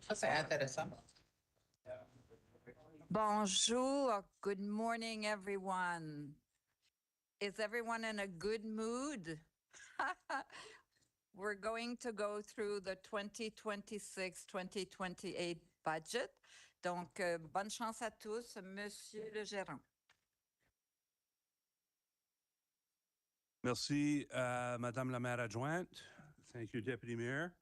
Ça, c'est intéressant. Bonjour, good morning, everyone. Is everyone in a good mood? We're going to go through the 2026-2028 budget. Donc, bonne chance à tous, Monsieur le Gérant. Merci, Madame la Maire Adjointe. Thank you, Deputy Mayor.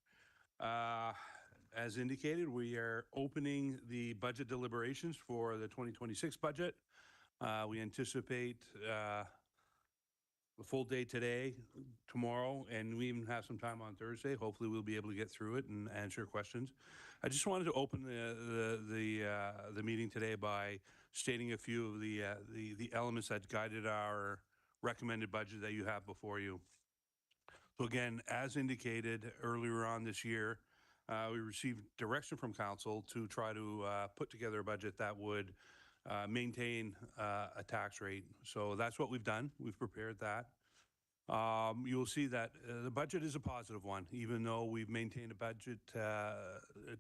As indicated, we are opening the budget deliberations for the 2026 budget. We anticipate a full day today, tomorrow, and we even have some time on Thursday. Hopefully, we'll be able to get through it and answer questions. I just wanted to open the meeting today by stating a few of the elements that guided our recommended budget that you have before you. So again, as indicated earlier on this year, we received direction from council to try to put together a budget that would maintain a tax rate. So that's what we've done. We've prepared that. You'll see that the budget is a positive one, even though we've maintained a budget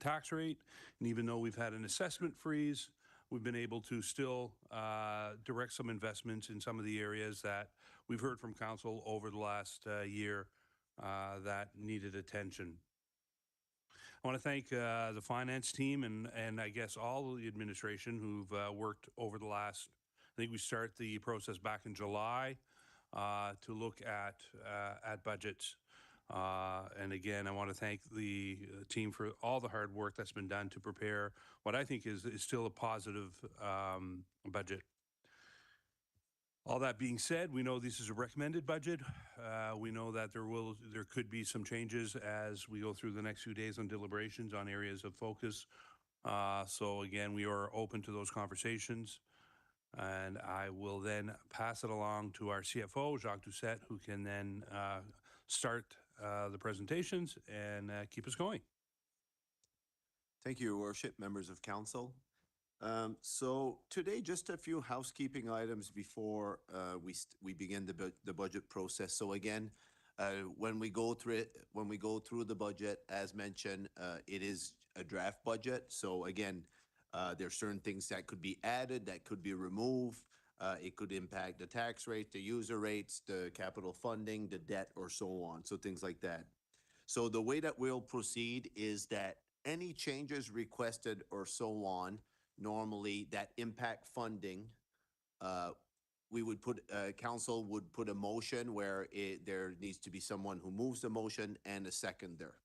tax rate, and even though we've had an assessment freeze, we've been able to still direct some investments in some of the areas that we've heard from council over the last year that needed attention. I want to thank the finance team and I guess all of the administration who've worked over the last, I think we start the process back in July to look at budgets. And again, I want to thank the team for all the hard work that's been done to prepare what I think is still a positive budget. All that being said, we know this is a recommended budget. We know that there could be some changes as we go through the next few days on deliberations on areas of focus. So again, we are open to those conversations. And I will then pass it along to our CFO, Jacques Doucette, who can then start the presentations and keep us going. Thank you, Your Worship, members of council. So today, just a few housekeeping items before we begin the budget process. So again, when we go through the budget, as mentioned, it is a draft budget. So again, there are certain things that could be added, that could be removed. It could impact the tax rate, the user rates, the capital funding, the debt, or so on. So things like that. So the way that we'll proceed is that any changes requested or so on, normally that impact funding, we would put, council would put a motion where there needs to be someone who moves the motion and a seconder.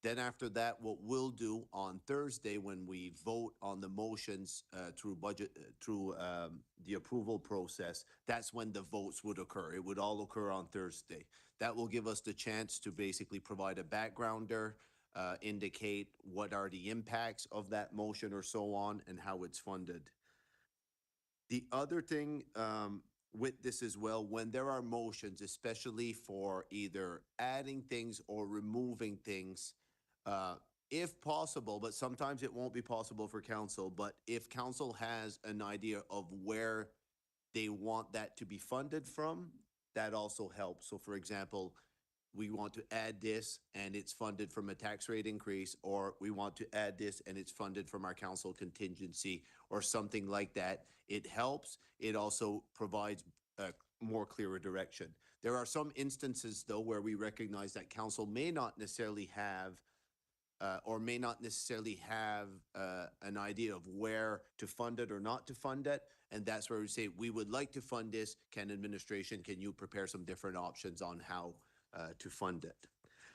Then after that, what we'll do on Thursday when we vote on the motions through the approval process, that's when the votes would occur. It would all occur on Thursday. That will give us the chance to basically provide a backgrounder, indicate what are the impacts of that motion or so on and how it's funded. The other thing with this as well, when there are motions, especially for either adding things or removing things, if possible, but sometimes it won't be possible for council, but if council has an idea of where they want that to be funded from, that also helps. So for example, we want to add this and it's funded from a tax rate increase, or we want to add this and it's funded from our council contingency or something like that. It helps. It also provides a more clearer direction. There are some instances though where we recognize that council may not necessarily have an idea of where to fund it or not to fund it. And that's where we say, we would like to fund this. Can you prepare some different options on how to fund it?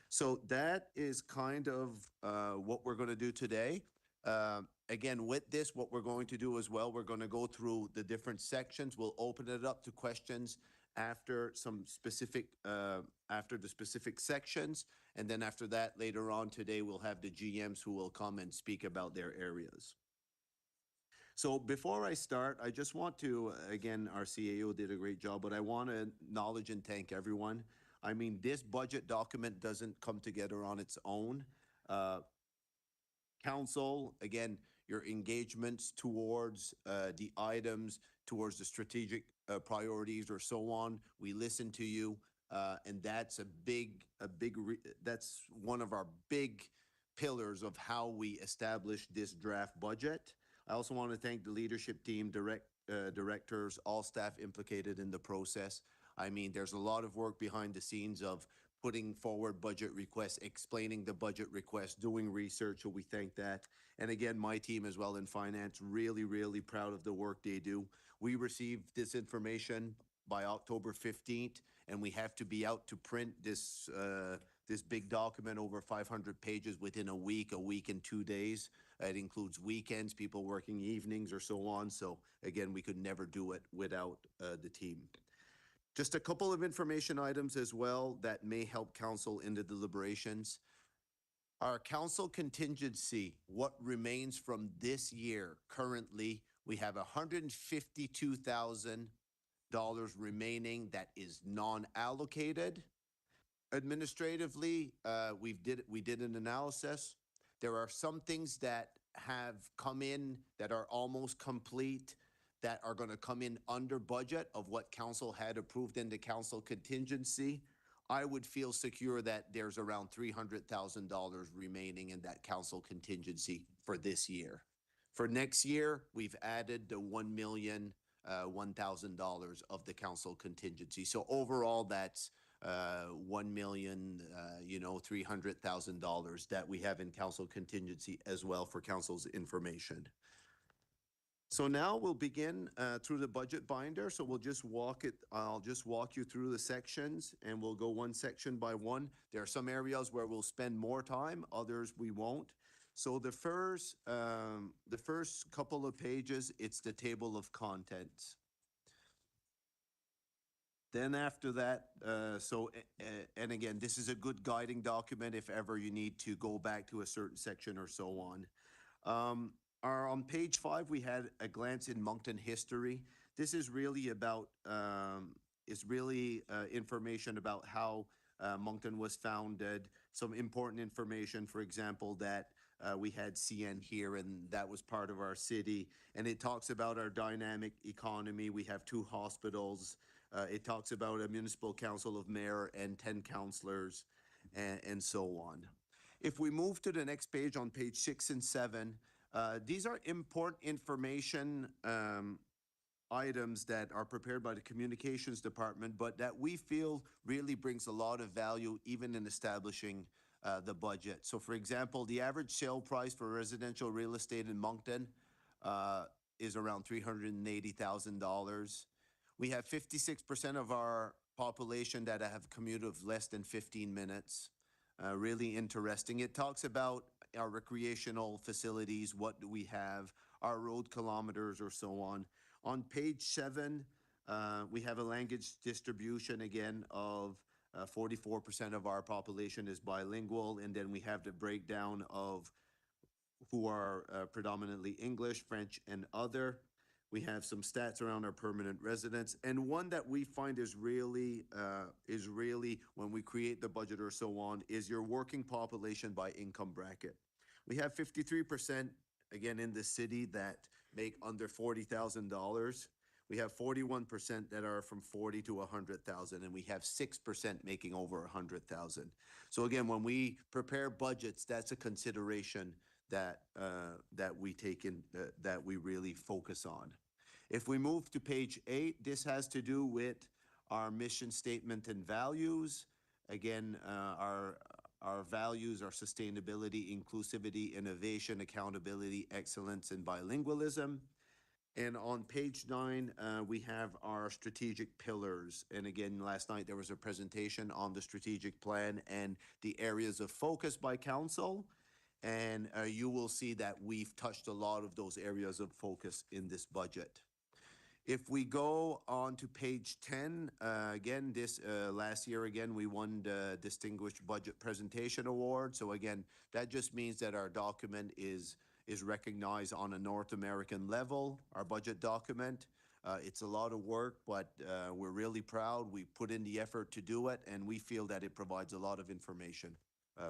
So that is kind of what we're going to do today. Again, with this, what we're going to do as well, we're going to go through the different sections. We'll open it up to questions after some specific, after the specific sections. And then after that, later on today, we'll have the GMs who will come and speak about their areas. So before I start, I just want to, again, our CAO did a great job, but I want to acknowledge and thank everyone. I mean, this budget document doesn't come together on its own. Council, again, your engagements towards the items, towards the strategic priorities or so on, we listen to you, and that's that's one of our big pillars of how we established this draft budget. I also want to thank the leadership team, directors, all staff implicated in the process. I mean, there's a lot of work behind the scenes of putting forward budget requests, explaining the budget requests, doing research, so we thank that. And again, my team as well in finance, really, really proud of the work they do. We received this information by October 15th, and we have to be out to print this big document over 500 pages within a week and 2 days. It includes weekends, people working evenings or so on. So again, we could never do it without the team. Just a couple of information items as well that may help council in the deliberations. Our council contingency, what remains from this year, currently, we have $152,000 remaining that is non-allocated. Administratively, we did an analysis. There are some things that have come in that are almost complete, that are going to come in under budget of what council had approved in the council contingency. I would feel secure that there's around $300,000 remaining in that council contingency for this year. For next year, we've added the $1,001,000 of the council contingency. So overall, that's $1,300,000 that we have in council contingency as well for council's information. So now we'll begin through the budget binder. So we'll just I'll just walk you through the sections, and we'll go one section by one. There are some areas where we'll spend more time, others we won't. So the first couple of pages, it's the table of contents. Then after that, and again, this is a good guiding document if ever you need to go back to a certain section or so on. On page 5, we had a glance in Moncton history. This is really about, information about how Moncton was founded, some important information, for example, that we had CN here and that was part of our city. And it talks about our dynamic economy. We have 2 hospitals. It talks about a municipal council of mayor and 10 councillors and so on. If we move to the next page on page 6 and 7, these are important information items that are prepared by the communications department, but that we feel really brings a lot of value even in establishing the budget. So for example, the average sale price for residential real estate in Moncton is around $380,000. We have 56% of our population that have a commute of less than 15 minutes. Really interesting. It talks about our recreational facilities, what do we have, our road kilometers or so on. On page 7, we have a language distribution again of 44% of our population is bilingual, and then we have the breakdown of who are predominantly English, French, and other. We have some stats around our permanent residents, and one that we find is really when we create the budget or so on is your working population by income bracket. We have 53% again in the city that make under $40,000. We have 41% that are from 40 to 100,000, and we have 6% making over 100,000. So again, when we prepare budgets, that's a consideration that we take in, that we really focus on. If we move to page 8, this has to do with our mission statement and values. Again, our values are sustainability, inclusivity, innovation, accountability, excellence, and bilingualism. And on page 9, we have our strategic pillars. And again, last night there was a presentation on the strategic plan and the areas of focus by council. And you will see that we've touched a lot of those areas of focus in this budget. If we go on to page 10, again, this last year, again, we won the Distinguished Budget Presentation Award. So again, that just means that our document is recognized on a North American level, our budget document. It's a lot of work, but we're really proud. We put in the effort to do it, and we feel that it provides a lot of information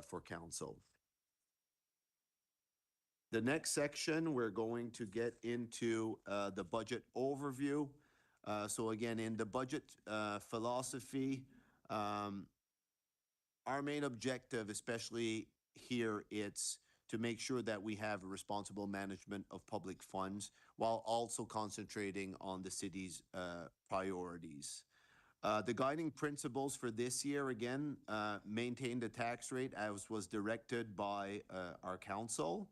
for council. The next section, we're going to get into the budget overview. So again, in the budget philosophy, our main objective, especially here it's to make sure that we have a responsible management of public funds while also concentrating on the city's priorities. The guiding principles for this year, again, maintain the tax rate as was directed by our council,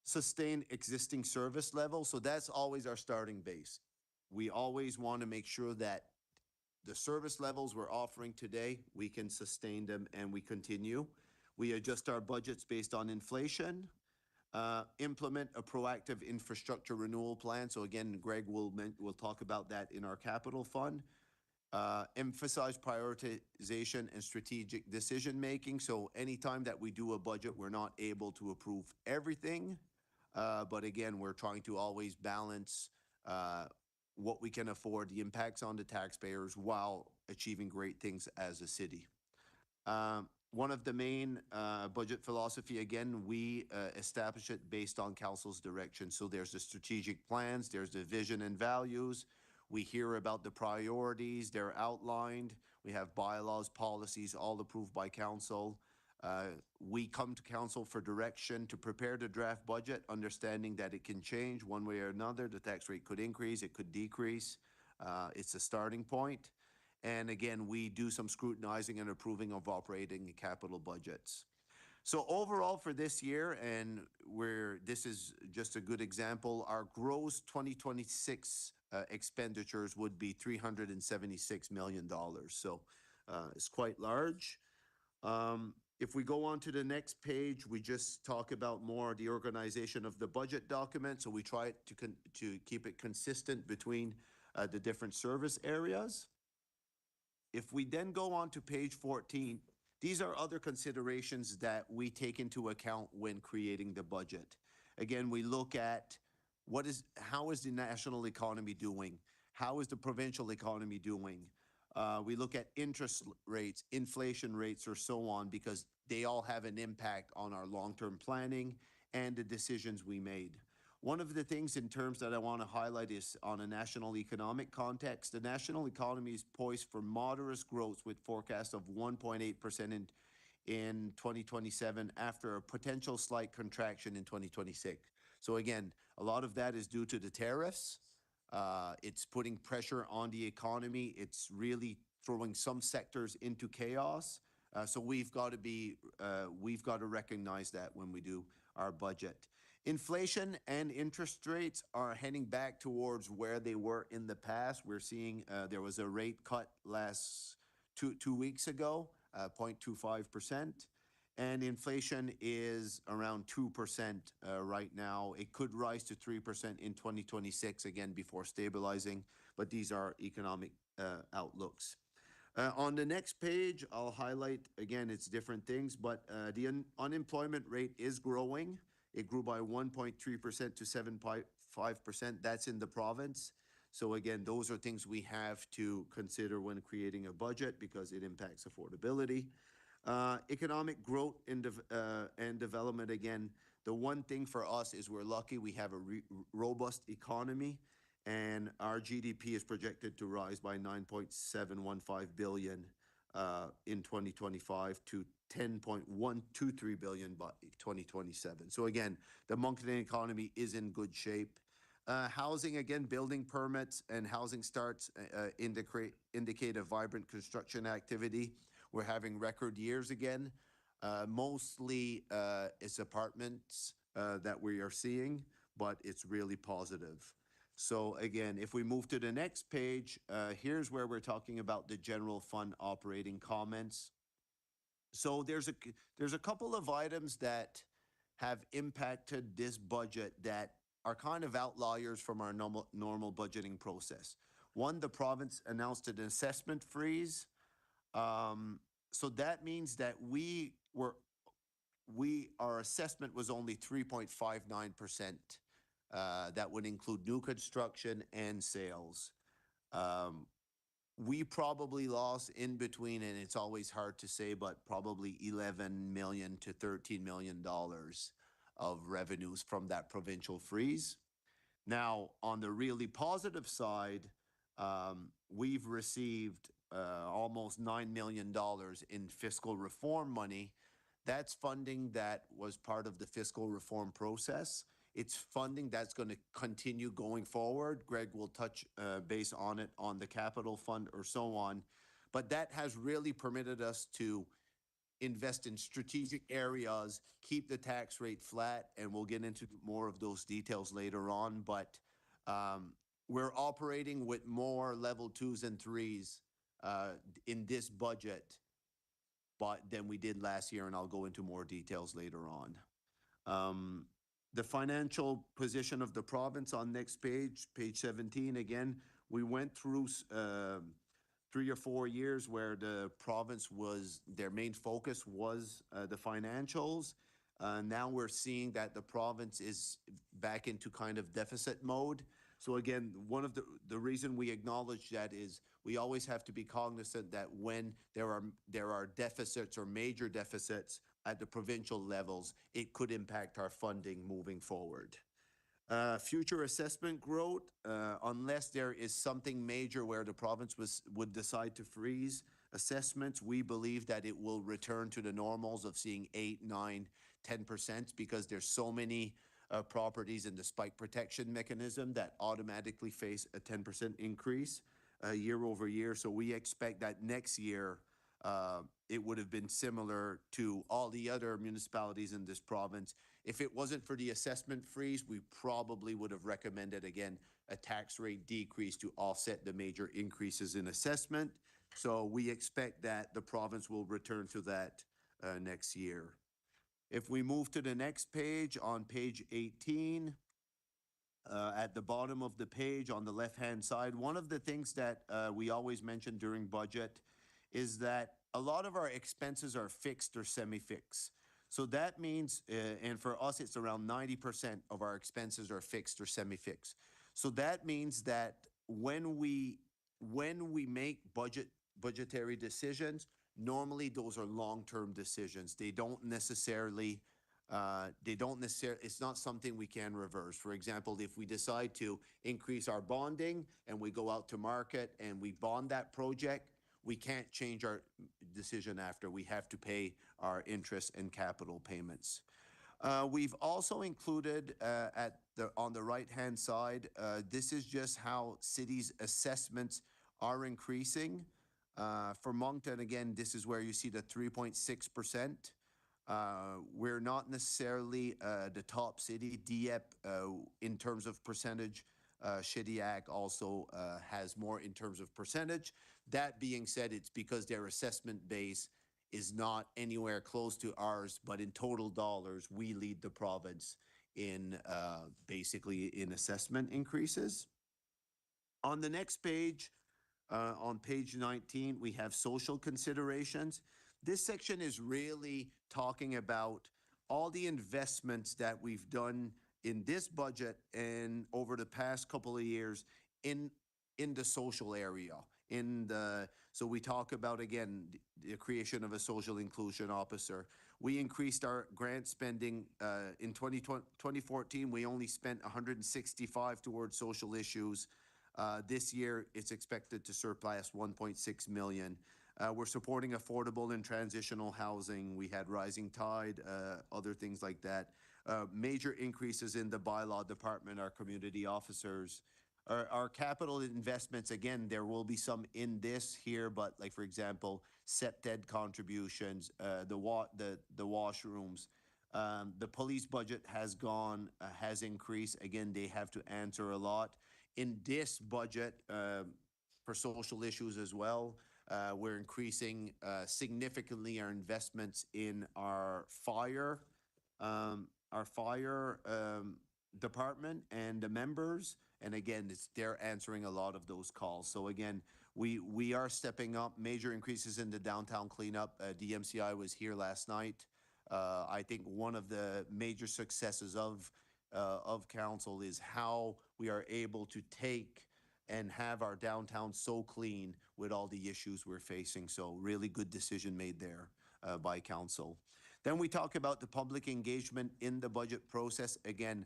sustain existing service levels. So that's always our starting base. We always want to make sure that the service levels we're offering today, we can sustain them and we continue. We adjust our budgets based on inflation, implement a proactive infrastructure renewal plan. So again, Greg will talk about that in our capital fund. Emphasize prioritization and strategic decision making. So anytime that we do a budget, we're not able to approve everything. But again, we're trying to always balance what we can afford, the impacts on the taxpayers, while achieving great things as a city. One of the main budget philosophy, again, we establish it based on council's direction. So there's the strategic plans, there's the vision and values. We hear about the priorities, they're outlined. We have bylaws, policies, all approved by council. We come to council for direction to prepare the draft budget, understanding that it can change one way or another. The tax rate could increase, it could decrease. It's a starting point. And again, we do some scrutinizing and approving of operating and capital budgets. So overall for this year, and this is just a good example, our gross 2026 expenditures would be $376 million. So it's quite large. If we go on to the next page, we just talk about more the organization of the budget document. So we try to keep it consistent between the different service areas. If we then go on to page 14, these are other considerations that we take into account when creating the budget. Again, we look at how is the national economy doing? How is the provincial economy doing? We look at interest rates, inflation rates, or so on, because they all have an impact on our long-term planning and the decisions we made. One of the things in terms that I want to highlight is on a national economic context. The national economy is poised for moderate growth with forecasts of 1.8% in 2027 after a potential slight contraction in 2026. So again, a lot of that is due to the tariffs. It's putting pressure on the economy. It's really throwing some sectors into chaos. So we've got to recognize that when we do our budget. Inflation and interest rates are heading back towards where they were in the past. We're seeing there was a rate cut last two weeks ago, 0.25%. And inflation is around 2% right now. It could rise to 3% in 2026, again, before stabilizing. But these are economic outlooks. On the next page, I'll highlight, again, it's different things, but the unemployment rate is growing. It grew by 1.3% to 7.5%. That's in the province. So again, those are things we have to consider when creating a budget because it impacts affordability. Economic growth and development, again, the one thing for us is we're lucky we have a robust economy, and our GDP is projected to rise by 9.715 billion in 2025 to 10.123 billion by 2027. So again, the Moncton economy is in good shape. Housing, again, building permits and housing starts indicate a vibrant construction activity. We're having record years again. Mostly it's apartments that we are seeing, but it's really positive. So again, if we move to the next page, here's where we're talking about the general fund operating comments. So there's a couple of items that have impacted this budget that are kind of outliers from our normal budgeting process. One, the province announced an assessment freeze. So that means that our assessment was only 3.59%. That would include new construction and sales. We probably lost in between, and it's always hard to say, but probably $11 million to $13 million of revenues from that provincial freeze. Now, on the really positive side, we've received almost $9 million in fiscal reform money That's funding that was part of the fiscal reform process. It's funding that's going to continue going forward. Greg will touch base on it on the capital fund or so on. But that has really permitted us to invest in strategic areas, keep the tax rate flat, and we'll get into more of those details later on. But we're operating with more level twos and threes in this budget but than we did last year, and I'll go into more details later on. The financial position of the province on next page, page 17. Again, we went through 3 or 4 years where the province was, their main focus was the financials. Now we're seeing that the province is back into kind of deficit mode. So again, one of the reason we acknowledge that is we always have to be cognizant that when there are deficits or major deficits at the provincial levels, it could impact our funding moving forward. Future assessment growth, unless there is something major where the province would decide to freeze assessments, we believe that it will return to the normals of seeing 8, 9, 10% because there's so many properties in the spike protection mechanism that automatically face a 10% increase year over year. So we expect that next year it would have been similar to all the other municipalities in this province. If it wasn't for the assessment freeze, we probably would have recommended, again, a tax rate decrease to offset the major increases in assessment. So we expect that the province will return to that next year. If we move to the next page, on page 18, at the bottom of the page on the left-hand side, one of the things that we always mention during budget is that a lot of our expenses are fixed or semi-fixed. So that means, and for us, it's around 90% of our expenses are fixed or semi-fixed. So that means that when we make budgetary decisions, normally those are long-term decisions. They don't necessarily, it's not something we can reverse. For example, if we decide to increase our bonding and we go out to market and we bond that project, we can't change our decision after. We have to pay our interest and capital payments. We've also included on the right-hand side, this is just how cities' assessments are increasing. For Moncton, again, this is where you see the 3.6%. We're not necessarily the top city. Dieppe, in terms of percentage, Shediac also has more in terms of percentage. That being said, it's because their assessment base is not anywhere close to ours, but in total dollars, we lead the province in basically in assessment increases. On the next page, on page 19, we have social considerations. This section is really talking about all the investments that we've done in this budget and over the past couple of years in the social area. So we talk about, again, the creation of a social inclusion officer. We increased our grant spending in 2014. We only spent 165 towards social issues. This year, it's expected to surpass 1.6 million. We're supporting affordable and transitional housing. We had Rising Tide, other things like that. Major increases in the bylaw department, our community officers. Our capital investments, again, there will be some in this here, but like, for example, SEPTED contributions, the washrooms. The police budget has increased. Again, they have to answer a lot. In this budget, for social issues as well, we're increasing significantly our investments in our fire department and the members. And again, they're answering a lot of those calls. So again, we are stepping up major increases in the downtown cleanup. DMCI was here last night. I think one of the major successes of council is how we are able to take and have our downtown so clean with all the issues we're facing. So really good decision made there by council. Then we talk about the public engagement in the budget process. Again,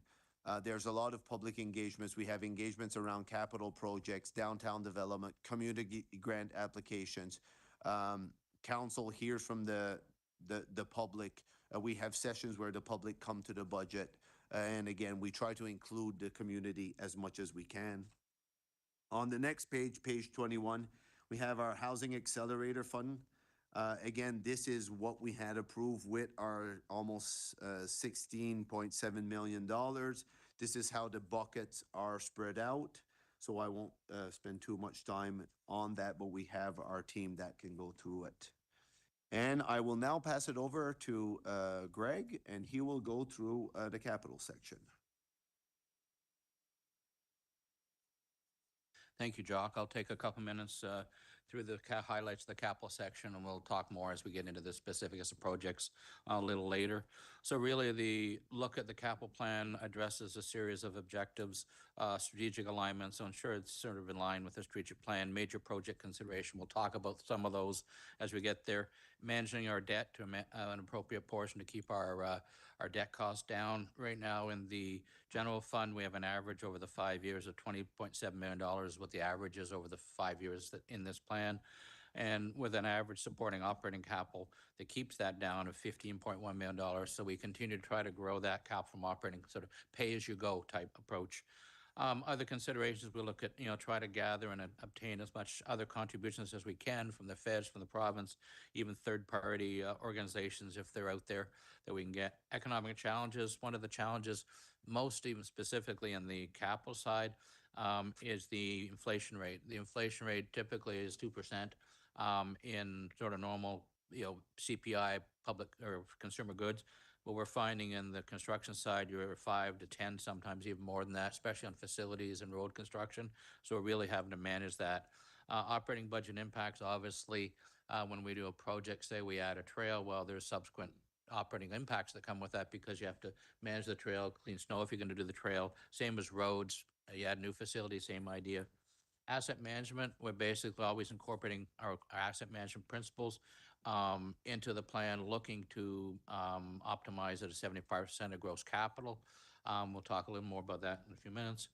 there's a lot of public engagements. We have engagements around capital projects, downtown development, community grant applications. Council hears from the the public. We have sessions where the public come to the budget. And again, we try to include the community as much as we can. On the next page, page 21, we have our Housing Accelerator Fund. Again, this is what we had approved with our almost $16.7 million. This is how the buckets are spread out. So I won't spend too much time on that, but we have our team that can go through it. And I will now pass it over to Greg, and he will go through the capital section. Thank you, Jock. I'll take a couple minutes through the highlights of the capital section, and we'll talk more as we get into the specifics of projects a little later. So really, the look at the capital plan addresses a series of objectives, strategic alignment, so ensure it's sort of in line with the strategic plan, major project consideration. We'll talk about some of those as we get there. Managing our debt to an appropriate portion to keep our debt costs down. Right now in the general fund, we have an average over the 5 years of $20.7 million, what the average is over the 5 years that in this plan. And with an average supporting operating capital that keeps that down of $15.1 million. So we continue to try to grow that capital from operating, sort of pay-as-you-go type approach. Other considerations, we look at, try to gather and obtain as much other contributions as we can from the feds, from the province, even third-party organizations, if they're out there, that we can get. Economic challenges, one of the challenges, most even specifically in the capital side, is the inflation rate. The inflation rate typically is 2% in sort of normal, CPI, public or consumer goods. What we're finding in the construction side, you're 5 to 10, sometimes even more than that, especially on facilities and road construction. So we're really having to manage that. Operating budget impacts, obviously, when we do a project, say we add a trail, well, there's subsequent operating impacts that come with that because you have to manage the trail, clean snow if you're going to do the trail. Same as roads. You add new facilities, same idea. Asset management, we're basically always incorporating our asset management principles into the plan, looking to optimize at a 75% of gross capital. We'll talk a little more about that in a few minutes.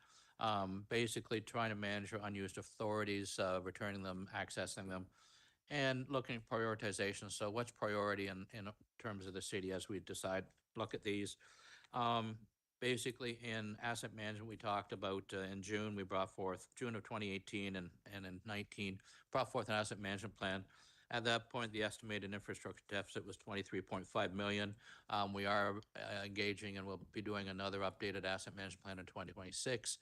Basically trying to manage our unused authorities, returning them, accessing them, and looking at prioritization. So what's priority in terms of the city as we decide, look at these. Basically, in asset management, we talked about in June, we brought forth, June of 2018 and in 19, brought forth an asset management plan. At that point, the estimated infrastructure deficit was $23.5 million. We are engaging and we'll be doing another updated asset management plan in 2026.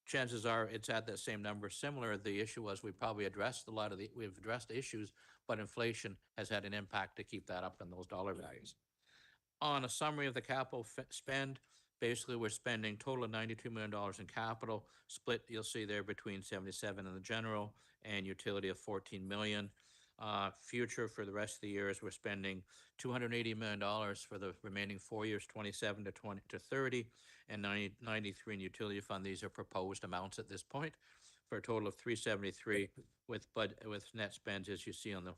Chances are it's at that same number, similar. The issue was we probably addressed we've addressed issues, but inflation has had an impact to keep that up in those dollar values. On a summary of the capital spend, basically we're spending total of $92 million in capital, split you'll see there between 77 in the general and utility of $14 million. Future for the rest of the years, we're spending $280 million for the remaining 4 years, 27 to 30, and 93 in utility fund. These are proposed amounts at this point for a total of 373 with net spends as you see on the.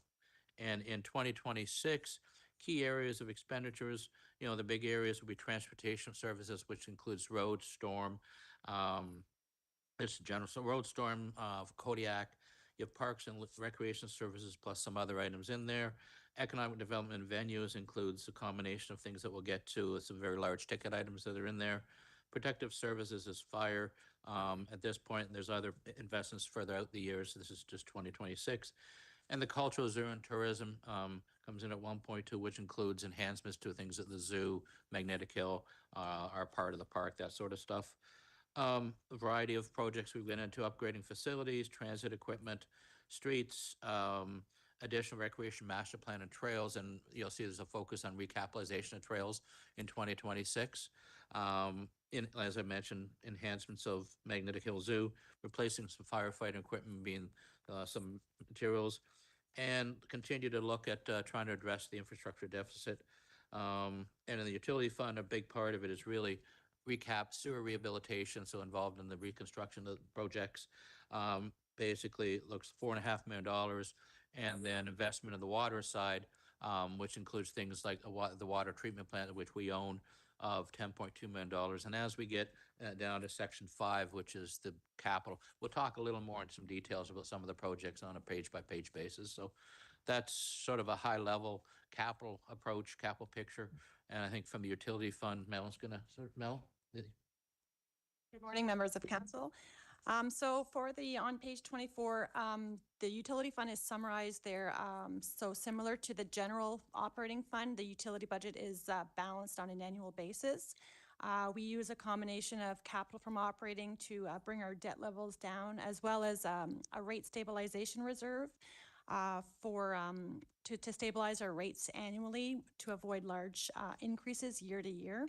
And in 2026, key areas of expenditures, the big areas will be transportation services, which includes road, storm, it's general, so road, storm, Kodiak. You have parks and recreation services plus some other items in there. Economic development venues includes a combination of things that we'll get to, some very large ticket items that are in there. Protective services is fire at this point, and there's other investments further out the years. This is just 2026. And the cultural zoo and tourism comes in at 1.2, which includes enhancements to things at the zoo, Magnetic Hill, are part of the park, that sort of stuff. A variety of projects we've been into, upgrading facilities, transit equipment, streets, additional recreation master plan and trails, and you'll see there's a focus on recapitalization of trails in 2026. As I mentioned, enhancements of Magnetic Hill Zoo, replacing some firefighting equipment, being some materials, and continue to look at trying to address the infrastructure deficit. And in the utility fund, a big part of it is really recap sewer rehabilitation, so involved in the reconstruction of the projects. Basically, it looks $4.5 million, and then investment in the water side, which includes things like the water treatment plant, which we own, of $10.2 million. And as we get down to section 5, which is the capital, we'll talk a little more in some details about some of the projects on a page-by-page basis. So that's sort of a high-level capital approach, capital picture. And I think from the utility fund, Mel's gonna, Mel? Good morning, members of council. So for on page 24, the utility fund is summarized there. So similar to the general operating fund, the utility budget is balanced on an annual basis. We use a combination of capital from operating to bring our debt levels down, as well as a rate stabilization reserve to stabilize our rates annually to avoid large increases year to year.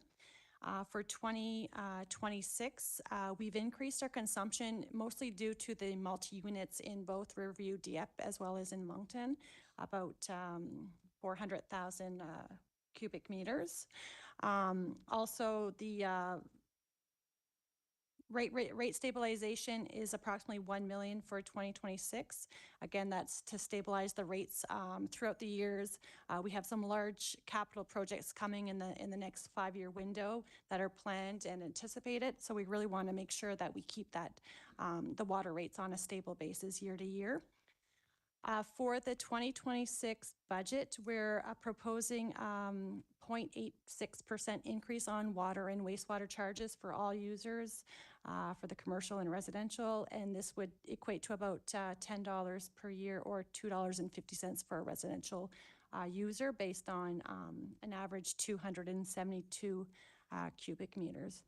For 2026, we've increased our consumption mostly due to the multi-units in both Riverview, Dieppe, as well as in Moncton, about 400,000 cubic meters. Also, the rate stabilization is approximately 1 million for 2026. Again, that's to stabilize the rates throughout the years. We have some large capital projects coming in the next 5-year window that are planned and anticipated. So we really want to make sure that we keep that the water rates on a stable basis year to year. For the 2026 budget, we're proposing 0.86% increase on water and wastewater charges for all users for the commercial and residential, and this would equate to about $10 per year or $2.50 for a residential user based on an average 272 cubic meters.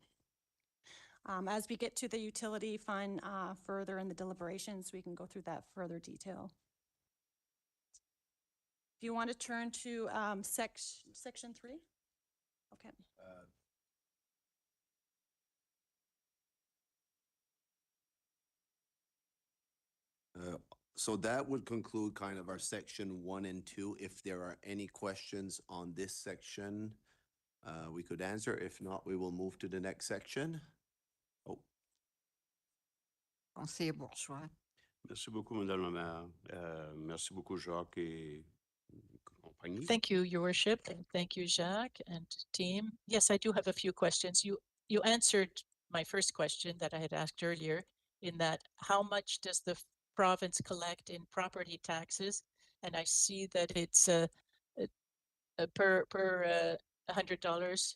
As we get to the utility fund further in the deliberations, we can go through that further detail. If you want to turn to section 3. Okay. So that would conclude kind of our section 1 and 2. If there are any questions on this section, we could answer. If not, we will move to the next section. Oh. Conseiller Bourgeois. Merci beaucoup, Madame la Maire. Merci beaucoup, Jacques et compagnie. Thank you, Your Worship, and thank you, Jacques and team. Yes, I do have a few questions. You answered my first question that I had asked earlier, in that how much does the province collect in property taxes? And I see that it's per $100.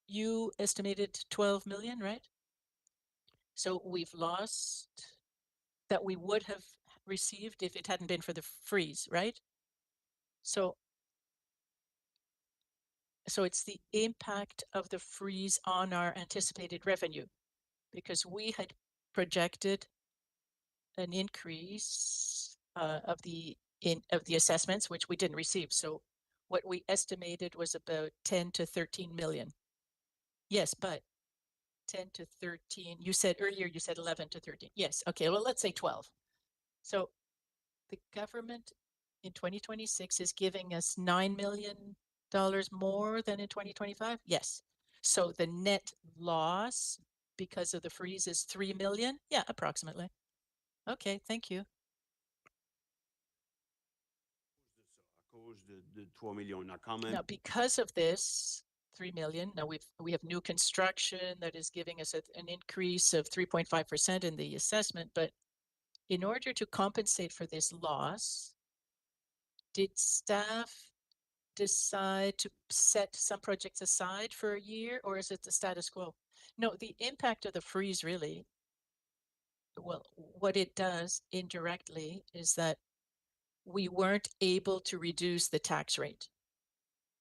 You estimated 12 million, right? So we've lost that we would have received if it hadn't been for the freeze, right? So it's the impact of the freeze on our anticipated revenue, because we had projected an increase of the assessments, which we didn't receive. So what we estimated was about 10 to 13 million. Yes, but 10 to 13, you said earlier, you said 11 to 13. Yes, okay, well, let's say 12. So the government in 2026 is giving us $9 million more than in 2025? Yes. So the net loss because of the freeze is 3 million? Yeah, approximately. Okay, thank you. Now, because of this 3 million, now we have new construction that is giving us an increase of 3.5% in the assessment, but in order to compensate for this loss, did staff decide to set some projects aside for a year, or is it the status quo? No, the impact of the freeze really, well, what it does indirectly is that we weren't able to reduce the tax rate.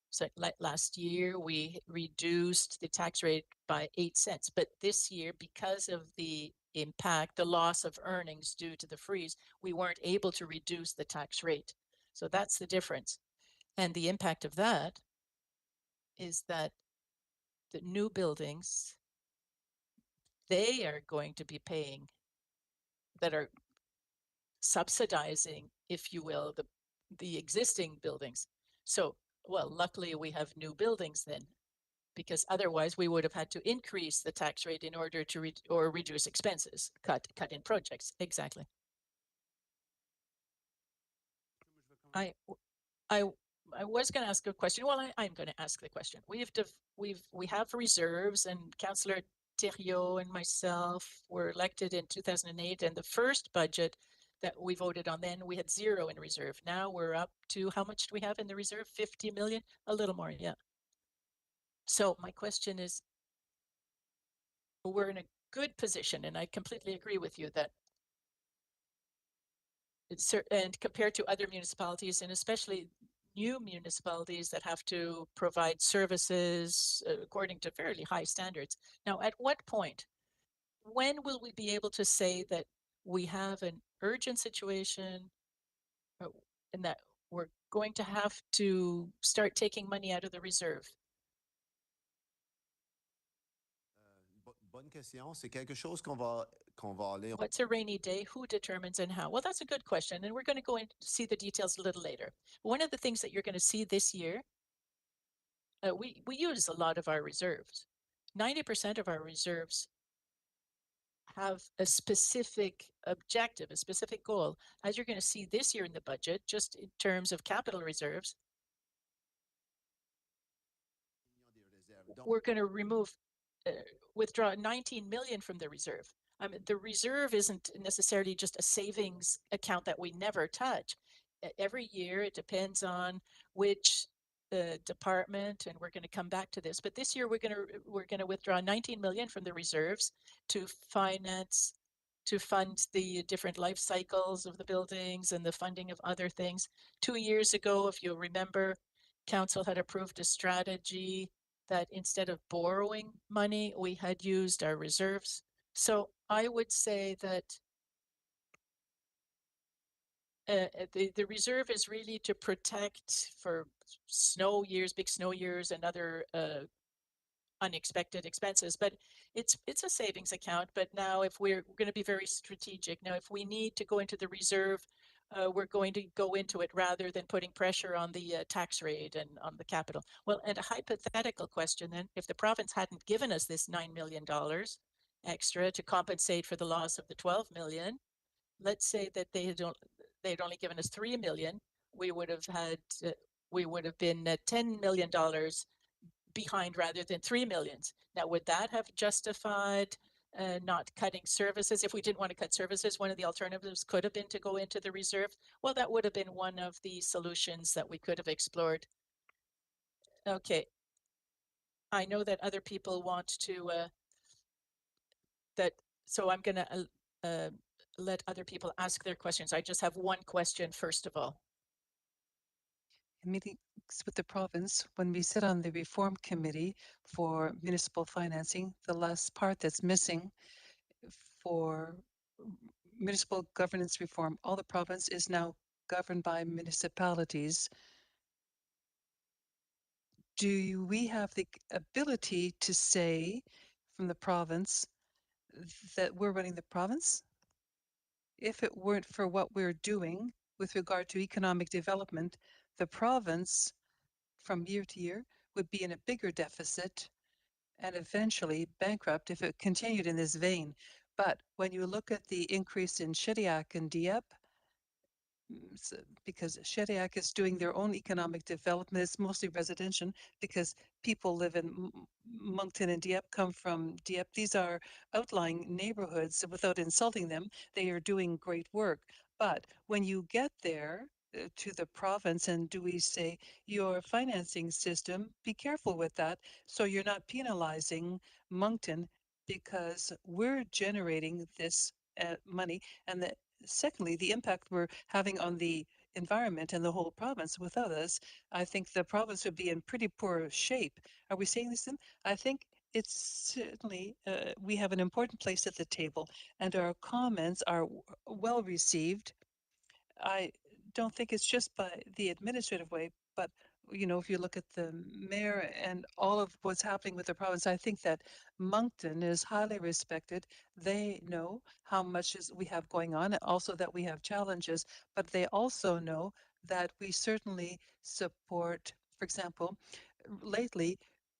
So like last year, we reduced the tax rate by 8 cents. But this year, because of the impact, the loss of earnings due to the freeze, we weren't able to reduce the tax rate. So that's the difference. And the impact of that is that the new buildings, they are going to be paying, that are subsidizing, if you will, the existing buildings. So, well, luckily we have new buildings then, because otherwise we would have had to increase the tax rate in order to reduce expenses, cut in projects. Exactly. I was going to ask a question. Well, I'm going to ask the question. We have reserves, and Councillor Thériault and myself were elected in 2008, and the first budget that we voted on then, we had 0 in reserve. Now we're up to, how much do we have in the reserve? 50 million? A little more, yeah. So my question is, we're in a good position, and I completely agree with you that and compared to other municipalities, and especially new municipalities that have to provide services according to fairly high standards. Now, at what point, when will we be able to say that we have an urgent situation and that we're going to have to start taking money out of the reserve? Bonne question. C'est quelque chose qu'on va aller. What's a rainy day? Who determines and how? Well, that's a good question, and we're going to go and see the details a little later. One of the things that you're going to see this year, we use a lot of our reserves. 90% of our reserves have a specific objective, a specific goal. As you're going to see this year in the budget, just in terms of capital reserves, we're going to withdraw 19 million from the reserve. I mean, the reserve isn't necessarily just a savings account that we never touch. Every year, it depends on which department, and we're going to come back to this. But this year, we're going to withdraw 19 million from the reserves to fund the different life cycles of the buildings and the funding of other things. 2 years ago, if you'll remember, council had approved a strategy that instead of borrowing money, we had used our reserves. So I would say that the reserve is really to protect for snow years, big snow years, and other unexpected expenses. But it's a savings account. But now, if we're going to be very strategic, now if we need to go into the reserve, we're going to go into it rather than putting pressure on the tax rate and on the capital. Well, and a hypothetical question then, if the province hadn't given us this $9 million extra to compensate for the loss of the 12 million, let's say that they had only given us 3 million, we would have been $10 million behind rather than 3 millions. Now, would that have justified not cutting services? If we didn't want to cut services, one of the alternatives could have been to go into the reserve. Well, that would have been one of the solutions that we could have explored. Okay. I know that other people want to, so I'm going to let other people ask their questions. I just have one question, first of all. In meetings with the province, when we sit on the reform committee for municipal financing, the last part that's missing for municipal governance reform, all the province is now governed by municipalities. Do we have the ability to say from the province that we're running the province? If it weren't for what we're doing with regard to economic development, the province from year to year would be in a bigger deficit and eventually bankrupt if it continued in this vein. But when you look at the increase in Shediac and Dieppe, because Shediac is doing their own economic development, it's mostly residential because people live in Moncton and Dieppe, come from Dieppe. These are outlying neighborhoods. Without insulting them, they are doing great work. But when you get there, to the province, and do we say your financing system, be careful with that so you're not penalizing Moncton, because we're generating this money, and secondly, the impact we're having on the environment and the whole province. Without us, I think the province would be in pretty poor shape. Are we saying this? I think it's certainly, we have an important place at the table, and our comments are well received. I don't think it's just by the administrative way, but if you look at the mayor and all of what's happening with the province, I think that Moncton is highly respected. They know how much we have going on, also that we have challenges, but they also know that we certainly support, for example, lately,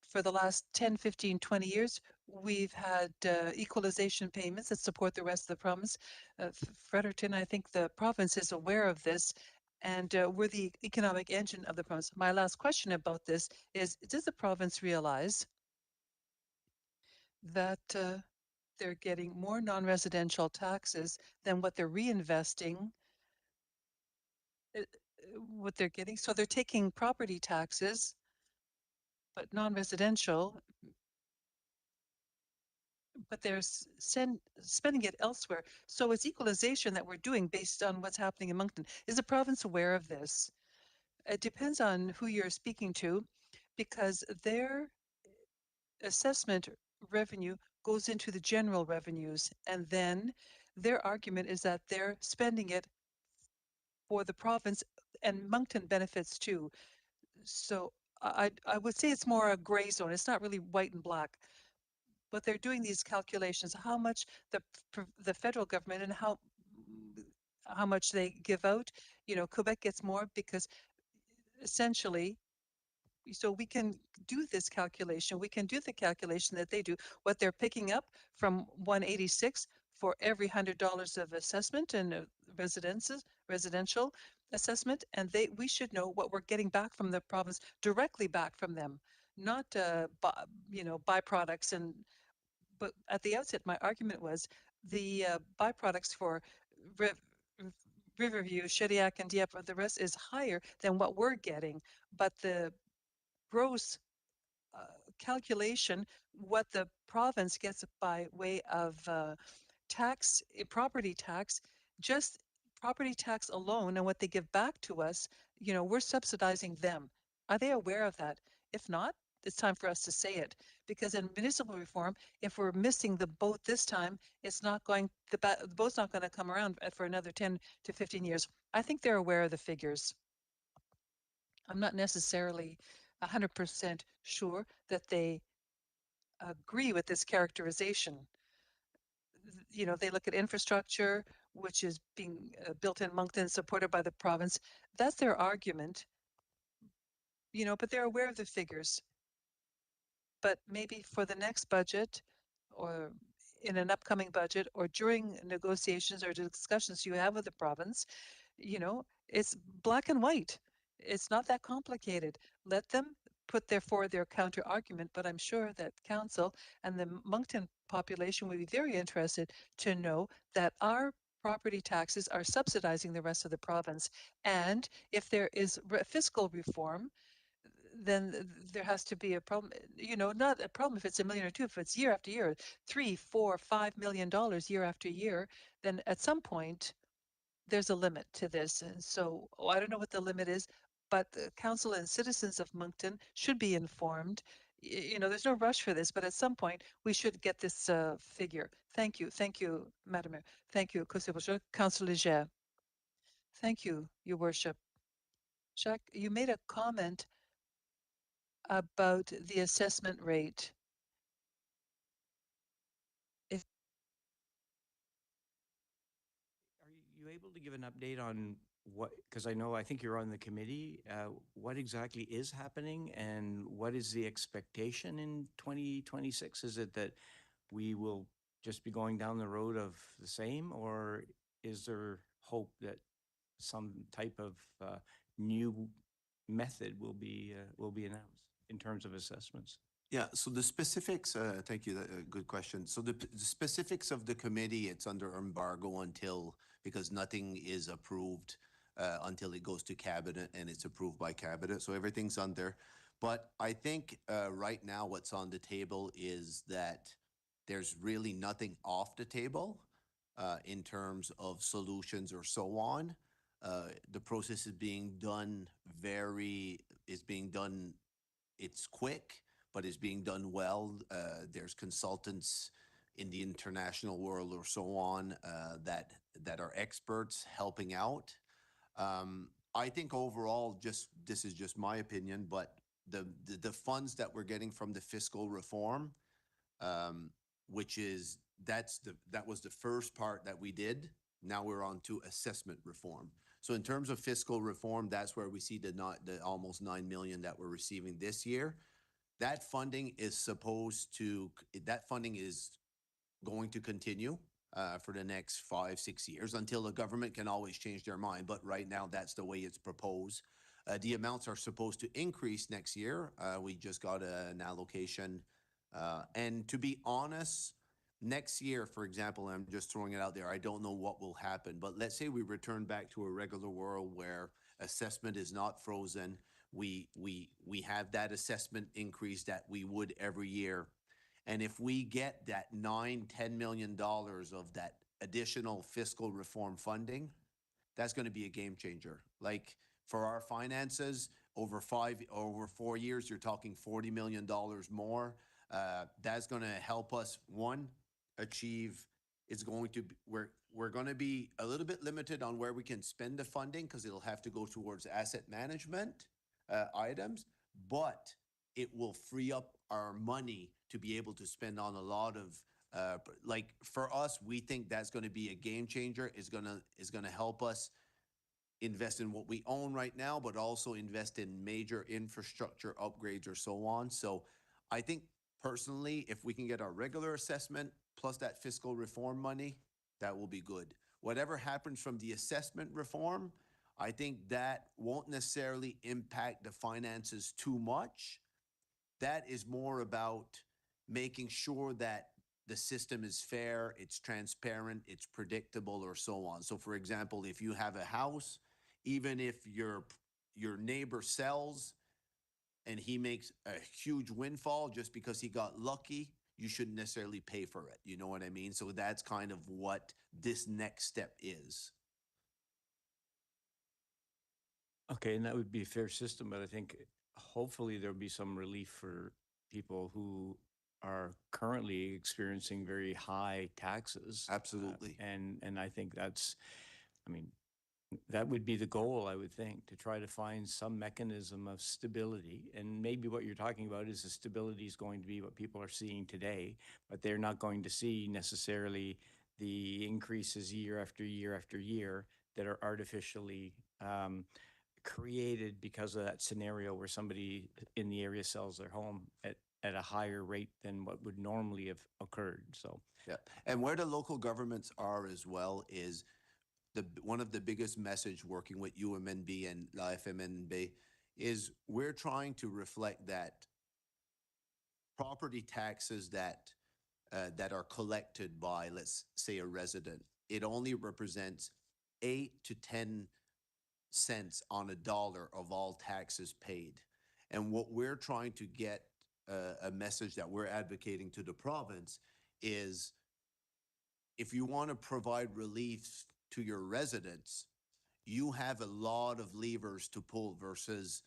for the last 10, 15, 20 years, we've had equalization payments that support the rest of the province. Fredericton, I think the province is aware of this, and we're the economic engine of the province. My last question about this is, does the province realize that they're getting more non-residential taxes than what they're reinvesting, what they're getting. So they're taking property taxes, but non-residential, but they're spending it elsewhere. So it's equalization that we're doing based on what's happening in Moncton. Is the province aware of this? It depends on who you're speaking to, because their assessment revenue goes into the general revenues, and then their argument is that they're spending it for the province, and Moncton benefits too. So I would say it's more a gray zone. It's not really white and black, but they're doing these calculations, how much the federal government and how much they give out. You know, Quebec gets more because essentially, so we can do this calculation. We can do the calculation that they do, what they're picking up from 186 for every $100 of assessment and residential assessment, and we should know what we're getting back from the province, directly back from them, not byproducts. But at the outset, my argument was the byproducts for Riverview, Shediac, and Dieppe, the rest is higher than what we're getting, but the gross calculation, what the province gets by way of property tax, just property tax alone and what they give back to us, we're subsidizing them. Are they aware of that? If not, it's time for us to say it, because in municipal reform, if we're missing the boat this time, the boat's not going to come around for another 10 to 15 years. I think they're aware of the figures. I'm not necessarily 100% sure that they agree with this characterization. They look at infrastructure, which is being built in Moncton, supported by the province. That's their argument, but they're aware of the figures. But maybe for the next budget, or in an upcoming budget, or during negotiations or discussions you have with the province, it's black and white. It's not that complicated. Let them put forward their counter argument, but I'm sure that council and the Moncton population would be very interested to know that our property taxes are subsidizing the rest of the province. And if there is fiscal reform, then there has to be a problem, not a problem if it's $1 million or $2 million, if it's year after year, $3, $4, $5 million year after year, then at some point there's a limit to this. And so I don't know what the limit is, but the council and citizens of Moncton should be informed. There's no rush for this, but at some point we should get this figure. Thank you. Thank you, Madam Mayor. Thank you, Councillor Leger. Thank you, Your Worship. Jacques, you made a comment about the assessment rate. Are you able to give an update on what, because I think you're on the committee, what exactly is happening and what is the expectation in 2026? Is it that we will just be going down the road of the same, or is there hope that some type of new method will be announced in terms of assessments? Yeah, so the specifics, thank you, good question. So the specifics of the committee, it's under embargo because nothing is approved until it goes to cabinet and it's approved by cabinet. So everything's under. But I think right now what's on the table is that there's really nothing off the table in terms of solutions or so on. The process is being done it's quick, but is being done well. There's consultants in the international world or so on that are experts helping out. I think overall, this is just my opinion, but the funds that we're getting from the fiscal reform, that was the first part that we did. Now we're on to assessment reform. So in terms of fiscal reform, that's where we see the almost $9 million that we're receiving this year. That funding is going to continue for the next 5-6 years until the government can always change their mind. But right now, that's the way it's proposed. The amounts are supposed to increase next year. We just got an allocation. And to be honest, next year, for example, I'm just throwing it out there, I don't know what will happen, but let's say we return back to a regular world where assessment is not frozen. We have that assessment increase that we would every year. And if we get that $9-10 million of that additional fiscal reform funding, that's going to be a game changer. Like for our finances, over 4 years, you're talking $40 million more. That's going to help us, one, achieve. It's going to be, we're going to be a little bit limited on where we can spend the funding because it'll have to go towards asset management items, but it will free up our money to be able to spend on a lot of like for us, we think that's going to be a game changer. Is going to help us invest in what we own right now, but also invest in major infrastructure upgrades or so on. So I think personally, if we can get our regular assessment plus that fiscal reform money, that will be good. Whatever happens from the assessment reform, I think that won't necessarily impact the finances too much. That is more about making sure that the system is fair, it's transparent, it's predictable, or so on. So for example, if you have a house, even if your neighbor sells and he makes a huge windfall just because he got lucky, you shouldn't necessarily pay for it. You know what I mean? So that's kind of what this next step is. Okay, and that would be a fair system, but I think hopefully there'll be some relief for people who are currently experiencing very high taxes. Absolutely. And I think that's, I mean, that would be the goal, I would think, to try to find some mechanism of stability. And maybe what you're talking about is the stability is going to be what people are seeing today, but they're not going to see necessarily the increases year after year after year that are artificially created because of that scenario where somebody in the area sells their home at a higher rate than what would normally have occurred. So, yeah. And where the local governments are as well is one of the biggest message working with UMNB and La FMNB is we're trying to reflect that property taxes that are collected by, let's say, a resident, it only represents 8 to 10 cents on a dollar of all taxes paid. And what we're trying to get a message that we're advocating to the province is if you want to provide relief to your residents, you have a lot of levers to pull versus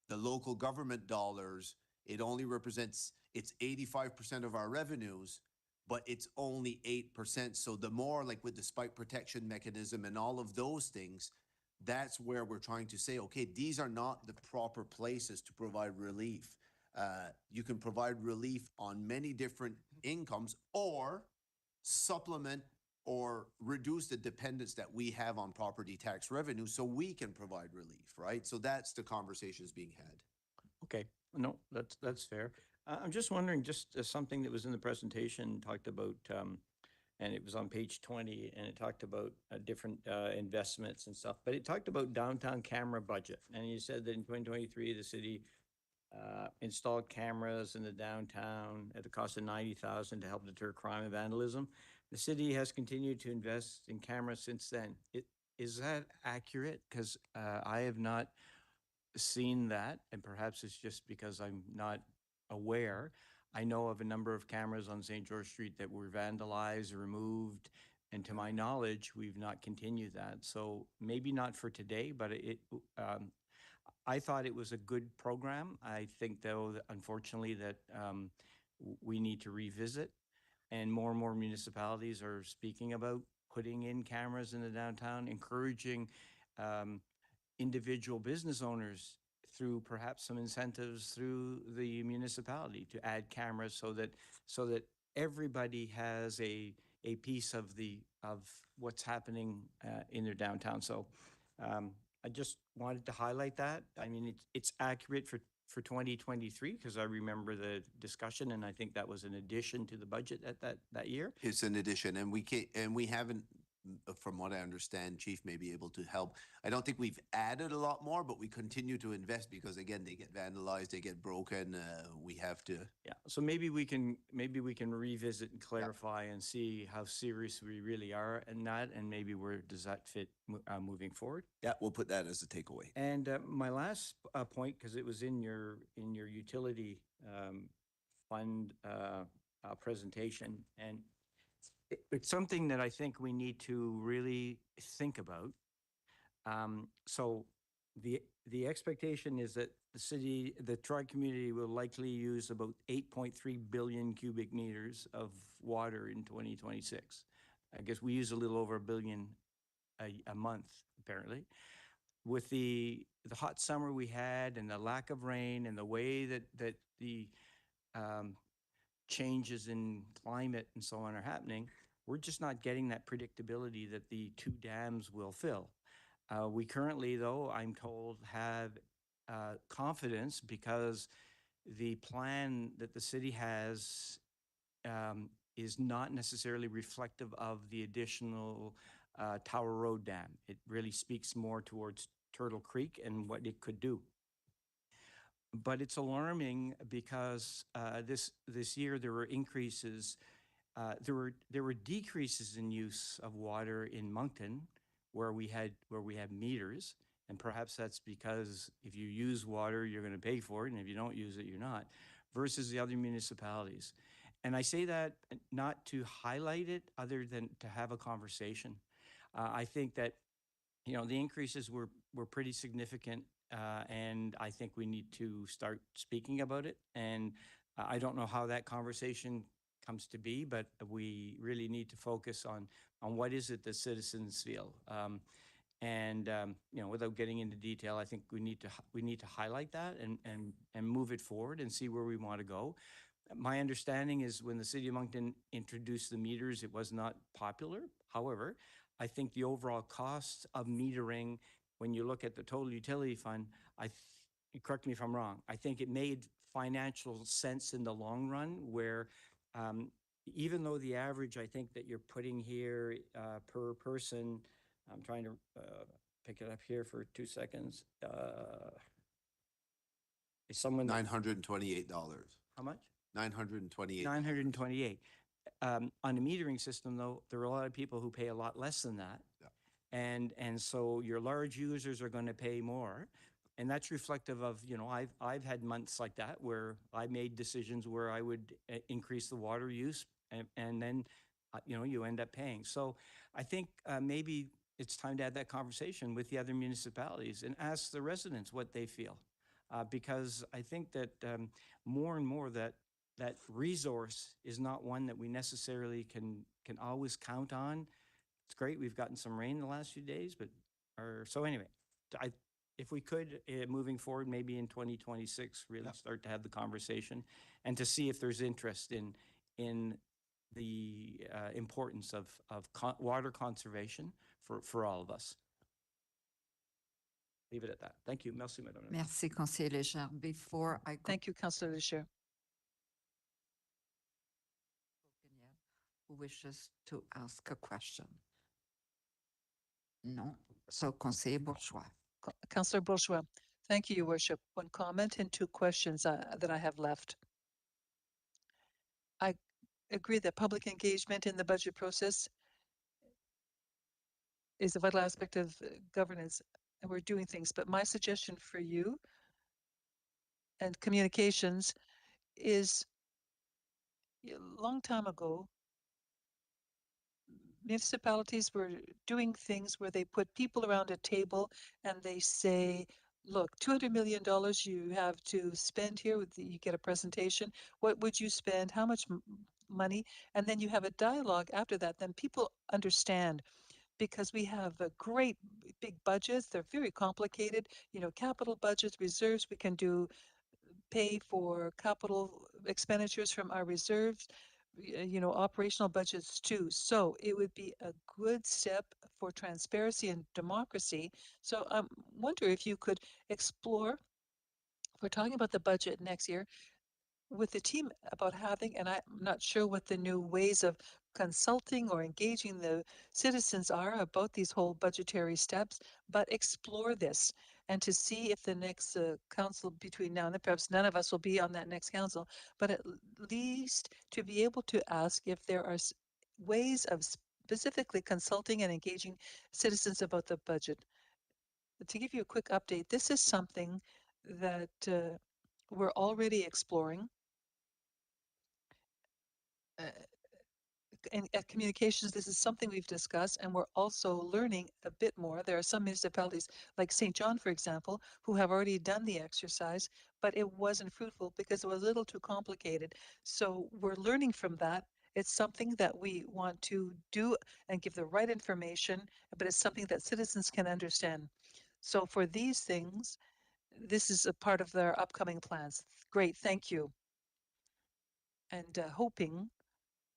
the local government dollars. It only represents, it's 85% of our revenues, but it's only 8%. So the more, like with the spike protection mechanism and all of those things, that's where we're trying to say, okay, these are not the proper places to provide relief. You can provide relief on many different incomes or supplement or reduce the dependence that we have on property tax revenue so we can provide relief, right? So that's the conversations being had. okay, no, that's fair. I'm just wondering, just something that was in the presentation talked about, and it was on page 20, and it talked about different investments and stuff, but it talked about downtown camera budget. And you said that in 2023, the city installed cameras in the downtown at the cost of $90,000 to help deter crime and vandalism. The city has continued to invest in cameras since then. Is that accurate? Because I have not seen that, and perhaps it's just because I'm not aware. I know of a number of cameras on St. George Street that were vandalized, removed, and to my knowledge, we've not continued that. So maybe not for today, but I thought it was a good program. I think, though, that unfortunately, that we need to revisit, and more municipalities are speaking about putting in cameras in the downtown, encouraging individual business owners through perhaps some incentives through the municipality to add cameras so that everybody has a piece of what's happening in their downtown. So I just wanted to highlight that. I mean, it's accurate for 2023 because I remember the discussion, and I think that was an addition to the budget at that year. It's an addition, and we haven't from what I understand, Chief may be able to help. I don't think we've added a lot more, but we continue to invest because again, they get vandalized, they get broken. We have to. Yeah, so maybe we can revisit and clarify and see how serious we really are in that, and maybe where does that fit moving forward. Yeah, we'll put that as a takeaway. And my last point, because it was in your utility fund presentation, and it's something that I think we need to really think about. So the expectation is that the tri-community will likely use about 8.3 billion cubic meters of water in 2026. I guess we use a little over a billion a month, apparently. With the hot summer we had and the lack of rain and the way that the changes in climate and so on are happening, we're just not getting that predictability that the two dams will fill. We currently, though, I'm told, have confidence because the plan that the city has is not necessarily reflective of the additional Tower Road Dam. It really speaks more towards Turtle Creek and what it could do. But it's alarming because this year there were increases. There were decreases in use of water in Moncton, where we have meters, and perhaps that's because if you use water, you're going to pay for it, and if you don't use it, you're not. Versus the other municipalities, and I say that not to highlight it, other than to have a conversation. I think that the increases were pretty significant. And I think we need to start speaking about it. And I don't know how that conversation comes to be, but we really need to focus on what is it that citizens feel. Without getting into detail, I think we need to highlight that and move it forward and see where we want to go. My understanding is when the City of Moncton introduced the meters, it was not popular. However, I think the overall cost of metering, when you look at the total utility fund, correct me if I'm wrong, I think it made financial sense in the long run, where even though the average, I think that you're putting here per person, I'm trying to pick it up here for 2 seconds. Is someone $928. How much? $928. 928. On a metering system, though, there are a lot of people who pay a lot less than that. Yeah. And so your large users are going to pay more. And that's reflective of, I've had months like that where I made decisions where I would increase the water use and then, you end up paying. So I think maybe it's time to have that conversation with the other municipalities and ask the residents what they feel. Because I think that more and more that resource is not one that we necessarily can always count on. It's great we've gotten some rain the last few days, so anyway, if we could, moving forward, maybe in 2026, really start to have the conversation and to see if there's interest in the importance of water conservation for all of us. Leave it at that. Thank you. Merci, Madame. Merci, Conseiller Léger. Before I go, Thank you, Councillor Léger. who wishes to ask a question? No. So, Conseiller Bourgeois. Councillor Bourgeois. Thank you, Your Worship. One comment and 2 questions that I have left. I agree that public engagement in the budget process is a vital aspect of governance, and we're doing things. But my suggestion for you and communications is, a long time ago, municipalities were doing things where they put people around a table and they say, look, $200 million you have to spend here. You get a presentation. What would you spend? How much money? And then you have a dialogue after that. Then people understand, because we have a great big budgets. They're very complicated, capital budgets, reserves. We can pay for capital expenditures from our reserves, operational budgets too. So it would be a good step for transparency and democracy. So I wonder if you could explore, we're talking about the budget next year, with the team about having, and I'm not sure what the new ways of consulting or engaging the citizens are about these whole budgetary steps, but explore this and to see if the next council between now and then, perhaps none of us will be on that next council, but at least to be able to ask if there are ways of specifically consulting and engaging citizens about the budget. To give you a quick update, this is something that we're already exploring. Uh, at communications, this is something we've discussed, and we're also learning a bit more. There are some municipalities, like St. John, for example, who have already done the exercise, but it wasn't fruitful because it was a little too complicated. So we're learning from that. It's something that we want to do and give the right information, but it's something that citizens can understand. So for these things, this is a part of their upcoming plans. Great, thank you. And hoping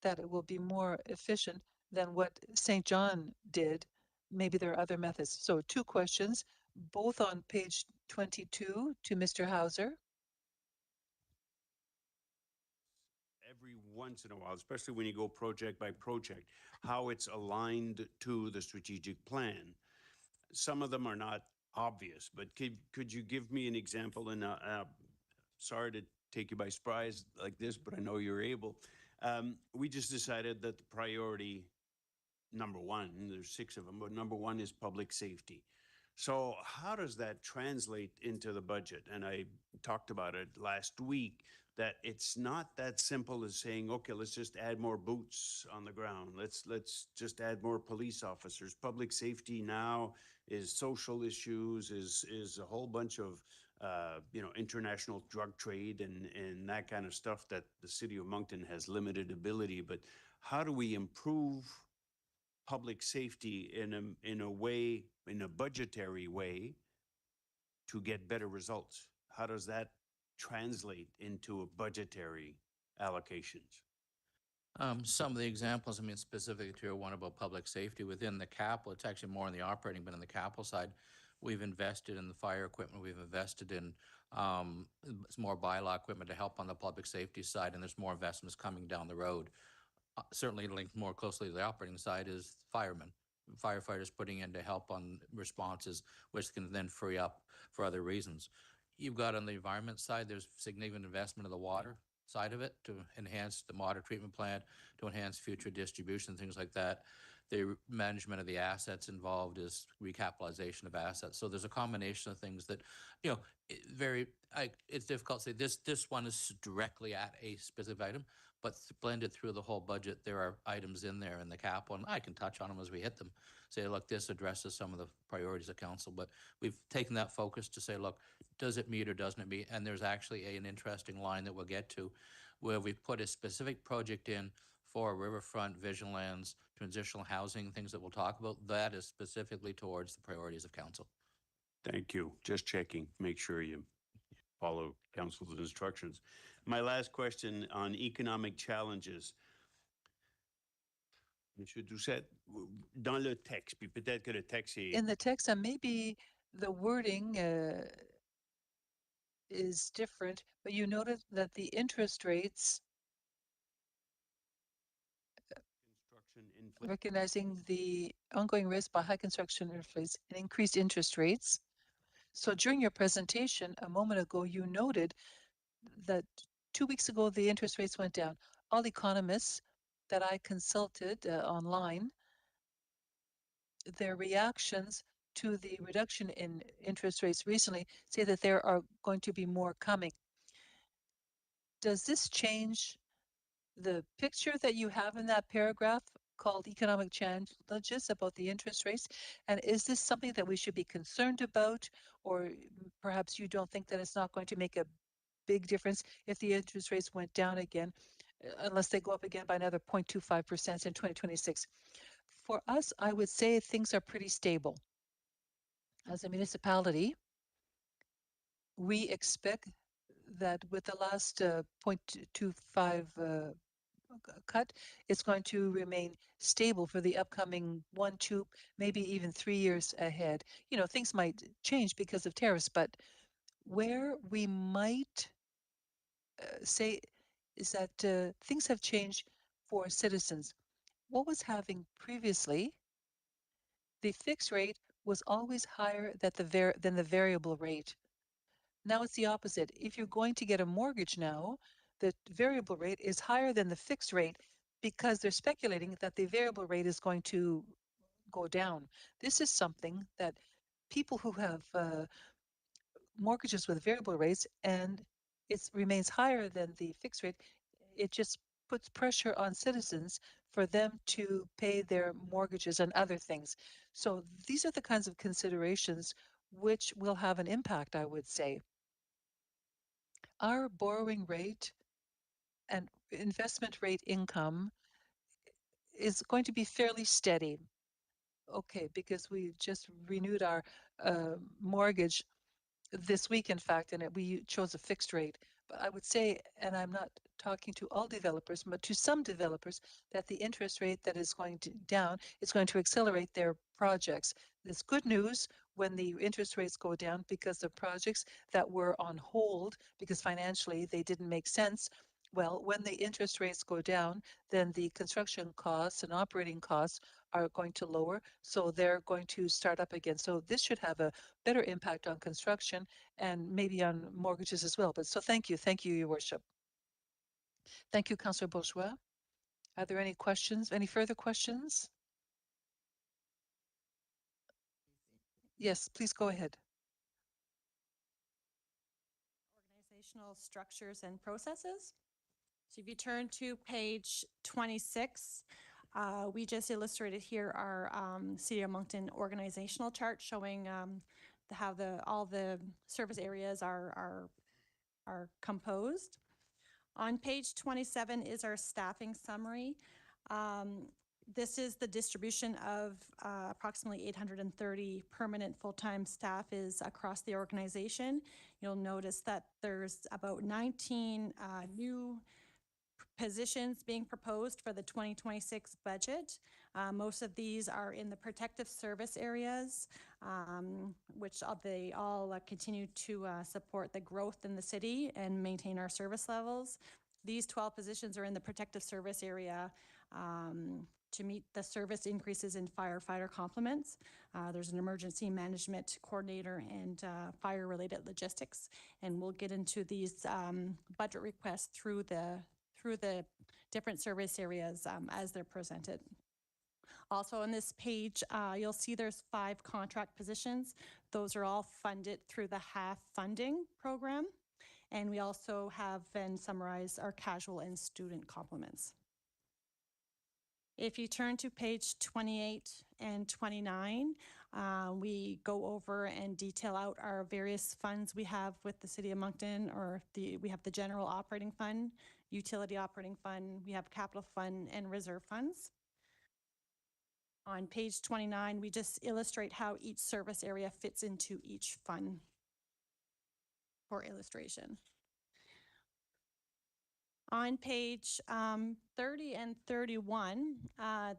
that it will be more efficient than what St. John did. Maybe there are other methods. So 2 questions, both on page 22 to Mr. Hauser. Every once in a while, especially when you go project by project, how it's aligned to the strategic plan. Some of them are not obvious, but could you give me an example? And sorry to take you by surprise like this, but I know you're able. We just decided that the priority number one, there's 6 of them, but number one is public safety. So how does that translate into the budget? And I talked about it last week, that it's not that simple as saying, okay, let's just add more boots on the ground. Let's just add more police officers. Public safety now is social issues, is a whole bunch of international drug trade and that kind of stuff that the city of Moncton has limited ability. But how do we improve public safety in a way, in a budgetary way, to get better results? How does that translate into a budgetary allocations? Some of the examples, I mean, specific to your one about public safety within the capital, it's actually more on the operating, but on the capital side, we've invested in the fire equipment, we've invested in more bylaw equipment to help on the public safety side, and there's more investments coming down the road. Certainly linked more closely to the operating side is firemen, firefighters putting in to help on responses, which can then free up for other reasons. You've got on the environment side, there's significant investment of the water side of it to enhance the water treatment plant, to enhance future distribution, things like that. The management of the assets involved is recapitalization of assets. So there's a combination of things that, it's difficult to say this one is directly at a specific item, but blended through the whole budget, there are items in there in the capital, and I can touch on them as we hit them. Say, look, this addresses some of the priorities of council, but we've taken that focus to say, look, does it meet or doesn't it meet? And there's actually an interesting line that we'll get to where we've put a specific project in for riverfront, vision lands, transitional housing, things that we'll talk about. That is specifically towards the priorities of council. Thank you. Just checking, make sure you follow council's instructions. My last question on economic challenges. Monsieur Doucette, dans le texte, puis peut-être que le texte est... In the text, and maybe the wording is different, but you noted that the interest rates, recognizing the ongoing risk by high construction inflation and increased interest rates. So during your presentation a moment ago, you noted that 2 weeks ago, the interest rates went down. All economists that I consulted online, their reactions to the reduction in interest rates recently say that there are going to be more coming. Does this change the picture that you have in that paragraph called economic challenges about the interest rates? And is this something that we should be concerned about? Or perhaps you don't think that it's not going to make a big difference if the interest rates went down again, unless they go up again by another 0.25% in 2026. For us, I would say things are pretty stable. As a municipality, we expect that with the last 0.25 cut, it's going to remain stable for the upcoming 1, 2, maybe even 3 years ahead. You know, things might change because of tariffs, but where we might say is that things have changed for citizens. what was happening previously, the fixed rate was always higher than the variable rate. Now it's the opposite. If you're going to get a mortgage now, the variable rate is higher than the fixed rate because they're speculating that the variable rate is going to go down. This is something that people who have mortgages with variable rates and it remains higher than the fixed rate, it just puts pressure on citizens for them to pay their mortgages and other things. So these are the kinds of considerations which will have an impact, I would say. Our borrowing rate and investment rate income is going to be fairly steady. Okay, because we just renewed our mortgage this week, in fact, and we chose a fixed rate. But I would say, and I'm not talking to all developers, but to some developers, that the interest rate that is going to down is going to accelerate their projects. It's good news when the interest rates go down because the projects that were on hold because financially they didn't make sense. Well, when the interest rates go down, then the construction costs and operating costs are going to lower, so they're going to start up again. So this should have a better impact on construction and maybe on mortgages as well. But so thank you, Your Worship. Thank you, Councillor Bourgeois. Are there any questions? Any further questions? Yes, please go ahead. Organizational structures and processes. So if you turn to page 26, we just illustrated here our City of Moncton organizational chart showing how all the service areas are composed. On page 27 is our staffing summary. This is the distribution of approximately 830 permanent full-time staff is across the organization. You'll notice that there's about 19 new positions being proposed for the 2026 budget. Most of these are in the protective service areas, which they all continue to support the growth in the city and maintain our service levels. These 12 positions are in the protective service area to meet the service increases in firefighter complements. There's an emergency management coordinator and fire-related logistics, and we'll get into these budget requests through the different service areas as they're presented. Also on this page, you'll see there's 5 contract positions. Those are all funded through the HAF funding program. And we also have then summarized our casual and student complements. If you turn to page 28 and 29, we go over and detail out our various funds we have with the City of Moncton, we have the general operating fund, utility operating fund, we have capital fund and reserve funds. On page 29, we just illustrate how each service area fits into each fund for illustration. On page 30 and 31,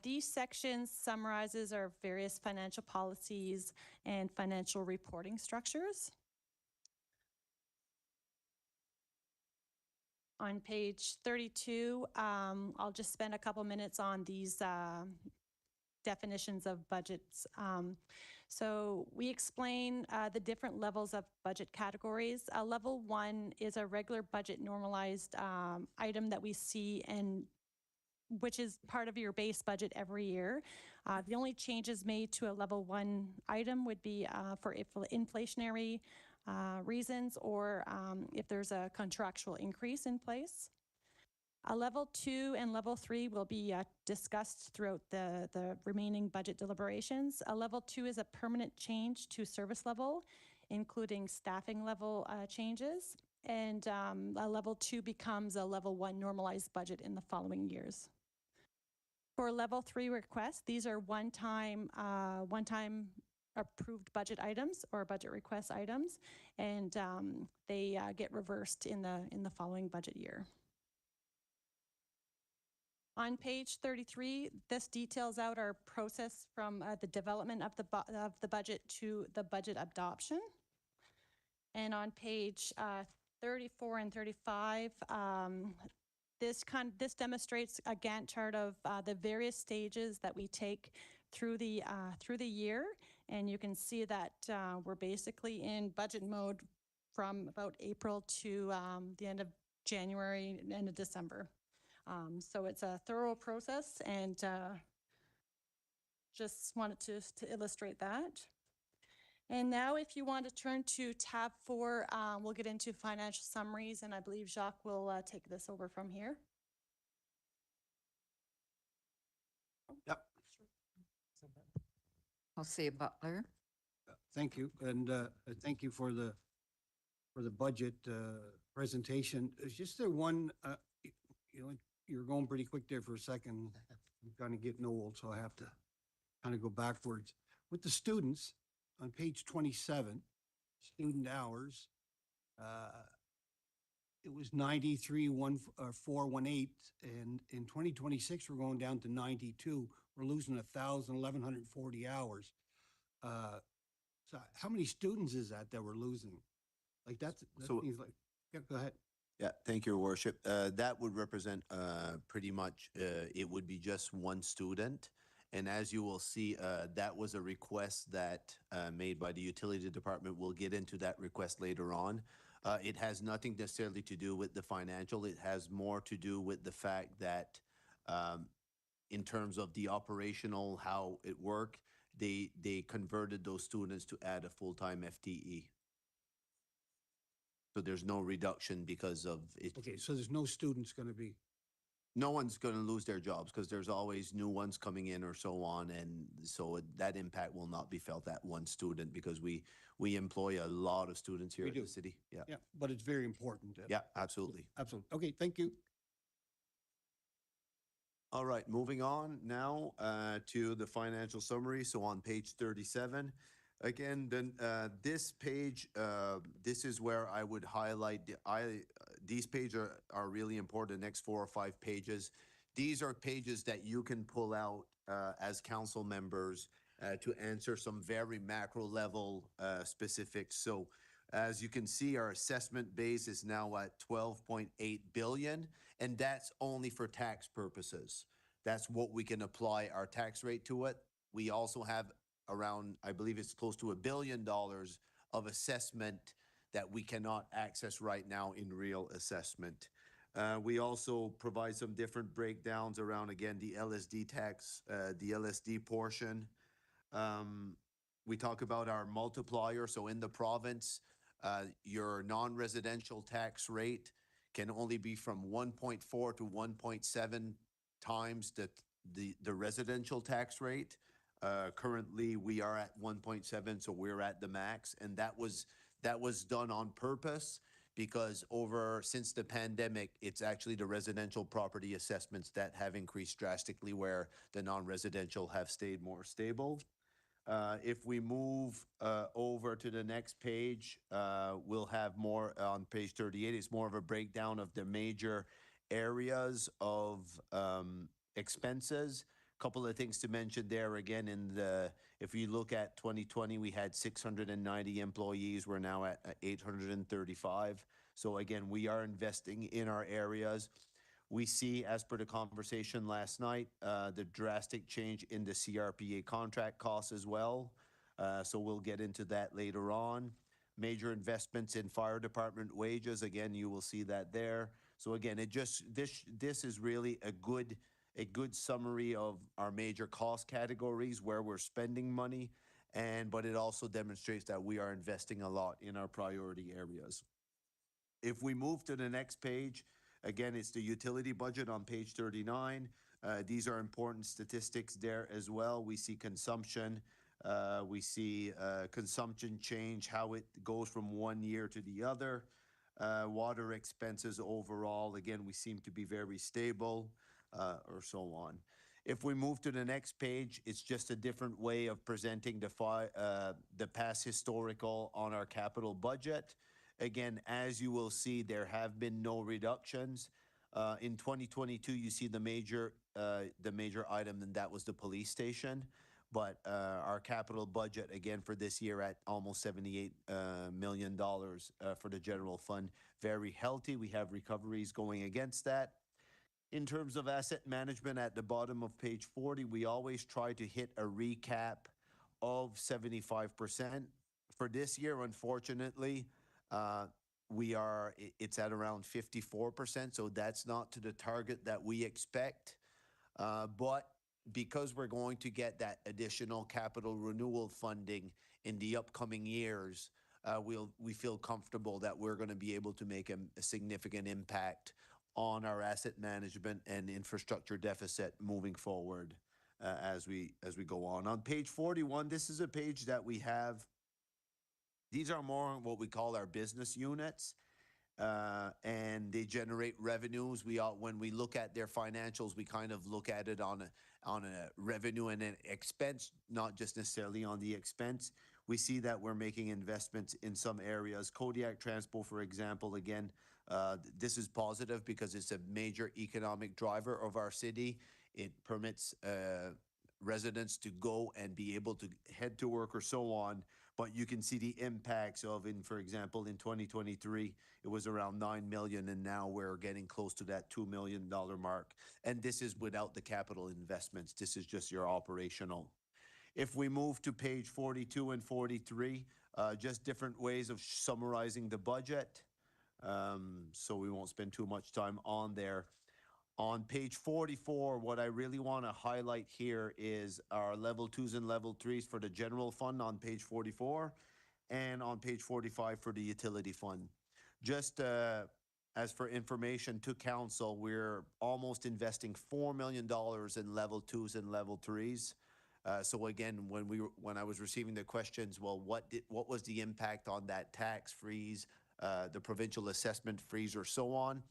these sections summarizes our various financial policies and financial reporting structures. On page 32, I'll just spend a couple minutes on these definitions of budgets. So we explain the different levels of budget categories. Level 1 is a regular budget normalized item that we see and which is part of your base budget every year. The only changes made to a level 1 item would be for inflationary reasons or if there's a contractual increase in place. Level 2 and level 3 will be discussed throughout the remaining budget deliberations. Level 2 is a permanent change to service level, including staffing level changes. And a level 2 becomes a level 1 normalized budget in the following years. For level 3 requests, these are one-time approved budget items or budget request items, and they get reversed in the following budget year. On page 33, this details out our process from the development of the budget to the budget adoption. And on page 34 and 35, this demonstrates a Gantt chart of the various stages that we take through the year, and you can see that we're basically in budget mode from about April to the end of January, end of December. So it's a thorough process, and just wanted to illustrate that. And now if you want to turn to tab 4, we'll get into financial summaries, and I believe Jacques will take this over from here. Yep. Jose Butler. Thank you, and thank you for the budget presentation. Is just there one, you know, you're going pretty quick there for a second. I'm kind of getting old, so I have to kind of go backwards. With the students, on page 27, student hours, it was 93,418, and in 2026, we're going down to 92. We're losing 1,140 hours. So how many students is that we're losing? Like that So- seems like, yeah, go ahead. Yeah, thank you, Your Worship. That would represent pretty much, it would be just one student. And as you will see, that was a request that made by the utility department. We'll get into that request later on. It has nothing necessarily to do with the financial. It has more to do with the fact that in terms of the operational, how it worked, they converted those students to add a full-time FTE. So there's no reduction because of it. Okay, so there's no students going to be, No one's going to lose their jobs because there's always new ones coming in or so on. And so that impact will not be felt at one student because we employ a lot of students here We in do. the city. Yeah. yeah, but it's very important. Yeah, absolutely. Absolutely. Okay, thank you. All right, moving on now to the financial summary. So on page 37, again, then this page, this is where I would highlight these pages are really important. The next 4 or 5 pages, these are pages that you can pull out as council members to answer some very macro level specifics. So as you can see, our assessment base is now at 12.8 billion, and that's only for tax purposes. That's what we can apply our tax rate to it. We also have around, I believe it's close to $1 billion of assessment that we cannot access right now in real assessment. We also provide some different breakdowns around, again, the LSD tax, the LSD portion. We talk about our multiplier. So in the province, your non-residential tax rate can only be from 1.4 to 1.7 times the residential tax rate. Currently, we are at 1.7, so we're at the max, and that was done on purpose because since the pandemic, it's actually the residential property assessments that have increased drastically, where the non-residential have stayed more stable. If we move over to the next page, we'll have more on page 38. It's more of a breakdown of the major areas of expenses. Couple of things to mention there again if you look at 2020, we had 690 employees. We're now at 835. So again, we are investing in our areas. We see, as per the conversation last night, the drastic change in the CRPA contract costs as well. So we'll get into that later on. Major investments in fire department wages. Again, you will see that there. So again, this is really a good summary of our major cost categories where we're spending money, but it also demonstrates that we are investing a lot in our priority areas. If we move to the next page, again, it's the utility budget on page 39. These are important statistics there as well. We see consumption. We see consumption change, how it goes from one year to the other. Water expenses overall, again, we seem to be very stable. Or so on. If we move to the next page, it's just a different way of presenting the past historical on our capital budget. Again, as you will see, there have been no reductions. In 2022, you see the major item, and that was the police station. But our capital budget, again, for this year at almost $78 million for the general fund, very healthy. We have recoveries going against that. In terms of asset management, at the bottom of page 40, we always try to hit a recap of 75%. For this year, unfortunately, it's at around 54%, so that's not to the target that we expect. But because we're going to get that additional capital renewal funding in the upcoming years, we feel comfortable that we're going to be able to make a significant impact on our asset management and infrastructure deficit moving forward as we go on. On page 41, this is a page that we have. These are more what we call our business units, and they generate revenues. When we look at their financials, we kind of look at it on a revenue and an expense, not just necessarily on the expense. We see that we're making investments in some areas. Kodiak Transpo, for example, again, this is positive because it's a major economic driver of our city. It permits residents to go and be able to head to work or so on. But you can see the impacts of, for example, in 2023, it was around 9 million, and now we're getting close to that $2 million mark. And this is without the capital investments. This is just your operational. If we move to page 42 and 43, just different ways of summarizing the budget. So we won't spend too much time on there. On page 44, what I really want to highlight here is our level 2s and level 3s for the general fund on page 44, and on page 45 for the utility fund. Just as for information to council, we're almost investing $4 million in level 2s and level 3s. So again, when I was receiving the questions, well, what was the impact on that tax freeze, the provincial assessment freeze, or so on?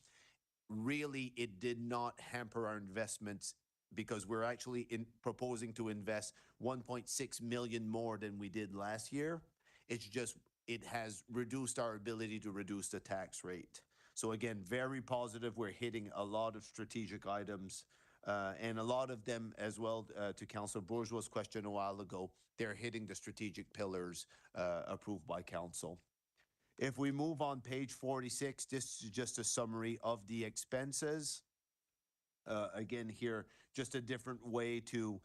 Really, it did not hamper our investments because we're actually proposing to invest 1.6 million more than we did last year. It's just, it has reduced our ability to reduce the tax rate. So again, very positive. We're hitting a lot of strategic items, and a lot of them as well, to Councillor Bourgeois' question a while ago, they're hitting the strategic pillars approved by council. If we move on page 46, this is just a summary of the expenses. Again, here, just a different way to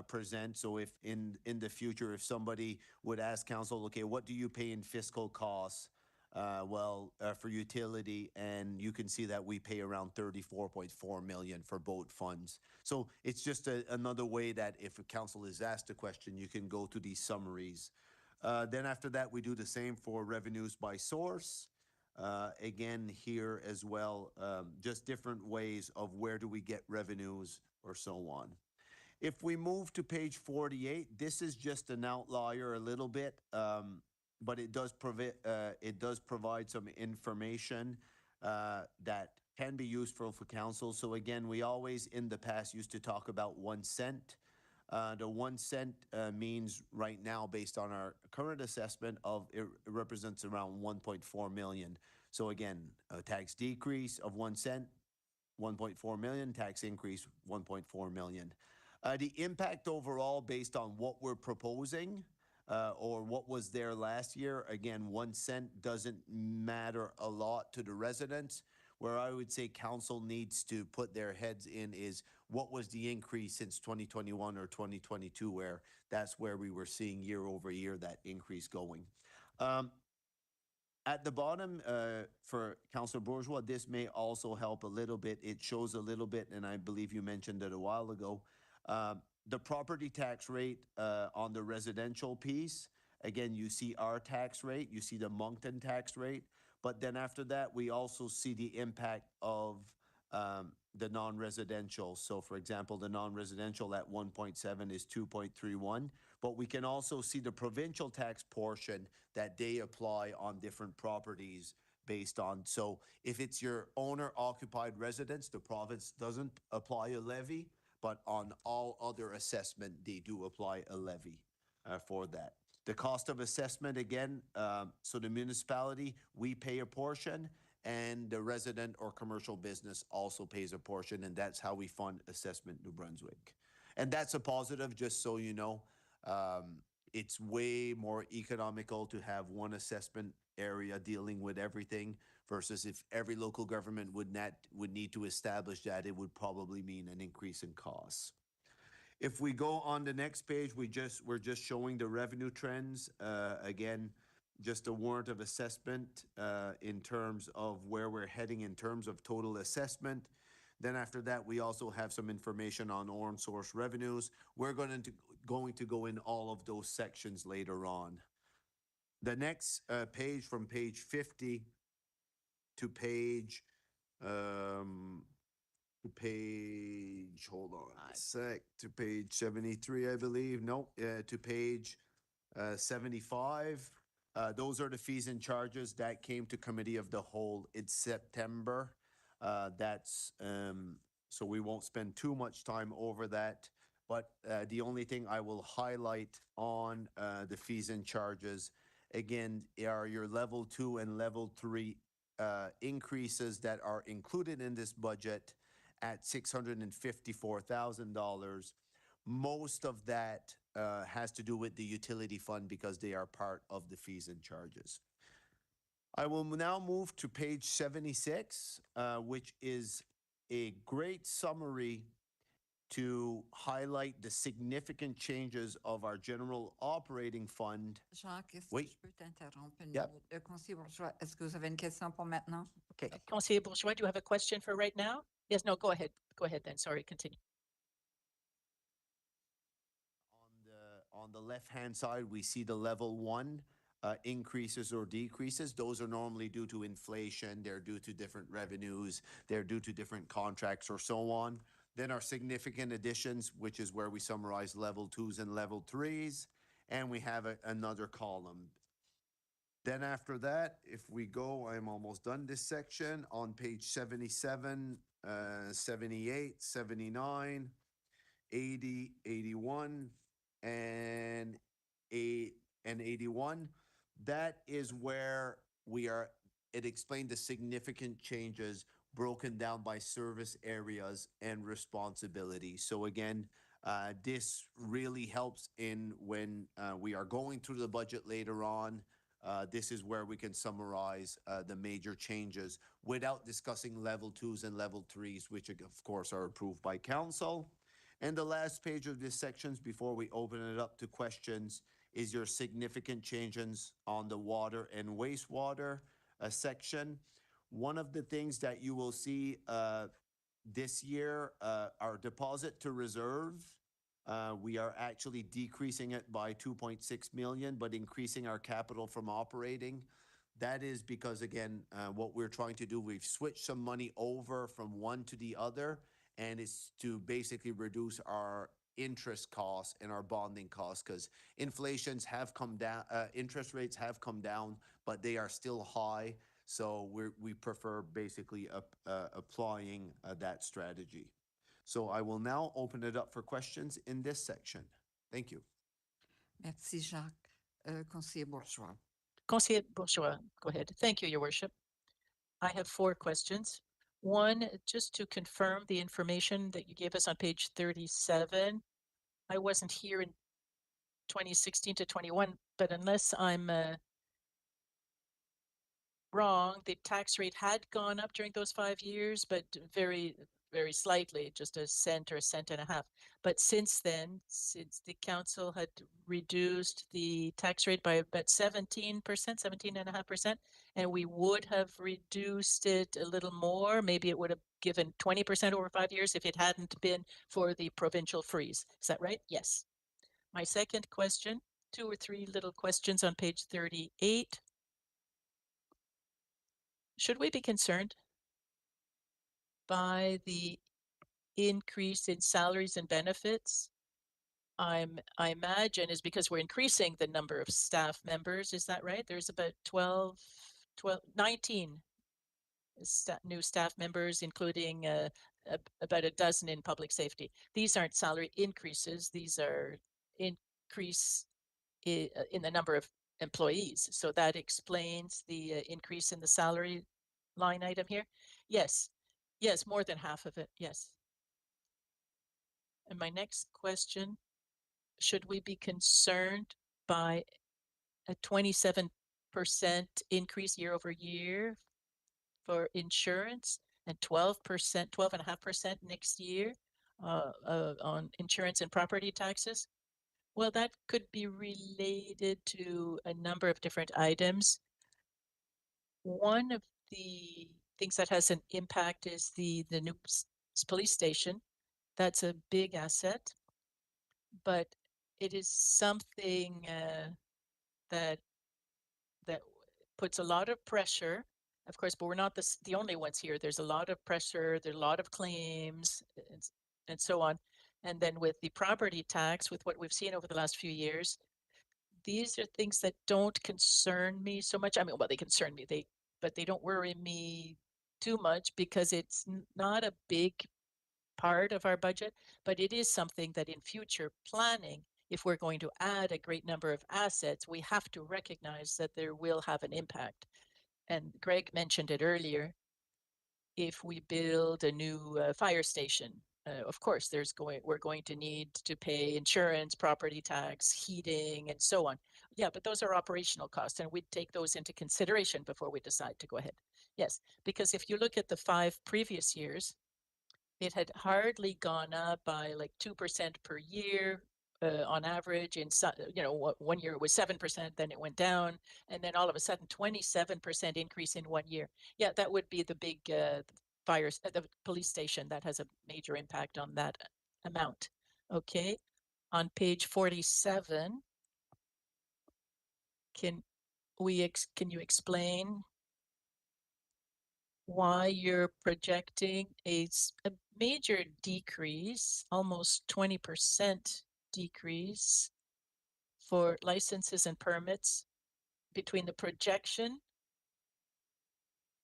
present. So if in the future, if somebody would ask council, okay, what do you pay in fiscal costs? For utility, and you can see that we pay around 34.4 million for both funds. So it's just another way that if a council is asked a question, you can go to these summaries. Then after that, we do the same for revenues by source. Again, here as well, just different ways of where do we get revenues or so on. If we move to page 48, this is just an outlier a little bit, but it does provide some information that can be useful for council. So again, we always in the past used to talk about 1 cent. The 1 cent means right now, based on our current assessment of it represents around 1.4 million. So again, a tax decrease of 1 cent, 1.4 million, tax increase 1.4 million. The impact overall based on what we're proposing or what was there last year, again, 1 cent doesn't matter a lot to the residents. Where I would say council needs to put their heads in is what was the increase since 2021 or 2022, where that's where we were seeing year over year that increase going. At the bottom, for Councillor Bourgeois, this may also help a little bit. It shows a little bit, and I believe you mentioned it a while ago, the property tax rate on the residential piece. Again, you see our tax rate, you see the Moncton tax rate, but then after that, we also see the impact of the non-residential. So for example, the non-residential at 1.7 is 2.31, but we can also see the provincial tax portion that they apply on different properties based on. So if it's your owner-occupied residence, the province doesn't apply a levy, but on all other assessment, they do apply a levy for that. The cost of assessment, again, so the municipality, we pay a portion, and the resident or commercial business also pays a portion, and that's how we fund Assessment New Brunswick. And that's a positive, just so you know. it's way more economical to have one assessment area dealing with everything versus if every local government would need to establish that, it would probably mean an increase in costs. If we go on the next page, we're just showing the revenue trends. Again, just a warrant of assessment in terms of where we're heading in terms of total assessment. Then after that, we also have some information on own source revenues. We're going to go in all of those sections later on. The next page, from page 50 to page hold on a sec, to page 73, I believe. No, to page 75. Those are the fees and charges that came to committee of the whole in September. So we won't spend too much time over that. But the only thing I will highlight on the fees and charges, again, are your level 2 and level 3 increases that are included in this budget at $654,000. Most of that has to do with the utility fund because they are part of the fees and charges. I will now move to page 76, which is a great summary to highlight the significant changes of our general operating fund. Jacques, est-ce Oui. que je peux t'interrompre une Yep. minute? Le conseiller bourgeois, est-ce que vous avez une question pour maintenant? OK. Conseiller Bourgeois, do you have a question for right now? Yes, no, go ahead. Go ahead then. Sorry, continue. On the left-hand side, we see the level 1 increases or decreases. Those are normally due to inflation. They're due to different revenues. They're due to different contracts or so on. Then our significant additions, which is where we summarize level 2s and level 3s. And we have another column. Then after that, if we go, I'm almost done this section, on page 77, 78, 79, 80, 81, and 81. That is where it explained the significant changes broken down by service areas and responsibility. So again, this really helps in when we are going through the budget later on. This is where we can summarize the major changes without discussing level 2s and level 3s, which of course are approved by council. And the last page of this sections before we open it up to questions is your significant changes on the water and wastewater section. One of the things that you will see this year, our deposit to reserve, we are actually decreasing it by 2.6 million, but increasing our capital from operating. That is because, again, what we're trying to do, we've switched some money over from one to the other, and it's to basically reduce our interest costs and our bonding costs because inflations have come down, interest rates have come down, but they are still high. So we prefer basically applying that strategy. So I will now open it up for questions in this section. Thank you. Merci, Jacques. Conseiller bourgeois. Conseiller Bourgeois, go ahead. Thank you, Your Worship. I have 4 questions. One, just to confirm the information that you gave us on page 37. I wasn't here in 2016 to 21, but unless I'm wrong, the tax rate had gone up during those 5 years, but very, very slightly, just a cent or a cent and a half. But since then, since the council had reduced the tax rate by about 17%, 17.5%, and we would have reduced it a little more, maybe it would have given 20% over 5 years if it hadn't been for the provincial freeze. Is that right? Yes. My second question, 2 or 3 little questions on page 38. Should we be concerned by the increase in salaries and benefits? I imagine is because we're increasing the number of staff members. Is that right? There's about 19 new staff members, including about a dozen in public safety. These aren't salary increases. These are increase in the number of employees. So that explains the increase in the salary line item here. Yes. Yes, more than half of it. Yes. And my next question, should we be concerned by a 27% increase year over year for insurance and 12%, 12.5% next year on insurance and property taxes. Well, that could be related to a number of different items. One of the things that has an impact is the new police station. That's a big asset, but it is something that puts a lot of pressure, of course, but we're not the only ones here. There's a lot of pressure, there's a lot of claims, and so on. And then with the property tax, with what we've seen over the last few years, these are things that don't concern me so much. I mean, well, they concern me, but they don't worry me too much because it's not a big part of our budget, but it is something that in future planning, if we're going to add a great number of assets, we have to recognize that there will have an impact. And Greg mentioned it earlier. If we build a new fire station, of course, we're going to need to pay insurance, property tax, heating, and so on. Yeah, but those are operational costs, and we'd take those into consideration before we decide to go ahead. Yes, because if you look at the 5 previous years, it had hardly gone up by like 2% per year on average. In one year it was 7%, then it went down, and then all of a sudden 27% increase in 1 year. Yeah, that would be the big fires at the police station. That has a major impact on that amount. Okay, on page 47, can you explain why you're projecting a major decrease, almost 20% decrease for licenses and permits between the projection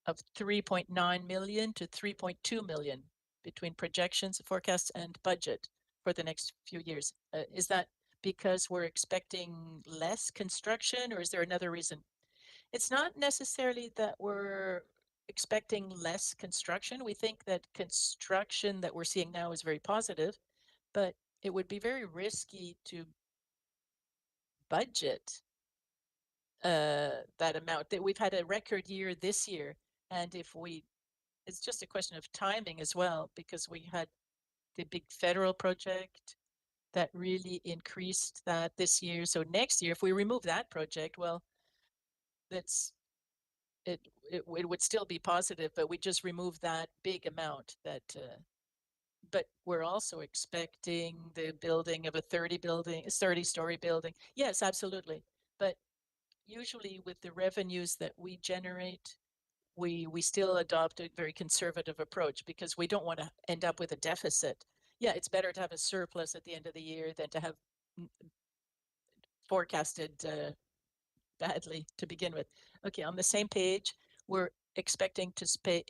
of 3.9 million to 3.2 million between projections, forecasts, and budget for the next few years. Is that because we're expecting less construction, or is there another reason? It's not necessarily that we're expecting less construction. We think that construction that we're seeing now is very positive, but it would be very risky to budget that amount. That we've had a record year this year, and it's just a question of timing as well, because we had the big federal project that really increased that this year. So next year, if we remove that project, well, it would still be positive, but we just remove that big amount but we're also expecting the building of a 30-story building. Yes, absolutely. But usually with the revenues that we generate, we still adopt a very conservative approach because we don't want to end up with a deficit. Yeah, it's better to have a surplus at the end of the year than to have forecasted badly to begin with. Okay, on the same page, we're expecting to pay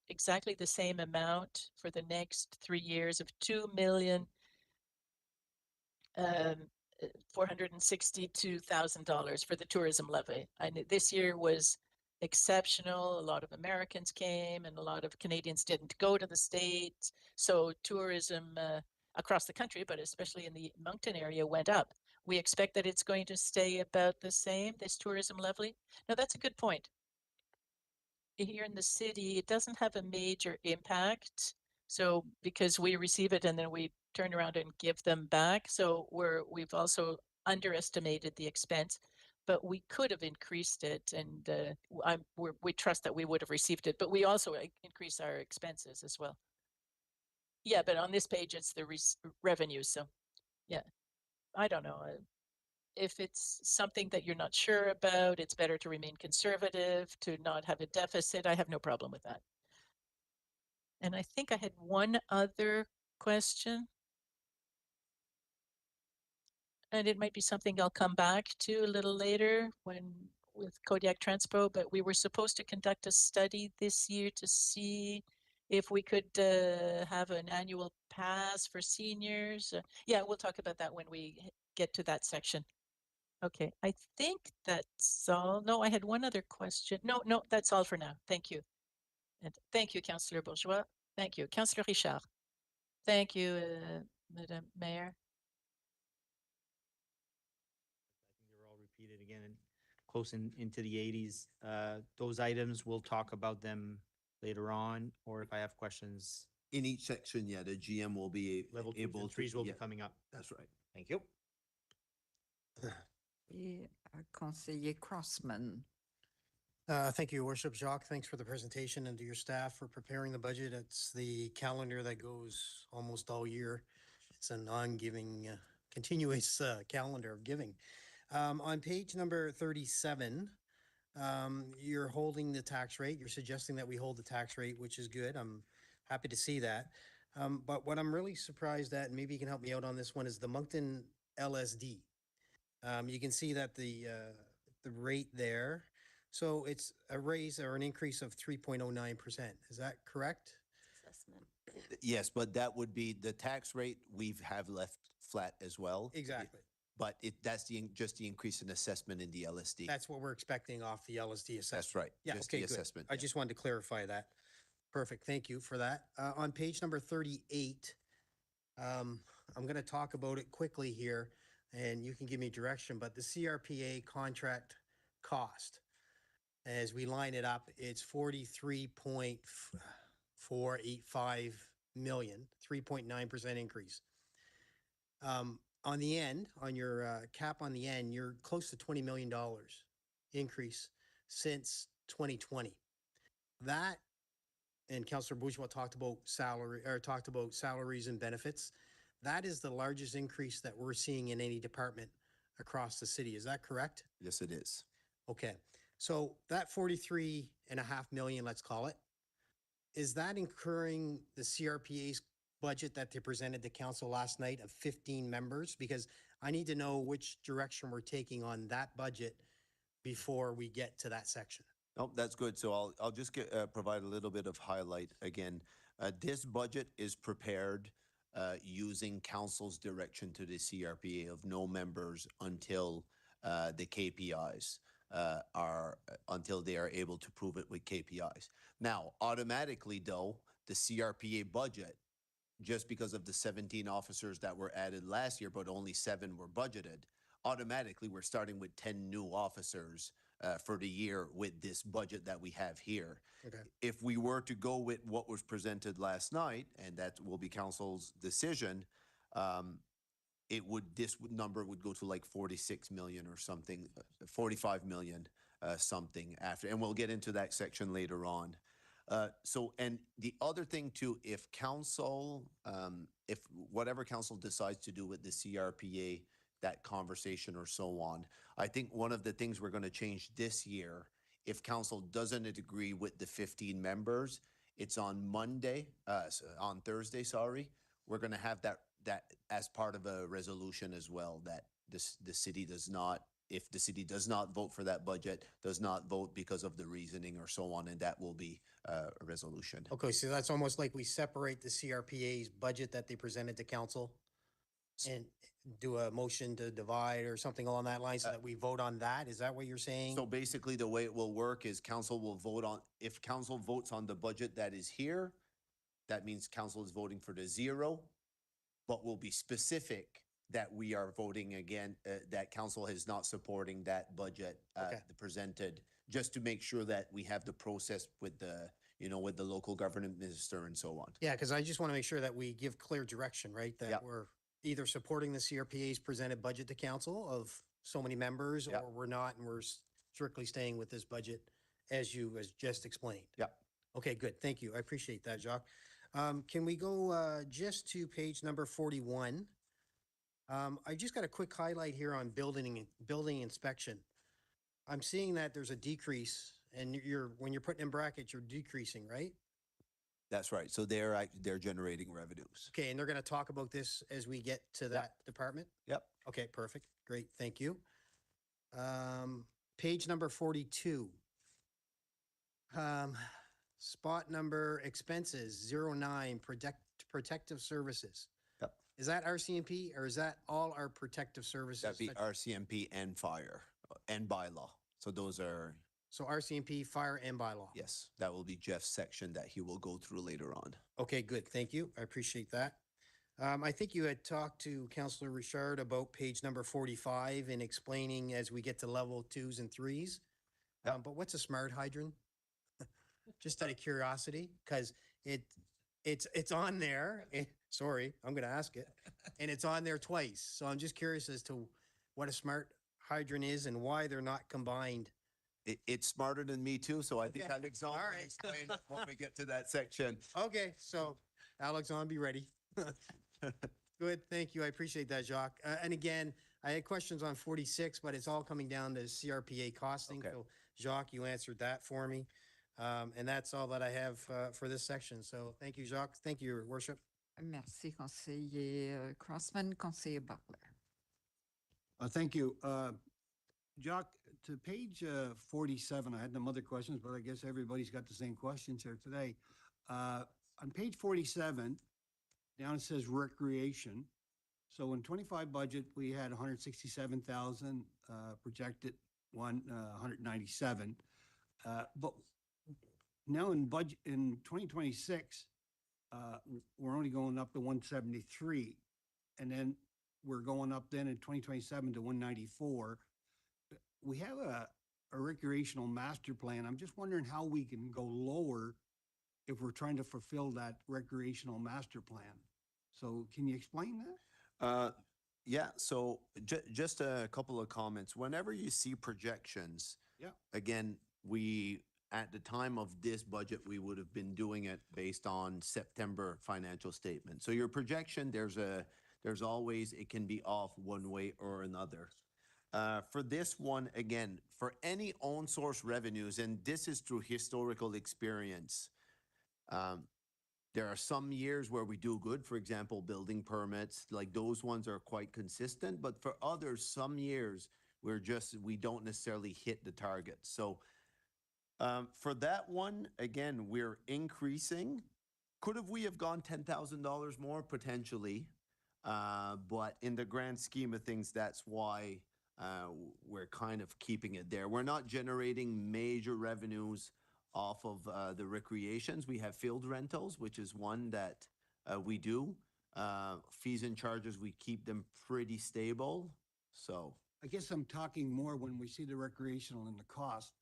exactly the same amount for the next 3 years of $2,462,000 for the tourism levy. And this year was exceptional. A lot of Americans came and a lot of Canadians didn't go to the States. So tourism across the country, but especially in the Moncton area, went up. We expect that it's going to stay about the same, this tourism levy. Now, that's a good point. Here in the city, it doesn't have a major impact. So because we receive it and then we turn around and give them back. So we've also underestimated the expense, but we could have increased it, and we trust that we would have received it, but we also increase our expenses as well. Yeah, but on this page, it's the revenue. So yeah, I don't know. If it's something that you're not sure about, it's better to remain conservative, to not have a deficit. I have no problem with that. And I think I had one other question. And it might be something I'll come back to a little later with Kodiak Transpo, but we were supposed to conduct a study this year to see if we could have an annual pass for seniors. Yeah, we'll talk about that when we get to that section. Okay, I think that's all. No, I had one other question. No, that's all for now. Thank you. And thank you, Councillor Bourgeois. Thank you. Councillor Richard. Thank you, Madame Mayor. again, close into the 80s. Those items, we'll talk about them later on, or if I have questions, In each section, yeah, the GM will be level 2s able and to. 3s will be yeah, coming up. That's right. Thank you. Et, Conseiller Crossman. Thank you, Your Worship. Jacques, thanks for the presentation and to your staff for preparing the budget. It's the calendar that goes almost all year. It's a non-giving, continuous calendar of giving. On page number 37, you're holding the tax rate. You're suggesting that we hold the tax rate, which is good. I'm happy to see that. But what I'm really surprised at, and maybe you can help me out on this one, is the Moncton LSD. You can see that the rate there. So it's a raise or an increase of 3.09%. Is that correct? Assessment. Yes, but that would be the tax rate have left flat as well. Exactly. But that's just the increase in assessment in the LSD. That's what we're expecting off the LSD assessment. That's right. Yeah, just okay, the good. assessment. I yeah. just wanted to clarify that. Perfect. Thank you for that. On page number 38, I'm going to talk about it quickly here, and you can give me direction, but the CRPA contract cost, as we line it up, it's 43.485 million, 3.9% increase. On the end, on your cap on the end, you're close to $20 million increase since 2020. That, and Councillor Bourgeois talked about salaries and benefits. That is the largest increase that we're seeing in any department across the city. Is that correct? Yes, it is. Okay. So that 43.5 million, let's call it, is that incurring the CRPA's budget that they presented to council last night of 15 members? Because I need to know which direction we're taking on that budget before we get to that section. Oh, that's good. So I'll just provide a little bit of highlight again. This budget is prepared using council's direction to the CRPA of no members until the KPIs until they are able to prove it with KPIs. Now, automatically though, the CRPA budget, just because of the 17 officers that were added last year, but only 7 were budgeted, automatically we're starting with 10 new officers for the year with this budget that we have here. Okay. If we were to go with what was presented last night, and that will be council's decision, this number would go to like 46 million or something, 45 million something after, and we'll get into that section later on. And the other thing too, if whatever council decides to do with the CRPA, that conversation or so on, I think one of the things we're going to change this year, if council doesn't agree with the 15 members, it's on Thursday, sorry, we're going to have that as part of a resolution as well, that the city does not, if the city does not vote for that budget, does not vote because of the reasoning or so on, and that will be a resolution. Okay, so that's almost like we separate the CRPA's budget that they presented to council and do a motion to divide or something along that line so that we vote on that? Is that what you're saying? So basically the way it will work is council will vote on, if council votes on the budget that is here, that means council is voting for the 0, but will be specific that we are voting again, that council is not supporting that budget presented, just to make sure that we have the process with the, with the local government minister and so on. Yeah, because I just want to make sure that we give clear direction, right? That we're either supporting the CRPA's presented budget to council of so many members, or we're not, and we're strictly staying with this budget as you just explained. Yeah. Okay, good. Thank you. I appreciate that, Jacques. Can we go just to page number 41? I just got a quick highlight here on building inspection. I'm seeing that there's a decrease, and when you're putting in brackets, you're decreasing, right? That's right. So they're generating revenues. Okay, and they're going to talk about this as we get to that department? Yep. Okay, perfect. Great, thank you. Page number 42. Spot number expenses, 09, protective services. Yep. Is that RCMP or is that all our protective services? That'd be RCMP and fire and bylaw. So those are. So RCMP, fire, and bylaw. Yes, that will be Jeff's section that he will go through later on. Okay, good. Thank you. I appreciate that. I think you had talked to Councillor Richard about page number 45 and explaining as we get to level 2s and 3s. But what's a smart hydrant? Just out of curiosity, because it's on there. Sorry, I'm going to ask it, and it's on there twice. So I'm just curious as to what a smart hydrant is and why they're not combined. It's smarter than me too, so I think Okay. Alexandre All will right. explain when we get to that section. Okay, so Alexandre, be ready. Good, thank you. I appreciate that, Jacques. And again, I had questions on 46, but it's all coming down to CRPA costing. Okay. So Jacques, you answered that for me. And that's all that I have for this section. So thank you, Jacques. Thank you, Your Worship. Merci, conseiller Crossman, conseiller Butler. Thank you. Jacques, to page 47, I had some other questions, but I guess everybody's got the same questions here today. On page 47, down it says recreation. So in 25 budget, we had 167,000, projected 197. But now in budget, in 2026, we're only going up to 173. And then we're going up then in 2027 to 194. We have a recreational master plan. I'm just wondering how we can go lower if we're trying to fulfill that recreational master plan. So can you explain that? Yeah, so just a couple of comments. Whenever you see projections, Yeah. again, at the time of this budget, we would have been doing it based on September financial statement. So your projection, there's always, it can be off one way or another. For this one, again, for any own source revenues, and this is through historical experience, there are some years where we do good, for example, building permits, like those ones are quite consistent, but for others, some years, we don't necessarily hit the target. So for that one, again, we're increasing. We have gone $10,000 more? Potentially. But in the grand scheme of things, that's why we're kind of keeping it there. We're not generating major revenues off of the recreations. We have field rentals, which is one that we do. Fees and charges, we keep them pretty stable. So I guess I'm talking more when we see the recreational and the cost,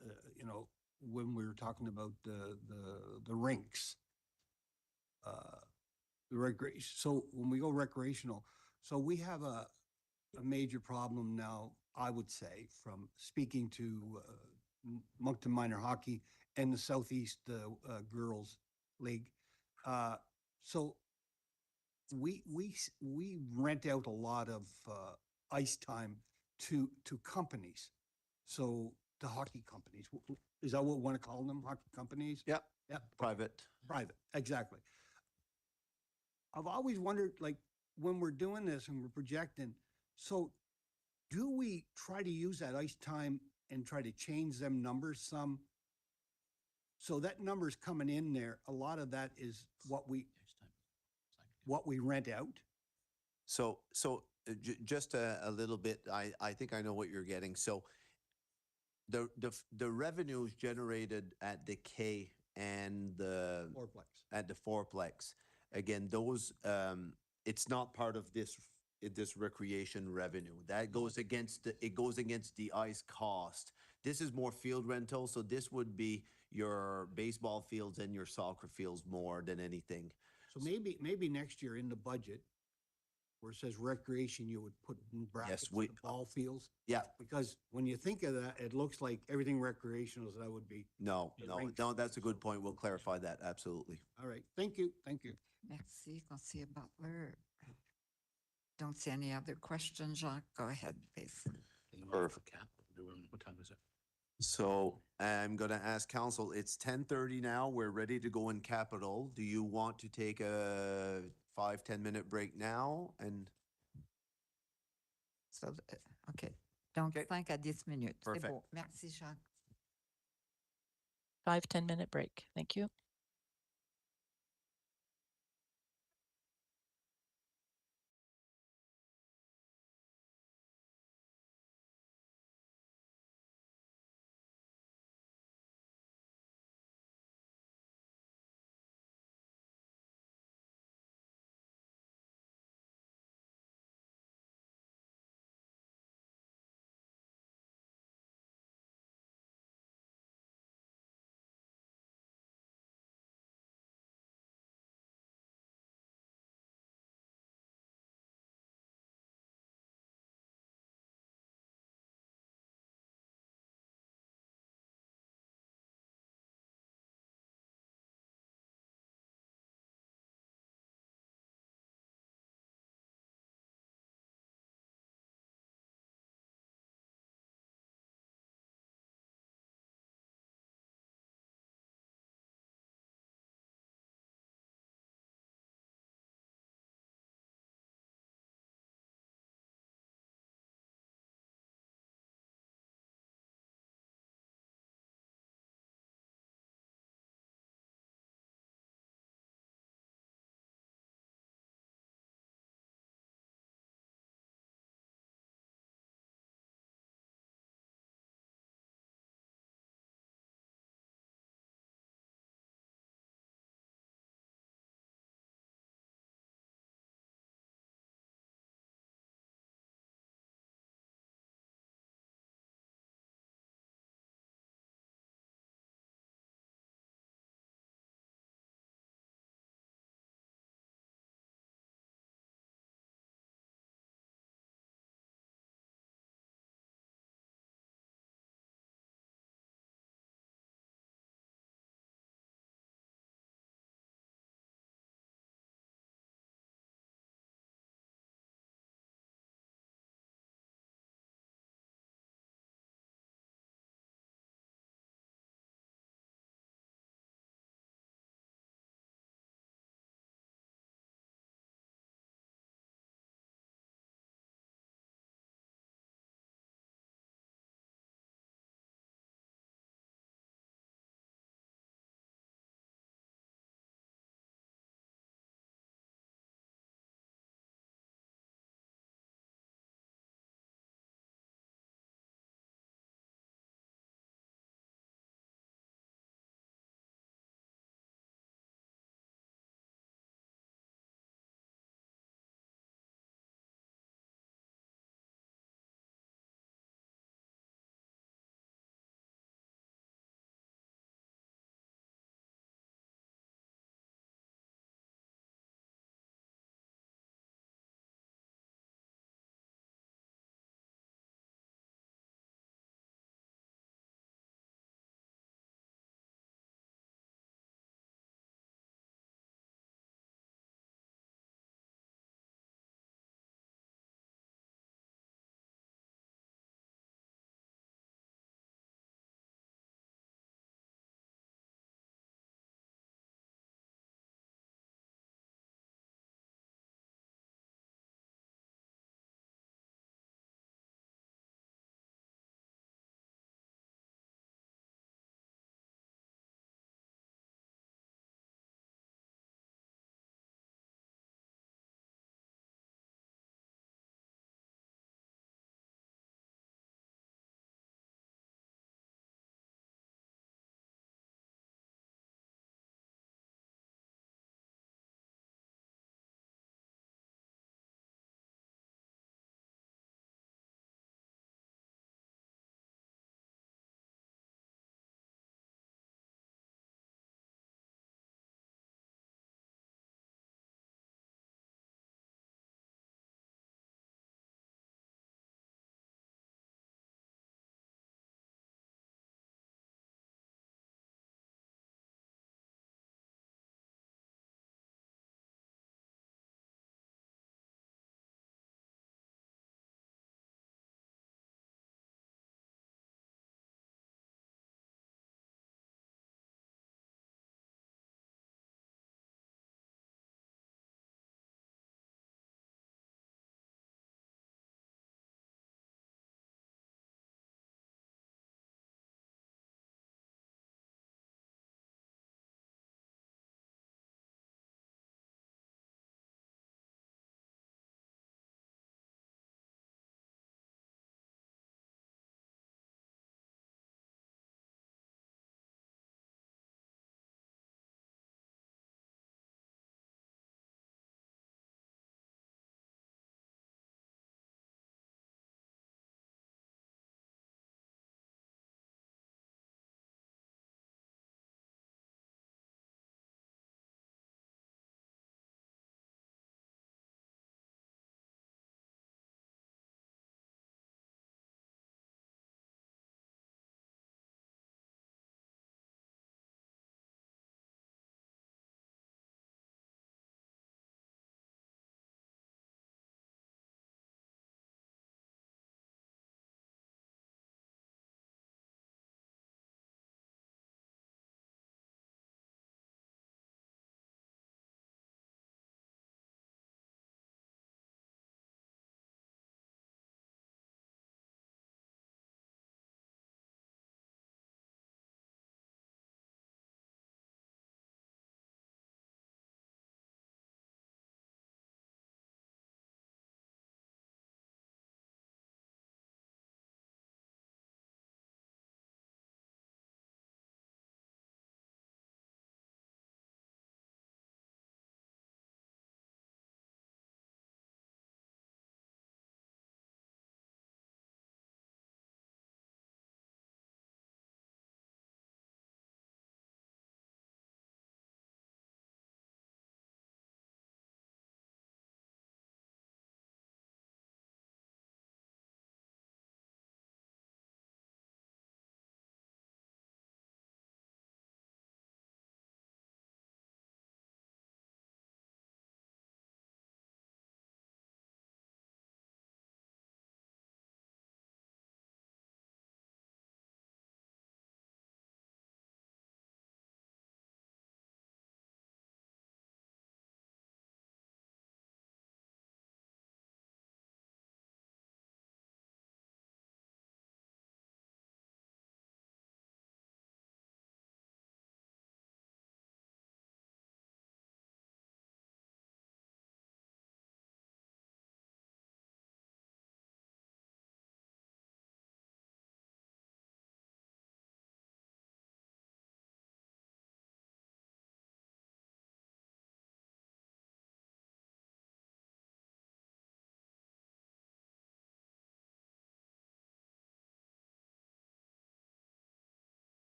when we were talking about the rinks. The recreation. So when we go recreational, so we have a major problem now, I would say, from speaking to Moncton Minor Hockey and the Southeast Girls League. So we rent out a lot of ice time to companies. So the hockey companies, is that what we want to call them? Hockey companies? yeah, Yeah. private. Private, exactly. I've always wondered, like, when we're doing this and we're projecting, so do we try to use that ice time and try to change them numbers some? So that number's coming in there. A lot of that is what we rent out. So just a little bit, I think I know what you're getting. So the revenues generated at the K and at the fourplex, again, those, it's not part of this recreation revenue. That goes against the ice cost. This is more field rental, so this would be your baseball fields and your soccer fields more than anything. So maybe next year in the budget, where it says recreation, you would put in brackets the ball fields? Yeah. Because when you think of that, it looks like everything recreational, so that would be. No, the rinks. that's a good point. We'll clarify that, absolutely. All right, thank you. Merci, conseiller Butler. Don't see any other questions, Jacques. Go ahead, please. Perfect. What time is it? So I'm going to ask council, it's 10:30 now. We're ready to go in capital. Do you want to take a 5-10 minute break now? And So, OK. Donc, Okay. 5 à 10 minutes. C'est Perfect. beau. Merci, Jacques. 5-10 minute break. Thank you.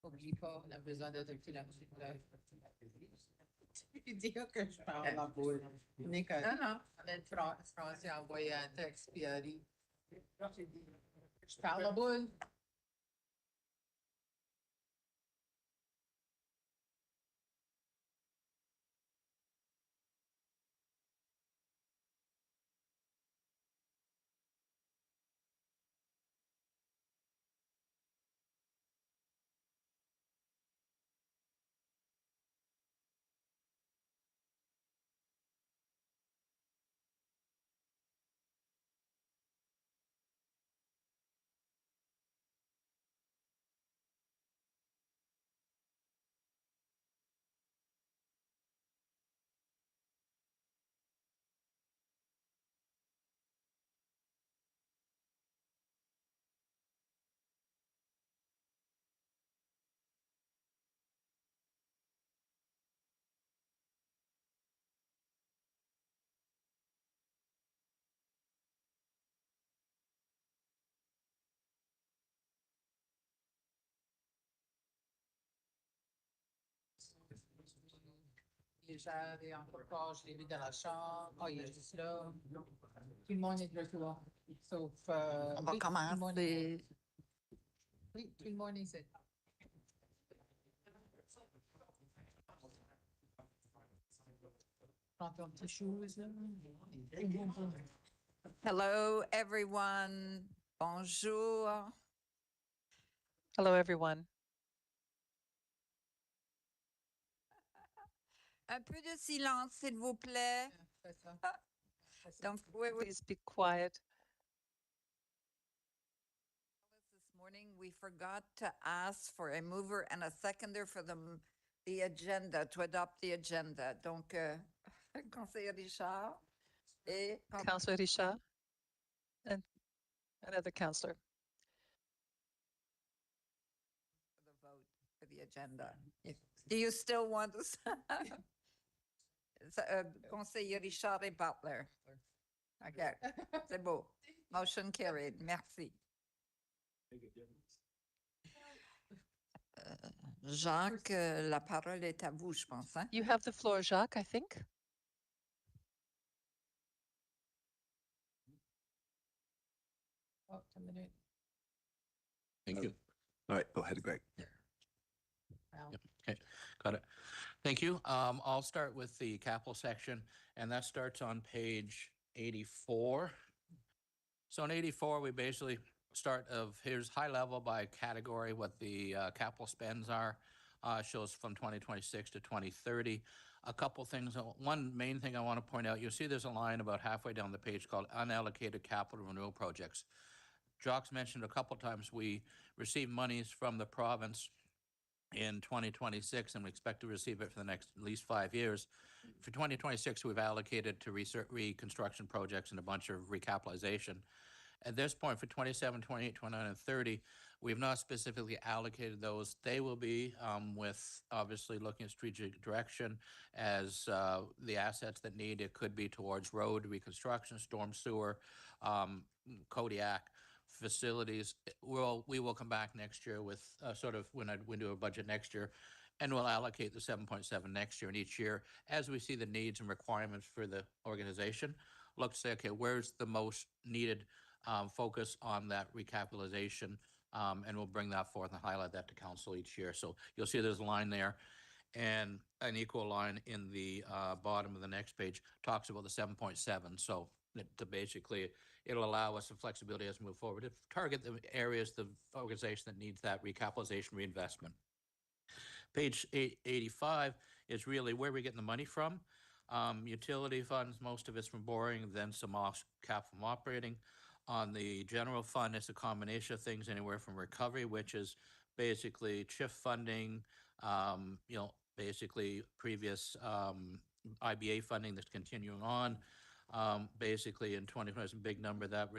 Oublie pas, on a besoin d'adopter la dire que je parle la boule. Non, non, Français a envoyé un texte, puis elle a dit, je parle la boule. Les gens, les encore, je l'ai vu dans la chambre. Oh, il est juste là. Tout le monde est de retour. Sauf. On va oui, commencer. Oui, tout le monde est ici. Prends ton petit chose, là. Hello, everyone. Bonjour. Hello, everyone. Un peu de silence, s'il vous plaît. Fais ça. Donc, oui. Please be quiet. This morning, we forgot to ask for a mover and a seconder for the agenda, to adopt the agenda. Donc, conseiller Richard et Councillor Richard and another councillor. for the vote for the agenda. Do you still want to? Conseiller Richard et Butler. OK, c'est beau. Motion carried. Merci. Jacques, la parole est à vous, je pense. Hein? You have the floor, Jacques, I think. Oh, a minute. Thank you. All right, go ahead, Greg. Wow. Yep. Okay, got it. Thank you. I'll start with the capital section, and that starts on page 84. So in 84, we basically start here's high level by category, what the capital spends are. Shows from 2026 to 2030. A couple things. One main thing I want to point out, you'll see there's a line about halfway down the page called unallocated capital renewal projects. Jacques mentioned a couple times we receive monies from the province in 2026, and we expect to receive it for the next at least 5 years. For 2026, we've allocated to reconstruction projects and a bunch of recapitalization. At this point, for 27, 28, 29, and 30, we've not specifically allocated those. They will be with obviously looking at strategic direction as the assets that need it could be towards road reconstruction, storm sewer, Kodiak facilities. We will come back next year with sort of when we do a budget next year, and we'll allocate the 7.7 next year and each year as we see the needs and requirements for the organization. Look to say, okay, where's the most needed focus on that recapitalization, and we'll bring that forth and highlight that to council each year. So you'll see there's a line there, and an equal line in the bottom of the next page talks about the 7.7. So to basically, it'll allow us some flexibility as we move forward to target the areas, the organization that needs that recapitalization reinvestment. Page 85 is really where we're getting the money from. Utility funds, most of it's from borrowing, then some cap from operating. On the general fund, it's a combination of things, anywhere from recovery, which is basically CHIF funding, basically previous IBA funding that's continuing on. Basically in 2020, it's a big number that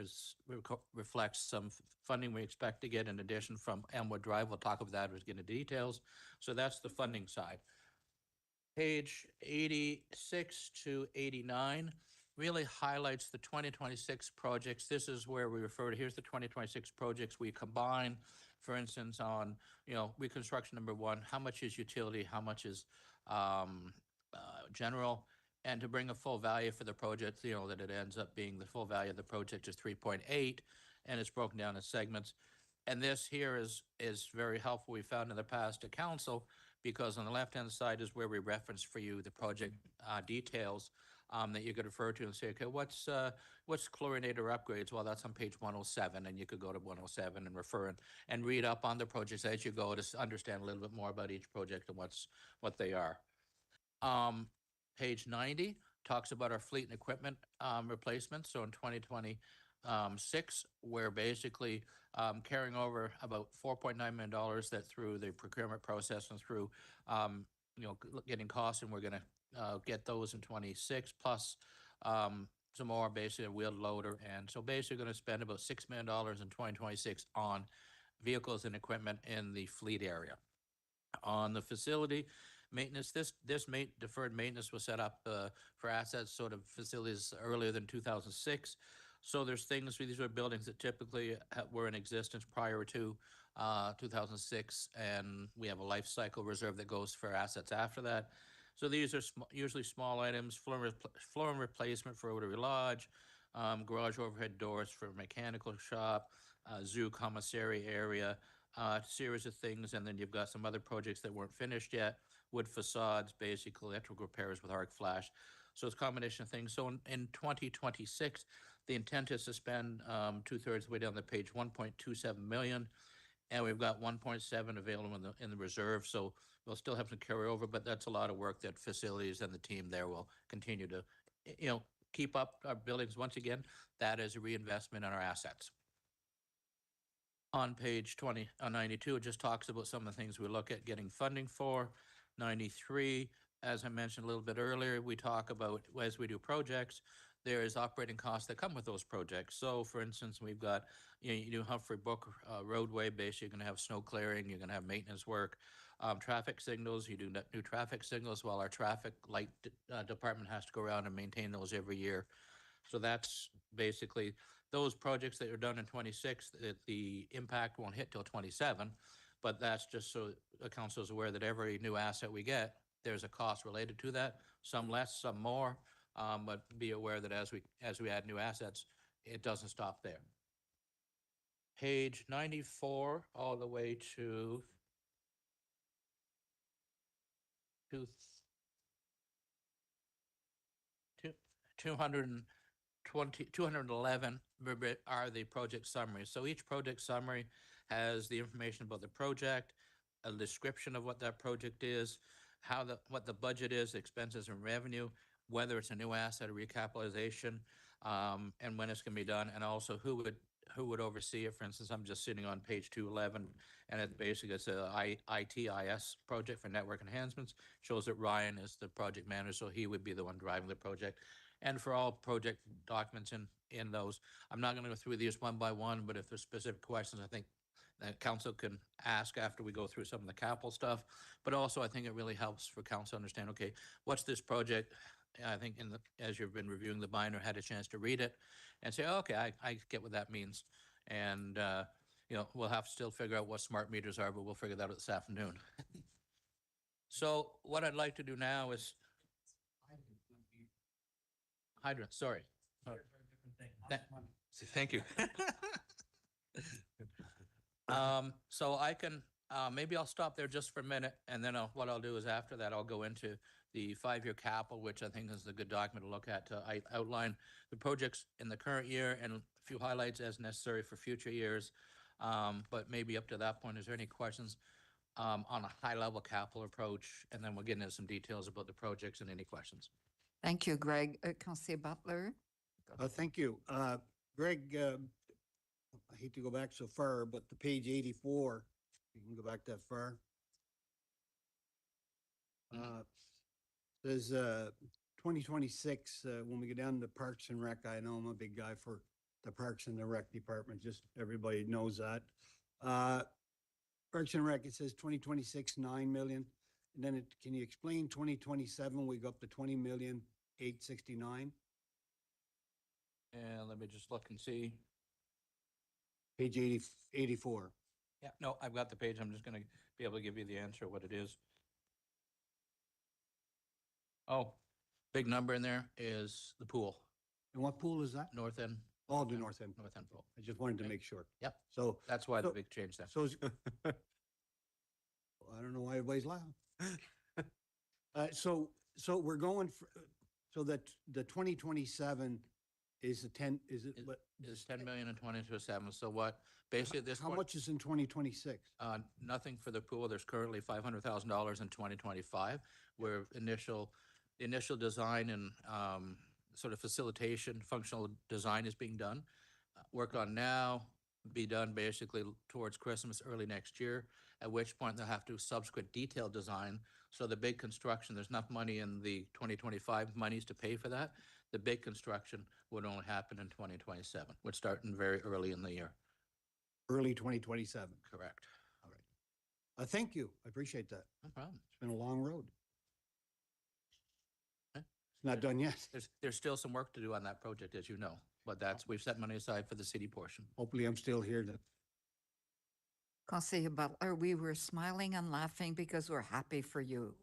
reflects some funding we expect to get in addition from Elmwood Drive. We'll talk about that as we get into details. So that's the funding side. Page 86 to 89 really highlights the 2026 projects. This is where we refer to, here's the 2026 projects. We combine For instance, on, reconstruction number one, how much is utility, how much is general? And to bring a full value for the project, that it ends up being the full value of the project is 3.8, and it's broken down in segments. And this here is very helpful. We found in the past to council, because on the left-hand side is where we reference for you the project details that you could refer to and say, okay, what's chlorinator upgrades? Well, that's on page 107, and you could go to 107 and refer and read up on the projects as you go to understand a little bit more about each project and what they are. Page 90 talks about our fleet and equipment replacements. So in 2026, we're basically carrying over about $4.9 million that through the procurement process and through getting costs, and we're going to get those in 26 plus some more, basically a wheeled loader. And so basically going to spend about $6 million in 2026 on vehicles and equipment in the fleet area. On the facility maintenance, this deferred maintenance was set up for assets, sort of facilities earlier than 2006. So there's things, these are buildings that typically were in existence prior to 2006, and we have a life cycle reserve that goes for assets after that. So these are usually small items: flooring replacement for Rotary Lodge, garage overhead doors for mechanical shop, zoo commissary area, series of things. And then you've got some other projects that weren't finished yet: wood facades, basic electrical repairs with arc flash. So it's a combination of things. So in 2026, the intent is to spend 2/3 of the way down the page, 1.27 million. And we've got 1.7 available in the reserve. So we'll still have to carry over, but that's a lot of work that facilities and the team there will continue to, keep up our buildings. Once again, that is a reinvestment in our assets. On page 92, it just talks about some of the things we look at getting funding for. 93, as I mentioned a little bit earlier, we talk about, as we do projects, there is operating costs that come with those projects. So for instance, we've got, you do Humphrey Brook roadway, basically you're going to have snow clearing, you're going to have maintenance work, traffic signals, you do new traffic signals, while our traffic light department has to go around and maintain those every year. So that's basically those projects that are done in 26, that the impact won't hit till 27, but that's just so the council is aware that every new asset we get, there's a cost related to that, some less, some more. But be aware that as we add new assets, it doesn't stop there. Page 94 all the way to 211 are the project summaries. So each project summary has the information about the project, a description of what that project is, what the budget is, expenses and revenue, whether it's a new asset or recapitalization, and when it's going to be done, and also who would oversee it. For instance, I'm just sitting on page 211, and it's a ITIS project for network enhancements. Shows that Ryan is the project manager, so he would be the one driving the project. And for all project documents in those, I'm not going to go through these one by one, but if there's specific questions, I think that council can ask after we go through some of the capital stuff. But also, I think it really helps for council to understand, okay, what's this project? I think as you've been reviewing the binder, had a chance to read it and say, oh, okay, I get what that means. And, we'll have to still figure out what smart meters are, but we'll figure that out this afternoon. So what I'd like to do now is hydrant, sorry. Thank you. So I can, maybe I'll stop there just for a minute, and then what I'll do is after that, I'll go into the 5-year capital, which I think is a good document to look at to outline the projects in the current year and a few highlights as necessary for future years. But maybe up to that point, is there any questions on a high-level capital approach? And then we'll get into some details about the projects and any questions. Thank you, Greg. Councilor Butler? Thank you. Greg, I hate to go back so far, but the page 84, you can go back that far. Says 2026, when we go down to Parks and Rec, I know I'm a big guy for the Parks and the Rec department, just everybody knows that. Parks and Rec, it says 2026, 9 million. And then can you explain 2027, we go up to 20,869,000? And let me just look and see. Page 84. Yeah, no, I've got the page. I'm just gonna be able to give you the answer, what it is. Oh, big number in there is the pool, And what pool is that? north end. Oh, the north end. North end pool. I just wanted to Okay. make sure. Yep, So that's why the So- big change there. So, I don't know why everybody's laughing. So we're going for, so that the 2027 is the 10, is it? Is- what- Is 10 million and 22.7. So what, basically at this How point, much is in 2026? nothing for the pool. There's currently $500,000 in 2025, where the initial design and sort of facilitation, functional design is being done. Work on now, be done basically towards Christmas, early next year, at which point they'll have to do subsequent detailed design. So the big construction, there's enough money in the 2025 monies to pay for that. The big construction would only happen in 2027, would start in very early in the year. Early 2027. Correct. All right. Thank you. I appreciate that. No problem. It's been a long road. Okay. It's not done yet. There's still some work to do on that project, as you know, but we've set money aside for the city portion. Hopefully I'm still here to. Conseiller Butler, we were smiling and laughing because we're happy for you.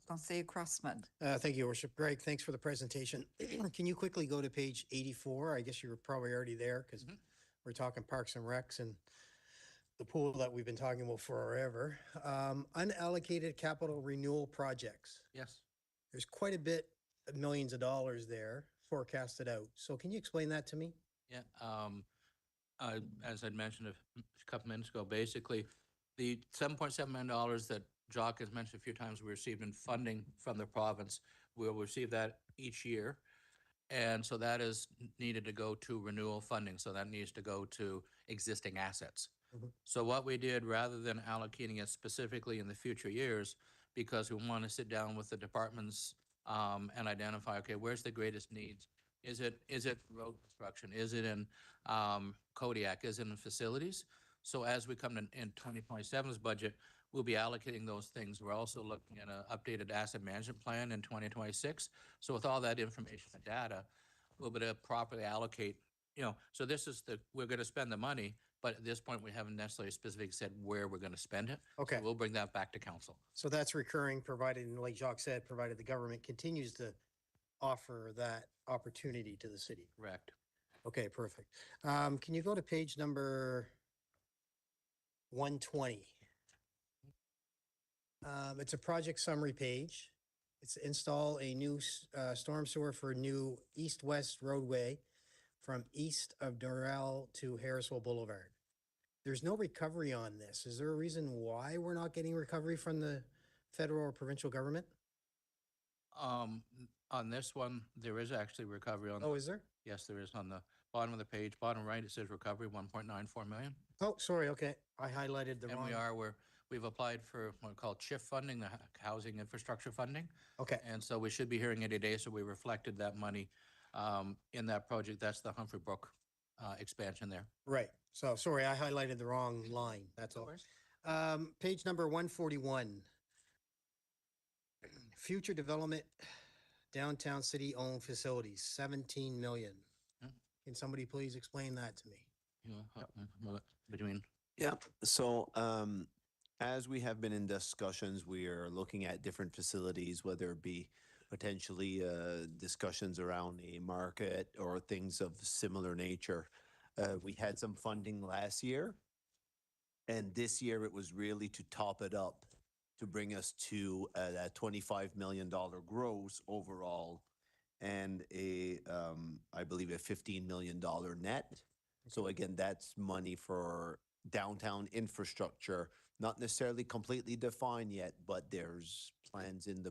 Conseiller Crossman. Thank you, Your Worship. Greg, thanks for the presentation. Can you quickly go to page 84? I guess you were probably already there because we're talking Parks and Recs and the pool that we've been talking about forever. Unallocated capital renewal projects. Yes. There's quite a bit of millions of dollars there forecasted out. So can you explain that to me? Yeah, as I'd mentioned a couple minutes ago, basically, the $7.7 million that Jock has mentioned a few times we received in funding from the province, we'll receive that each year. And so that is needed to go to renewal funding, so that needs to go to existing assets. So what we did, rather than allocating it specifically in the future years, because we want to sit down with the departments and identify, okay, where's the greatest needs? Is it road construction? Is it in Kodiak? Is it in facilities? So as we come in 2027's budget, we'll be allocating those things. We're also looking at an updated asset management plan in 2026. So with all that information and data, we'll be able to properly allocate, so this is we're going to spend the money, but at this point, we haven't necessarily specifically said where we're going to spend it. Okay. So we'll bring that back to council. So that's recurring, provided, and like Jacques said, provided the government continues to offer that opportunity to the city. Correct. Okay, perfect. Can you go to page number 120? It's a project summary page. It's install a new storm sewer for new east-west roadway from east of Doral to Harrisville Boulevard. There's no recovery on this. Is there a reason why we're not getting recovery from the federal or provincial government? On this one, there is actually recovery on. Oh, is there? Yes, there is on the bottom of the page, bottom right, it says recovery, 1.94 million. Oh, sorry, okay. I highlighted the wrong. And we've applied for what we call CHIF funding, the housing infrastructure funding. Okay, And so we should be hearing any day, so we reflected that money in that project. That's the Humphrey Brook expansion there. right. So, sorry, I highlighted the wrong line, that's all. Page number 141. Future development, downtown city-owned facilities, 17 million. Yeah. Can somebody please explain that to me? Between. Yeah, so as we have been in discussions, we are looking at different facilities, whether it be potentially discussions around a market or things of similar nature. We had some funding last year, and this year it was really to top it up to bring us to that $25 million gross overall and I believe a $15 million net. So again, that's money for downtown infrastructure, not necessarily completely defined yet, but there's plans in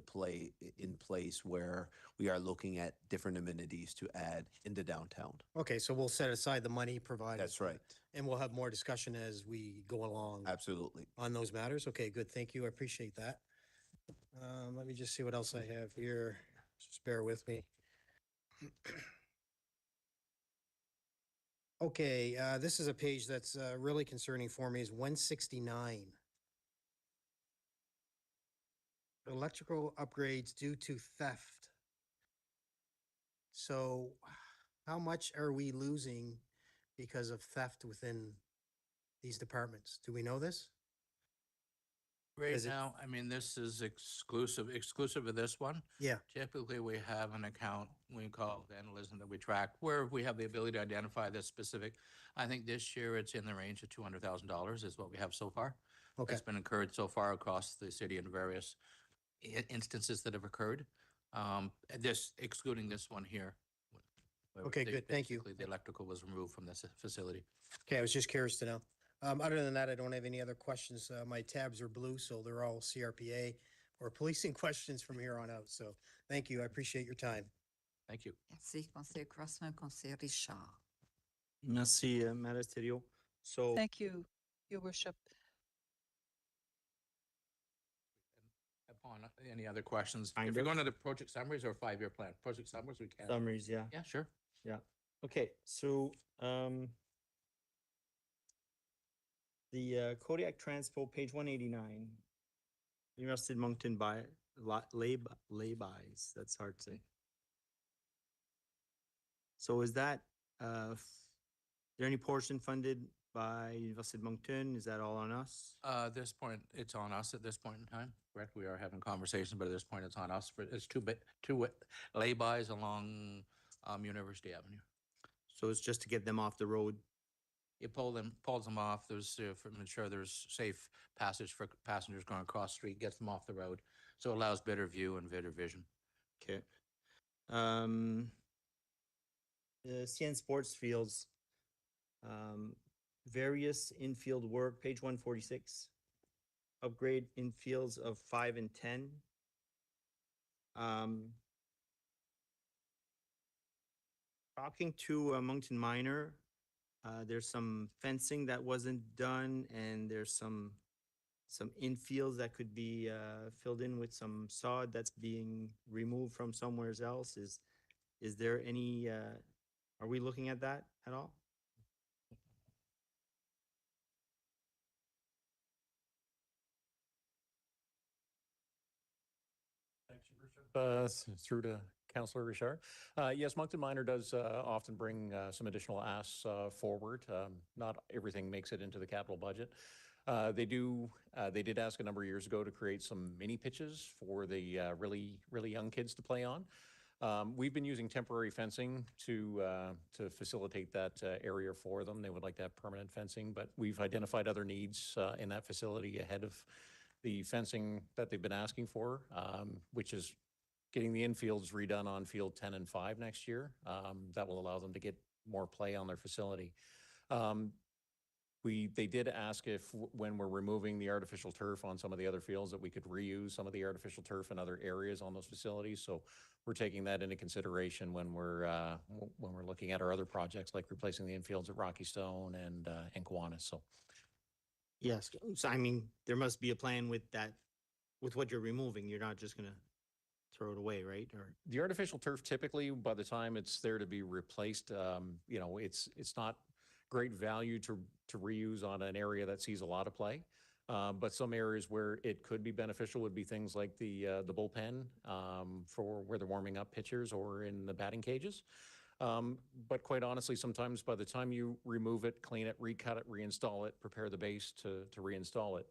place where we are looking at different amenities to add in the downtown. Okay, so we'll set aside the money provided. That's right. And we'll have more discussion as we go along Absolutely. on those matters. Okay, good. Thank you. I appreciate that. Let me just see what else I have here. Just bear with me. Okay, this is a page that's really concerning for me, is 169. Electrical upgrades due to theft. So how much are we losing because of theft within these departments? Do we know this? Right Is it- now, I mean, this is exclusive of this one. Yeah, Typically, we have an account we call vandalism that we track where we have the ability to identify this specific. I think this year it's in the range of $200,000 is what we have so far. okay. That's been incurred so far across the city in various instances that have occurred. This, excluding this one here. where Okay, good. Thank you. basically The electrical was removed from this facility. Okay, I was just curious to know. Other than that, I don't have any other questions. My tabs are blue, so they're all CRPA or policing questions from here on out. So thank you. I appreciate your time. Thank you. Merci, conseiller Crossman, conseiller Richard. Merci, Madame Stereo. So, Thank you, Your Worship. Upon any other questions, Kind if you're of. going to the project summaries or 5-year plan, project summaries, we can. summaries, yeah. Yeah, sure. Okay, so, the Kodiak Transpo, page 189. University of Moncton laybys, that's hard to say. So is that, is there any portion funded by University of Moncton? Is that all on us? At this point, it's on us at this point in time, correct? We are having conversations, but at this point, it's on us. But it's two laybys along University Avenue. So it's just to get them off the road? It pulls them off. There's, ensure there's safe passage for passengers going across the street, gets them off the road. So it allows better view and better vision. Okay. The CN Sports Fields, various infield work, page 146. Upgrade infields of 5 and 10. Talking to Moncton Minor, there's some fencing that wasn't done, and there's some infields that could be filled in with some sod that's being removed from somewhere else. Is there any, are we looking at that at all? Through to Councillor Richard. Yes, Moncton Minor does often bring some additional asks forward. Not everything makes it into the capital budget. They did ask a number of years ago to create some mini pitches for the really young kids to play on. We've been using temporary fencing to facilitate that area for them. They would like to have permanent fencing, but we've identified other needs in that facility ahead of the fencing that they've been asking for, which is getting the infields redone on field 10 and 5 next year. That will allow them to get more play on their facility. They did ask if when we're removing the artificial turf on some of the other fields that we could reuse some of the artificial turf in other areas on those facilities. So we're taking that into consideration when we're looking at our other projects, like replacing the infields at Rocky Stone and Kiwanis. So Yes, so I mean, there must be a plan with that, with what you're removing. You're not just gonna throw it away, right? Or the artificial turf, typically, by the time it's there to be replaced, it's not great value to reuse on an area that sees a lot of play. But some areas where it could be beneficial would be things like the bullpen for where they're warming up pitchers or in the batting cages. But quite honestly, sometimes by the time you remove it, clean it, recut it, reinstall it, prepare the base to reinstall it,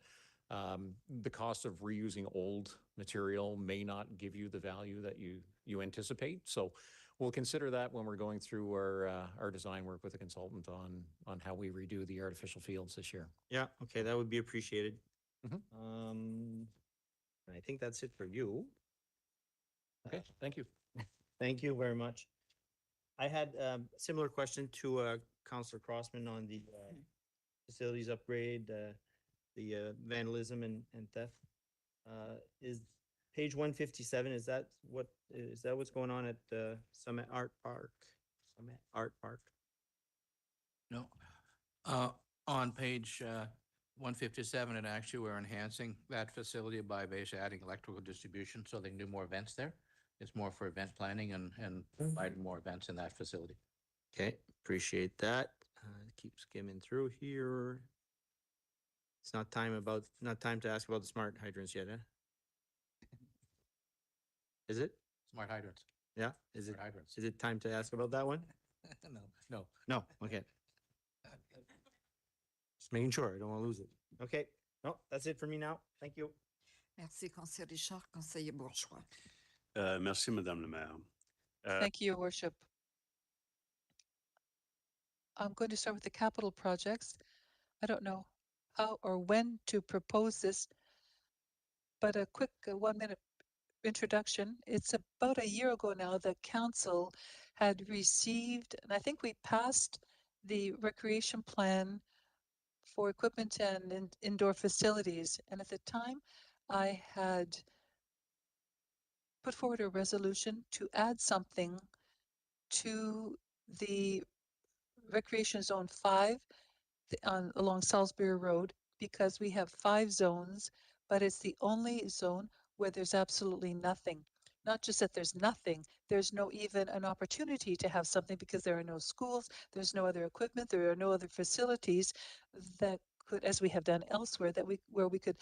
the cost of reusing old material may not give you the value that you anticipate. So we'll consider that when we're going through our design work with a consultant on how we redo the artificial fields this year. yeah, okay, that would be appreciated. Mhm. I think that's it for you. Okay, thank you. Thank you very much. I had a similar question to Councillor Crossman on the facilities upgrade, the vandalism and theft. Is page 157, is that what's going on at Summit Art Park? Summit Art Park? No. On page 157, and actually we're enhancing that facility by basically adding electrical distribution so they can do more events there. It's more for event planning and providing more events in that facility. Okay, appreciate that. Keep skimming through here. It's not time to ask about the smart hydrants yet, huh? Is it? Smart hydrants. Yeah, is it Smart hydrants. time to ask about that one? No. No, okay. Just making sure, I don't want to lose it. Okay, no, that's it for me now. Thank you. Merci, conseiller Richard, conseiller Bourgeois. Merci, Madame la Maire. Thank you, Your Worship. I'm going to start with the capital projects. I don't know how or when to propose this, but a quick 1-minute introduction. It's about a year ago now that council had received, and I think we passed the recreation plan for equipment and indoor facilities. And at the time, I had put forward a resolution to add something to the Recreation Zone 5 along Salisbury Road, because we have 5 zones, but it's the only zone where there's absolutely nothing. Not just that there's nothing, there's no even an opportunity to have something, because there are no schools, there's no other equipment, there are no other facilities that could, as we have done elsewhere, where we could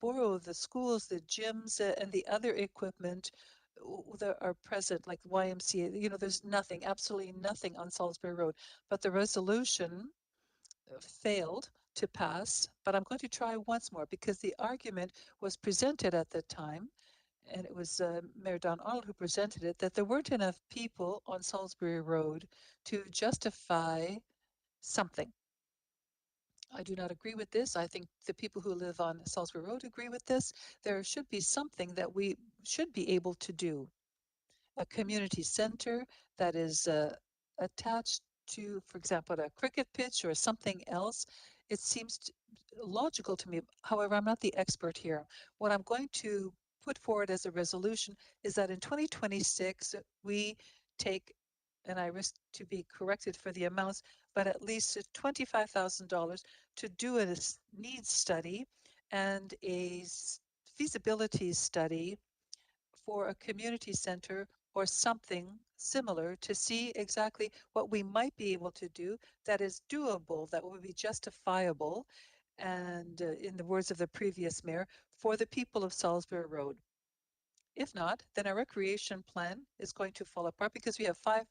borrow the schools, the gyms, and the other equipment that are present, like YMCA. You know, there's nothing, absolutely nothing on Salisbury Road. But the resolution failed to pass, but I'm going to try once more, because the argument was presented at the time, and it was Mayor Don Arnold who presented it, that there weren't enough people on Salisbury Road to justify something. I do not agree with this. I think the people who live on Salisbury Road agree with this. There should be something that we should be able to do. A community center that is attached to, for example, a cricket pitch or something else. It seems logical to me. However, I'm not the expert here. What I'm going to put forward as a resolution is that in 2026, we take, and I risk to be corrected for the amounts, but at least $25,000 to do a needs study and a feasibility study for a community center or something similar, to see exactly what we might be able to do that is doable, that would be justifiable, and in the words of the previous mayor, for the people of Salisbury Road. If not, then our recreation plan is going to fall apart, because we have 5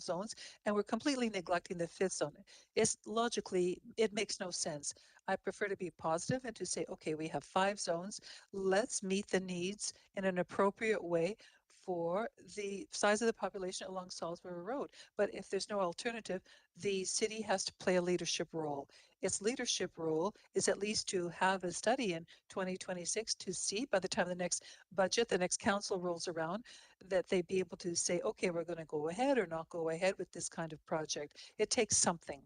zones and we're completely neglecting the 5th zone. It's logically, it makes no sense. I prefer to be positive and to say, okay, we have 5 zones. Let's meet the needs in an appropriate way for the size of the population along Salisbury Road. But if there's no alternative, the city has to play a leadership role. Its leadership role is at least to have a study in 2026 to see, by the time the next budget, the next council rolls around, that they be able to say, okay, we're going to go ahead or not go ahead with this kind of project. It takes something.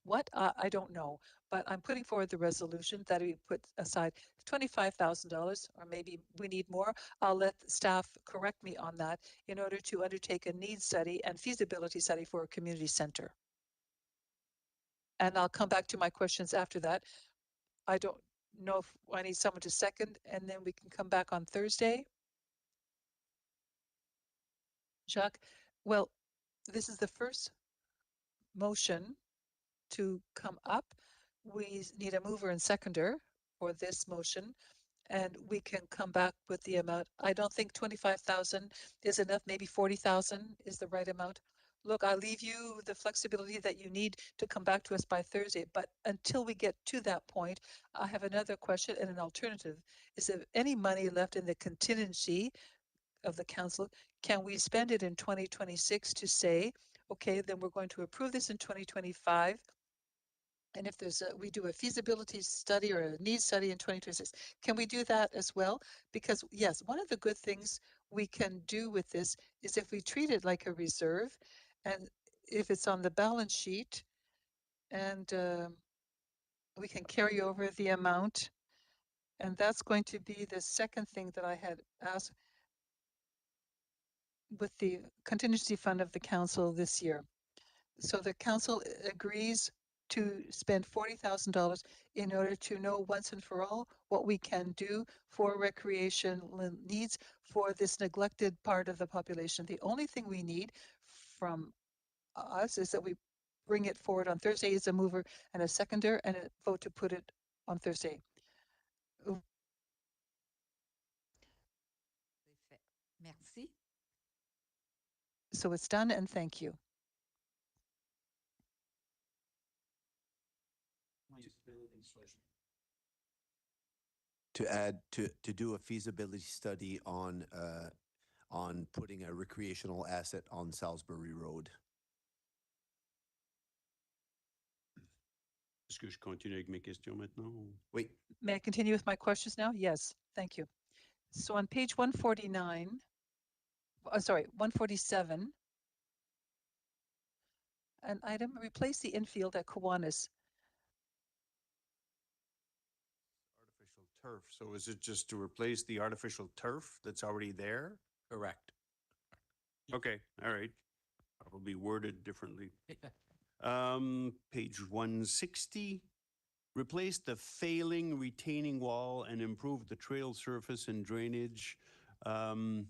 What? I don't know, but I'm putting forward the resolution that we put aside $25,000, or maybe we need more. I'll let staff correct me on that, in order to undertake a needs study and feasibility study for a community center. And I'll come back to my questions after that. I don't know if I need someone to second, and then we can come back on Thursday. Jacques, well, this is the first motion to come up. We need a mover and seconder for this motion, and we can come back with the amount. I don't think 25,000 is enough. Maybe 40,000 is the right amount. Look, I leave you the flexibility that you need to come back to us by Thursday. But until we get to that point, I have another question and an alternative. Is there any money left in the contingency of the council? Can we spend it in 2026 to say, okay, then we're going to approve this in 2025? And if there's we do a feasibility study or a needs study in 2026, can we do that as well? Because yes, one of the good things we can do with this is if we treat it like a reserve, and if it's on the balance sheet, and we can carry over the amount. And that's going to be the second thing that I had asked with the contingency fund of the council this year. So the council agrees to spend $40,000 in order to know once and for all what we can do for recreation needs for this neglected part of the population. The only thing we need from us is that we bring it forward on Thursday as a mover and a seconder, and a vote to put it on Thursday. Merci. So it's done, and thank you. To add, to do a feasibility study on putting a recreational asset on Salisbury Road. Est-ce que je continue avec mes questions maintenant? Oui. May I continue with my questions now? Yes, thank you. So on page 149, sorry, 147, an item, replace the infield at Kiwanis. Artificial turf. So is it just to replace the artificial turf that's already there? Correct. Okay, all right. Probably worded differently. Page 160. Replace the failing retaining wall and improve the trail surface and drainage. Am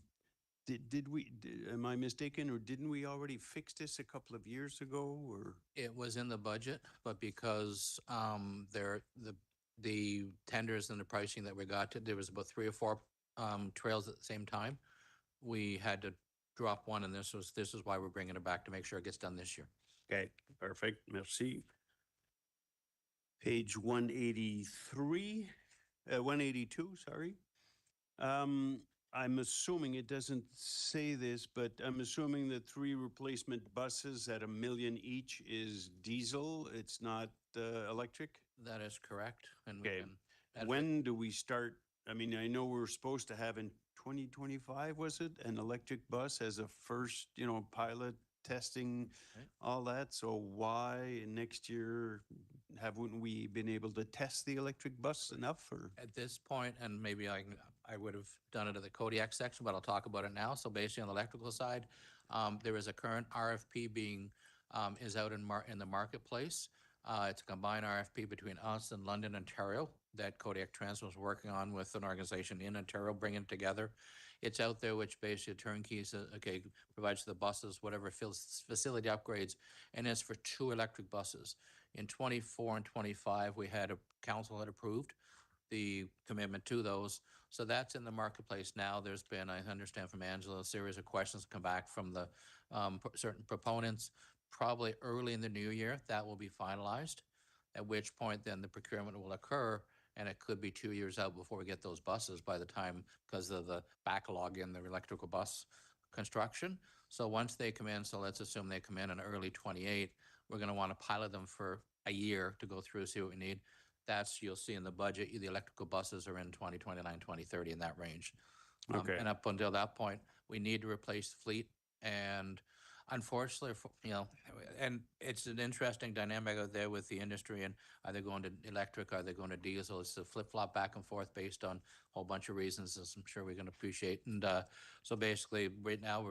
I mistaken, or didn't we already fix this a couple of years ago, or? It was in the budget, but because the tenders and the pricing that we got, there was about 3 or 4 trails at the same time. We had to drop one, and this is why we're bringing it back to make sure it gets done this year. Okay, perfect. Merci. Page 183, 182, sorry. I'm assuming, it doesn't say this, but I'm assuming the 3 replacement buses at $1 million each is diesel. It's not electric? That is correct. And we Okay. can. When do we start? I mean, I know we're supposed to have in 2025, was it, an electric bus as a first, pilot testing, Right. all that. So why next year haven't we been able to test the electric bus enough? Or At this point, and maybe I would have done it at the Kodiak section, but I'll talk about it now. So basically on the electrical side, there is a current RFP is out in the marketplace. It's a combined RFP between us and London, Ontario, that Kodiak Trans was working on with an organization in Ontario, bringing it together. It's out there, which basically turnkey provides the buses, whatever facility upgrades, and it's for 2 electric buses. In 24 and 25, we had council had approved the commitment to those. So that's in the marketplace now. There's been, I understand from Angela, a series of questions come back from the certain proponents. Probably early in the new year, that will be finalized, at which point then the procurement will occur, and it could be 2 years out before we get those buses by the time, because of the backlog in the electrical bus construction. So once they come in, so let's assume they come in early 28, we're going to want to pilot them for a year to go through, see what we need. You'll see in the budget, the electrical buses are in 2029, 2030, in that range. Okay. And up until that point, we need to replace the fleet. And unfortunately, and it's an interesting dynamic out there with the industry, and are they going to electric, are they going to diesel? It's a flip-flop back and forth based on a whole bunch of reasons, as I'm sure we're going to appreciate. And so basically, right now,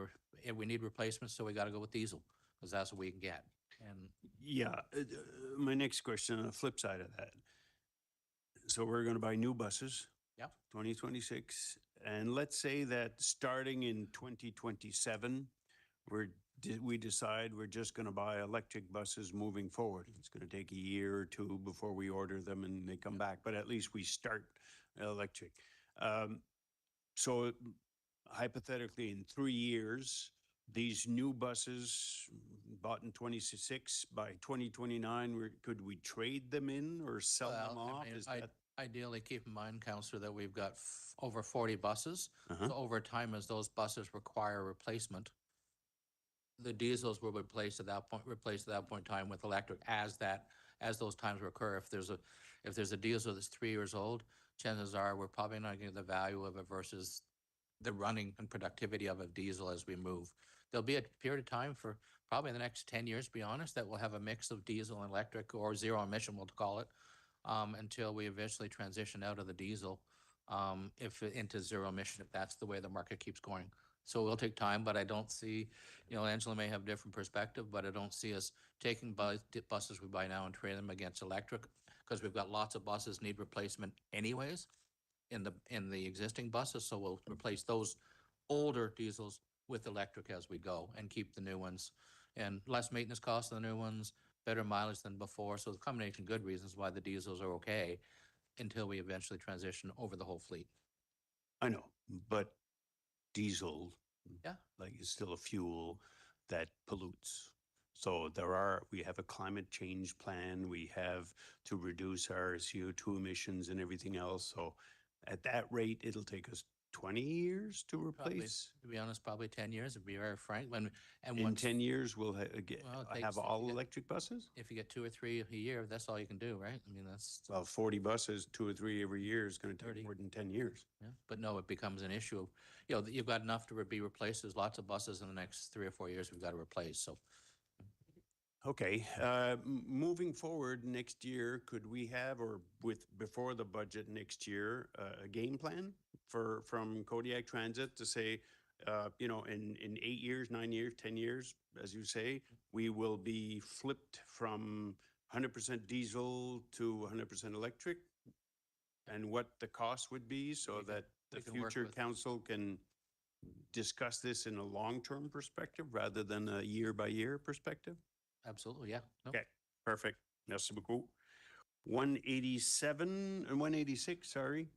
we need replacements, so we got to go with diesel, because that's what we can get. And yeah, my next question on the flip side of that. So we're going to buy new buses. Yep. 2026. And let's say that starting in 2027, we decide we're just going to buy electric buses moving forward. It's going to take a year or 2 before we order them and they come back, but at least we start electric. So hypothetically, in 3 years, these new buses bought in 26, by 2029, could we trade them in or sell them off? Is that ideally, keep in mind, Councillor, that we've got over 40 buses. So over time, as those buses require replacement, the diesels will be replaced at that point in time with electric as those times recur. If there's a diesel that's 3 years old, chances are we're probably not getting the value of it versus the running and productivity of a diesel as we move. There'll be a period of time for probably the next 10 years, to be honest, that we'll have a mix of diesel and electric, or zero emission, we'll call it, until we eventually transition out of the diesel into zero emission, if that's the way the market keeps going. So it will take time, but I don't see, Angela may have a different perspective, but I don't see us taking buses we buy now and trading them against electric, because we've got lots of buses need replacement anyways in the existing buses. So we'll replace those older diesels with electric as we go and keep the new ones, and less maintenance costs than the new ones, better mileage than before. So the combination of good reasons why the diesels are okay until we eventually transition over the whole fleet. I know, but diesel, Yeah, is still a fuel that pollutes. So we have a climate change plan. We have to reduce our CO2 emissions and everything else. So at that rate, it'll take us 20 years to Probably, replace. to be honest, probably 10 years, to be very frank. And In once, 10 years, we'll well, it takes- have if you all get- electric buses? if you get 2 or 3 a year, that's all you can do, right? I mean, that's, Well, 40 buses, 2 or 3 every year is going to 30. take more than 10 years. yeah. But no, it becomes an issue. You know, you've got enough to be replaced. There's lots of buses in the next 3 or 4 years we've got to replace, so. Okay, moving forward next year, could we have, or before the budget next year, a game plan from Kodiak Transit to say, in 8 years, 9 years, 10 years, as you say, we will be flipped from 100% diesel to 100% electric? And what the cost would be so that the we can work future with- council can discuss this in a long-term perspective rather than a year-by-year perspective? Absolutely, yeah. No. Okay, perfect. Merci beaucoup. 186, sorry.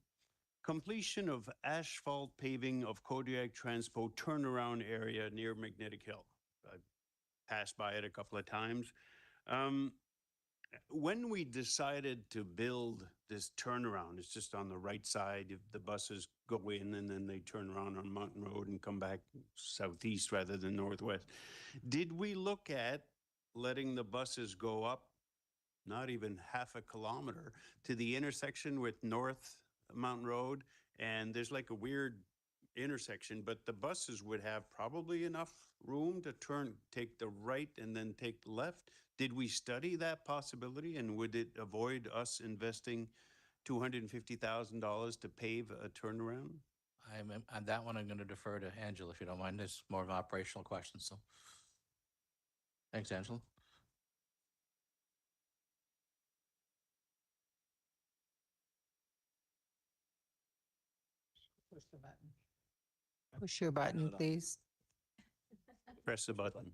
Completion of asphalt paving of Kodiak Transpo turnaround area near Magnetic Hill. I passed by it a couple of times. When we decided to build this turnaround, it's just on the right side. If the buses go in and then they turn around on Mountain Road and come back southeast rather than northwest. Did we look at letting the buses go up, not even half a kilometer, to the intersection with North Mountain Road? And there's like a weird intersection, but the buses would have probably enough room to take the right and then take the left. Did we study that possibility, and would it avoid us investing $250,000 to pave a turnaround? On that one, I'm going to defer to Angela, if you don't mind. It's more of an operational question, so. Thanks, Angela. Push the button. Push your button, please. Press the button.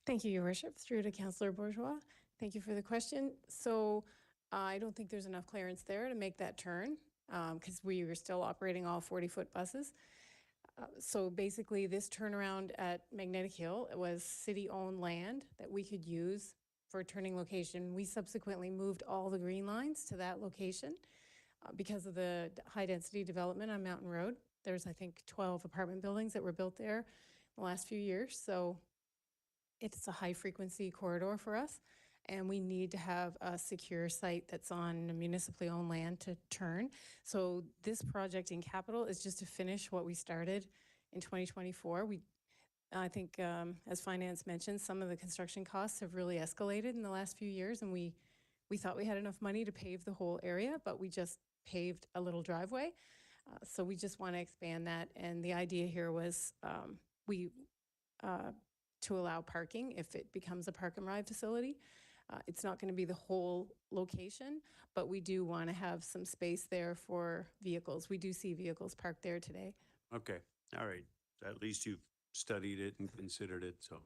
Thank you, Your Worship. Through to Councillor Bourgeois. Thank you for the question. So I don't think there's enough clearance there to make that turn because we were still operating all 40-foot buses. So basically, this turnaround at Magnetic Hill was city-owned land that we could use for a turning location. We subsequently moved all the green lines to that location because of the high-density development on Mountain Road. There's, I think, 12 apartment buildings that were built there in the last few years. So it's a high-frequency corridor for us, and we need to have a secure site that's on municipally owned land to turn. So this project in capital is just to finish what we started in 2024. I think, as finance mentioned, some of the construction costs have really escalated in the last few years, and we thought we had enough money to pave the whole area, but we just paved a little driveway. So we just want to expand that, and the idea here was to allow parking if it becomes a park and ride facility. It's not going to be the whole location, but we do want to have some space there for vehicles. We do see vehicles parked there today. Okay, all right. At least you've studied it and considered it, so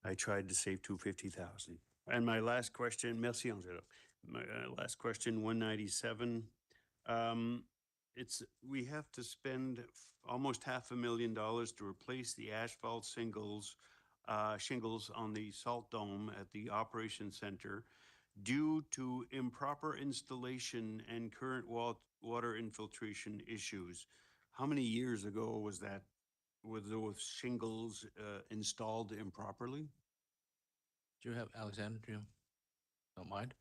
I tried to save $250,000. And my last question, merci Angela. My last question, 197. We have to spend almost $500,000 to replace the asphalt shingles on the salt dome at the Operations Center due to improper installation and current water infiltration issues. How many years ago was that? Were those shingles installed improperly? Do you have, Alexander, do you don't mind?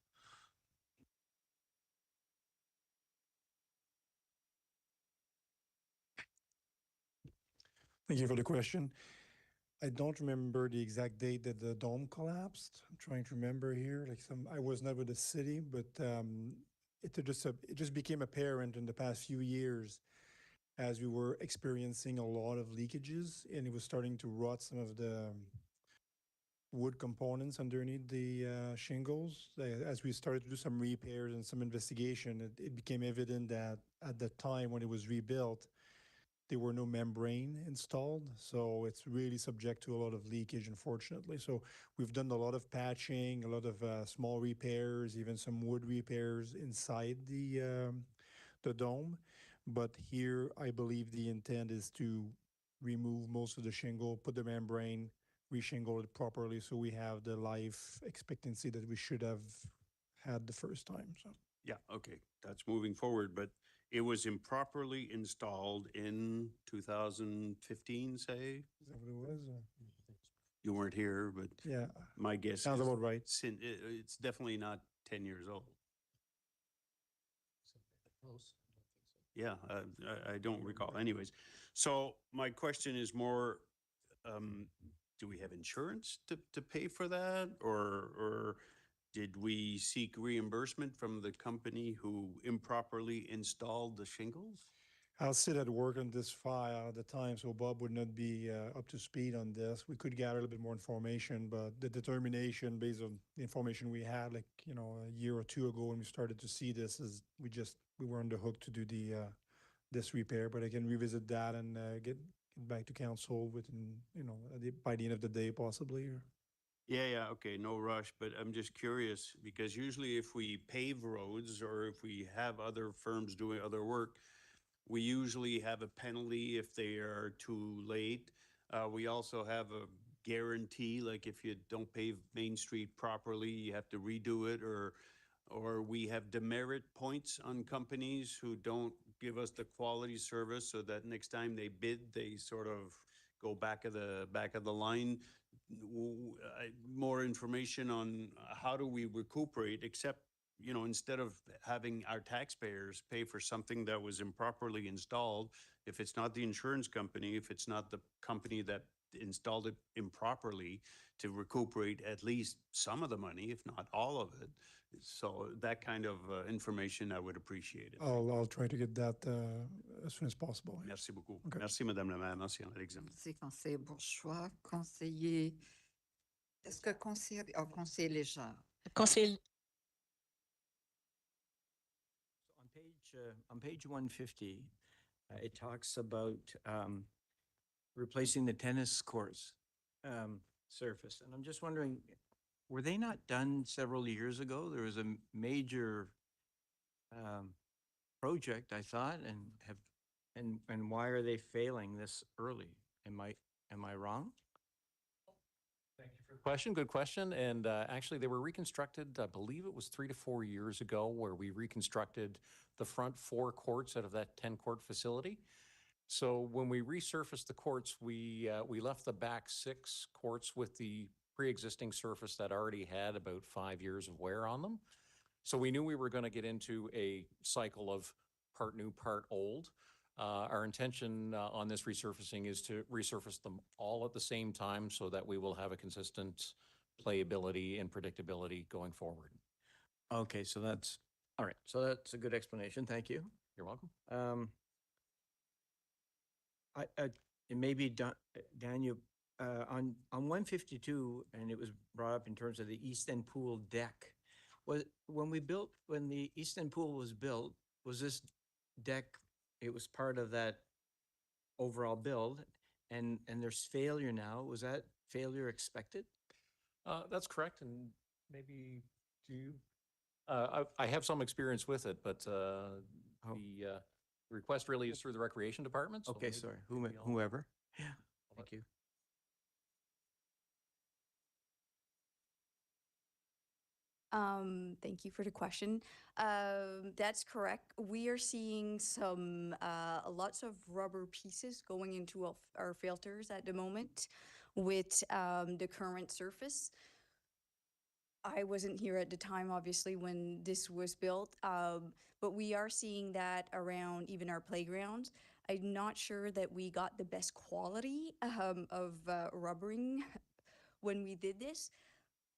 Thank you for the question. I don't remember the exact date that the dome collapsed. I'm trying to remember here. I was not with the city, but it just became apparent in the past few years as we were experiencing a lot of leakages, and it was starting to rot some of the wood components underneath the shingles. As we started to do some repairs and some investigation, it became evident that at the time when it was rebuilt, there were no membrane installed. So it's really subject to a lot of leakage, unfortunately. So we've done a lot of patching, a lot of small repairs, even some wood repairs inside the dome. But here, I believe the intent is to remove most of the shingle, put the membrane, reshingle it properly, so we have the life expectancy that we should have had the first time, so. Yeah, okay, that's moving forward, but it was improperly installed in 2015, say? Is that what it was? You weren't here, but Yeah, my guess sounds is about right. it's definitely not 10 years old. Yeah, I don't recall. Anyways, so my question is more, do we have insurance to pay for that? Or did we seek reimbursement from the company who improperly installed the shingles? I'll sit at work on this file at the time, so Bob would not be up to speed on this. We could gather a little bit more information, but the determination based on the information we had, like, you know, a year or two ago when we started to see this, is we were on the hook to do this repair, but I can revisit that and get back to council within, you know, by the end of the day possibly. Or Yeah, okay, no rush, but I'm just curious because usually if we pave roads or if we have other firms doing other work, we usually have a penalty if they are too late. We also have a guarantee, like if you don't pave Main Street properly, you have to redo it, or we have demerit points on companies who don't give us the quality service so that next time they bid, they sort of go back of the line. More information on how do we recuperate, except, you know, instead of having our taxpayers pay for something that was improperly installed, if it's not the insurance company, if it's not the company that installed it improperly, to recuperate at least some of the money, if not all of it. So that kind of information, I would appreciate it. I'll try to get that as soon as possible. Yes. Merci beaucoup. Okay. Merci, Madame la maire. Merci, Alexandre. Merci, conseiller Bourgeois. Conseiller, est-ce que conseiller Léger? Conseil, On page 150, it talks about replacing the tennis courts surface. And I'm just wondering, were they not done several years ago? There was a major project, I thought, and why are they failing this early? Am I wrong? Thank you for the question. Good question. And actually, they were reconstructed, I believe it was 3 to 4 years ago, where we reconstructed the front 4 courts out of that 10-court facility. So when we resurfaced the courts, we left the back 6 courts with the pre-existing surface that already had about 5 years of wear on them. So we knew we were going to get into a cycle of part new, part old. Our intention on this resurfacing is to resurface them all at the same time so that we will have a consistent playability and predictability going forward. Okay, so that's, all right. So that's a good explanation. Thank you. You're welcome. It may be Daniel, on 152, and it was brought up in terms of the East End Pool deck. When the East End Pool was built, was this deck, it was part of that overall build, and there's failure now. Was that failure expected? That's correct, and maybe do you? I have some experience with it, but the request really is through the Recreation Department. So okay, sorry, whoever. Yeah, thank you. Thank you for the question. That's correct. We are seeing some lots of rubber pieces going into our filters at the moment with the current surface. I wasn't here at the time, obviously, when this was built, but we are seeing that around even our playgrounds. I'm not sure that we got the best quality of rubbering when we did this.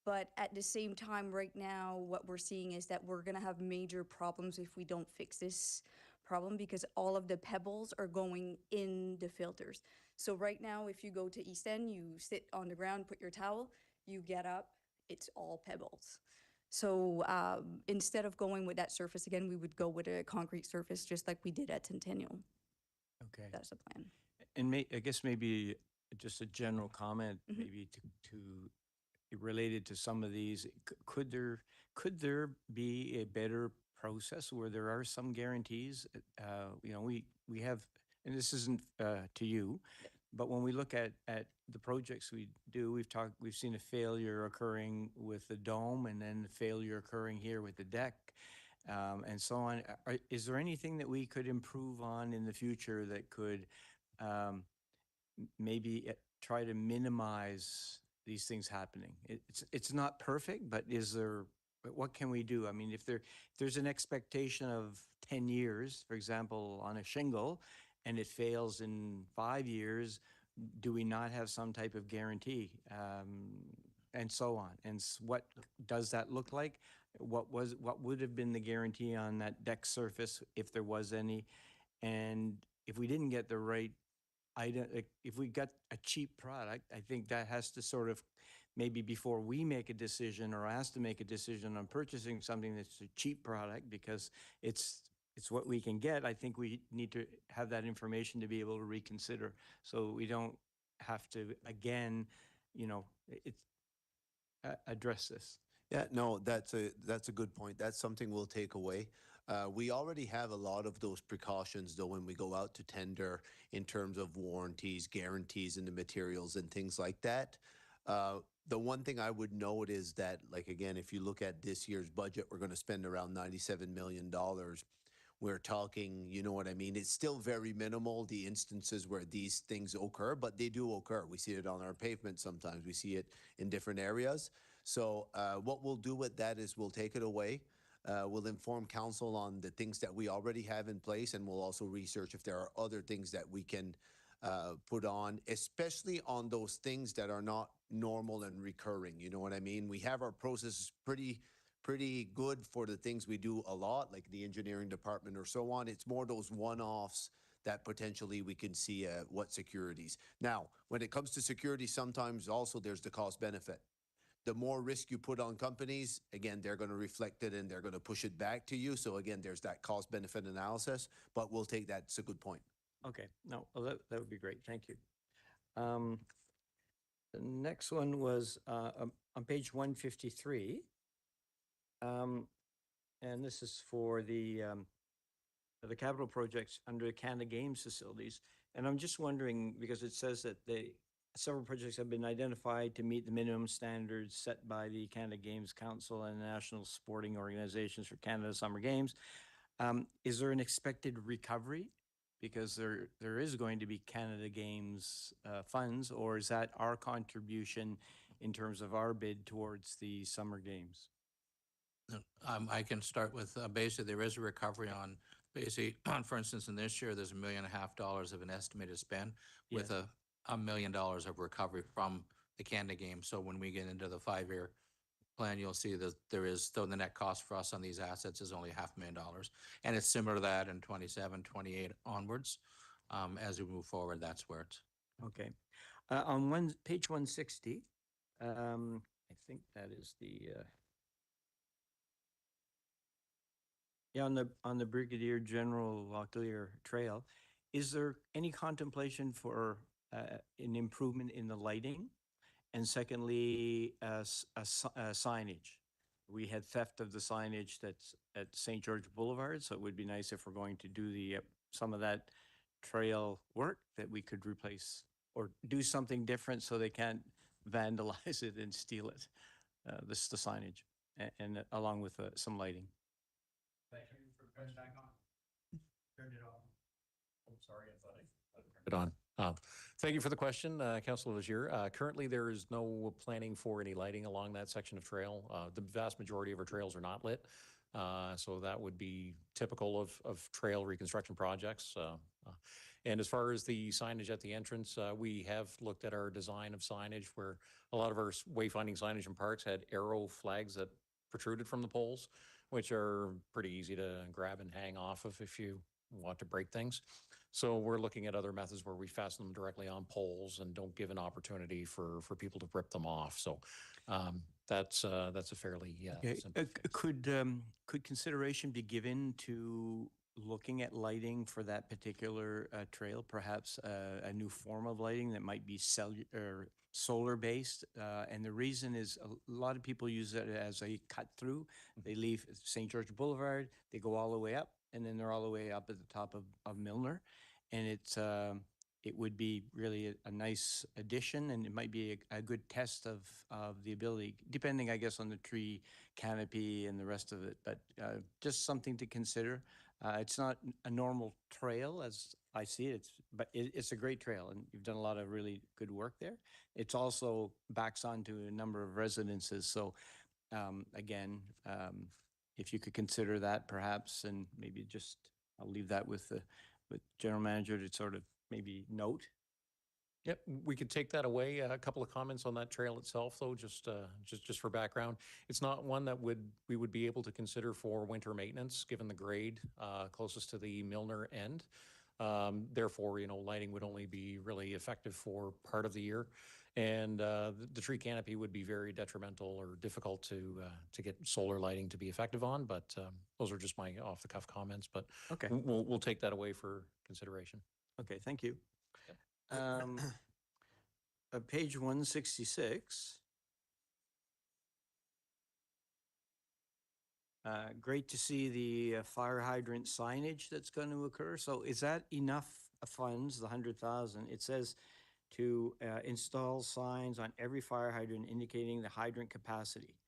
But at the same time, right now, what we're seeing is that we're going to have major problems if we don't fix this problem, because all of the pebbles are going in the filters. So right now, if you go to East End, you sit on the ground, put your towel, you get up, it's all pebbles. So instead of going with that surface again, we would go with a concrete surface, just like we did at Centennial. Okay. That's the plan. And I guess maybe just a general comment, maybe to related to some of these, could there be a better process where there are some guarantees? You know, we have, and this isn't to you, But when we look at the projects we do, we've seen a failure occurring with the dome and then the failure occurring here with the deck, and so on. Is there anything that we could improve on in the future that could maybe try to minimize these things happening? It's not perfect, but what can we do? I mean, if there's an expectation of 10 years, for example, on a shingle, and it fails in 5 years, do we not have some type of guarantee? And so on. And what does that look like? What would have been the guarantee on that deck surface if there was any? And if we didn't get the right item, if we got a cheap product, I think that has to sort of, maybe before we make a decision or asked to make a decision on purchasing something that's a cheap product because it's what we can get, I think we need to have that information to be able to reconsider. So we don't have to, again, address this. Yeah, no, that's a good point. That's something we'll take away. We already have a lot of those precautions, though, when we go out to tender in terms of warranties, guarantees in the materials and things like that. The one thing I would note is that, like, again, if you look at this year's budget, we're going to spend around $97 million. We're talking, you know what I mean? It's still very minimal, the instances where these things occur, but they do occur. We see it on our pavement sometimes. We see it in different areas. So what we'll do with that is we'll take it away. We'll inform council on the things that we already have in place, and we'll also research if there are other things that we can put on, especially on those things that are not normal and recurring. You know what I mean? We have our processes pretty good for the things we do a lot, like the engineering department or so on. It's more those one-offs that potentially we can see what securities. Now, when it comes to security, sometimes also there's the cost benefit. The more risk you put on companies, again, they're going to reflect it and they're going to push it back to you. So again, there's that cost benefit analysis, but we'll take that. It's a good point. Okay, no, well, that would be great. Thank you. The next one was on page 153. And this is for the capital projects under Canada Games facilities. And I'm just wondering, because it says that several projects have been identified to meet the minimum standards set by the Canada Games Council and National Sporting Organizations for Canada Summer Games. Is there an expected recovery? Because there is going to be Canada Games funds, or is that our contribution in terms of our bid towards the Summer Games? I can start with basically there is a recovery on basically, for instance, in this year, there's $1.5 million of an estimated spend with $1 million of recovery from the Canada Games. So when we get into the 5-year plan, you'll see that there is still the net cost for us on these assets is only $500,000. And it's similar to that in 27, 28 onwards. As we move forward, that's where it's. Okay. On page 160, I think that is the, on the Brigadier General Locklear Trail, is there any contemplation for an improvement in the lighting? And secondly, signage. We had theft of the signage that's at St. George Boulevard, so it would be nice if we're going to do some of that trail work that we could replace or do something different so they can't vandalize it and steal it. The signage and along with some lighting. Thank you for the question. Back on. Turned it off. I'm sorry, I thought I turned it on. Thank you for the question, Councilor Legier. Currently, there is no planning for any lighting along that section of trail. The vast majority of our trails are not lit. So that would be typical of trail reconstruction projects. And as far as the signage at the entrance, we have looked at our design of signage where a lot of our wayfinding signage in parks had arrow flags that protruded from the poles, which are pretty easy to grab and hang off of if you want to break things. So we're looking at other methods where we fasten them directly on poles and don't give an opportunity for people to rip them off. So that's a fairly simple could consideration be given to looking at lighting for that particular trail, perhaps a new form of lighting that might be solar based? And the reason is a lot of people use it as a cut through. They leave St. George Boulevard, they go all the way up, and then they're all the way up at the top of Milner. And it's it would be really a nice addition, and it might be a good test of the ability, depending, I guess, on the tree canopy and the rest of it, but just something to consider. It's not a normal trail as I see it, but it's a great trail, and you've done a lot of really good work there. It's also backs onto a number of residences, so again, if you could consider that perhaps, and maybe just, I'll leave that with general manager to sort of maybe note. Yep, we could take that away. A couple of comments on that trail itself, though, just for background. It's not one that we would be able to consider for winter maintenance, given the grade closest to the Milner end. Therefore, lighting would only be really effective for part of the year. And the tree canopy would be very detrimental or difficult to get solar lighting to be effective on. But those are just my off-the-cuff comments. But Okay. we'll take that away for consideration. Okay, thank you. Page 166. Great to see the fire hydrant signage that's going to occur. So is that enough funds, the 100,000? It says to install signs on every fire hydrant indicating the hydrant capacity.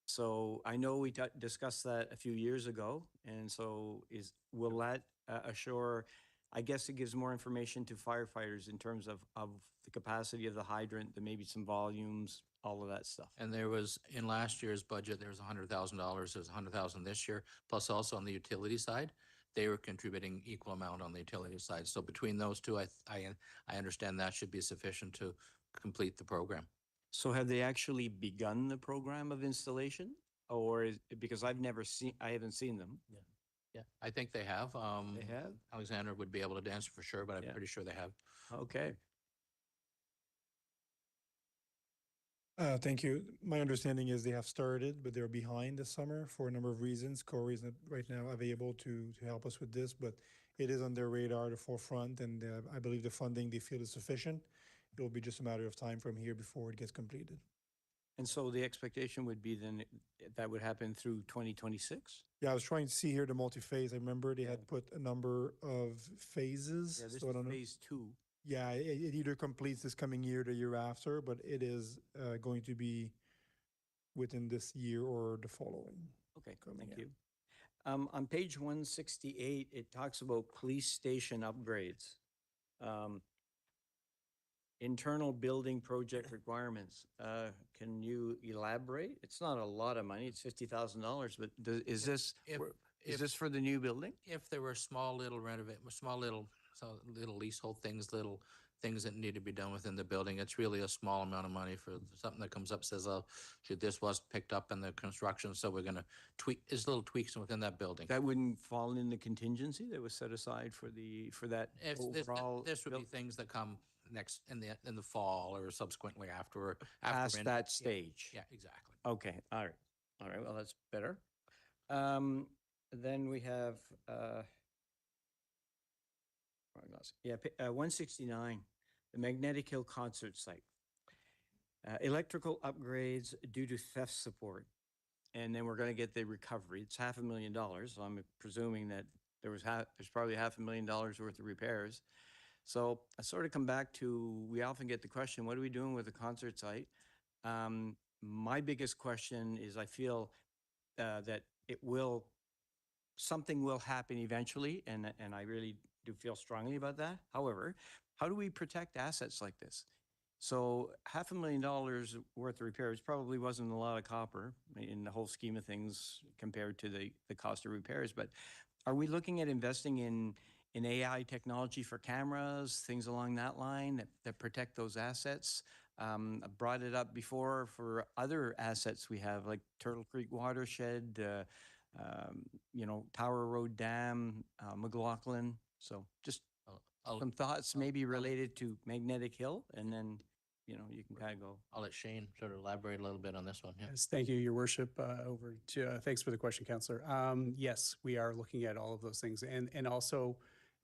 So I know we discussed that a few years ago, and so will that assure, I guess it gives more information to firefighters in terms of the capacity of the hydrant, the maybe some volumes, all of that stuff. And there was, in last year's budget, there was $100,000, there's 100,000 this year, plus also on the utility side, they were contributing equal amount on the utility side. So between those two, I understand that should be sufficient to complete the program. So have they actually begun the program of installation? Or because I haven't seen them. Yeah, I think they have. They have? Alexander would be able to answer for sure, but I'm pretty sure they have. Okay. Thank you. My understanding is they have started, but they're behind this summer for a number of reasons. Corey is not right now available to help us with this, but it is on their radar, the forefront, and I believe the funding they feel is sufficient. It will be just a matter of time from here before it gets completed. And so the expectation would be then that would happen through 2026? Yeah, I was trying to see here the multi-phase. I remember they had put a number of phases. Yeah, this so I is don't know. phase 2. Yeah, it either completes this coming year or the year after, but it is going to be within this year or the following. Okay, thank you. On page 168, it talks about police station upgrades. Internal building project requirements. Can you elaborate? It's not a lot of money. It's $50,000, but is this for the new building? If there were small little leasehold things, little things that need to be done within the building, it's really a small amount of money for something that comes up, says, oh, this was picked up in the construction, so we're gonna tweak, there's little tweaks within that building. That wouldn't fall in the contingency that was set aside for that overall? This would be things that come next in the fall or subsequently after Past that stage. Yeah, exactly. Okay, all right, well, that's better. Then we have 169, the Magnetic Hill concert site. Electrical upgrades due to theft support. And then we're going to get the recovery. It's $500,000, so I'm presuming that there's probably $500,000 worth of repairs. So I sort of come back to, we often get the question, what are we doing with the concert site? My biggest question is I feel that something will happen eventually, and I really do feel strongly about that. However, how do we protect assets like this? So $500,000 worth of repairs probably wasn't a lot of copper in the whole scheme of things compared to the cost of repairs, but are we looking at investing in AI technology for cameras, things along that line that protect those assets? I brought it up before for other assets we have, like Turtle Creek Watershed, Tower Road Dam, McLaughlin. So just some thoughts maybe related to Magnetic Hill, and then, you can kind of go. I'll let Shane sort of elaborate a little bit on this one. Yeah. Yes, thank you, Your Worship. Thanks for the question, Councillor. Yes, we are looking at all of those things. And also,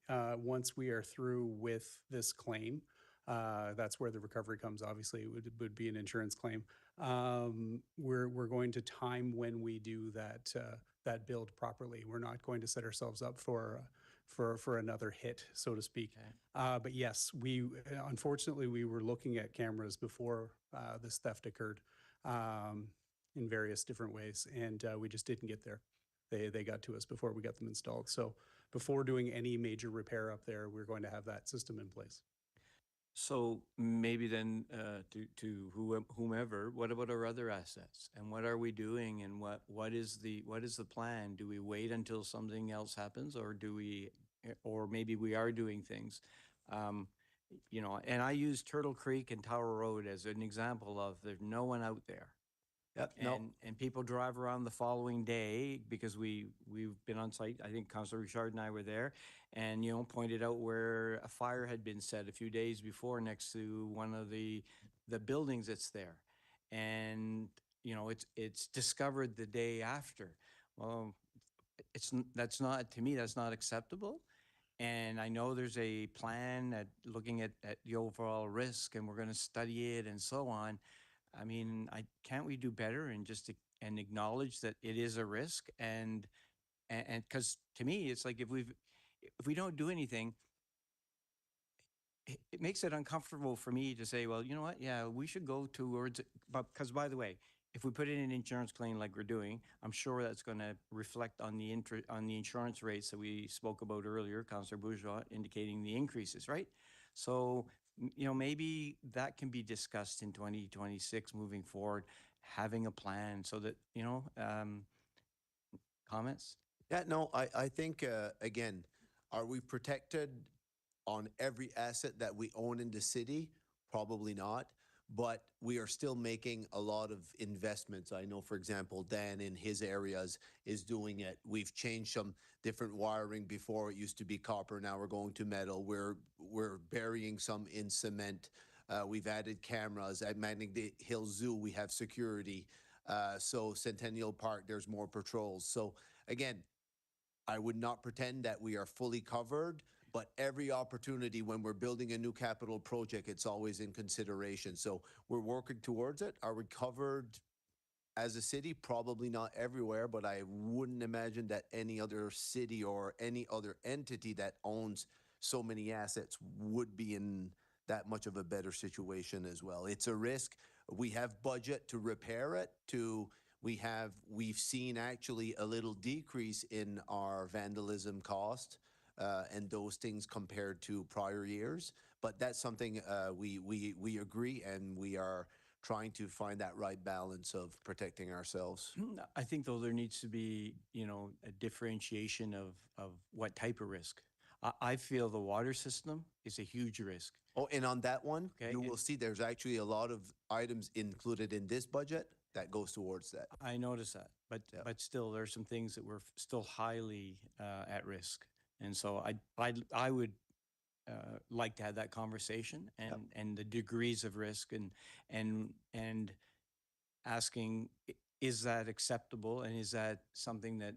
once we are through with this claim, that's where the recovery comes. Obviously, it would be an insurance claim. We're going to time when we do that build properly. We're not going to set ourselves up for for another hit, so to speak. Okay. But yes, unfortunately, we were looking at cameras before this theft occurred in various different ways, and we just didn't get there. They got to us before we got them installed. So before doing any major repair up there, we're going to have that system in place. So maybe then to whomever, what about our other assets? And what are we doing? And what is the plan? Do we wait until something else happens, or or maybe we are doing things? You know, and I use Turtle Creek and Tower Road as an example of there's no one out there. Yep, no. And people drive around the following day because we've been on site. I think Councilor Richard and I were there, and pointed out where a fire had been set a few days before next to one of the buildings that's there, and it's discovered the day after. Well, that's not, to me, that's not acceptable. And I know there's a plan at looking at the overall risk, and we're going to study it and so on. I mean, can't we do better and just and acknowledge that it is a risk? And because to me, it's like if we don't do anything, it makes it uncomfortable for me to say, well, you know what? Yeah, we should go towards it. But because, by the way, if we put in an insurance claim like we're doing, I'm sure that's going to reflect on the insurance rates that we spoke about earlier, Councillor Bourgeois indicating the increases, right? So, maybe that can be discussed in 2026 moving forward, having a plan so that, comments? Yeah, no, I think, again, are we protected on every asset that we own in the city? Probably not, but we are still making a lot of investments. I know, for example, Dan in his areas is doing it. We've changed some different wiring. Before it used to be copper, now we're going to metal. We're burying some in cement. We've added cameras. At Magnet Hill Zoo, we have security. So Centennial Park, there's more patrols. So again, I would not pretend that we are fully covered, but every opportunity when we're building a new capital project, it's always in consideration. So we're working towards it. Are we covered as a city? Probably not everywhere, but I wouldn't imagine that any other city or any other entity that owns so many assets would be in that much of a better situation as well. It's a risk. We have budget to repair it, we've seen actually a little decrease in our vandalism cost and those things compared to prior years. But that's something we agree, and we are trying to find that right balance of protecting ourselves. I think, though, there needs to be, a differentiation of what type of risk. I feel the water system is a huge risk. Oh, and on that one, Okay, you will see there's actually a lot of items included in this budget that goes towards that. I noticed that, but still, there are some things that were still highly at risk, and so I would like to have that conversation and the degrees of risk and asking, is that acceptable, and is that something that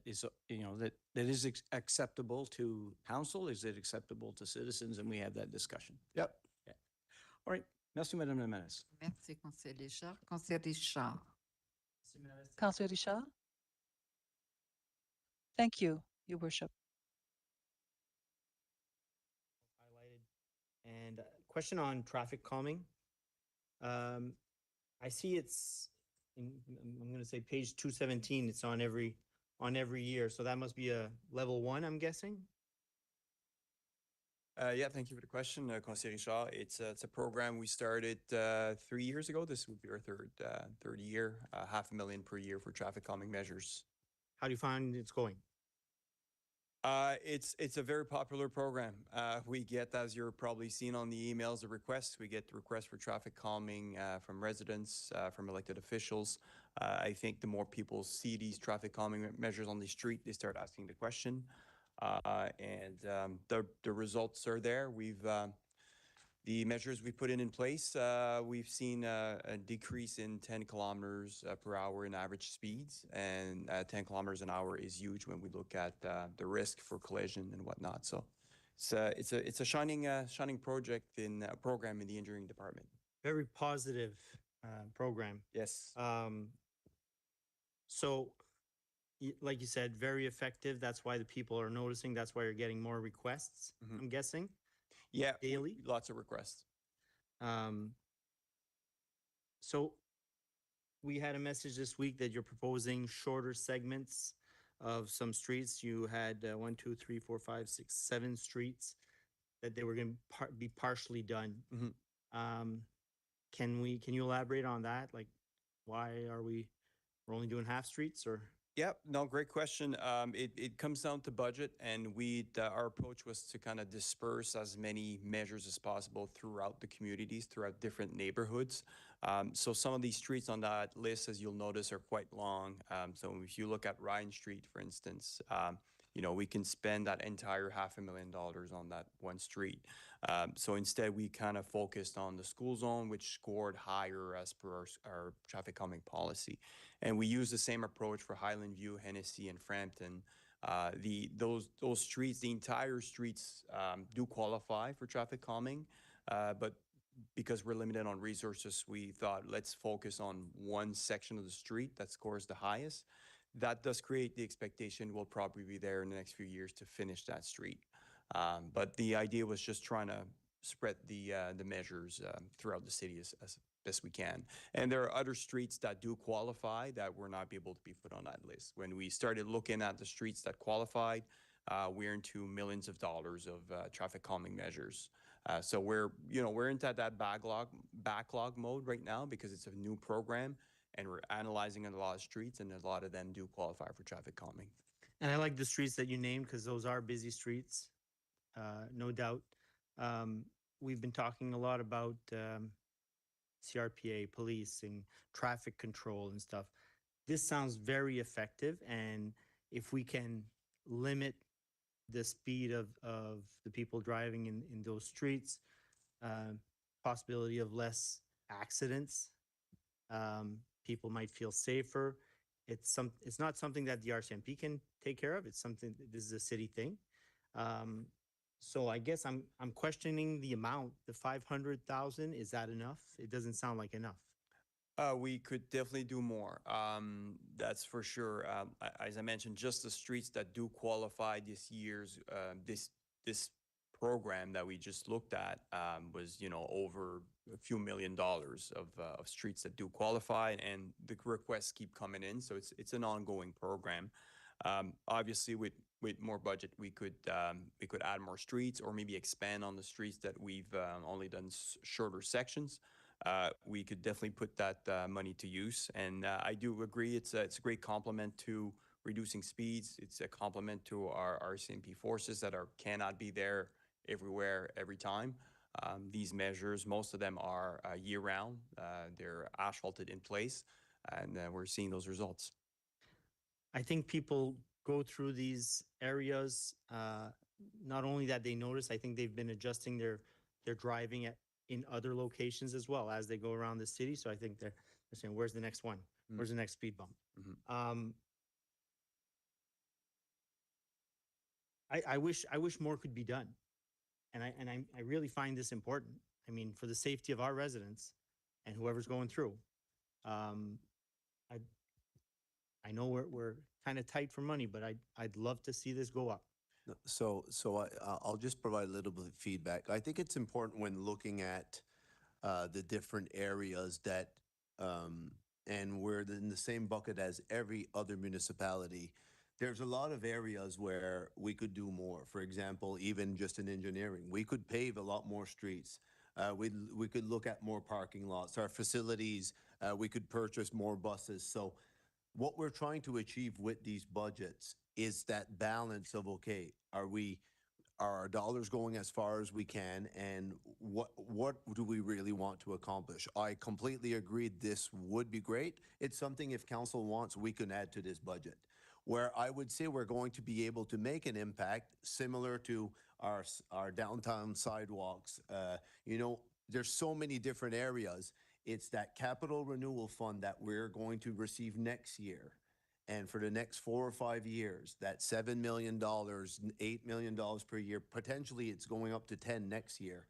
is that is acceptable to council? Is it acceptable to citizens? And we have that discussion. Yep. Okay. All right. Merci, Madame la Mairesse. Merci, Conseiller Richard. Conseiller Richard. Councillor Richard? Thank you, Your Worship. Highlighted. And question on traffic calming. I see I'm going to say page 217. It's on every year. So that must be a level 1, I'm guessing. Yeah, thank you for the question, Conseiller Richard. It's a program we started 3 years ago. This would be our third year, $500,000 per year for traffic calming measures. How do you find it's going? It's a very popular program. We get, as you're probably seen on the emails, the requests. We get requests for traffic calming from residents, from elected officials. I think the more people see these traffic calming measures on the street, they start asking the question. And the results are there. The measures we put in place, we've seen a decrease in 10 kilometers per hour in average speeds, and 10 kilometers an hour is huge when we look at the risk for collision and whatnot. So it's a shining project program in the engineering department. Very positive program. Yes. So like you said, very effective. That's why the people are noticing. That's why you're getting more requests, Mhm. I'm guessing. Yeah, Daily. lots of requests. So we had a message this week that you're proposing shorter segments of some streets. You had 1, 2, 3, 4, 5, 6, 7 streets that they were going to be partially done. Mhm. Can you elaborate on that? Like, why we're only doing half streets or? Yep, no, great question. It comes down to budget, and our approach was to kind of disperse as many measures as possible throughout the communities, throughout different neighborhoods. So some of these streets on that list, as you'll notice, are quite long. So if you look at Ryan Street, for instance, we can spend that entire $500,000 on that one street. So instead, we kind of focused on the school zone, which scored higher as per our traffic calming policy. And we use the same approach for Highland View, Hennessy, and Frampton. Those streets, the entire streets do qualify for traffic calming, but because we're limited on resources, we thought let's focus on one section of the street that scores the highest. That does create the expectation we'll probably be there in the next few years to finish that street. But the idea was just trying to spread the measures throughout the city as best we can. And there are other streets that do qualify that were not able to be put on that list. When we started looking at the streets that qualified, we're into millions of dollars of traffic calming measures. So we're into that backlog mode right now because it's a new program and we're analyzing a lot of streets and a lot of them do qualify for traffic calming. And I like the streets that you named because those are busy streets, no doubt. We've been talking a lot about CRPA, policing, traffic control and stuff. This sounds very effective. And if we can limit the speed of the people driving in those streets, possibility of less accidents, people might feel safer. It's not something that the RCMP can take care of. It's something, this is a city thing. So I guess I'm questioning the amount. The 500,000, is that enough? It doesn't sound like enough. We could definitely do more. That's for sure. As I mentioned, just the streets that do qualify this year's this program that we just looked at was over a few $1 million of streets that do qualify, and the requests keep coming in. So it's an ongoing program. Obviously, with more budget, we could add more streets or maybe expand on the streets that we've only done shorter sections. We could definitely put that money to use. And I do agree, it's a great complement to reducing speeds. It's a complement to our RCMP forces that cannot be there everywhere, every time. These measures, most of them are year-round. They're asphalted in place, and we're seeing those results. I think people go through these areas, not only that they notice, I think they've been adjusting their driving in other locations as well as they go around the city. So I think they're saying, where's the next one? Where's the next speed bump? I wish more could be done. And I really find this important. I mean, for the safety of our residents and whoever's going through. I know we're kind of tight for money, but I'd love to see this go up. So I'll just provide a little bit of feedback. I think it's important when looking at the different areas that, and we're in the same bucket as every other municipality. There's a lot of areas where we could do more. For example, even just in engineering, we could pave a lot more streets. We could look at more parking lots, our facilities. We could purchase more buses. So what we're trying to achieve with these budgets is that balance of, okay, are our dollars going as far as we can, and what do we really want to accomplish? I completely agree this would be great. It's something, if council wants, we can add to this budget. Where I would say we're going to be able to make an impact similar to our downtown sidewalks. There's so many different areas. It's that capital renewal fund that we're going to receive next year. And for the next 4 or 5 years, that $7 million, $8 million per year, potentially it's going up to 10 next year.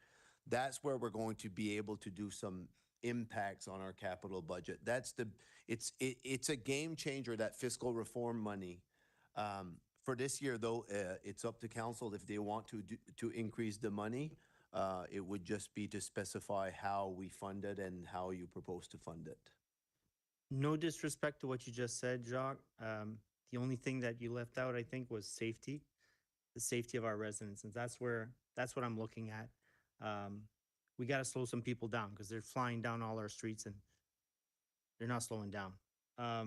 That's where we're going to be able to do some impacts on our capital budget. It's a game changer, that fiscal reform money. For this year, though, it's up to council if they want to increase the money. It would just be to specify how we fund it and how you propose to fund it. No disrespect to what you just said, Jacques. The only thing that you left out, I think, was safety, the safety of our residents. And that's what I'm looking at. We got to slow some people down because they're flying down all our streets and they're not slowing down. I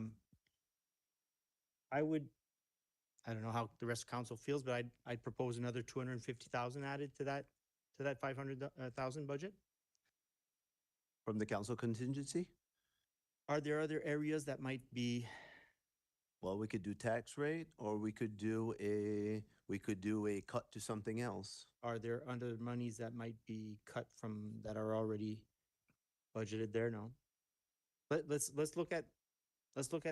don't know how the rest of council feels, but I'd propose another 250,000 added to that 500,000 budget. From the council contingency? Are there other areas that might be? Well, we could do tax rate, or we could do a cut to something else. Are there other monies that might be cut from that are already budgeted there? No. Let's look at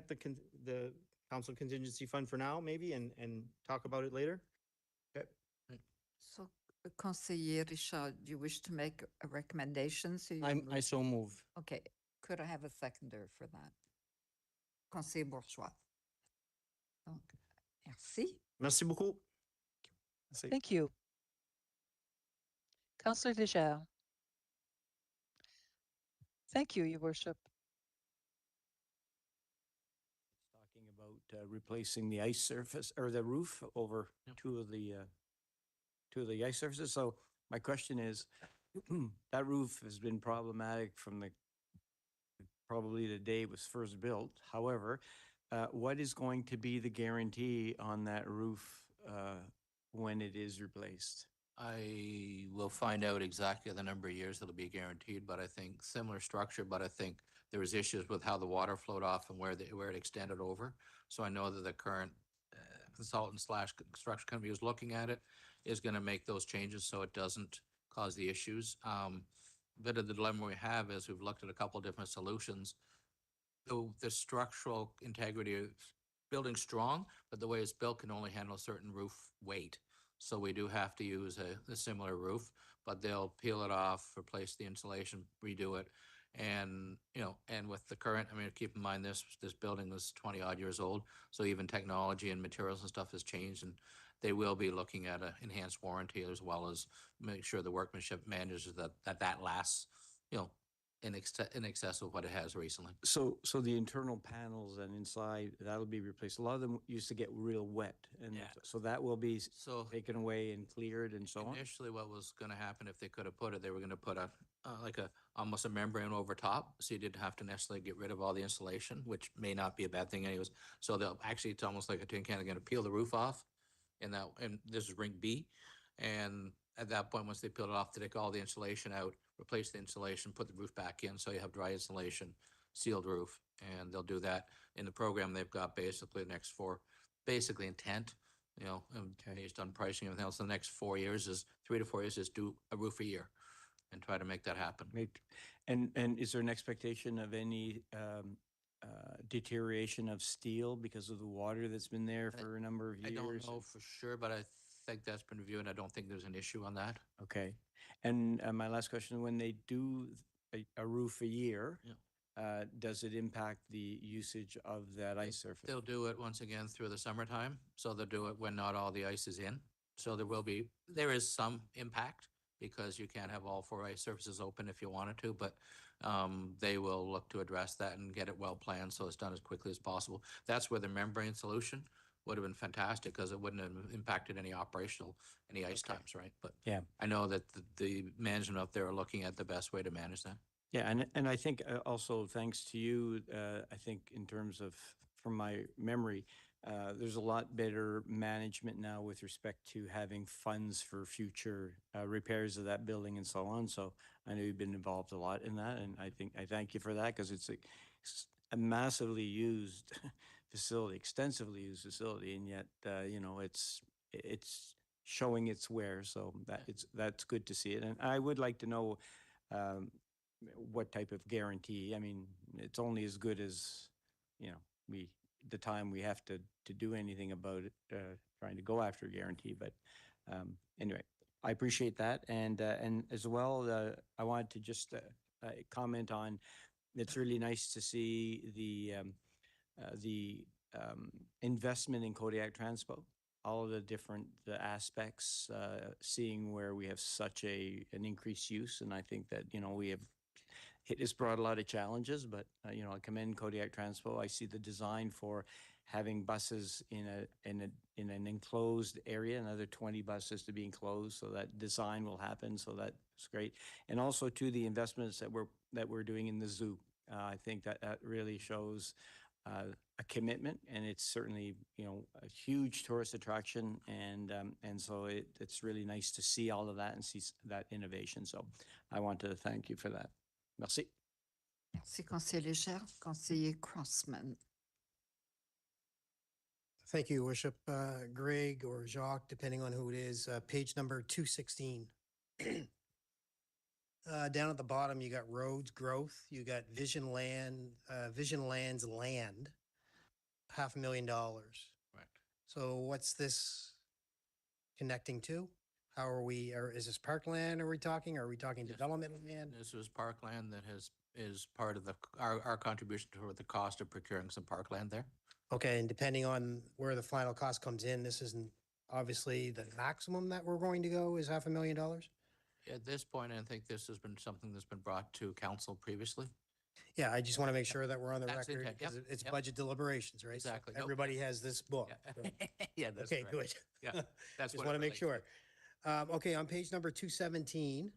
the council contingency fund for now, maybe, and talk about it later. Okay. So, Conseiller Richard, do you wish to make a recommendation? So I so move. Okay, could I have a seconder for that? Conseiller Bourgeois. Donc, merci. Merci beaucoup. Thank you. Councillor Leger. Thank you, Your Worship. Talking about replacing the ice surface or the roof over two of the ice surfaces. So my question is, that roof has been problematic from probably the day it was first built. However, what is going to be the guarantee on that roof when it is replaced? I will find out exactly the number of years that'll be guaranteed, but I think similar structure, but I think there was issues with how the water flowed off and where it extended over. So I know that the current consultant / construction company who's looking at it is going to make those changes so it doesn't cause the issues. Bit of the dilemma we have is we've looked at a couple different solutions. The structural integrity of building strong, but the way it's built can only handle a certain roof weight. So we do have to use a similar roof, but they'll peel it off, replace the insulation, redo it. And, and with the current, keep in mind this building was 20 odd years old. So even technology and materials and stuff has changed, and they will be looking at an enhanced warranty as well as make sure the workmanship manages that lasts, in excess of what it has recently. So the internal panels and inside, that'll be replaced. A lot of them used to get real wet, and so that will be taken away and cleared and so on. Initially, what was going to happen if they could have put it, they were going to put almost a membrane over top, so you didn't have to necessarily get rid of all the insulation, which may not be a bad thing anyways. So it's almost like a tin can. They're going to peel the roof off, and this is ring B, and at that point, once they peeled it off, they take all the insulation out, replace the insulation, put the roof back in, so you have dry insulation, sealed roof, and they'll do that. In the program, they've got basically the next basically intent, based on pricing and everything else. The next 4 years is 3 to 4 years is do a roof a year and try to make that happen. And is there an expectation of any deterioration of steel because of the water that's been there for a number of years? I don't know for sure, but I think that's been reviewed, and I don't think there's an issue on that. Okay. And my last question, when they do a roof a year, does it impact the usage of that ice surface? They'll do it once again through the summertime, so they'll do it when not all the ice is in. So there is some impact because you can't have all 4 ice surfaces open if you wanted to, but they will look to address that and get it well planned so it's done as quickly as possible. That's where the membrane solution would have been fantastic because it wouldn't have impacted any ice times, right? But yeah, I know that the management up there are looking at the best way to manage that. Yeah, and I think also thanks to you, I think in terms of, from my memory, there's a lot better management now with respect to having funds for future repairs of that building and so on. So I know you've been involved a lot in that, and I thank you for that because it's a massively used facility, extensively used facility, and yet it's showing its wear. So that's good to see it, and I would like to know what type of guarantee. It's only as good as the time we have to do anything about it, trying to go after a guarantee. But anyway, I appreciate that, and as well, I wanted to just comment on, it's really nice to see the investment in Kodiak Transpo, all of the different aspects, seeing where we have such an increased use. And I think that, it has brought a lot of challenges, but, I commend Kodiak Transpo. I see the design for having buses in an enclosed area, another 20 buses to be enclosed, so that design will happen. So that's great. And also to the investments that we're doing in the zoo. I think that really shows a commitment, and it's certainly, a huge tourist attraction. And so it's really nice to see all of that and see that innovation. So I want to thank you for that. Merci. Merci, Conseiller Léger. Conseiller Crossman. Thank you, Worship. Greg or Jacques, depending on who it is, page number 216. Down at the bottom, you got roads growth, you got Vision Land's land, $500,000. Right. So what's this connecting to? How are we, or is this parkland are we talking? Are we talking development land? This was parkland that is part of our contribution toward the cost of procuring some parkland there. Okay, and depending on where the final cost comes in, this isn't obviously the maximum that we're going to go is $500,000? At this point, I think this has been something that's been brought to council previously. Yeah, I just want to make sure that we're on the That's record intent. because Yep, it's yep. budget deliberations, right? So Exactly. Nope, everybody yep. has this book. Yeah, so- yeah, that's Okay, correct. good. Yeah, that's Just what want it to make relates sure. Okay, on page number 217,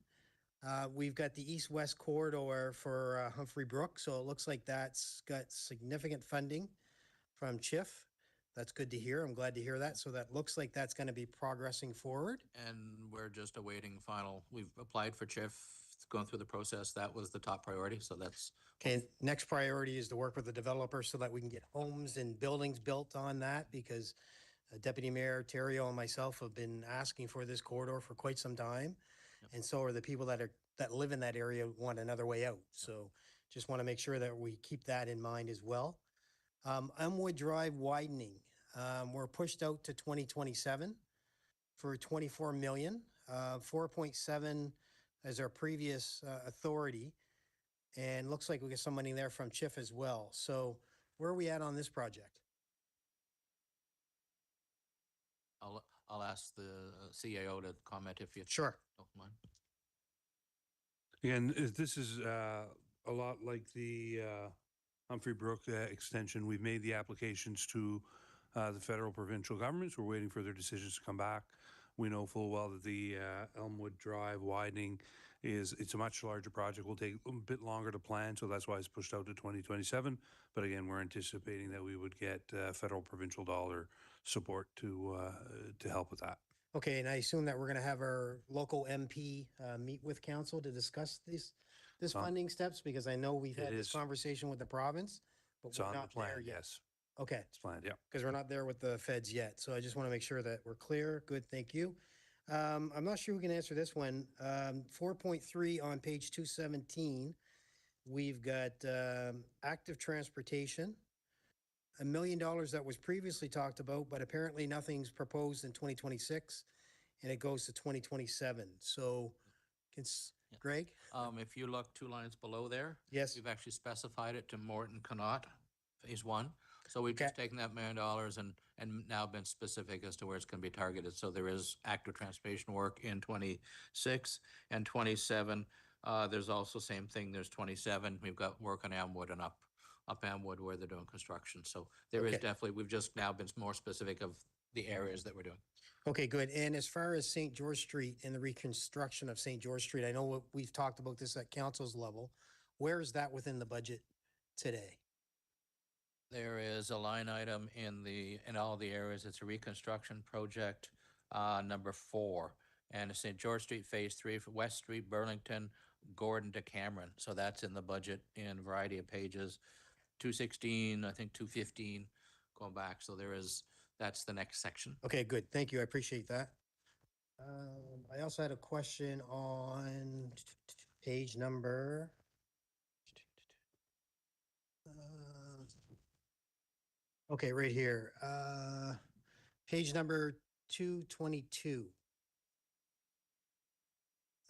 we've got the east-west corridor for Humphrey Brook. So it looks like that's got significant funding from CHIF. That's good to hear. I'm glad to hear that. So that looks like that's going to be progressing forward. And we're just awaiting final. We've applied for CHIF, going through the process. That was the top priority. So that's Okay, next priority is to work with the developer so that we can get homes and buildings built on that because Deputy Mayor Terrio and myself have been asking for this corridor for quite some time. Yep. And so are the people that live in that area want another way out. So just want to make sure that we keep that in mind as well. Elmwood Drive widening, we're pushed out to 2027 for 24 million, 4.7 as our previous authority. And looks like we get some money there from CHIF as well. So where are we at on this project? I'll ask the CAO to comment if you Sure. don't mind. Again, this is a lot like the Humphrey Brook extension. We've made the applications to the federal provincial governments. We're waiting for their decisions to come back. We know full well that the Elmwood Drive widening it's a much larger project, will take a bit longer to plan, so that's why it's pushed out to 2027. But again, we're anticipating that we would get federal provincial dollar support to help with that. Okay, and I assume that we're going to have our local MP meet with council to discuss this funding steps, because I know we've had this conversation with the province, but It's we're on the not plan, there yet. yes. Okay. It's planned, yeah. Because we're not there with the feds yet. So I just want to make sure that we're clear. Good, thank you. I'm not sure who can answer this one. 4.3 on page 217, we've got active transportation. $1 million that was previously talked about, but apparently nothing's proposed in 2026 and it goes to 2027. So Greg? If you look 2 lines below there. Yes. We've actually specified it to Morton Connaught, phase 1. So we've just taken that $1 million and now been specific as to where it's going to be targeted. So there is active transportation work in 26 and 27. There's also same thing. There's 27. We've got work on Elmwood and up Elmwood where they're doing construction. So there is definitely, we've just now been more specific of the areas that we're doing. Okay, good. And as far as St. George Street and the reconstruction of St. George Street, I know we've talked about this at council's level. Where is that within the budget today? There is a line item in all the areas. It's a reconstruction project, number 4. And it's St. George Street, phase 3 for West Street, Burlington, Gordon to Cameron. So that's in the budget in a variety of pages, 216, I think 215, going back. So that's the next section. Okay, good. Thank you. I appreciate that. I also had a question on page number. Okay, right here. Page number 222.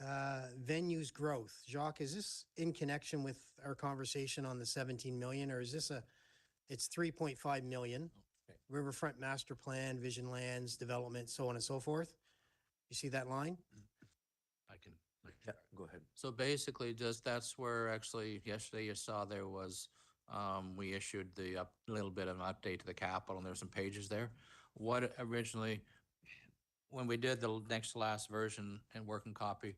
venues growth. Jacques, is this in connection with our conversation on the 17 million, or is this it's 3.5 million? Okay. Riverfront master plan, vision lands, development, so on and so forth. You see that line? I can. Yeah, go ahead. So basically, just that's where actually yesterday you saw there was, we issued the little bit of an update to the capital, and there's some pages there. What originally, when we did the next to last version and working copy,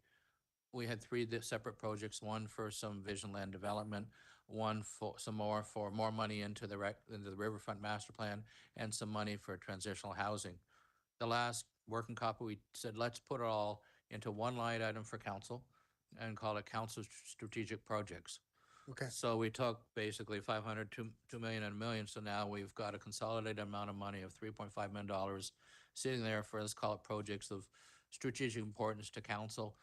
we had three separate projects, one for some vision land development, one for some more money into into the riverfront master plan, and some money for transitional housing. The last working copy, we said, let's put it all into one line item for council and call it council strategic projects. Okay. So we took basically 500, 2 million and a million. So now we've got a consolidated amount of money of $3.5 million sitting there for, let's call it projects of strategic importance to council.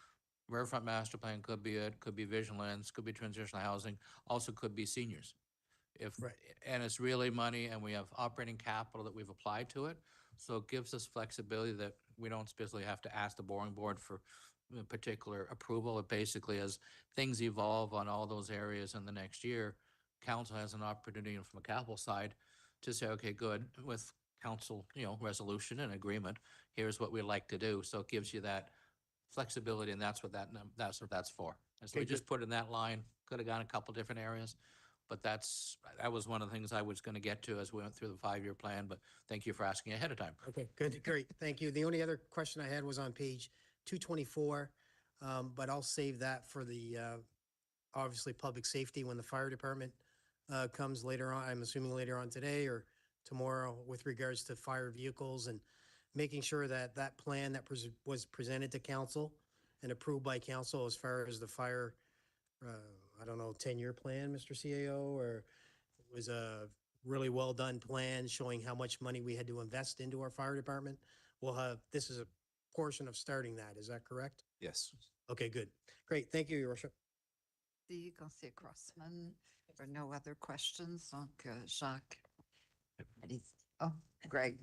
Riverfront master plan could be it, could be vision lands, could be transitional housing, also could be seniors. Right. And it's really money, and we have operating capital that we've applied to it. So it gives us flexibility that we don't specifically have to ask the borrowing board for a particular approval. It basically, as things evolve on all those areas in the next year, council has an opportunity from a capital side to say, okay, good, with council, resolution and agreement, here's what we'd like to do. So it gives you that flexibility, and that's what that's what that's for. And so Okay, we just put in that line, could have gone a couple different areas, but that was one of the things I was going to get to as we went through the 5-year plan, but thank you for asking ahead of time. Okay, good, great, thank you. The only other question I had was on page 224, but I'll save that for the, obviously, public safety when the fire department comes later on, I'm assuming later on today or tomorrow, with regards to fire vehicles and making sure that that plan that was presented to council and approved by council as far as the fire, I don't know, 10-year plan, Mr. CAO, or it was a really well-done plan showing how much money we had to invest into our fire department. This is a portion of starting that, is that correct? Yes. Okay, good. Great, thank you, Your Worship. The Conseiller Crossman, there are no other questions, donc Jacques. Allez-y. Oh, Greg.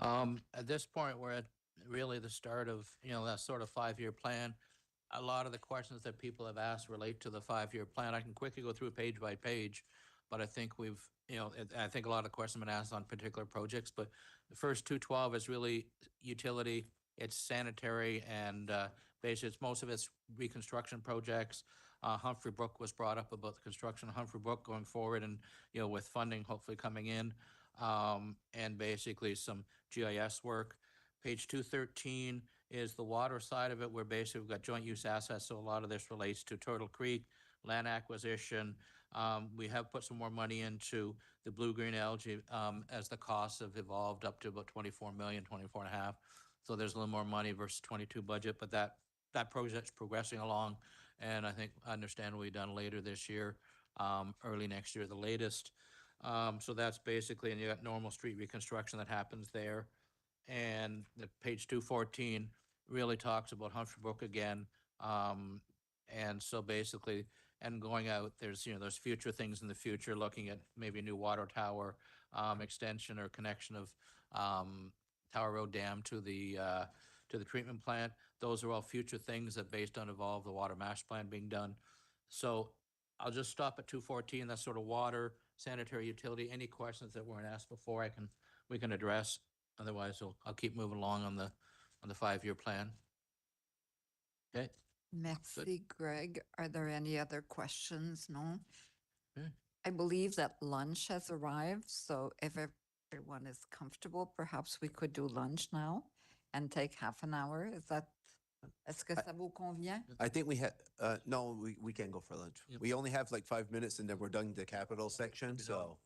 At this point, we're at really the start of, that sort of 5-year plan. A lot of the questions that people have asked relate to the 5-year plan. I can quickly go through page by page, but I think I think a lot of questions have been asked on particular projects, but the first 212 is really utility, it's sanitary, and basically most of it's reconstruction projects. Humphrey Brook was brought up about the construction of Humphrey Brook going forward, and, with funding hopefully coming in, and basically some GIS work. Page 213 is the water side of it, where basically we've got joint use assets, so a lot of this relates to Turtle Creek, land acquisition. We have put some more money into the blue-green algae as the costs have evolved up to about 24 million, 24 and a half. So there's a little more money versus 22 budget, but that project's progressing along, and I think understand will be done later this year, early next year, the latest. So that's basically, and you got normal street reconstruction that happens there. And the page 214 really talks about Humphrey Brook again. And so basically, and going out, there's future things in the future, looking at maybe a new water tower, extension or connection of Tower Road Dam to the treatment plant. Those are all future things that based on the water master plan being done. So I'll just stop at 214. That's sort of water, sanitary, utility. Any questions that weren't asked before, we can address. Otherwise, I'll keep moving along on the 5-year plan. Okay. Merci, Greg. Are there any other questions? No? Okay. I believe that lunch has arrived, so if everyone is comfortable, perhaps we could do lunch now and take half an hour. Est-ce que ça vous convient? I think no, we can go for lunch. Yep. We only have like 5 minutes and then we're done the capital section, so.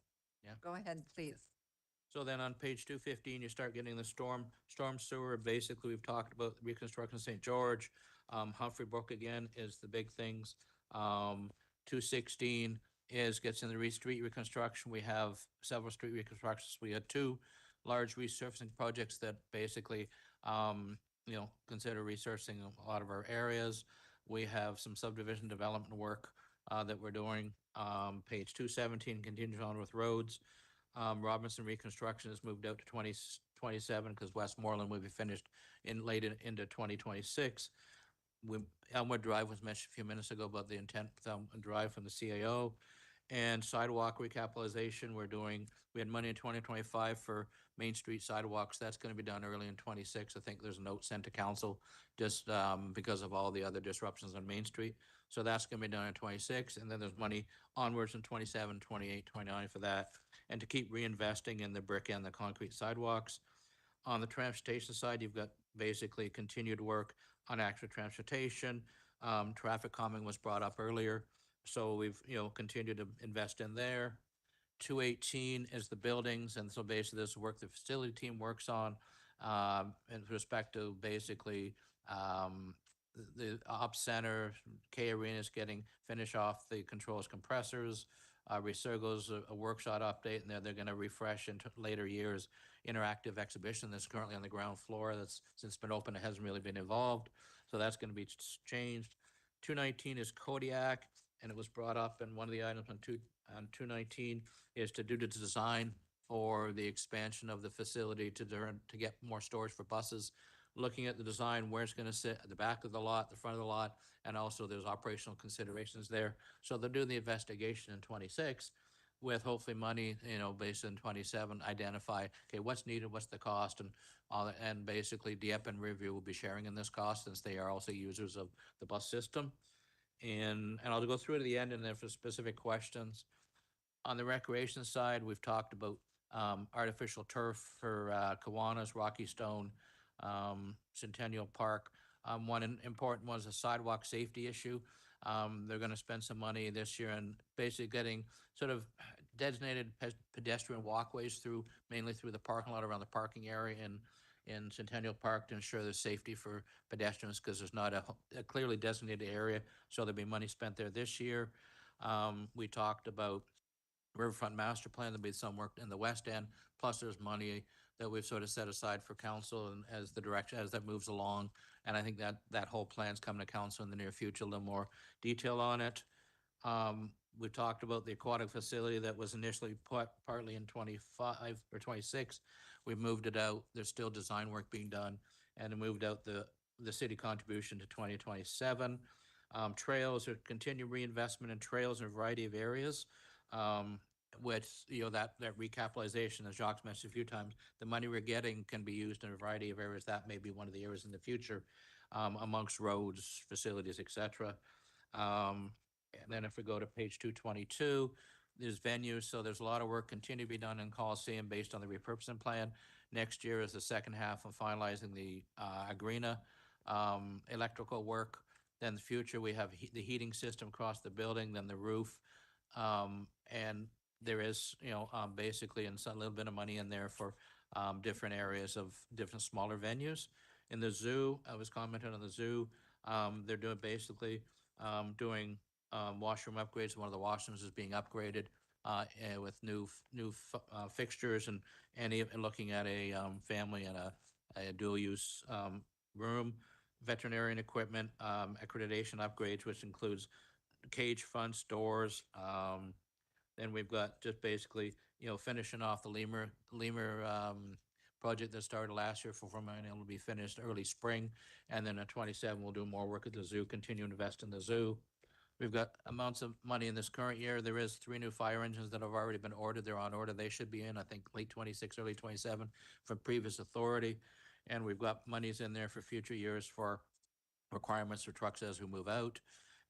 Go ahead, please. So then on page 215, you start getting the storm sewer. Basically, we've talked about reconstruction St. George. Humphrey Brook again is the big things. 216 gets in the street reconstruction. We have several street reconstructions. We had 2 large resurfacing projects that basically, consider resurfacing a lot of our areas. We have some subdivision development work that we're doing. Page 217 continues on with roads. Robinson reconstruction has moved out to 2027 because Westmoreland will be finished into 2026. Elmwood Drive was mentioned a few minutes ago about the intent with Elmwood Drive from the CAO. And sidewalk recapitalization, we had money in 2025 for Main Street sidewalks. That's going to be done early in 26. I think there's a note sent to council just because of all the other disruptions on Main Street. So that's going to be done in 26. And then there's money onwards in 27, 28, 29 for that. And to keep reinvesting in the brick and the concrete sidewalks. On the transportation side, you've got basically continued work on active transportation. Traffic calming was brought up earlier. So we've, continued to invest in there. 218 is the buildings, and so basically this work the facility team works on in respect to basically the ops center, K Arena is finish off the controls compressors. Resurgo's a workshop update, and they're going to refresh into later years interactive exhibition that's currently on the ground floor. That's since been open, it hasn't really been involved, so that's going to be changed. 219 is Kodiak, and it was brought up, and one of the items on 219 is to do the design for the expansion of the facility to get more storage for buses. Looking at the design, where it's going to sit at the back of the lot, the front of the lot, and also there's operational considerations there. So they'll do the investigation in 26 with hopefully money, based in 27, identify, okay, what's needed, what's the cost, and basically Dieppe and Riverview will be sharing in this cost since they are also users of the bus system. And I'll go through to the end and then for specific questions. On the recreation side, we've talked about artificial turf for Kiwanis, Rocky Stone, Centennial Park. One important one is a sidewalk safety issue. They're going to spend some money this year and basically getting sort of designated pedestrian walkways mainly through the parking lot around the parking area in Centennial Park to ensure there's safety for pedestrians because there's not a clearly designated area. So there'll be money spent there this year. We talked about Riverfront Master Plan. There'll be some work in the West End. Plus, there's money that we've sort of set aside for council and as that moves along. And I think that whole plan's coming to council in the near future. A little more detail on it. We talked about the aquatic facility that was initially put partly in 25 or 26. We've moved it out. There's still design work being done, and it moved out the city contribution to 2027. Trails are continued reinvestment in trails in a variety of areas. With that recapitalization, as Jacques mentioned a few times, the money we're getting can be used in a variety of areas. That may be one of the areas in the future, amongst roads, facilities, etc. And then if we go to page 222, there's venues. So there's a lot of work continue to be done in Coliseum based on the repurposing plan. Next year is the second half of finalizing the Agrina electrical work. Then the future, we have the heating system across the building, then the roof. And there is, basically a little bit of money in there for different areas of different smaller venues. In the zoo, I was commenting on the zoo. They're doing washroom upgrades. One of the washrooms is being upgraded with new fixtures and even looking at a family and a dual use room. Veterinarian equipment, accreditation upgrades, which includes cage fronts, doors. Then we've got just basically, finishing off the lemur project that started last year for mine. It'll be finished early spring. And then at 27, we'll do more work at the zoo, continue to invest in the zoo. We've got amounts of money in this current year. There is 3 new fire engines that have already been ordered. They're on order. They should be in, I think, late 26, early 27 from previous authority. And we've got monies in there for future years for requirements for trucks as we move out.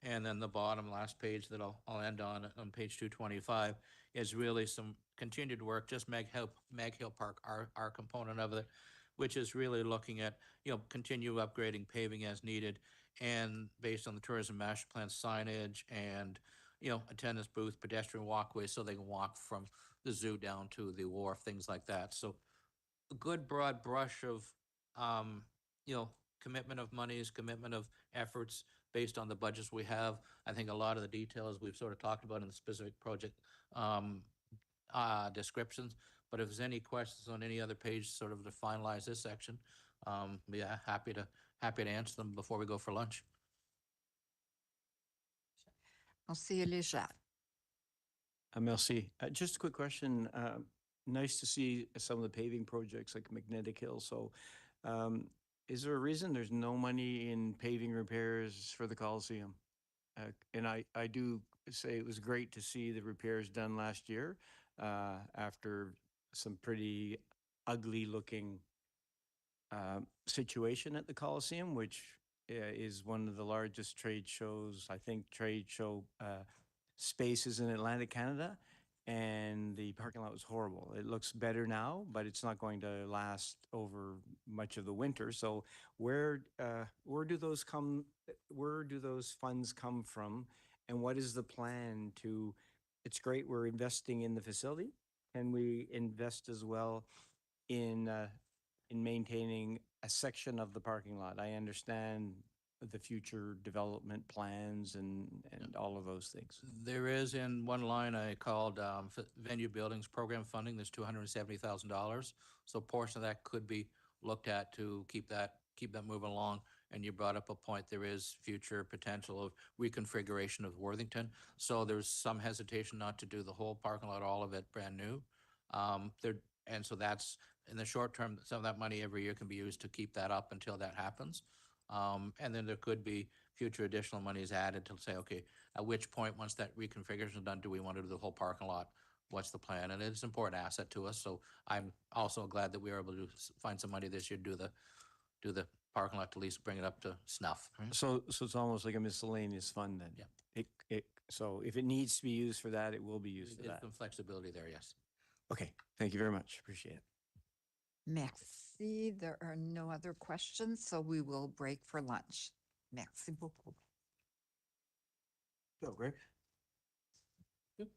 And then the bottom last page that I'll end on page 225 is really some continued work, just Mag Hill Park, our component of it, which is really looking at, continue upgrading paving as needed and based on the tourism master plan signage and, attendance booth, pedestrian walkways so they can walk from the zoo down to the wharf, things like that. So a good broad brush of, commitment of monies, commitment of efforts based on the budgets we have. I think a lot of the details we've sort of talked about in the specific project descriptions. But if there's any questions on any other page, sort of to finalize this section, be happy to answer them before we go for lunch. Merci, Elijah. Merci. Just a quick question. Nice to see some of the paving projects like Magnetic Hill. So Is there a reason there's no money in paving repairs for the Coliseum? And I do say it was great to see the repairs done last year after some pretty ugly looking situation at the Coliseum, which is one of the largest trade shows, I think, trade show spaces in Atlantic Canada. And the parking lot was horrible. It looks better now, but it's not going to last over much of the winter. So where do those come? Where do those funds come from? And what is the plan to? It's great we're investing in the facility. Can we invest as well in maintaining a section of the parking lot? I understand the future development plans and all of those things. There is in one line I called venue buildings program funding, there's $270,000. So a portion of that could be looked at to keep that moving along. And you brought up a point, there is future potential of reconfiguration of Worthington. So there's some hesitation not to do the whole parking lot, all of it brand new. And so that's, in the short term, some of that money every year can be used to keep that up until that happens. And then there could be future additional monies added to say, okay, at which point, once that reconfiguration is done, do we want to do the whole parking lot? What's the plan? And it's an important asset to us. So I'm also glad that we were able to find some money this year to do the parking lot to at least bring it up to snuff. So it's almost like a miscellaneous fund then? Yeah. So if it needs to be used for that, it will be used for There's that. some flexibility there, yes. Okay, thank you very much. Appreciate it. Merci. There are no other questions, so we will break for lunch. Merci beaucoup. Go, Greg. Good.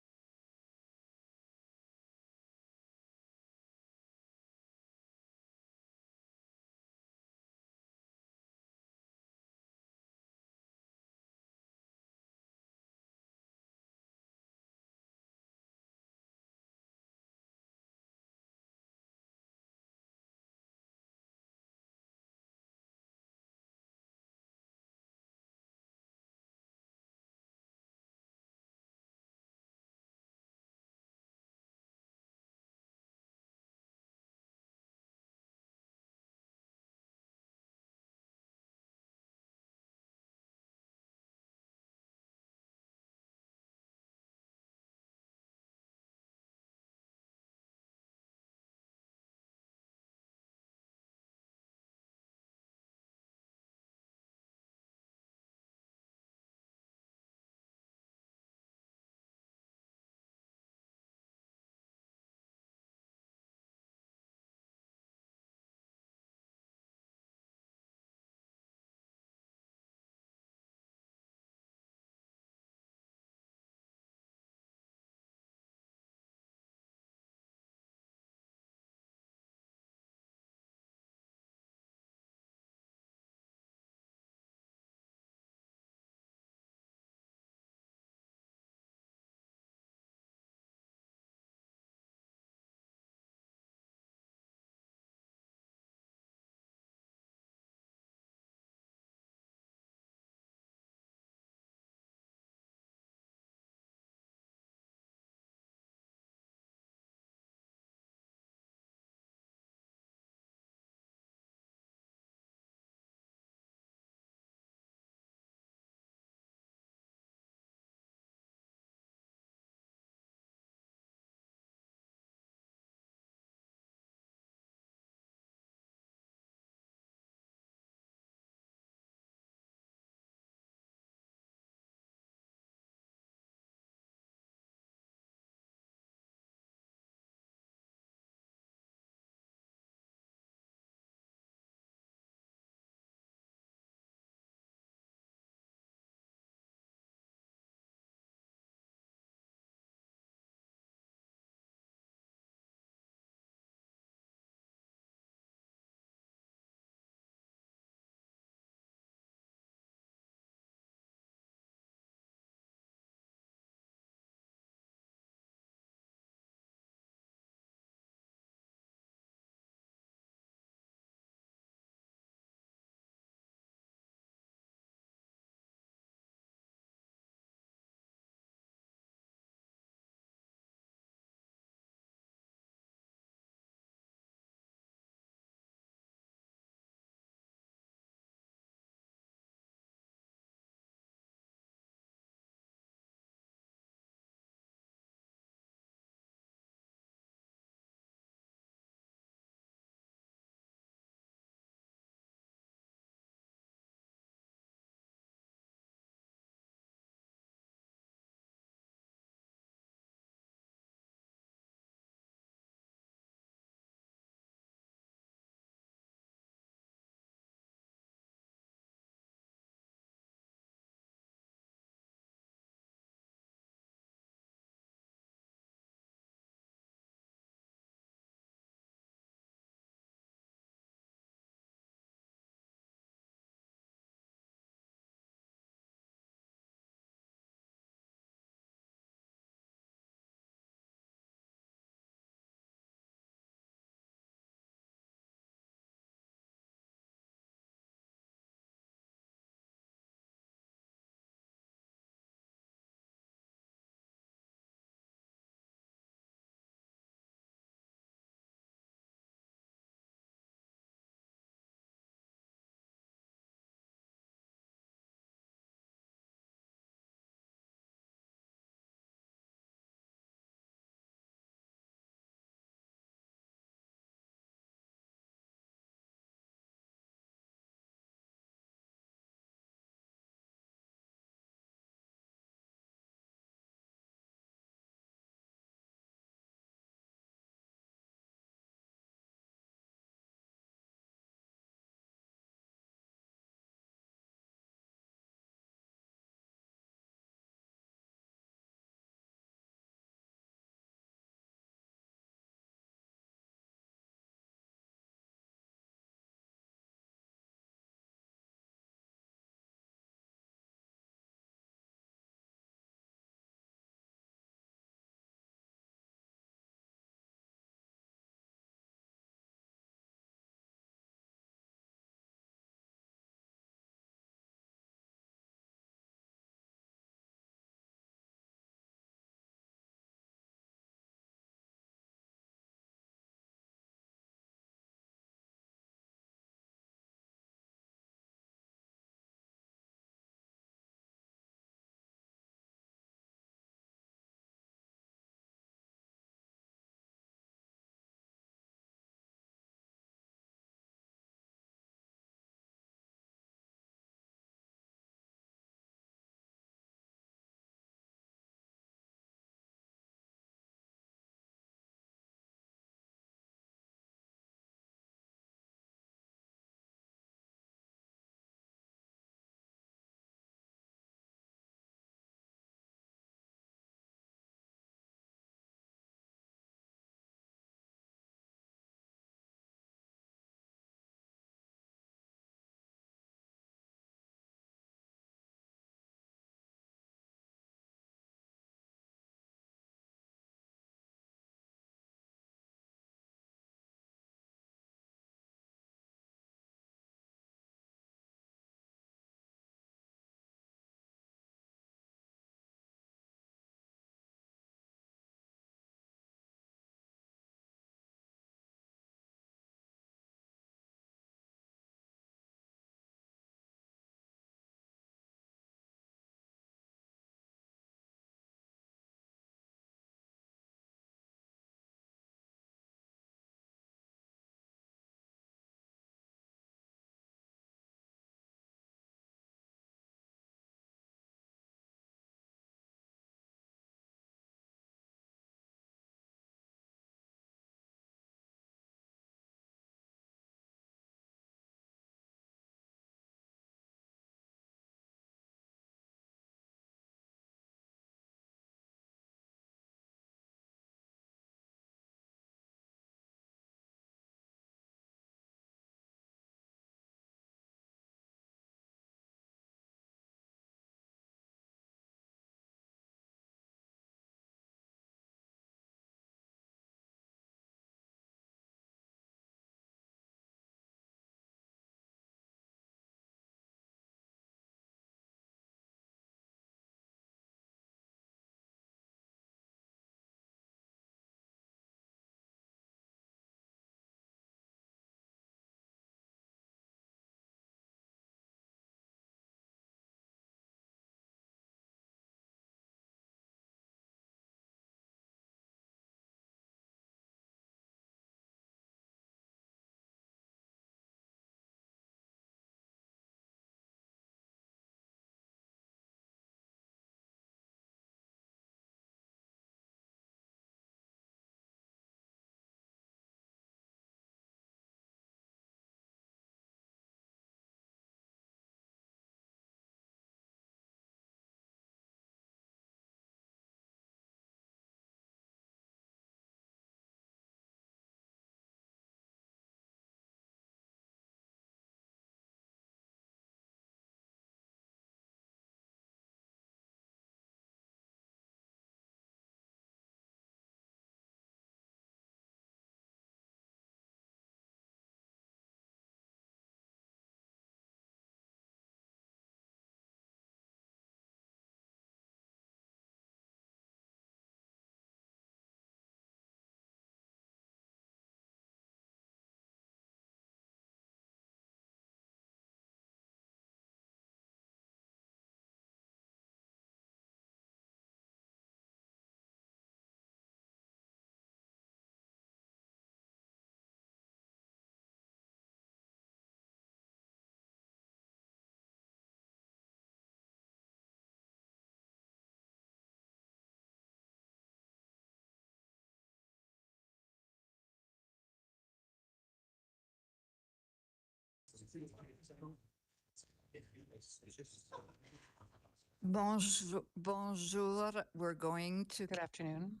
Bonjour, bonjour. We're going to. Good afternoon.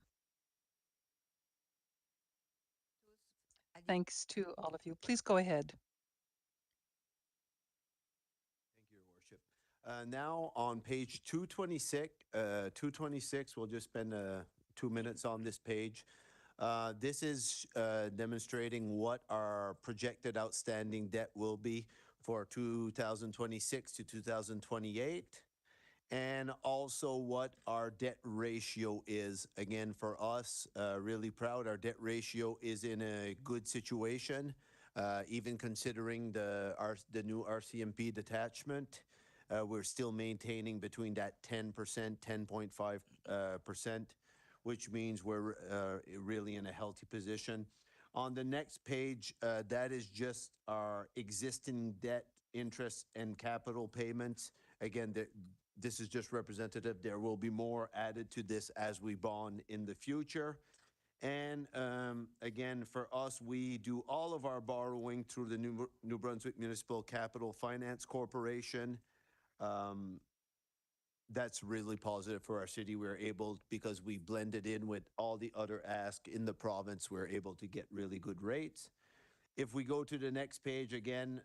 Thanks to all of you. Please go ahead. Thank you, Your Worship. Now on page 226, we'll just spend 2 minutes on this page. This is demonstrating what our projected outstanding debt will be for 2026 to 2028, and also what our debt ratio is. Again, for us, really proud, our debt ratio is in a good situation, even considering the new RCMP detachment. We're still maintaining between that 10%, 10.5%, which means we're really in a healthy position. On the next page, that is just our existing debt, interest, and capital payments. Again, this is just representative. There will be more added to this as we bond in the future. And again, for us, we do all of our borrowing through the New Brunswick Municipal Capital Finance Corporation. That's really positive for our city. We're able, because we blended in with all the other ask in the province, we're able to get really good rates. If we go to the next page again,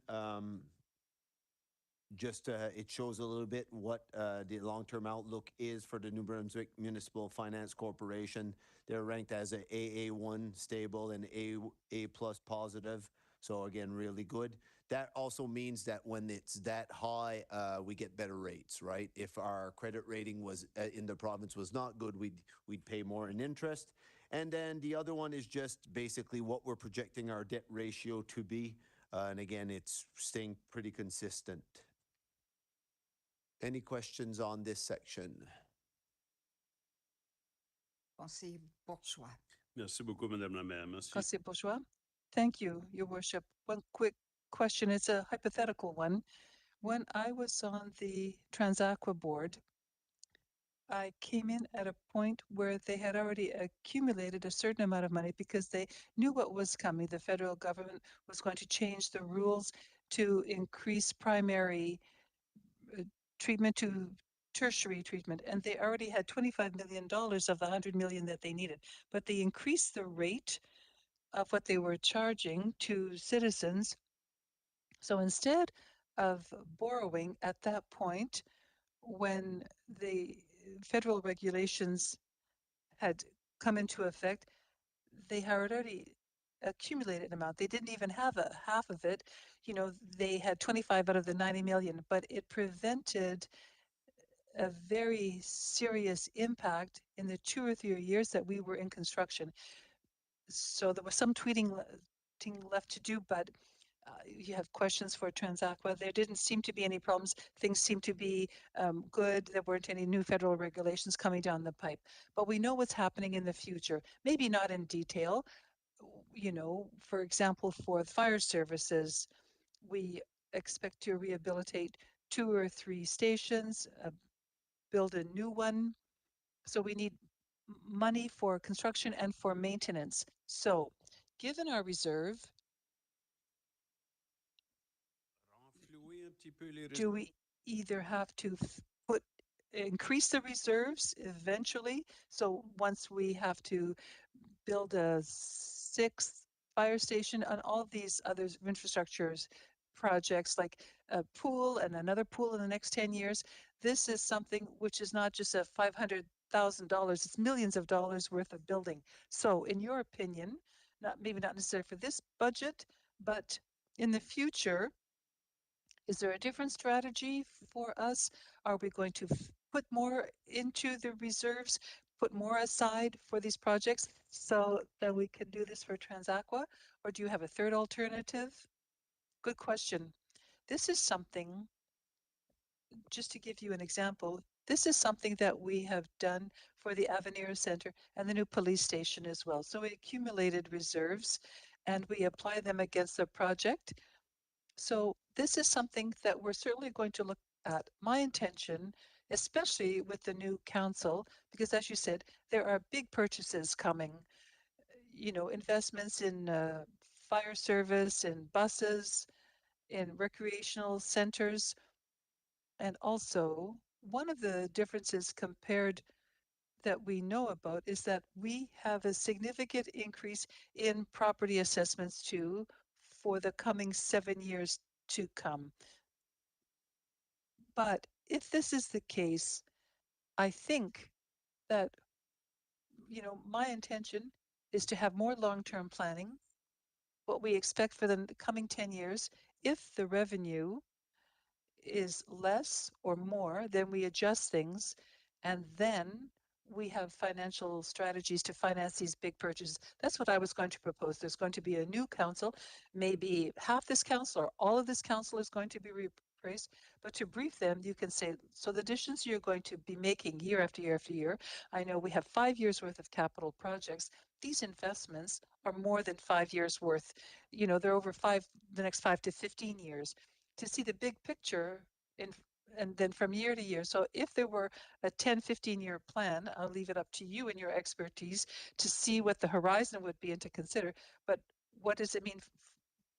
it shows a little bit what the long-term outlook is for the New Brunswick Municipal Finance Corporation. They're ranked as a AA1 stable and A plus positive. So again, really good. That also means that when it's that high, we get better rates, right? If our credit rating was in the province was not good, we'd pay more in interest. And then the other one is just basically what we're projecting our debt ratio to be. And again, it's staying pretty consistent. Any questions on this section? Conseiller Bourgeois. Merci beaucoup, Madame la Maire. Merci. Conseiller Bourgeois. Thank you, Your Worship. One quick question. It's a hypothetical one. When I was on the Transaqua board, I came in at a point where they had already accumulated a certain amount of money because they knew what was coming. The federal government was going to change the rules to increase primary treatment to tertiary treatment, and they already had $25 million of the $100 million that they needed. But they increased the rate of what they were charging to citizens. So instead of borrowing at that point, when the federal regulations had come into effect, they had already accumulated amount. They didn't even have a half of it. You know, they had 25 out of the 90 million, but it prevented a very serious impact in the 2 or 3 years that we were in construction. So there was some tweeting left to do, but you have questions for Transaqua. There didn't seem to be any problems. Things seem to be good. There weren't any new federal regulations coming down the pipe. But we know what's happening in the future. Maybe not in detail. You know, for example, for the fire services, we expect to rehabilitate 2 or 3 stations, build a new one. So we need money for construction and for maintenance. So given our reserve, do we either have to increase the reserves eventually? So once we have to build a 6th fire station and all of these other infrastructures projects like a pool and another pool in the next 10 years, this is something which is not just a $500,000, it's millions of dollars worth of building. So in your opinion, maybe not necessarily for this budget, but in the future, is there a different strategy for us? Are we going to put more into the reserves, put more aside for these projects so that we can do this for Transaqua? Or do you have a third alternative? Good question. This is something, just to give you an example, this is something that we have done for the Avenir Center and the new police station as well. So we accumulated reserves and we apply them against the project. So this is something that we're certainly going to look at. My intention, especially with the new council, because as you said, there are big purchases coming, you know, investments in fire service and buses. in recreational centers. And also, one of the differences compared that we know about is that we have a significant increase in property assessments too for the coming 7 years to come. But if this is the case, I think that, my intention is to have more long-term planning, what we expect for the coming 10 years. If the revenue is less or more, then we adjust things, and then we have financial strategies to finance these big purchases. That's what I was going to propose. There's going to be a new council, maybe half this council or all of this council is going to be replaced. But to brief them, you can say, so the decisions you're going to be making year after year after year, I know we have 5 years worth of capital projects. These investments are more than 5 years worth. They're over the next 5 to 15 years. To see the big picture and then from year to year. So if there were a 10, 15-year plan, I'll leave it up to you and your expertise to see what the horizon would be and to consider. But what does it mean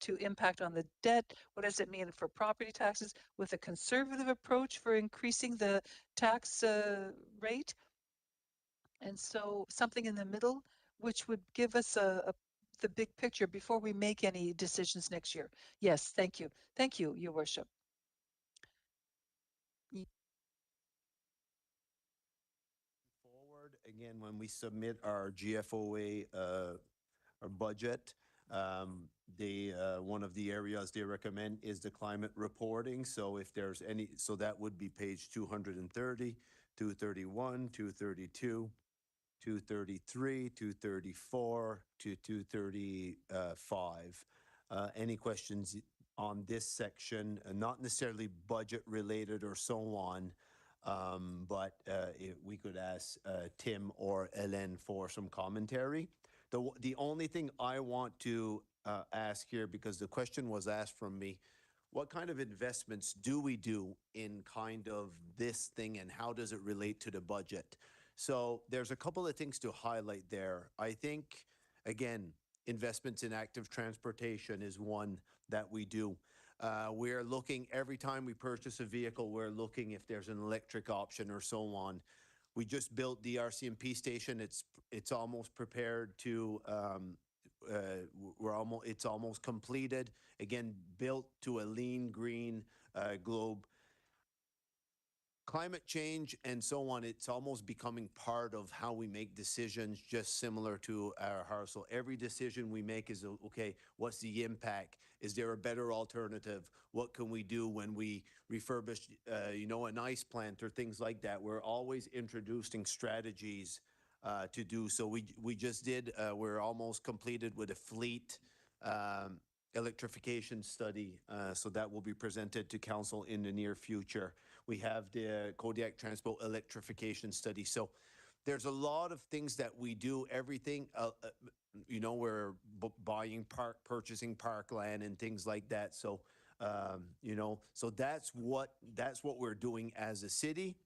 to impact on the debt? What does it mean for property taxes with a conservative approach for increasing the tax rate? And so something in the middle, which would give us the big picture before we make any decisions next year. Yes, thank you. Thank you, Your Worship. Forward, again, when we submit our GFOA our budget, one of the areas they recommend is the climate reporting. So if there's any, so that would be page 230, 231, 232, 233, 234 to 235. Any questions on this section? Not necessarily budget related or so on, but we could ask Tim or Hélène for some commentary. The only thing I want to ask here, because the question was asked from me, what kind of investments do we do in kind of this thing and how does it relate to the budget? So there's a couple of things to highlight there. I think, again, investments in active transportation is one that we do. We're looking every time we purchase a vehicle, we're looking if there's an electric option or so on. We just built the RCMP station. It's almost prepared to, it's almost completed. Again, built to a lean green globe. Climate change and so on, it's almost becoming part of how we make decisions, just similar to our house. So every decision we make is, okay, what's the impact? Is there a better alternative? What can we do when we refurbish, an ice plant or things like that? We're always introducing strategies to do. So we just did, we're almost completed with a fleet electrification study. So that will be presented to council in the near future. We have the Kodiak Transport electrification study. So there's a lot of things that we do, everything, we're purchasing parkland and things like that. So, so that's what we're doing as a city.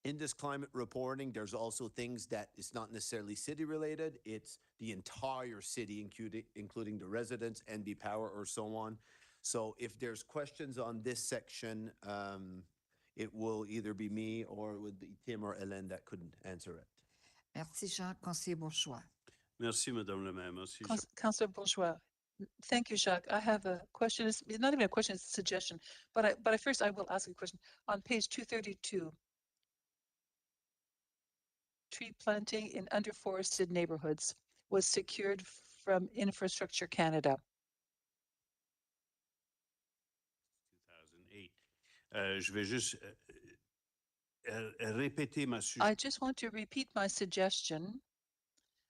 In this climate reporting, there's also things that it's not necessarily city related. It's the entire city, including the residents, NB Power or so on. So if there's questions on this section, it will either be me or would be Tim or Hélène that could answer it. Merci, Jacques. Conseiller Bourgeois. Merci, Madame la Maire. Merci. Councillor Bourgeois. Thank you, Jacques. I have a question. It's not even a question, it's a suggestion. But first I will ask a question. On page 232, tree planting in underforested neighborhoods was secured from Infrastructure Canada. 2008. Je vais juste répéter ma suggestion. I just want to repeat my suggestion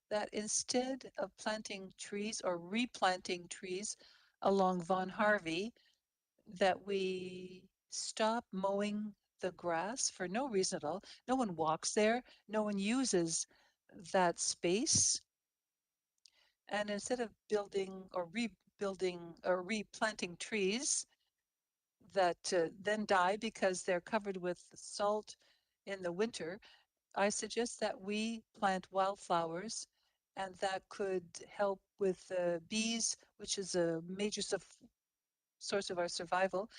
that instead of planting trees or replanting trees along Von Harvey, that we stop mowing the grass for no reason at all. No one walks there. No one uses that space. And instead of building or rebuilding or replanting trees that then die because they're covered with salt in the winter, I suggest that we plant wildflowers, and that could help with bees, which is a major source of our survival.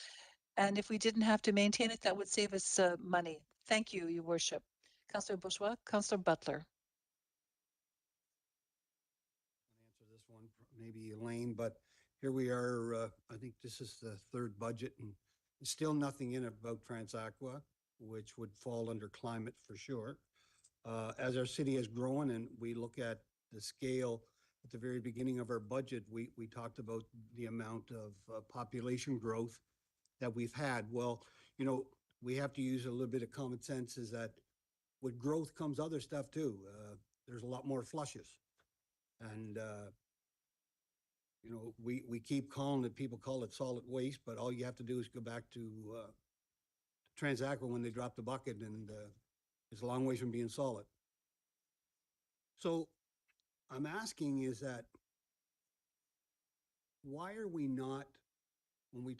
And if we didn't have to maintain it, that would save us money. Thank you, Your Worship. Councillor Bourgeois, Councillor Butler. Answer this one, maybe Elaine, but here we are. I think this is the third budget and still nothing in it about Transaqua, which would fall under climate for sure. As our city has grown and we look at the scale at the very beginning of our budget, we talked about the amount of population growth that we've had. Well, you know, we have to use a little bit of common sense is that with growth comes other stuff too. There's a lot more flushes. And, you know, we keep calling it, people call it solid waste, but all you have to do is go back to Transaqua when they drop the bucket and it's a long ways from being solid. So I'm asking is that why are we not, when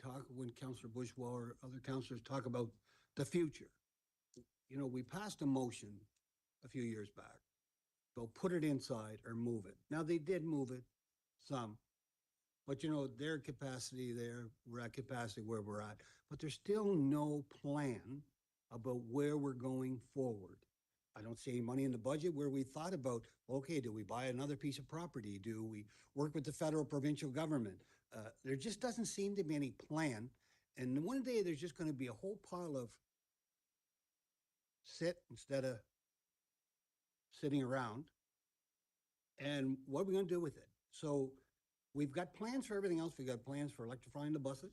Councillor Bourgeois or other councillors talk about the future, you know, we passed a motion a few years back. Go put it inside or move it. Now they did move it some, but you know, their capacity there, we're at capacity where we're at, but there's still no plan about where we're going forward. I don't see any money in the budget where we thought about, okay, do we buy another piece of property? Do we work with the federal provincial government? There just doesn't seem to be any plan. And one day there's just going to be a whole pile of sit instead of sitting around. And what are we going to do with it? So we've got plans for everything else. We've got plans for electrifying the buses.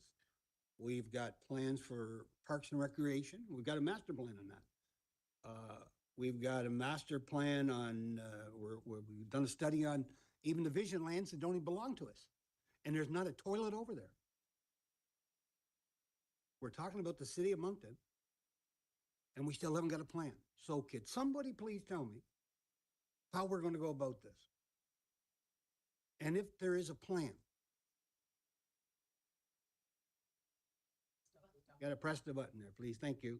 We've got plans for parks and recreation. We've got a master plan on that. We've got a master plan on, we've done a study on even the vision lands that don't even belong to us. And there's not a toilet over there. We're talking about the city of Moncton, and we still haven't got a plan. So could somebody please tell me how we're going to go about this? And if there is a plan. Got to press the button there, please. Thank you.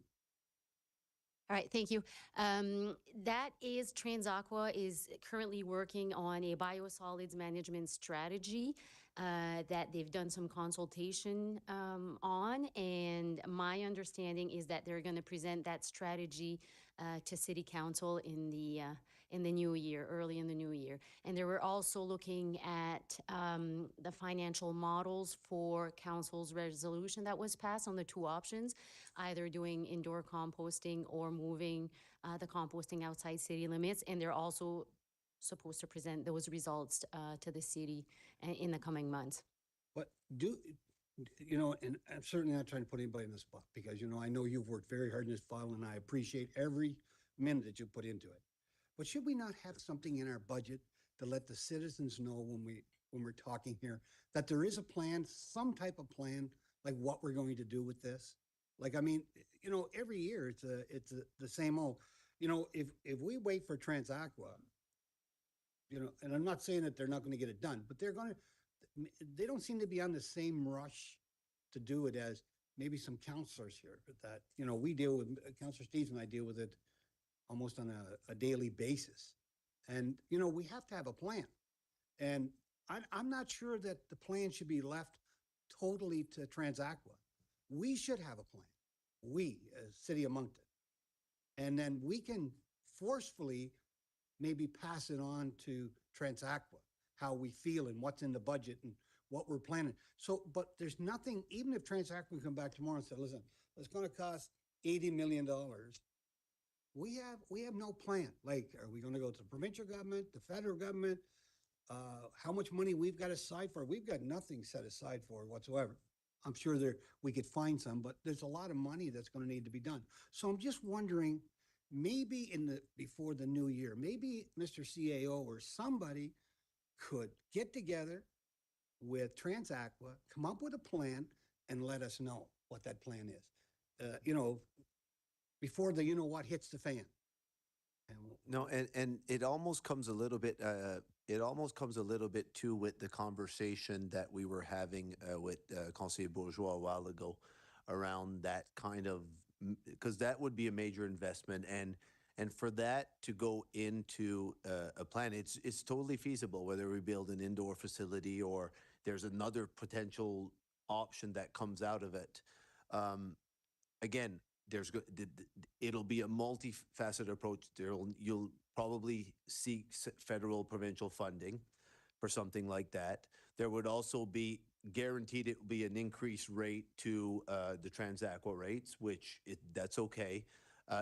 All right, thank you. That is Transaqua is currently working on a biosolids management strategy that they've done some consultation on, and my understanding is that they're going to present that strategy to City Council in the new year, early in the new year. And they were also looking at the financial models for Council's resolution that was passed on the two options, either doing indoor composting or moving the composting outside city limits. And they're also supposed to present those results to the city in the coming months. But you know, and I'm certainly not trying to put anybody in the spot because, you know, I know you've worked very hard in this file and I appreciate every minute that you put into it. But should we not have something in our budget to let the citizens know when we're talking here that there is a plan, some type of plan, like what we're going to do with this? Like, I mean, you know, every year it's the same old, you know, if we wait for Transaqua, you know, and I'm not saying that they're not going to get it done, but they don't seem to be on the same rush to do it as maybe some councillors here that, you know, we deal with, Councillor Steves and I deal with it almost on a daily basis. And, you know, we have to have a plan. And I'm not sure that the plan should be left totally to Transaqua. We should have a plan. We, as City of Moncton. And then we can forcefully maybe pass it on to Transaqua, how we feel and what's in the budget and what we're planning. So, but there's nothing, even if Transaqua come back tomorrow and say, listen, it's going to cost $80 million. We have no plan. Like, are we going to go to the provincial government, the federal government? How much money we've got aside for? We've got nothing set aside for whatsoever. I'm sure we could find some, but there's a lot of money that's going to need to be done. So I'm just wondering, maybe before the new year, maybe Mr. CAO or somebody could get together with Transaqua, come up with a plan, and let us know what that plan is. You know, before the what hits the fan. No, and it almost comes a little bit. It almost comes a little bit too with the conversation that we were having with Conseiller Bourgeois a while ago around that kind of, because that would be a major investment, and for that to go into a plan, it's totally feasible. Whether we build an indoor facility or there's another potential option that comes out of it. Again, it'll be a multifaceted approach. You'll probably seek federal, provincial funding for something like that. There would also be guaranteed it will be an increased rate to the Transaqua rates, which that's okay.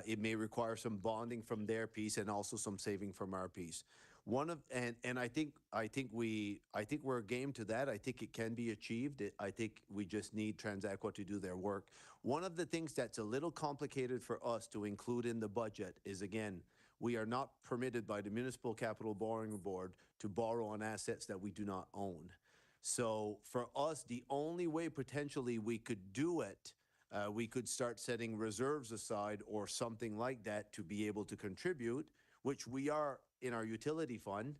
It may require some bonding from their piece and also some saving from our piece. I think we're game to that. I think it can be achieved. I think we just need Transaqua to do their work. One of the things that's a little complicated for us to include in the budget is, again, we are not permitted by the Municipal Capital Borrowing Board to borrow on assets that we do not own. So for us, the only way potentially we could do it, we could start setting reserves aside or something like that to be able to contribute, which we are in our utility fund.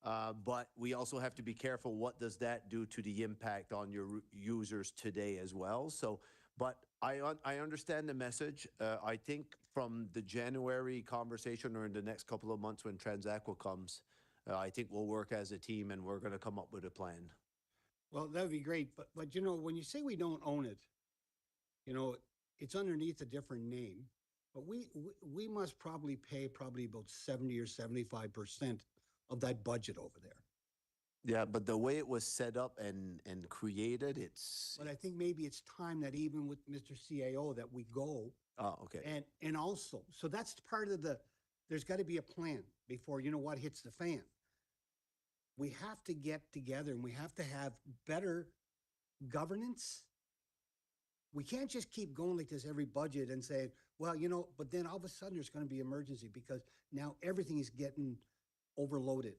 But we also have to be careful, what does that do to the impact on your users today as well? So, but I understand the message. I think from the January conversation or in the next couple of months when Transaqua comes, I think we'll work as a team and we're going to come up with a plan. Well, that would be great. But you know, when you say we don't own it, you know, it's underneath a different name. But we must probably pay about 70 or 75% of that budget over there. Yeah, but the way it was set up and created, it's. But I think maybe it's time that even with Mr. CAO that we go. Oh, okay. And also, so that's part of there's got to be a plan before, you know what, hits the fan. We have to get together and we have to have better governance. We can't just keep going like this every budget and say, well, you know, but then all of a sudden there's going to be emergency because now everything is getting overloaded.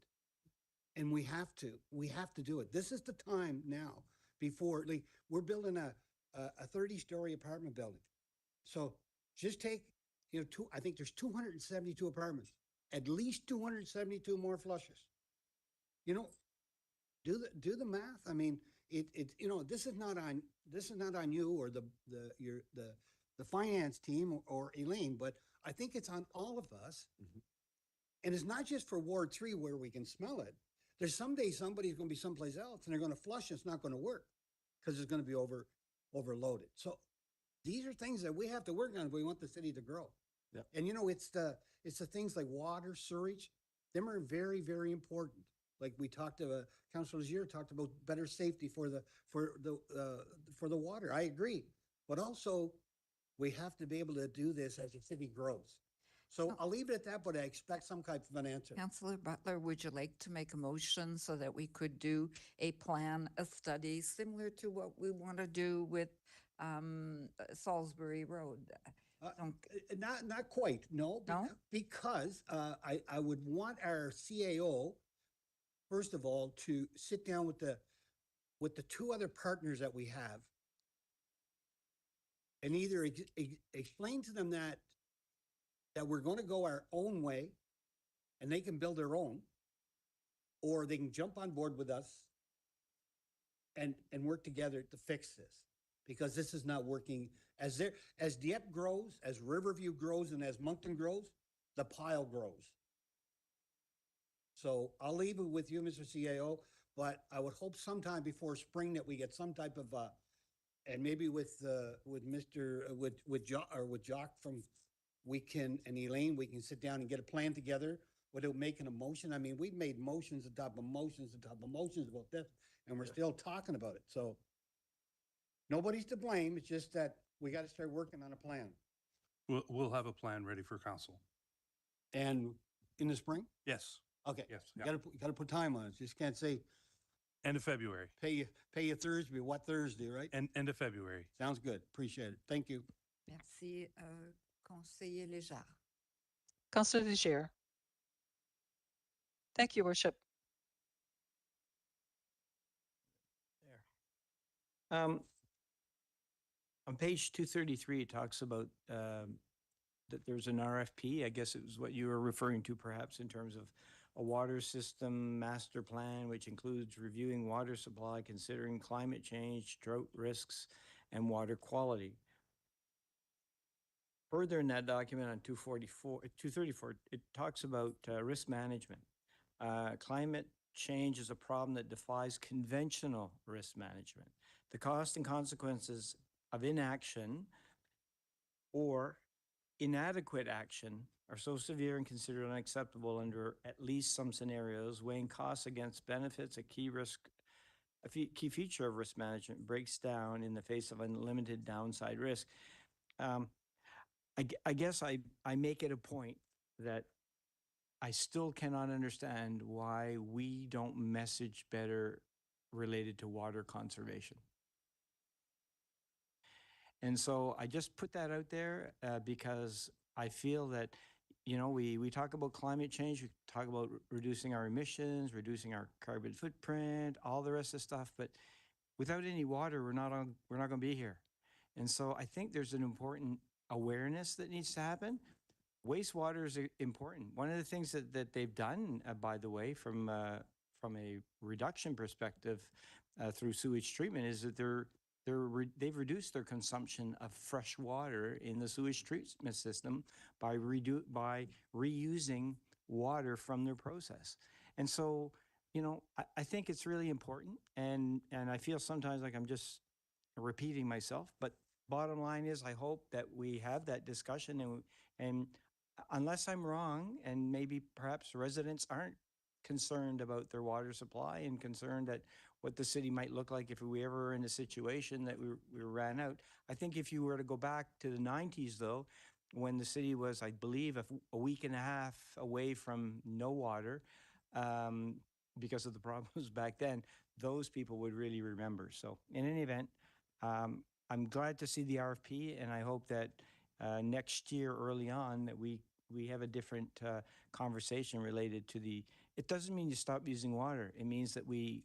And we have to do it. This is the time now before, like, we're building a 30-story apartment building. So just take, you know, I think there's 272 apartments, at least 272 more flushes. You know, do the math. I mean, you know, this is not on you or the finance team or Elaine, but I think it's on all of us. Mm-hmm. And it's not just for Ward 3 where we can smell it. There's someday somebody's going to be someplace else and they're going to flush. It's not going to work because it's going to be overloaded. So these are things that we have to work on if we want the city to grow. Yep. And you know, it's the things like water, sewage. Them are very, very important. Like we talked to Councilor Zier talked about better safety for the water. I agree, but also we have to be able to do this as the city grows. So I'll leave it at that, but I expect some type of an answer. Councillor Butler, would you like to make a motion so that we could do a plan, a study similar to what we want to do with Salisbury Road? Not quite, no. Because I would want our CAO, first of all, to sit down with the two other partners that we have and either explain to them that we're going to go our own way and they can build their own, or they can jump on board with us and work together to fix this, because this is not working. As Dieppe grows, as Riverview grows, and as Moncton grows, the pile grows. So I'll leave it with you, Mr. CAO, but I would hope sometime before spring that we get some type of and maybe with Jock from, and Elaine, we can sit down and get a plan together without making a motion. I mean, we've made motions on top of motions on top of motions about this, and we're still talking about it. So nobody's to blame. It's just that we got to start working on a plan. We'll have a plan ready for council. And in the spring? Yes. Okay. Yes. You gotta put time on it. Just can't say end of February. Pay you Thursday. What Thursday, right? End of February. Sounds good. Appreciate it. Thank you. Merci, Conseiller Léger. Councillor Léger. Thank you, Worship. There. On page 233, it talks about that there's an RFP. I guess it was what you were referring to, perhaps, in terms of a water system master plan, which includes reviewing water supply, considering climate change, drought risks, and water quality. Further in that document on 234, it talks about risk management. Climate change is a problem that defies conventional risk management. The cost and consequences of inaction or inadequate action are so severe and considered unacceptable under at least some scenarios, weighing costs against benefits, a key feature of risk management breaks down in the face of unlimited downside risk. I guess I make it a point that I still cannot understand why we don't message better related to water conservation. And so I just put that out there because I feel that, you know, we talk about climate change, we talk about reducing our emissions, reducing our carbon footprint, all the rest of the stuff, but without any water, we're not going to be here. And so I think there's an important awareness that needs to happen. Wastewater is important. One of the things that they've done, by the way, from a reduction perspective through sewage treatment is that they've reduced their consumption of fresh water in the sewage treatment system by reusing water from their process. And so, you know, I think it's really important, and I feel sometimes like I'm just repeating myself, but bottom line is I hope that we have that discussion, and unless I'm wrong, and maybe perhaps residents aren't concerned about their water supply and concerned that what the city might look like if we ever were in a situation that we ran out. I think if you were to go back to the 90s, though, when the city was, I believe, a week and a half away from no water because of the problems back then, those people would really remember. So in any event, I'm glad to see the RFP, and I hope that next year early on that we have a different conversation related to it doesn't mean you stop using water. It means that we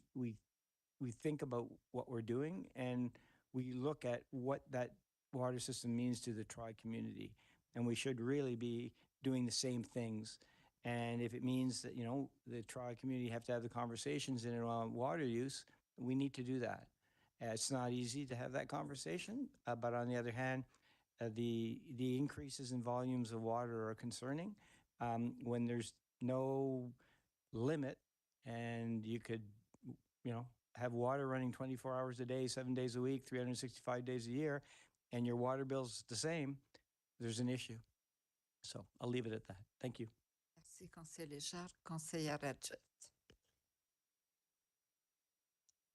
think about what we're doing, and we look at what that water system means to the tri-community. And we should really be doing the same things. And if it means that, you know, the tri-community have to have the conversations in and around water use, we need to do that. It's not easy to have that conversation, but on the other hand, the increases in volumes of water are concerning when there's no limit, and you could, you know, have water running 24 hours a day, 7 days a week, 365 days a year, and your water bill's the same, there's an issue. So I'll leave it at that. Thank you. Merci, conseiller Jacques. Conseillère Adjette.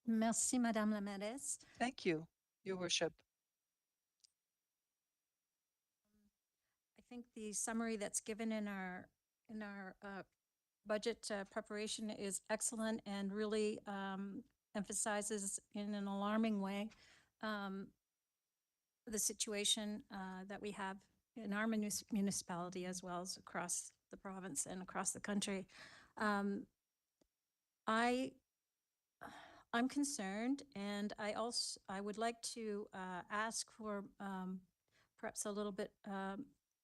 Merci, Madame la Mairesse. Thank you, Your Worship. I think the summary that's given in our budget preparation is excellent and really emphasizes in an alarming way the situation that we have in our municipality as well as across the province and across the country. I'm concerned, and I would like to ask for perhaps a little bit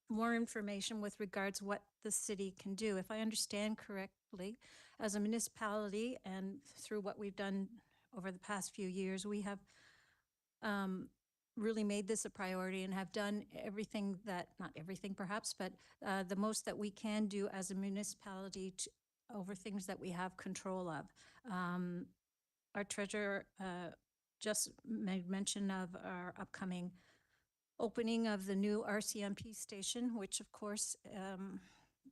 more information with regards what the city can do. If I understand correctly, as a municipality and through what we've done over the past few years, we have really made this a priority and have done everything that, not everything perhaps, but the most that we can do as a municipality over things that we have control of. Our treasurer just made mention of our upcoming opening of the new RCMP station, which of course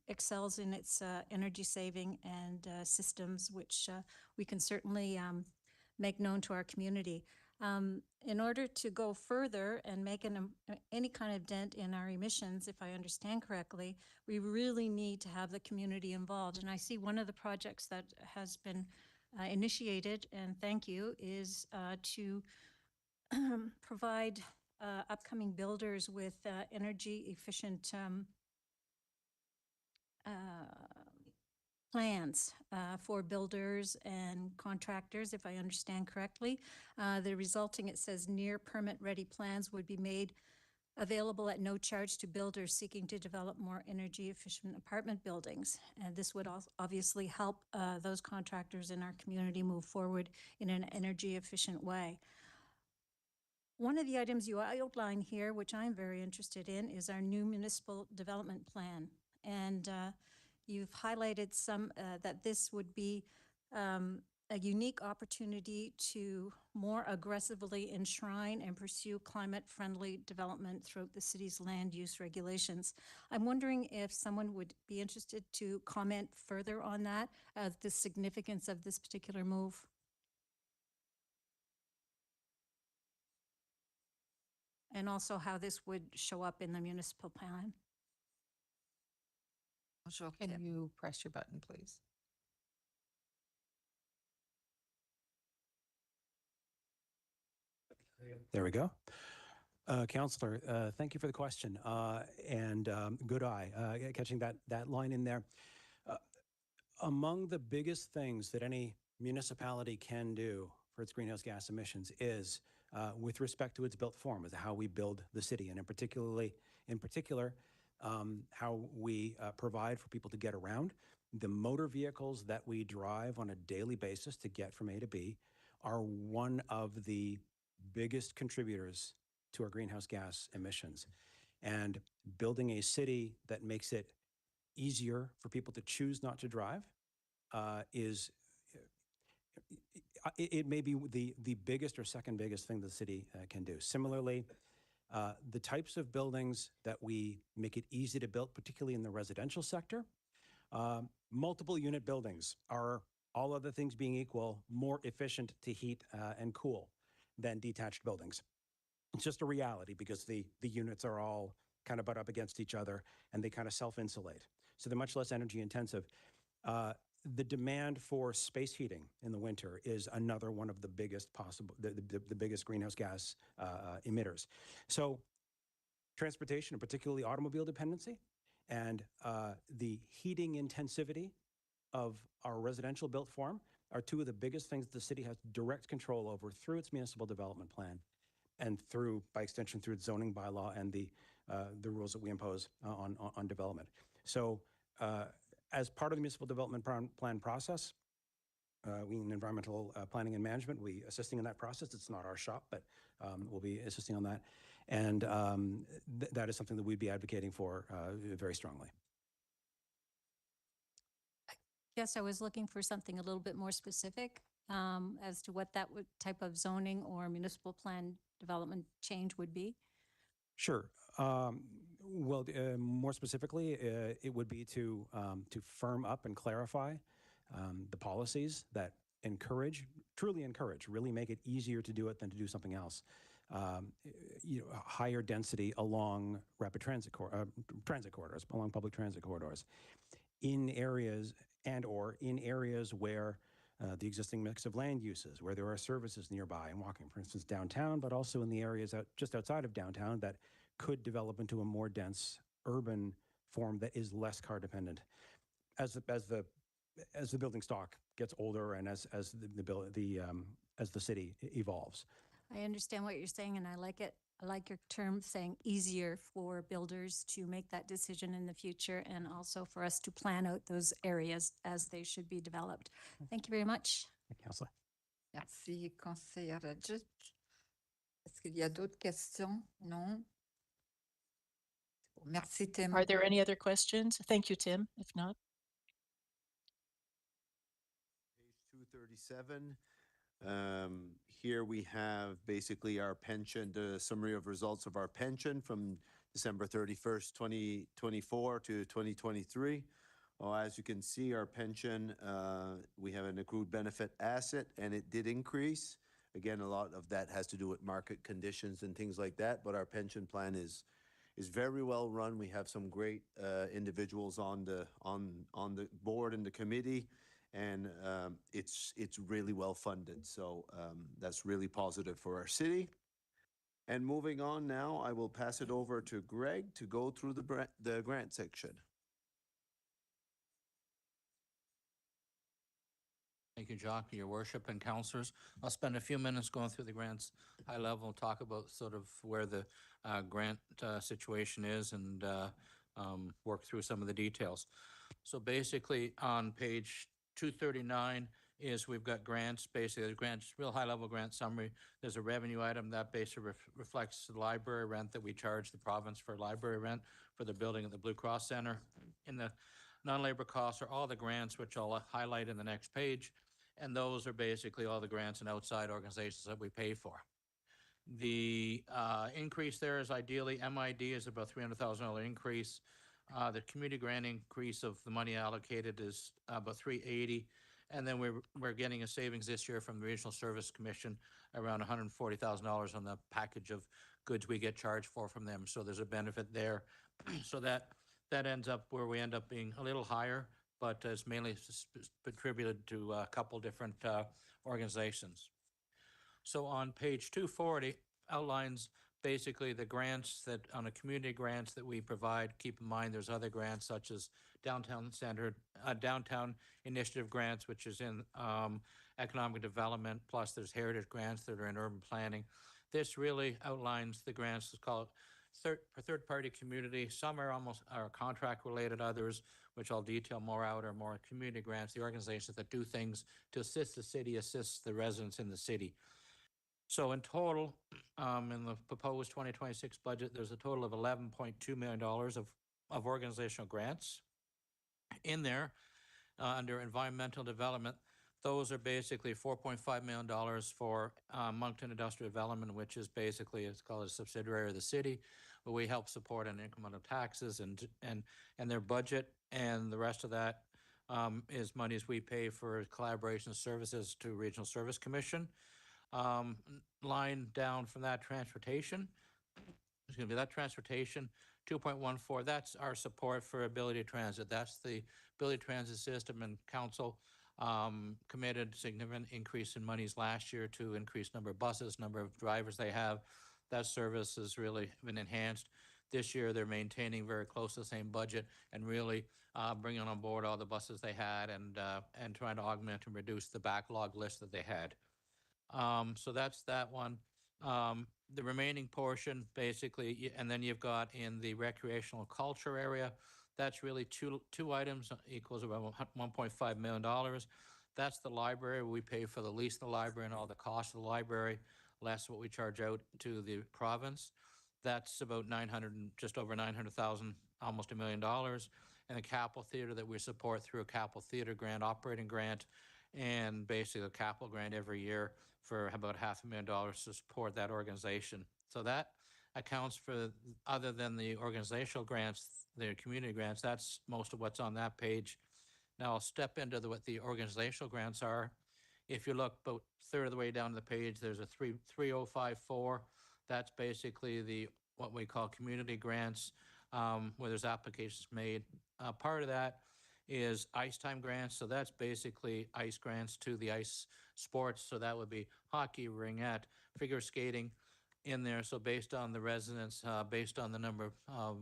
excels in its energy saving and systems, which we can certainly make known to our community. In order to go further and make any kind of dent in our emissions, if I understand correctly, we really need to have the community involved. And I see one of the projects that has been initiated, and thank you, is to provide upcoming builders with energy efficient plans for builders and contractors, if I understand correctly. The resulting, it says, near permit ready plans would be made available at no charge to builders seeking to develop more energy efficient apartment buildings. And this would also obviously help those contractors in our community move forward in an energy efficient way. One of the items you outline here, which I'm very interested in, is our new municipal development plan. And you've highlighted some that this would be an a unique opportunity to more aggressively enshrine and pursue climate-friendly development throughout the city's land use regulations. I'm wondering if someone would be interested to comment further on that, the significance of this particular move. And also how this would show up in the municipal plan. Can you press your button, please? There we go. Counselor, thank you for the question, and good eye, catching that line in there. Among the biggest things that any municipality can do for its greenhouse gas emissions is with respect to its built form, is how we build the city, and in particular, how we provide for people to get around. The motor vehicles that we drive on a daily basis to get from A to B are one of the biggest contributors to our greenhouse gas emissions. And building a city that makes it easier for people to choose not to drive it may be the biggest or second biggest thing the city can do. Similarly, the types of buildings that we make it easy to build, particularly in the residential sector, multiple unit buildings are, all other things being equal, more efficient to heat and cool than detached buildings. It's just a reality because the units are all kind of butt up against each other and they kind of self-insulate. So they're much less energy intensive. The demand for space heating in the winter is another one of the biggest possible, the biggest greenhouse gas emitters. So transportation, and particularly automobile dependency, and the heating intensivity of our residential built form are two of the biggest things the city has direct control over through its municipal development plan and through, by extension, through its zoning bylaw and the rules that we impose on development. So as part of the municipal development plan process, we in environmental planning and management, we assisting in that process. It's not our shop, but we'll be assisting on that. And that is something that we'd be advocating for very strongly. Yes, I was looking for something a little bit more specific as to what that type of zoning or municipal plan development change would be. Sure. Well, more specifically, it would be to firm up and clarify the policies that truly encourage, really make it easier to do it than to do something else. Higher density along rapid transit corridors, along public transit corridors, in areas or in areas where the existing mix of land uses, where there are services nearby and walking, for instance, downtown, but also in the areas just outside of downtown that could develop into a more dense urban form that is less car dependent. As the building stock gets older and as the city evolves. I understand what you're saying, and I like it. I like your term saying easier for builders to make that decision in the future and also for us to plan out those areas as they should be developed. Thank you very much. Councillor. Merci, conseillère Judge. Est-ce qu'il y a d'autres questions? Non? Merci, Tim. Are there any other questions? Thank you, Tim, if not. Page 237. Here we have basically our pension, the summary of results of our pension from December 31st, 2024 to 2023. As you can see, our pension, we have an accrued benefit asset and it did increase. Again, a lot of that has to do with market conditions and things like that, but our pension plan is very well run. We have some great individuals on the board and the committee, and it's really well funded. So that's really positive for our city. And moving on now, I will pass it over to Greg to go through the grant section. Thank you, Jacques, your worship and councillors. I'll spend a few minutes going through the grants high level, talk about sort of where the grant situation is and work through some of the details. So basically on page 239 is we've got grants, basically the grants, real high level grant summary. There's a revenue item that basically reflects the library rent that we charge the province for library rent for the building at the Blue Cross Center. In the non-labor costs are all the grants, which I'll highlight in the next page. And those are basically all the grants and outside organizations that we pay for. The increase there is ideally, MID is about $300,000 increase. The community grant increase of the money allocated is about 380. And then we're getting a savings this year from the Regional Service Commission, around $140,000 on the package of goods we get charged for from them. So there's a benefit there. So that ends up where we end up being a little higher, but it's mainly attributed to a couple different organizations. So on page 240 outlines basically the grants that, on the community grants that we provide. Keep in mind, there's other grants such as downtown initiative grants, which is in economic development, plus there's heritage grants that are in urban planning. This really outlines the grants. It's called third-party community. Some are contract-related, others, which I'll detail more out, are more community grants, the organizations that do things to assist the city, assist the residents in the city. So in total, in the proposed 2026 budget, there's a total of $11.2 million of organizational grants in there under environmental development. Those are basically $4.5 million for Moncton Industrial Development, which is basically, it's called a subsidiary of the city, where we help support on incremental taxes and their budget. And the rest of that is monies we pay for collaboration services to Regional Service Commission. Line down from that, transportation. It's going to be that transportation, 2.14. That's our support for Ability Transit. That's the Ability Transit System, and council committed significant increase in monies last year to increase number of buses, number of drivers they have. That service has really been enhanced. This year, they're maintaining very close to the same budget and really bringing on board all the buses they had and trying to augment and reduce the backlog list that they had. So that's that one. The remaining portion, basically, and then you've got in the recreational culture area, that's really two items, equals about $1.5 million. That's the library. We pay for the lease of the library and all the costs of the library, less what we charge out to the province. That's about just over 900,000, almost $1 million. And the Capital Theater that we support through a Capital Theater grant, operating grant, and basically a capital grant every year for about $500,000 to support that organization. So that accounts for, other than the organizational grants, the community grants, that's most of what's on that page. Now I'll step into what the organizational grants are. If you look about a third of the way down the page, there's a 3054. That's basically what we call community grants, where there's applications made. Part of that is ice time grants. So that's basically ice grants to the ice sports. So that would be hockey, ringette, figure skating in there. So based on the residents, based on the number of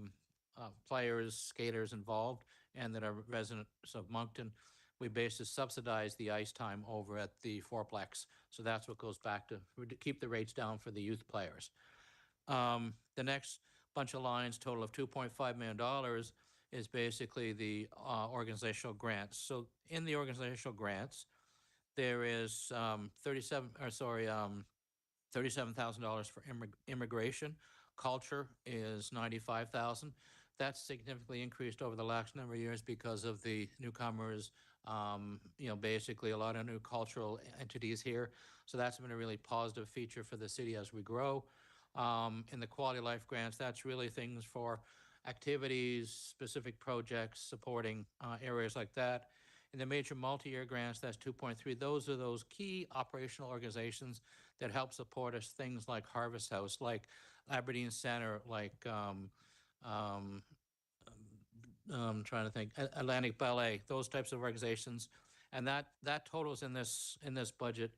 players, skaters involved, and that are residents of Moncton, we basically subsidize the ice time over at the fourplex. So that's what goes back to keep the rates down for the youth players. The next bunch of lines, total of $2.5 million, is basically the organizational grants. So in the organizational grants, there is $37,000 for immigration. Culture is $95,000. That's significantly increased over the last number of years because of the newcomers, basically a lot of new cultural entities here. So that's been a really positive feature for the city as we grow. In the quality of life grants, that's really things for activities, specific projects, supporting areas like that. In the major multi-year grants, that's 2.3. Those are those key operational organizations that help support us, things like Harvest House, like Aberdeen Center, like I'm trying to think, Atlantic Ballet, those types of organizations. And that totals in this budget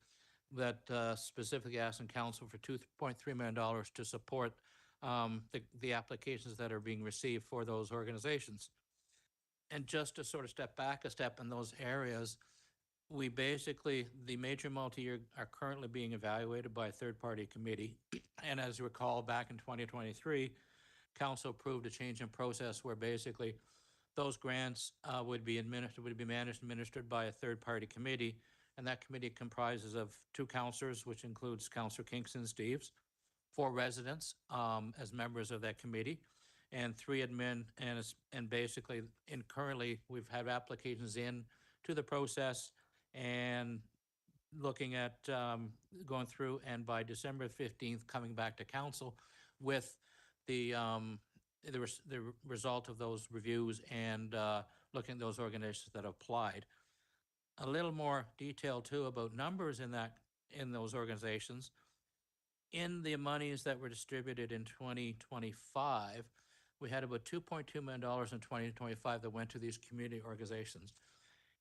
that specifically asking council for $2.3 million to support the applications that are being received for those organizations. And just to sort of step back a step in those areas, we basically, the major multi-year are currently being evaluated by a third-party committee. And as you recall, back in 2023, council approved a change in process where basically those grants would be managed and administered by a third-party committee. And that committee comprises of 2 councillors, which includes Councillor Kingston Steves, 4 residents as members of that committee, and 3 admin. And basically, currently, we've had applications in to the process, and looking at going through and by December 15th, coming back to council with the result of those reviews and looking at those organizations that applied. A little more detail too about numbers in those organizations. In the monies that were distributed in 2025, we had about $2.2 million in 2025 that went to these community organizations.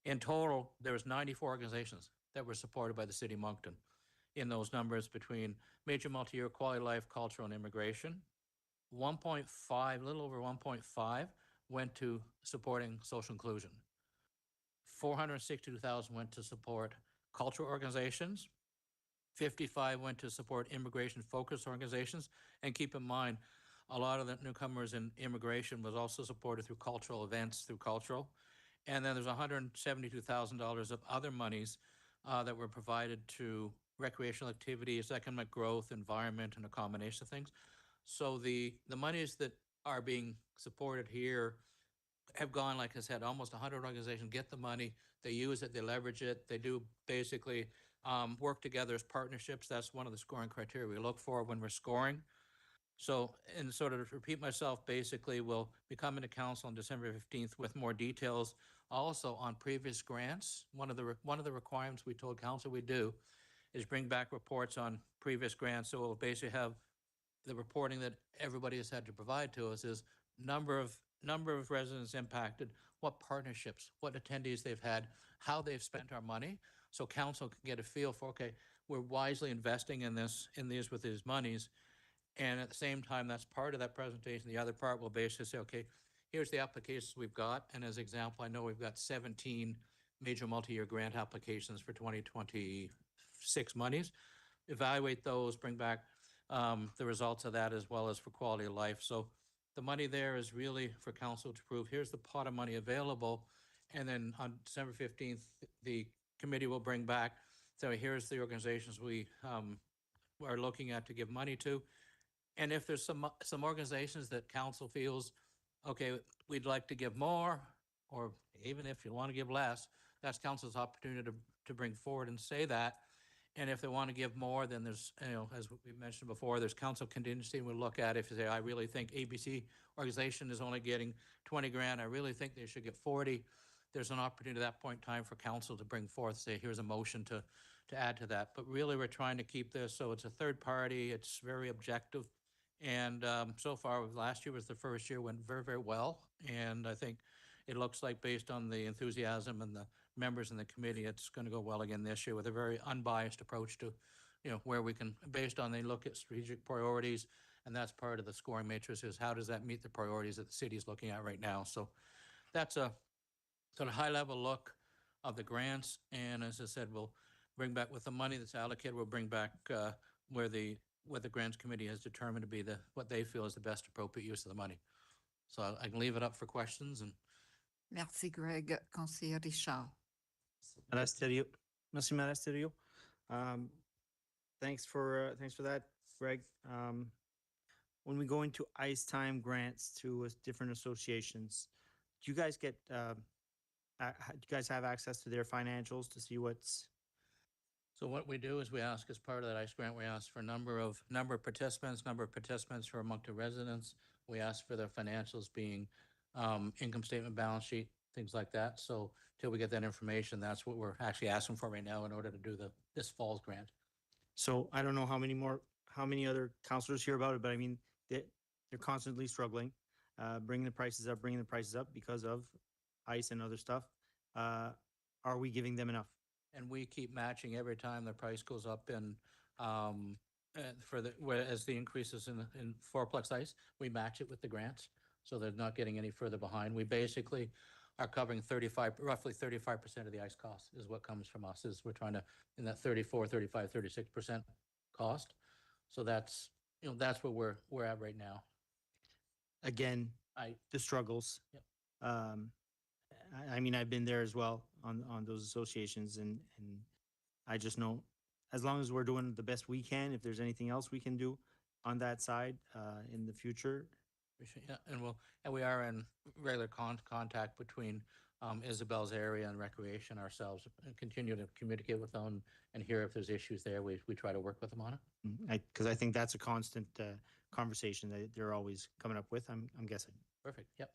In total, there was 94 organizations that were supported by the city of Moncton in those numbers between major multi-year quality of life, cultural, and immigration. 1.5, a little over 1.5 went to supporting social inclusion. 462,000 went to support cultural organizations. 55 went to support immigration-focused organizations. And keep in mind, a lot of the newcomers in immigration was also supported through cultural events, through cultural. And then there's $172,000 of other monies that were provided to recreational activities, economic growth, environment, and a combination of things. So the monies that are being supported here have gone, like I said, almost 100 organizations get the money, they use it, they leverage it, they do basically work together as partnerships. That's one of the scoring criteria we look for when we're scoring. So, and sort of to repeat myself, basically, we'll be coming to council on December 15th with more details. Also on previous grants, one of the requirements we told council we do is bring back reports on previous grants. So we'll basically have the reporting that everybody has had to provide to us is number of residents impacted, what partnerships, what attendees they've had, how they've spent our money. So council can get a feel for, okay, we're wisely investing in these with these monies. And at the same time, that's part of that presentation. The other part will basically say, okay, here's the applications we've got. And as example, I know we've got 17 major multi-year grant applications for 2026 monies. Evaluate those, bring back the results of that as well as for quality of life. So the money there is really for council to prove, here's the pot of money available. And then on December 15th, the committee will bring back, so here's the organizations we are looking at to give money to. And if there's some organizations that council feels, okay, we'd like to give more, or even if you want to give less, that's council's opportunity to bring forward and say that. And if they want to give more, then there's, as we mentioned before, there's council contingency. We'll look at if you say, I really think ABC organization is only getting 20 grand. I really think they should get 40. There's an opportunity at that point in time for council to bring forth, say, here's a motion to add to that. But really, we're trying to keep this so it's a third party. It's very objective. And so far, last year was the first year, went very, very well. And I think it looks like based on the enthusiasm and the members in the committee, it's going to go well again this year with a very unbiased approach to, where we can, based on they look at strategic priorities. And that's part of the scoring matrix is how does that meet the priorities that the city is looking at right now? So that's a sort of high level look of the grants. And as I said, we'll bring back with the money that's allocated, we'll bring back what the grants committee has determined to be what they feel is the best appropriate use of the money. So I can leave it up for questions. And Merci, Greg. Conseiller Richard. Malasterio. Merci, Malasterio. Thanks for that, Greg. When we go into ICE time grants to different associations, do you guys have access to their financials to see what's? So what we do is we ask, as part of that ICE grant, we ask for number of participants who are Moncton residents. We ask for their financials being income statement, balance sheet, things like that. So till we get that information, that's what we're actually asking for right now in order to do this fall's grant. So I don't know how many other councilors hear about it, but I mean, they're constantly struggling, bringing the prices up because of ICE and other stuff. Are we giving them enough? And we keep matching every time the price goes up and as the increases in fourplex ICE, we match it with the grants. So they're not getting any further behind. We basically are covering roughly 35% of the ICE cost is what comes from us, is we're trying to, in that 34, 35, 36% cost. So that's where we're at right now. Again, the struggles. Yep. I mean, I've been there as well on those associations, and I just know as long as we're doing the best we can, if there's anything else we can do on that side in the future. Yeah, and we are in regular contact between Isabel's area and recreation ourselves, and continue to communicate with them and hear if there's issues there. We try to work with them on it. Because I think that's a constant conversation that they're always coming up with, I'm guessing. Perfect, yep.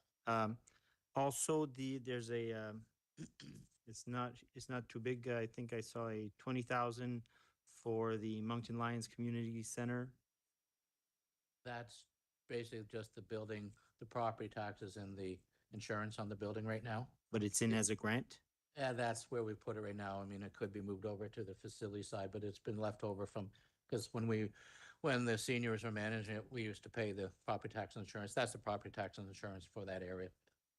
Also, there's a, it's not too big. I think I saw a 20,000 for the Moncton Lions Community Center. That's basically just the building, the property taxes and the insurance on the building right now. But it's in as a grant? Yeah, that's where we put it right now. I mean, it could be moved over to the facility side, but it's been left over from, because when the seniors were managing it, we used to pay the property tax and insurance. That's the property tax and insurance for that area.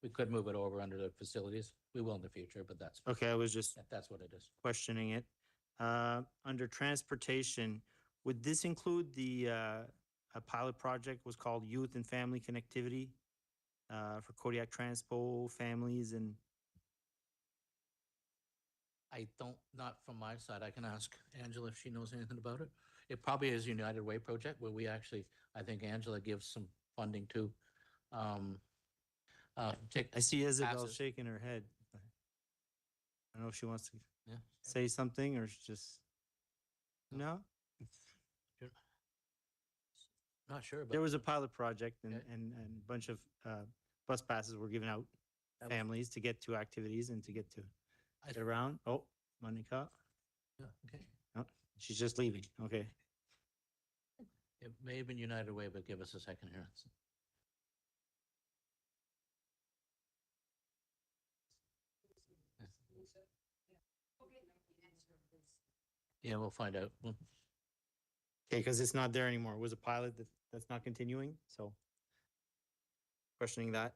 We could move it over under the facilities. We will in the future, but that's. Okay, I was just. That's what it is. Questioning it. Under transportation, would this include a pilot project was called Youth and Family Connectivity for Kodiak Transpo families and? I don't, not from my side. I can ask Angela if she knows anything about it. It probably is United Way project where we actually, I think Angela gives some funding to. I see Isabel shaking her head. I don't know if she wants to say something or just, no? Not sure, but. There was a pilot project and a bunch of bus passes were given out families to get to activities and to get to get around. Oh, Monica. Yeah, okay. Oh, she's just leaving. Okay. It may have been United Way, but give us a second here. Yeah, we'll find out. Okay, because it's not there anymore. It was a pilot that's not continuing, so questioning that.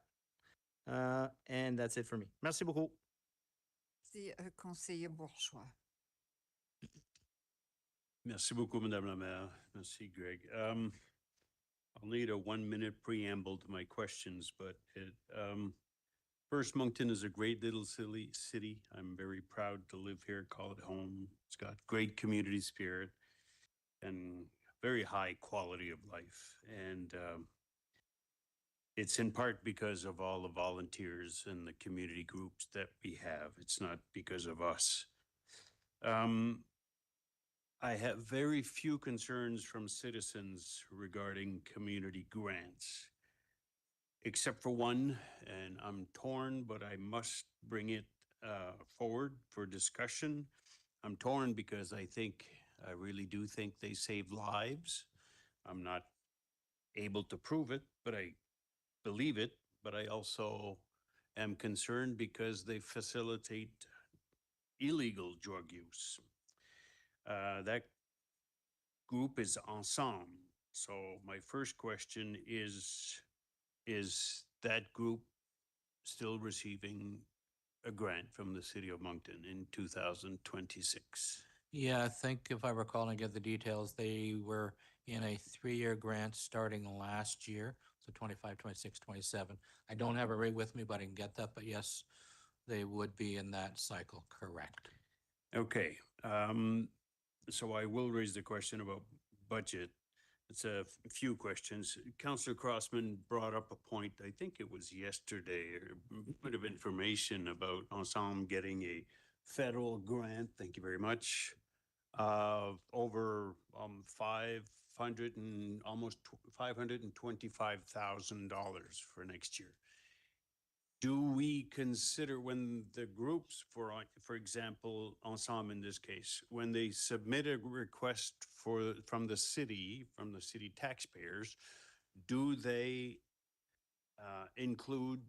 And that's it for me. Merci beaucoup. Merci, conseiller Bourgeois. Merci beaucoup, Madame la Maire. Merci, Greg. I'll need a 1-minute preamble to my questions, but first, Moncton is a great little city. I'm very proud to live here, call it home. It's got great community spirit and very high quality of life. And it's in part because of all the volunteers and the community groups that we have. It's not because of us. I have very few concerns from citizens regarding community grants, except for one, and I'm torn, but I must bring it forward for discussion. I'm torn because I really do think they save lives. I'm not able to prove it, but I believe it, but I also am concerned because they facilitate illegal drug use. That group is Ensemble. So my first question is that group still receiving a grant from the city of Moncton in 2026? Yeah, I think if I recall and get the details, they were in a 3-year grant starting last year. So 25, 26, 27. I don't have it right with me, but I can get that. But yes, they would be in that cycle, correct. Okay. So I will raise the question about budget. It's a few questions. Councillor Crossman brought up a point, I think it was yesterday, or a bit of information about Ensemble getting a federal grant, thank you very much, of over almost $525,000 for next year. Do we consider when the groups, for example, Ensemble in this case, when they submit a request from the city taxpayers, do they include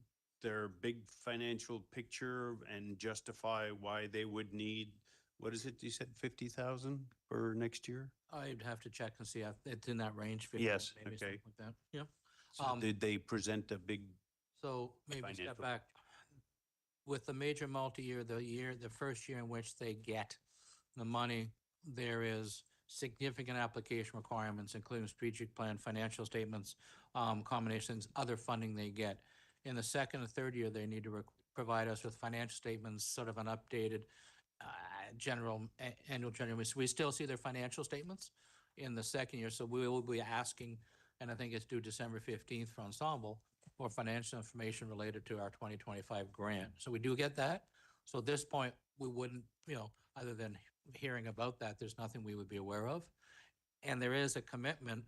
their big financial picture and justify why they would need, what is it you said, 50,000 for next year? I'd have to check and see if it's in that range. 50, Yes, maybe okay. something like that. Yeah. So did they present a big? So maybe financial step back. With the major multi-year, the first year in which they get the money, there is significant application requirements, including strategic plan, financial statements, combinations, other funding they get. In the second and third year, they need to provide us with financial statements, sort of an updated annual general. So we still see their financial statements in the second year. So we will be asking, and I think it's due December 15th for Ensemble, more financial information related to our 2025 grant. So we do get that. So at this point, we wouldn't, other than hearing about that, there's nothing we would be aware of. And there is a commitment,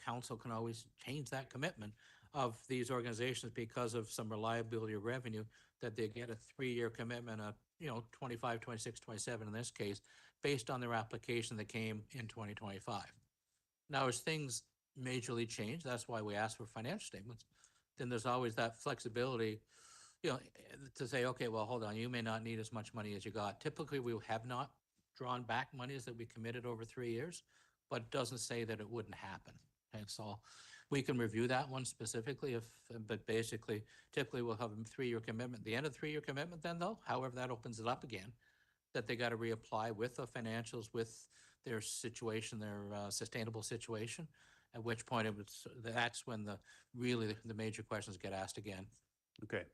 council can always change that commitment of these organizations because of some reliability of revenue, that they get a 3-year commitment of, 25, 26, 27 in this case, based on their application that came in 2025. Now, as things majorly change, that's why we ask for financial statements, then there's always that flexibility, to say, okay, well, hold on, you may not need as much money as you got. Typically, we have not drawn back monies that we committed over 3 years, but it doesn't say that it wouldn't happen. And so we can review that one specifically but basically, typically we'll have a 3-year commitment. The end of the 3-year commitment then though, however, that opens it up again, that they got to reapply with the financials, with their situation, their sustainable situation, at which point that's when the major questions get asked again. Okay,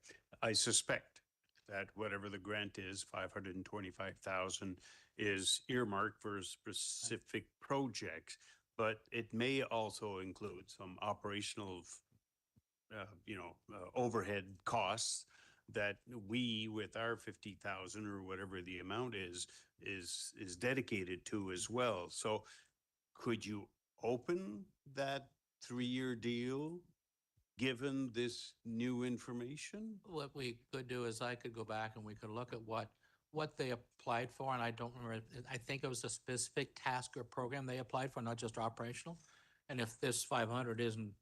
I suspect that whatever the grant is, 525,000, is earmarked for specific projects, but it may also include some operational, overhead costs that we, with our 50,000 or whatever the amount is dedicated to as well. So could you open that 3-year deal given this new information? What we could do is I could go back and we could look at what they applied for, and I don't remember, I think it was a specific task or program they applied for, not just operational. And if this 500 isn't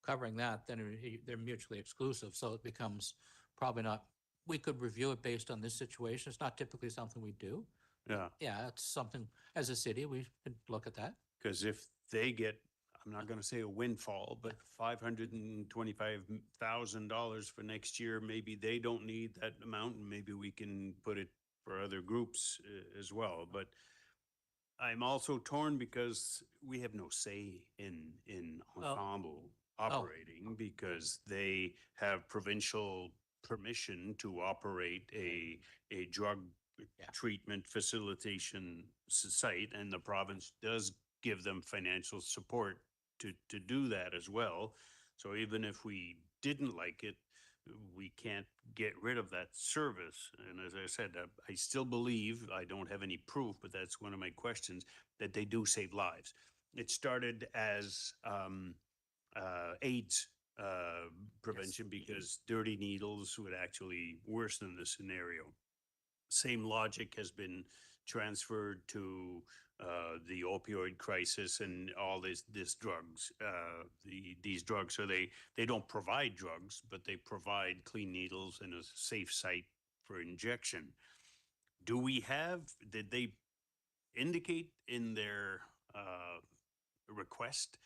covering that, then they're mutually exclusive, so it becomes probably not, we could review it based on this situation. It's not typically something we do. Yeah. Yeah, it's something, as a city, we could look at that. Because if they get, I'm not going to say a windfall, but $525,000 for next year, maybe they don't need that amount, and maybe we can put it for other groups as well. But I'm also torn because we have no say in Ensemble operating, because they have provincial permission to operate a drug treatment facilitation site, and the province does give them financial support to do that as well. So even if we didn't like it, we can't get rid of that service. And as I said, I still believe, I don't have any proof, but that's one of my questions, that they do save lives. It started as AIDS prevention, because dirty needles would actually worsen the scenario. Same logic has been transferred to the opioid crisis and all these drugs, these drugs. So they don't provide drugs, but they provide clean needles and a safe site for injection. Did they indicate in their request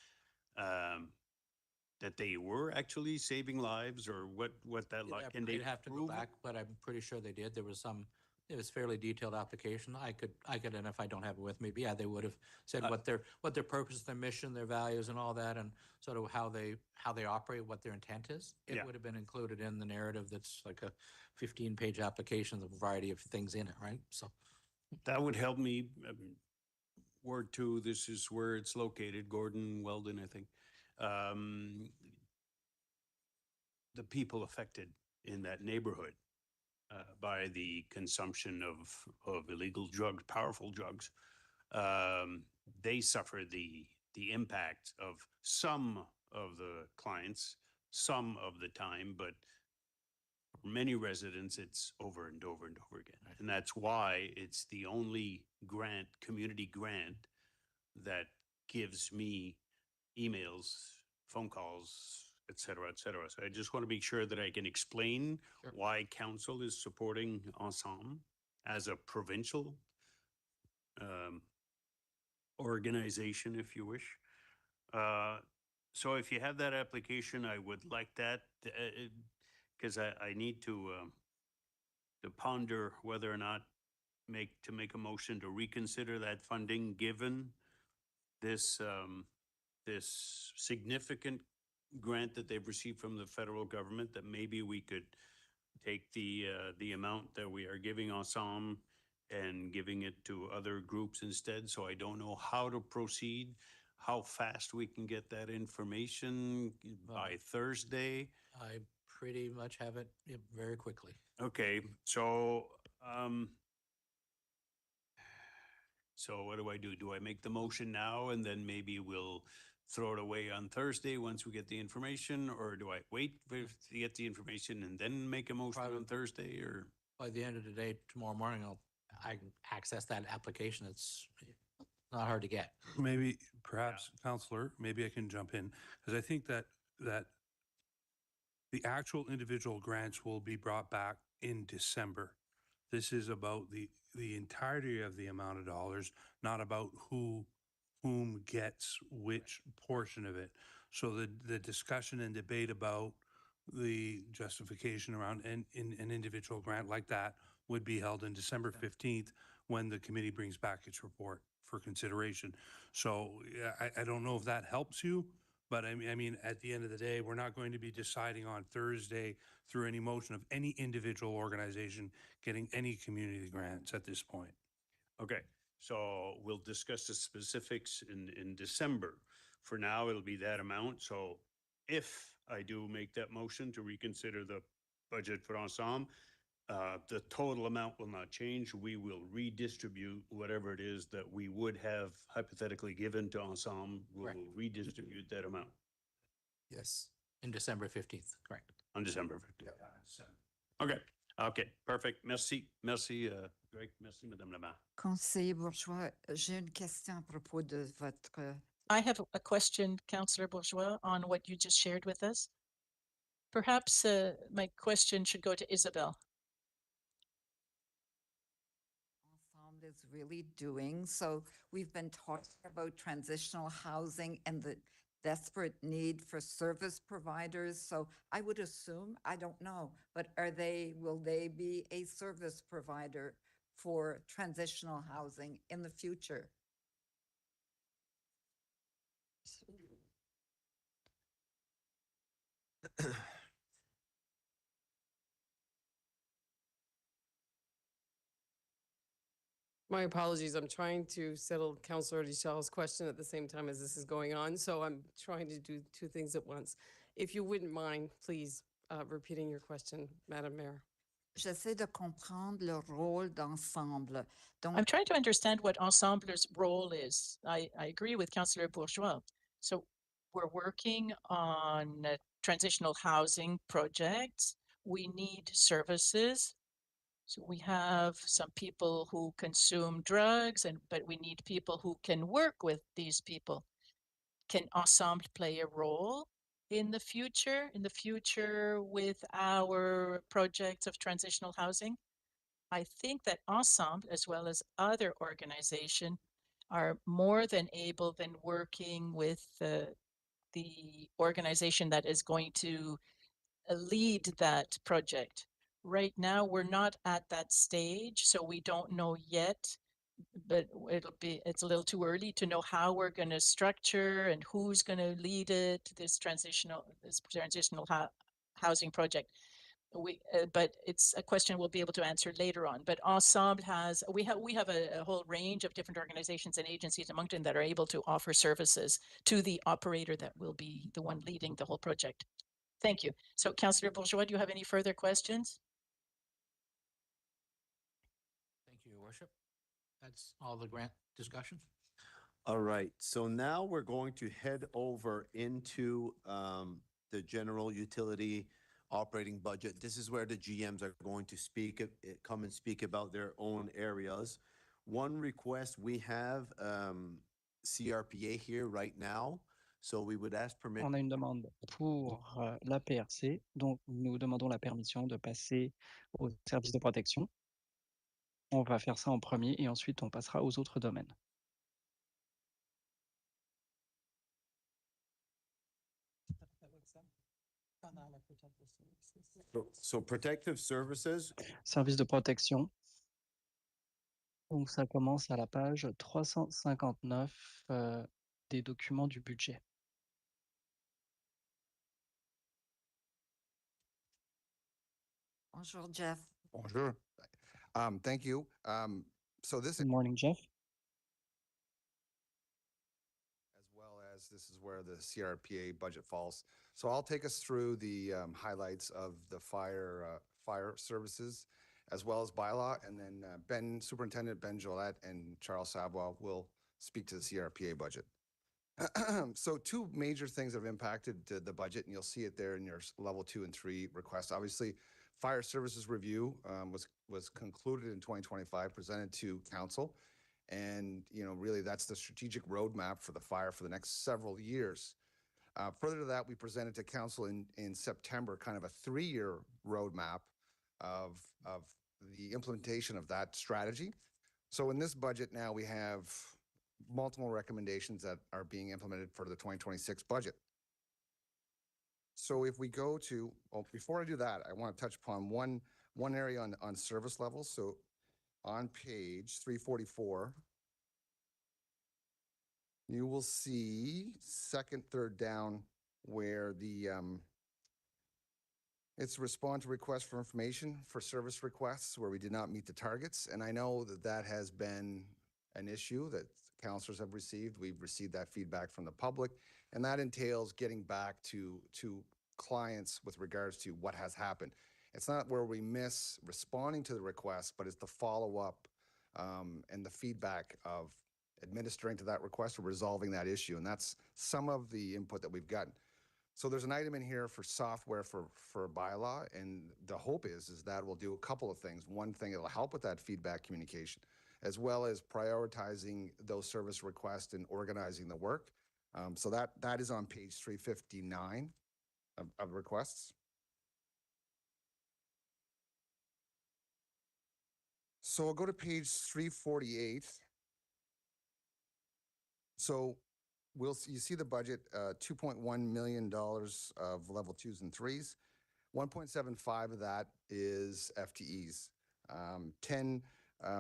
that they were actually saving lives, or what that like? And they have to go back, but I'm pretty sure they did. There was it was fairly detailed application. I could, and if I don't have it with me, but yeah, they would have said what their purpose, their mission, their values and all that, and sort of how they operate, what their intent is. It would have been included in the narrative. That's like a 15-page application with a variety of things in it, right? So that would help me. Ward 2, this is where it's located, Gordon, Weldon, I think. The people affected in that neighborhood by the consumption of illegal drugs, powerful drugs, they suffer the impact of some of the clients, some of the time, but for many residents, it's over and over and over again. And that's why it's the only grant, community grant, that gives me emails, phone calls, et cetera, et cetera. So I just want to make sure that I can explain why council is supporting Ensemble as a provincial organization, if you wish. So if you have that application, I would like that, because I need to ponder whether or not make a motion to reconsider that funding, given this this significant grant that they've received from the federal government, that maybe we could take the amount that we are giving Ensemble and giving it to other groups instead. So I don't know how to proceed. how fast we can get that information by Thursday? I pretty much have it very quickly. Okay, so, so what do I do? Do I make the motion now and then maybe we'll throw it away on Thursday once we get the information? Or do I wait to get the information and then make a motion on Thursday or? By the end of the day, tomorrow morning, I can access that application. It's not hard to get. Maybe, perhaps, Counselor, maybe I can jump in, because I think that the actual individual grants will be brought back in December. This is about the entirety of the amount of dollars, not about whom gets which portion of it. So the discussion and debate about the justification around an individual grant like that would be held in December 15th when the committee brings back its report for consideration. So yeah, I don't know if that helps you, but I mean, at the end of the day, we're not going to be deciding on Thursday through any motion of any individual organization getting any community grants at this point. Okay, so we'll discuss the specifics in December. For now, it'll be that amount. So if I do make that motion to reconsider the budget for Ensemble, the total amount will not change. We will redistribute whatever it is that we would have hypothetically given to Ensemble. We'll redistribute that amount Yes. In December 15th, correct. on December 15th. Okay, okay, perfect. Merci, merci, Greg. Merci, Madame la Maire. Conseiller Bourgeois, j'ai une question à propos de votre... I have a question, Councillor Bourgeois, on what you just shared with us. Perhaps my question should go to Isabel. Ensemble is really doing. So we've been talking about transitional housing and the desperate need for service providers. So I would assume, I don't know, but will they be a service provider for transitional housing in the future? My apologies. I'm trying to settle Councillor Deschal's question at the same time as this is going on, so I'm trying to do two things at once. If you wouldn't mind, please, repeating your question, Madam Mayor. J'essaie de comprendre le rôle d'Ensemble. I'm trying to understand what Ensemble's role is. I agree with Councillor Bourgeois. So we're working on transitional housing projects. We need services. So we have some people who consume drugs, but we need people who can work with these people. Can Ensemble play a role in the future with our projects of transitional housing? I think that Ensemble, as well as other organizations, are more than able than working with the organization that is going to lead that project. Right now, we're not at that stage, so we don't know yet, but it's a little too early to know how we're going to structure and who's going to lead it, this transitional housing project. But it's a question we'll be able to answer later on. But Ensemble we have a whole range of different organizations and agencies in Moncton that are able to offer services to the operator that will be the one leading the whole project. Thank you. So Councillor Bourgeois, do you have any further questions? Thank you, Your Worship. That's all the grant discussion. All right, so now we're going to head over into the general utility operating budget. This is where the GMs are going to come and speak about their own areas. One request, we have CRPA here right now, so we would ask permission. On a une demande pour la PRC, donc nous demandons la permission de passer au service de protection. On va faire ça en premier et ensuite on passera aux autres domaines. So protective services. Service de protection. Donc ça commence à la page 359 des documents du budget. Bonjour, Jeff. Bonjour. Thank you. So this Good morning, Jeff. as well this is where the CRPA budget falls. So I'll take us through the highlights of the fire services as well as bylaw, and then Superintendent Ben Gillette and Charles Savoie will speak to the CRPA budget. So two major things have impacted the budget, and you'll see it there in your level 2 and 3 requests. Obviously, fire services review was concluded in 2025, presented to council. And, really that's the strategic roadmap for the fire for the next several years. Further to that, we presented to council in September kind of a 3-year roadmap of the implementation of that strategy. So in this budget now, we have multiple recommendations that are being implemented for the 2026 budget. So if we go to, before I do that, I want to touch upon one area on service levels. So on page 344, you will see second, third down where it's respond to requests for information for service requests where we did not meet the targets. And I know that has been an issue that councilors have received. We've received that feedback from the public, and that entails getting back to clients with regards to what has happened. It's not where we miss responding to the request, but it's the follow-up and the feedback of administering to that request or resolving that issue. And that's some of the input that we've gotten. So there's an item in here for software for bylaw, and the hope is that we'll do a couple of things. One thing, it'll help with that feedback communication, as well as prioritizing those service requests and organizing the work. So that is on page 359 of requests. So I'll go to page 348. So you see the budget, $2.1 million of level 2s and 3s. 1.75 of that is FTEs, 10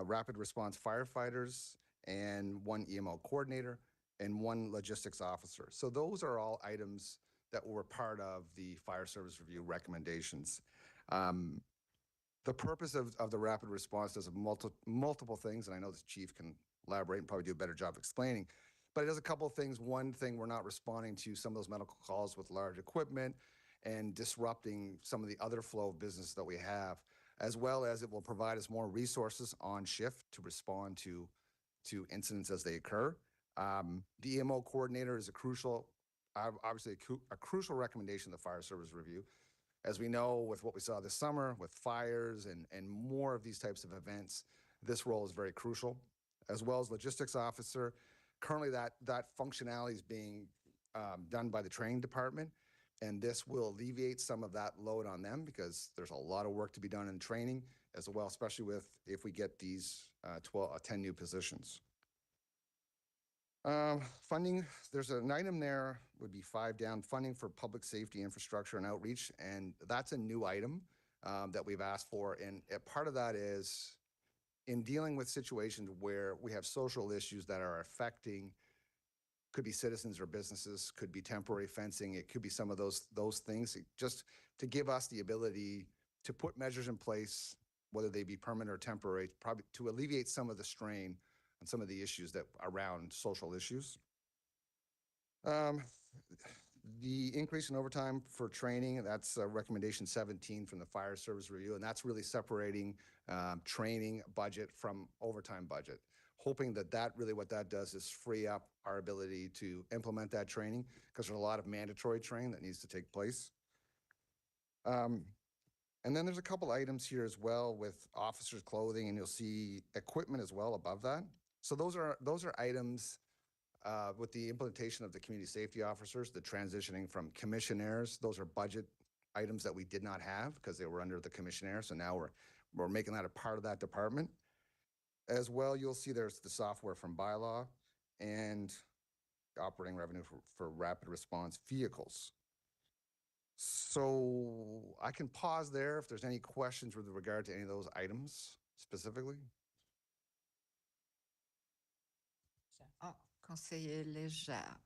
rapid response firefighters and 1 EMO coordinator and 1 logistics officer. So those are all items that were part of the fire service review recommendations. The purpose of the rapid response does multiple things, and I know the chief can elaborate and probably do a better job explaining, but it does a couple of things. One thing, we're not responding to some of those medical calls with large equipment and disrupting some of the other flow of business that we have, as well as it will provide us more resources on shift to respond to incidents as they occur. The EMO coordinator is obviously a crucial recommendation of the fire service review. As we know, with what we saw this summer with fires and more of these types of events, this role is very crucial, as well as logistics officer. Currently, that functionality is being done by the training department, and this will alleviate some of that load on them because there's a lot of work to be done in training as well, especially if we get these 10 new positions. Funding, there's an item there, would be 5 down, funding for public safety infrastructure and outreach, and that's a new item that we've asked for. And part of that is in dealing with situations where we have social issues that are affecting, could be citizens or businesses, could be temporary fencing, it could be some of those things, just to give us the ability to put measures in place, whether they be permanent or temporary, probably to alleviate some of the strain on some of the issues that around social issues. The increase in overtime for training, that's recommendation 17 from the fire service review, and that's really separating training budget from overtime budget. Hoping that really what that does is free up our ability to implement that training because there's a lot of mandatory training that needs to take place. And then there's a couple items here as well with officers' clothing, and you'll see equipment as well above that. So those are items with the implementation of the community safety officers, the transitioning from commissionaires. Those are budget items that we did not have because they were under the commissionaire. So now we're making that a part of that department. As well, you'll see there's the software from bylaw and operating revenue for rapid response vehicles. So I can pause there if there's any questions with regard to any of those items specifically. Conseiller Légère.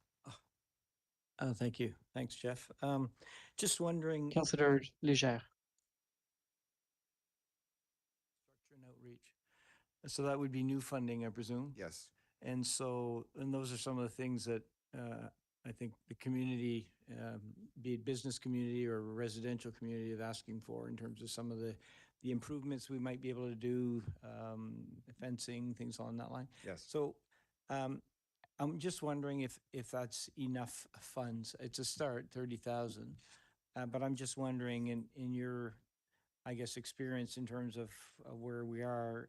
Thank you. Thanks, Jeff. Just wondering. Councillor Légère. Structure and outreach. So that would be new funding, I presume? Yes. And those are some of the things that I think the community, be it business community or residential community, is asking for in terms of some of the improvements we might be able to do, fencing, things along that line. Yes. So I'm just wondering if that's enough funds. It's a start, 30,000. But I'm just wondering in your, I guess, experience in terms of where we are,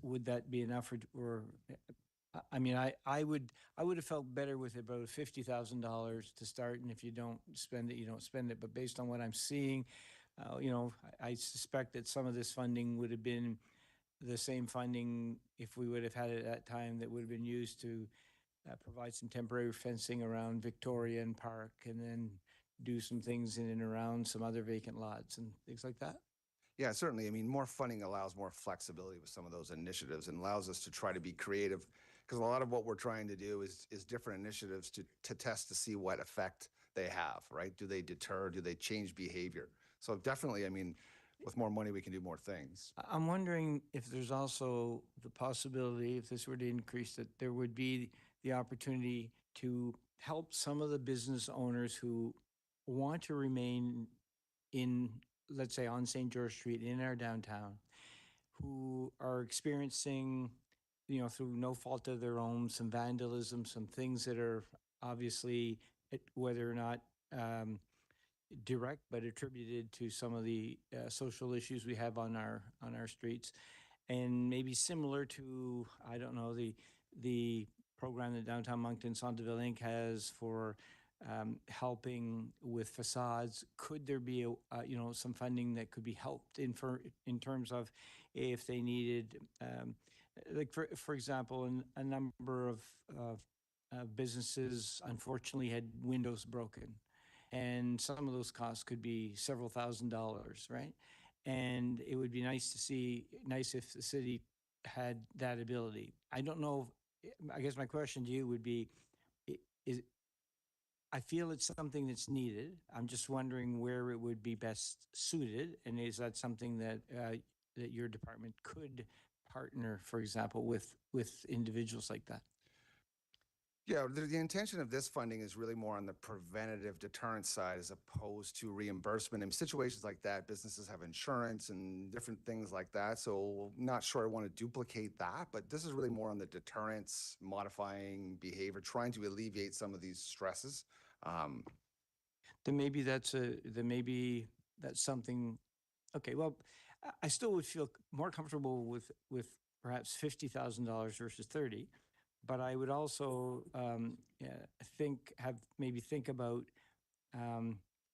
would that be enough or I mean, I would have felt better with about $50,000 to start, and if you don't spend it, you don't spend it. But based on what I'm seeing, you know, I suspect that some of this funding would have been the same funding if we would have had it at that time that would have been used to provide some temporary fencing around Victoria and Park, and then do some things in and around some other vacant lots and things like that. Yeah, certainly. I mean, more funding allows more flexibility with some of those initiatives and allows us to try to be creative, because a lot of what we're trying to do is different initiatives to test to see what effect they have, right? Do they deter? Do they change behavior? So definitely, I mean, with more money, we can do more things. I'm wondering if there's also the possibility, if this were to increase, that there would be the opportunity to help some of the business owners who want to remain in, let's say, on St. George Street in our downtown, who are experiencing, you know, through no fault of their own, some vandalism, some things that are obviously, whether or not direct, but attributed to some of the social issues we have on our streets, and maybe similar to, I don't know, the program that Downtown Moncton Centreville Inc. has for helping with facades. Could there be you know, some funding that could be helped in terms of if they needed, like for example, a number of businesses unfortunately had windows broken, and some of those costs could be several $1,000s, right? And it would be nice if the city had that ability. I don't know. I guess my question to you would be, is I feel it's something that's needed. I'm just wondering where it would be best suited, and is that something that that your department could partner, for example, with individuals like that? Yeah, the intention of this funding is really more on the preventative deterrence side as opposed to reimbursement. In situations like that, businesses have insurance and different things like that. So not sure I want to duplicate that, but this is really more on the deterrence, modifying behavior, trying to alleviate some of these stresses. Then maybe that's something. Okay, well, I still would feel more comfortable with perhaps $50,000 versus 30. But I would also think about,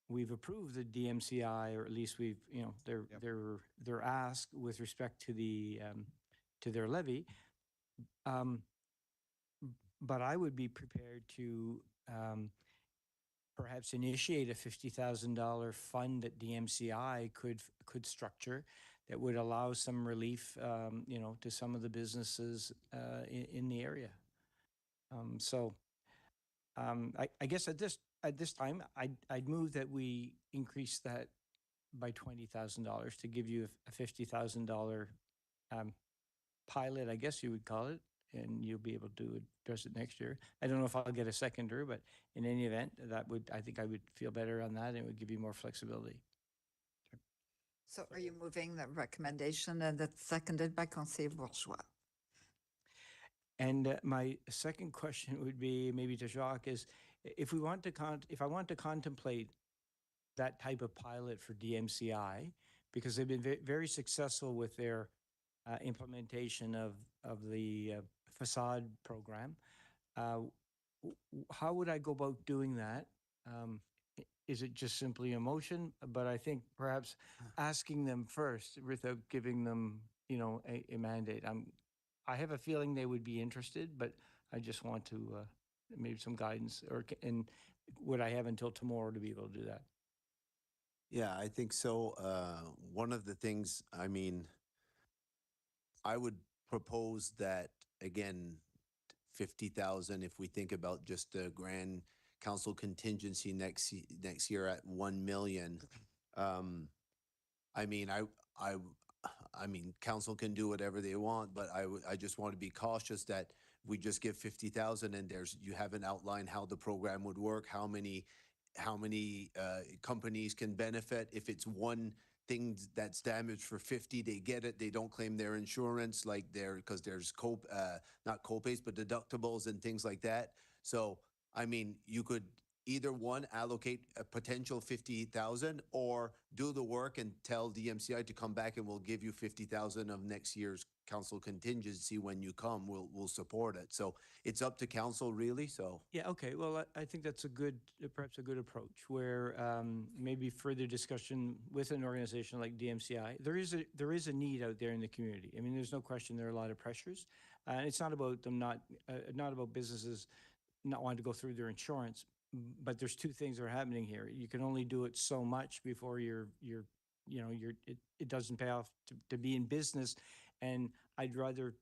we've approved the DMCI, or at least we've, you know, their ask with respect to their levy. But I would be prepared to perhaps initiate a $50,000 fund that DMCI could structure that would allow some relief, you know, to some of the businesses in the area. I guess at this time, I'd move that we increase that by $20,000 to give you a $50,000 pilot, I guess you would call it, and you'll be able to address it next year. I don't know if I'll get a seconder, but in any event, I think I would feel better on that, and it would give you more flexibility. So are you moving the recommendation and that's seconded by Conseiller Bourgeois? And my second question would be maybe to Jacques is, if I want to contemplate that type of pilot for DMCI, because they've been very successful with their implementation of the facade program, how would I go about doing that? Is it just simply a motion? But I think perhaps asking them first without giving them, you know, a mandate. I have a feeling they would be interested, but I just want to maybe some guidance, and would I have until tomorrow to be able to do that? Yeah, I think so. One of the things, I mean, I would propose that, again, 50,000, if we think about just the grand council contingency next year at 1 million. I mean, I mean, council can do whatever they want, but I just want to be cautious that we just give 50,000 and you haven't outlined how the program would work, how many companies can benefit. If it's one thing that's damaged for 50, they get it. They don't claim their insurance because there's not co-pays, but deductibles and things like that. So, I mean, you could either one, allocate a potential 50,000 or do the work and tell DMCI to come back and we'll give you 50,000 of next year's council contingency when you come. We'll support it. So it's up to council really. So Yeah, okay. Well, I think that's perhaps a good approach where maybe further discussion with an organization like DMCI. There is a need out there in the community. I mean, there's no question there are a lot of pressures. And it's not about them not about businesses not wanting to go through their insurance, but there's two things that are happening here. You can only do it so much before it doesn't pay off to be in business. And I'd rather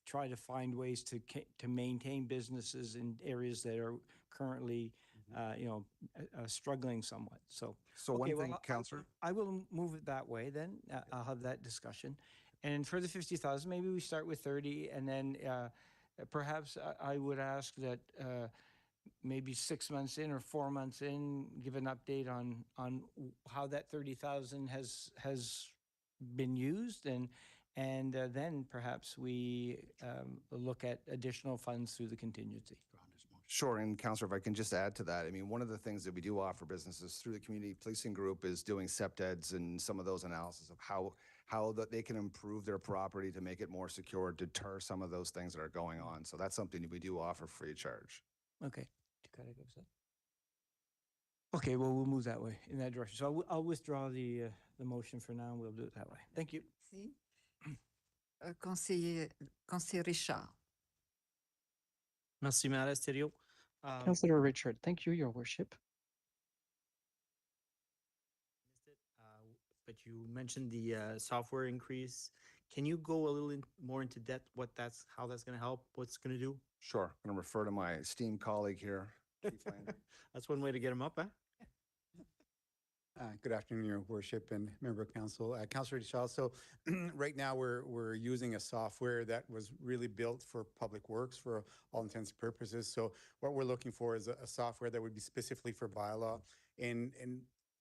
try to find ways to maintain businesses in areas that are currently, struggling somewhat. So, one okay, thing, well, Councillor. I will move it that way then. I'll have that discussion. And for the 50,000, maybe we start with 30 and then perhaps I would ask that maybe 6 months in or 4 months in, give an update on how that 30,000 has been used, and then perhaps we look at additional funds through the contingency. Sure, and Councillor, if I can just add to that, I mean, one of the things that we do offer businesses through the community policing group is doing CEPTEDs and some of those analysis of how that they can improve their property to make it more secure, deter some of those things that are going on. So that's something that we do offer free of charge. Okay. Okay, well, we'll move that way, in that direction. So I'll withdraw the motion for now, and we'll do it that way. Thank you. Merci. Conseiller Richard. Merci, Madame Stereo. Councillor Richard, thank you, Your Worship. But you mentioned the software increase. Can you go a little more into depth how that's going to help, what's going to do? Sure, I'm going to refer to my esteemed colleague here, Keith Landry. That's one way to get him up, huh? Good afternoon, Your Worship and Member of Council. Councillor Deschal, so right now we're using a software that was really built for public works for all intents and purposes. So what we're looking for is a software that would be specifically for bylaw. And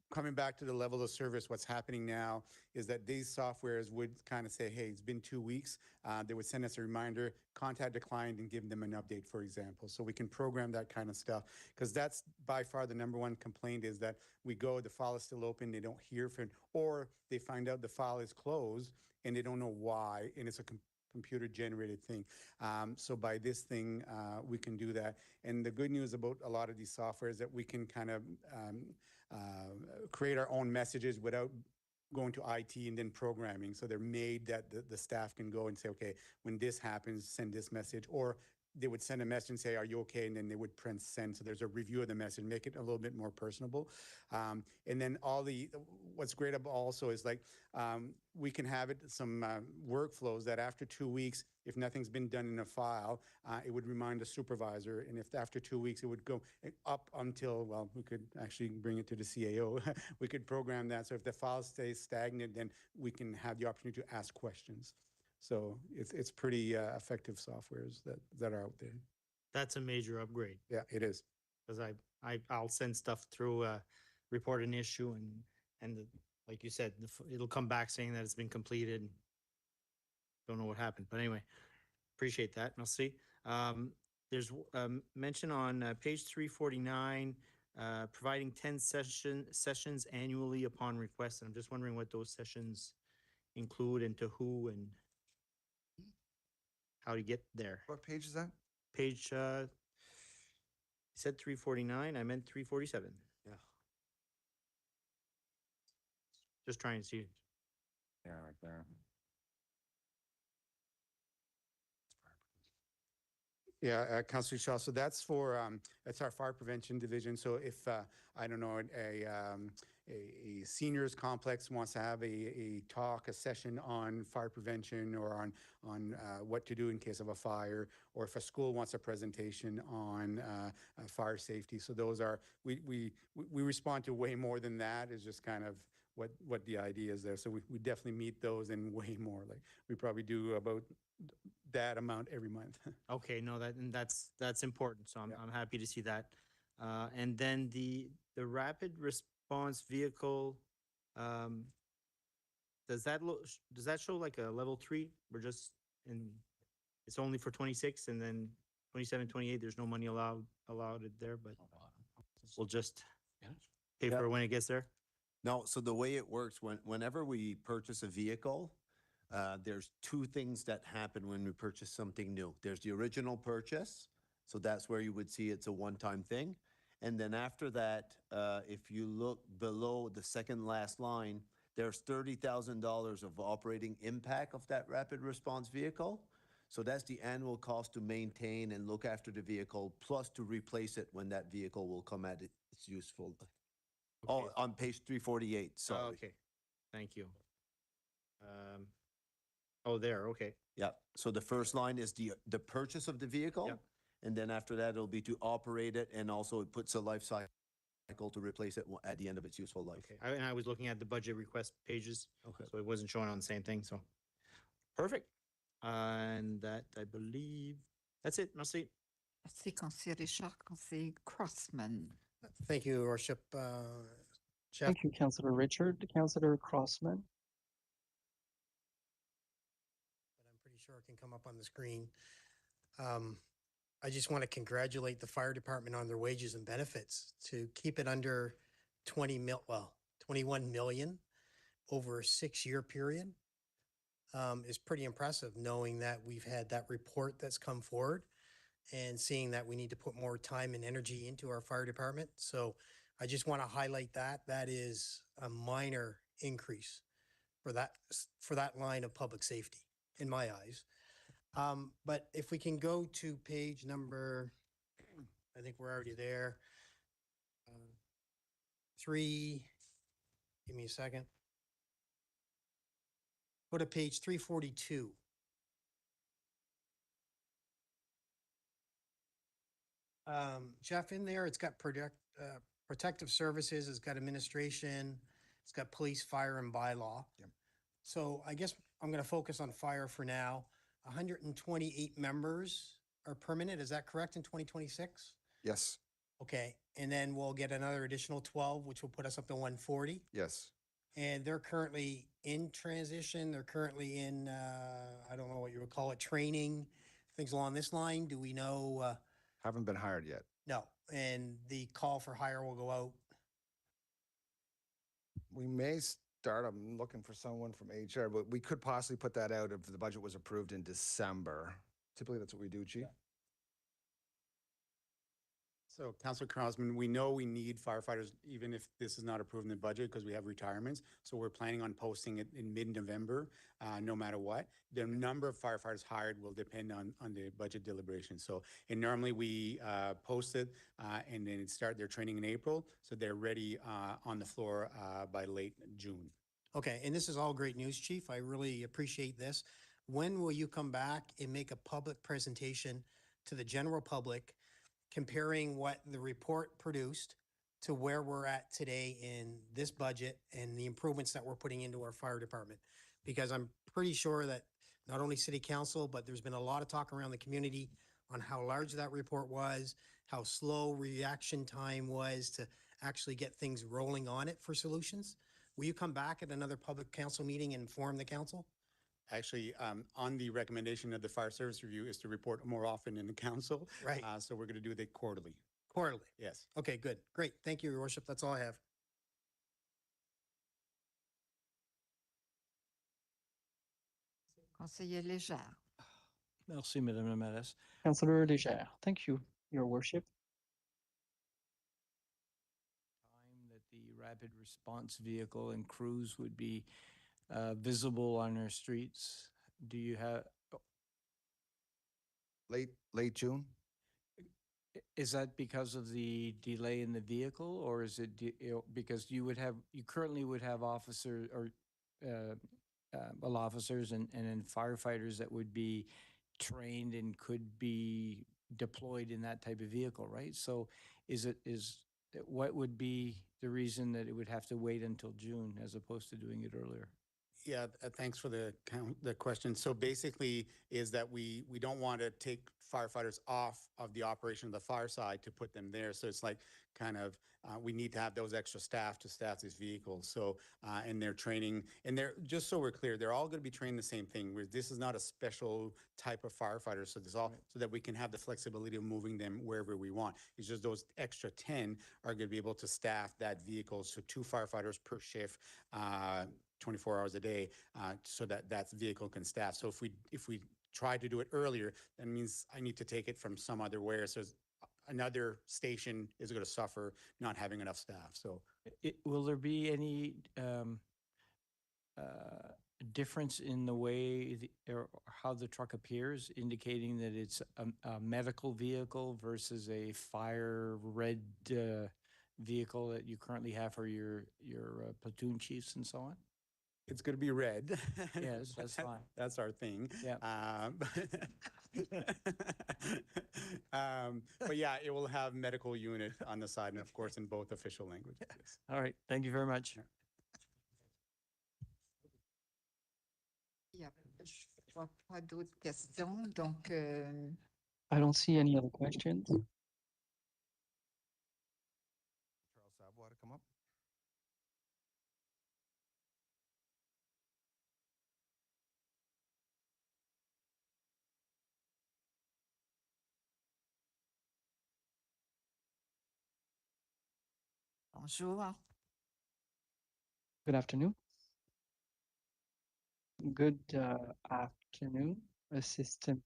coming back to the level of service, what's happening now is that these softwares would kind of say, hey, it's been 2 weeks. They would send us a reminder, contact the client and give them an update, for example. So we can program that kind of stuff because that's by far the number one complaint is that we go, the file is still open, they don't hear from, or they find out the file is closed and they don't know why, and it's a computer generated thing. So by this thing, we can do that. And the good news about a lot of these software is that we can kind of create our own messages without going to IT and then programming. So they're made that the staff can go and say, okay, when this happens, send this message, or they would send a message and say, are you okay? And then they would press send. So there's a review of the message, make it a little bit more personable. And then what's great about also is like, we can have some workflows that after 2 weeks, if nothing's been done in a file, it would remind the supervisor. And if after 2 weeks, it would go up until, well, we could actually bring it to the CAO. We could program that. So if the file stays stagnant, then we can have the opportunity to ask questions. So it's pretty effective softwares that are out there. That's a major upgrade. Yeah, it is. Because I'll send stuff through, report an issue, and like you said, it'll come back saying that it's been completed. Don't know what happened, but anyway, appreciate that. Merci. There's mention on page 349, providing 10 sessions annually upon request. And I'm just wondering what those sessions include and to who and how to get there. What page is that? Page, said 349, I meant 347. Yeah. Just trying to see. Yeah, right there. Yeah, Councillor Shaw. So that's for that's our fire prevention division. So if I don't know a seniors complex wants to have a talk, a session on fire prevention or on what to do in case of a fire, or if a school wants a presentation on fire safety. So those are we respond to way more than that. Is just kind of what the idea is there. So we definitely meet those and way more. Like we probably do about that amount every month. Okay, no, that's important. So I'm happy to see that. And then the rapid response vehicle, um, does that show like a level 3? We're just in, it's only for 26, and then 27, 28, there's no money allowed it there, but we'll just pay for it when it gets there. No, so the way it works, whenever we purchase a vehicle, there's two things that happen when we purchase something new. There's the original purchase, so that's where you would see it's a one-time thing. And then after that, if you look below the second last line, there's $30,000 of operating impact of that rapid response vehicle. So that's the annual cost to maintain and look after the vehicle, plus to replace it when that vehicle will come at its useful. Oh, on page 348, sorry. Okay, thank you. Oh, there, okay. Yeah, so the first line is the purchase of the vehicle. Yep. And then after that, it'll be to operate it, and also it puts a life cycle to replace it at the end of its useful life. Okay, and I was looking at the budget request pages, Okay. so it wasn't showing on the same thing, so. Perfect. And that, I believe, that's it, merci. Merci, Conseiller Richard, Conseiller Crossman. Thank you, Your Worship. Jeff, Thank you, Councillor Richard. Councillor Crossman. but I'm pretty sure it can come up on the screen. I just want to congratulate the fire department on their wages and benefits to keep it under 21 million over a 6-year period. Is pretty impressive, knowing that we've had that report that's come forward and seeing that we need to put more time and energy into our fire department. So I just want to highlight that. That is a minor increase for that line of public safety in my eyes. But if we can go to page number, I think we're already there. 3, give me a second. Go to page 342. Jeff, in there, it's got protective services, it's got administration, it's got police, fire, and bylaw. Yep. So I guess I'm going to focus on fire for now. 128 members are permanent, is that correct, in 2026? Yes, Okay, and then we'll get another additional 12, which will put us up to 140. yes. And they're currently in transition, they're currently in, I don't know what you would call it, training, things along this line. Do we know? Haven't been hired yet. No, and the call for hire will go out. We may start, I'm looking for someone from HR, but we could possibly put that out if the budget was approved in December. Typically, that's what we do, Chief. So Councillor Crossman, we know we need firefighters, even if this is not approved in the budget, because we have retirements. So we're planning on posting it in mid-November, no matter what. The number of firefighters hired will depend on the budget deliberations. So, and normally we post it and then start their training in April. So they're ready on the floor by late June. Okay, and this is all great news, Chief. I really appreciate this. When will you come back and make a public presentation to the general public comparing what the report produced to where we're at today in this budget and the improvements that we're putting into our fire department? Because I'm pretty sure that not only city council, but there's been a lot of talk around the community on how large that report was, how slow reaction time was to actually get things rolling on it for solutions. Will you come back at another public council meeting and inform the council? Actually, on the recommendation of the fire service review is to report more often in the council. Right. So we're going to do that quarterly. Quarterly? Yes. Okay, good. Great. Thank you, Your Worship. That's all I have. Conseiller Léger. Merci, Madame la Mairesse. Councillor Léger. Thank you, Your Worship. Time that the rapid response vehicle and crews would be visible on our streets. Do you have? Late June? Is that because of the delay in the vehicle, or is it because you currently would have officers or officers and then firefighters that would be trained and could be deployed in that type of vehicle, right? So is what would be the reason that it would have to wait until June as opposed to doing it earlier? Yeah, thanks for the question. So basically is that we don't want to take firefighters off of the operation of the fire side to put them there. So it's like kind of, we need to have those extra staff to staff these vehicles. So, and they're training, and they're, just so we're clear, they're all going to be trained the same thing, where this is not a special type of firefighter. So this all, so that we can have the flexibility of moving them wherever we want. It's just those extra 10 are going to be able to staff that vehicle. So 2 firefighters per shift, 24 hours a day, so that that vehicle can staff. So if we try to do it earlier, that means I need to take it from some other where, so another station is going to suffer not having enough staff. So Will there be any difference in the way or how the truck appears, indicating that it's a medical vehicle versus a fire red vehicle that you currently have for your platoon chiefs and so on? it's going to be red. Yes, that's fine. That's our thing. Yeah. But yeah, it will have medical unit on the side, and of course in both official languages. Yes. All right. Thank you very much. Il y a, je vois pas d'autres questions, donc I don't see any other questions. Charles Savoie to come up. bonjour. Good afternoon. Good afternoon, Assistant,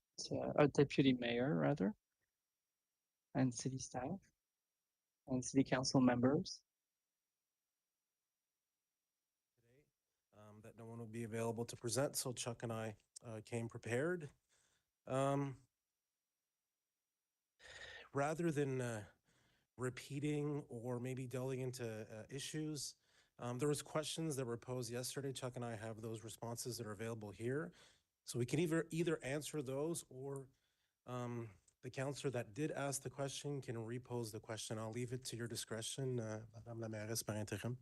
Deputy Mayor, rather, and city staff, and city council members. That no one would be available to present, so Chuck and I came prepared. Rather than repeating or maybe delving into issues, there was questions that were posed yesterday. Chuck and I have those responses that are available here. So we can either answer those, or the counselor that did ask the question can repose the question. I'll leave it to your discretion, Madame la Mairesse par intérim.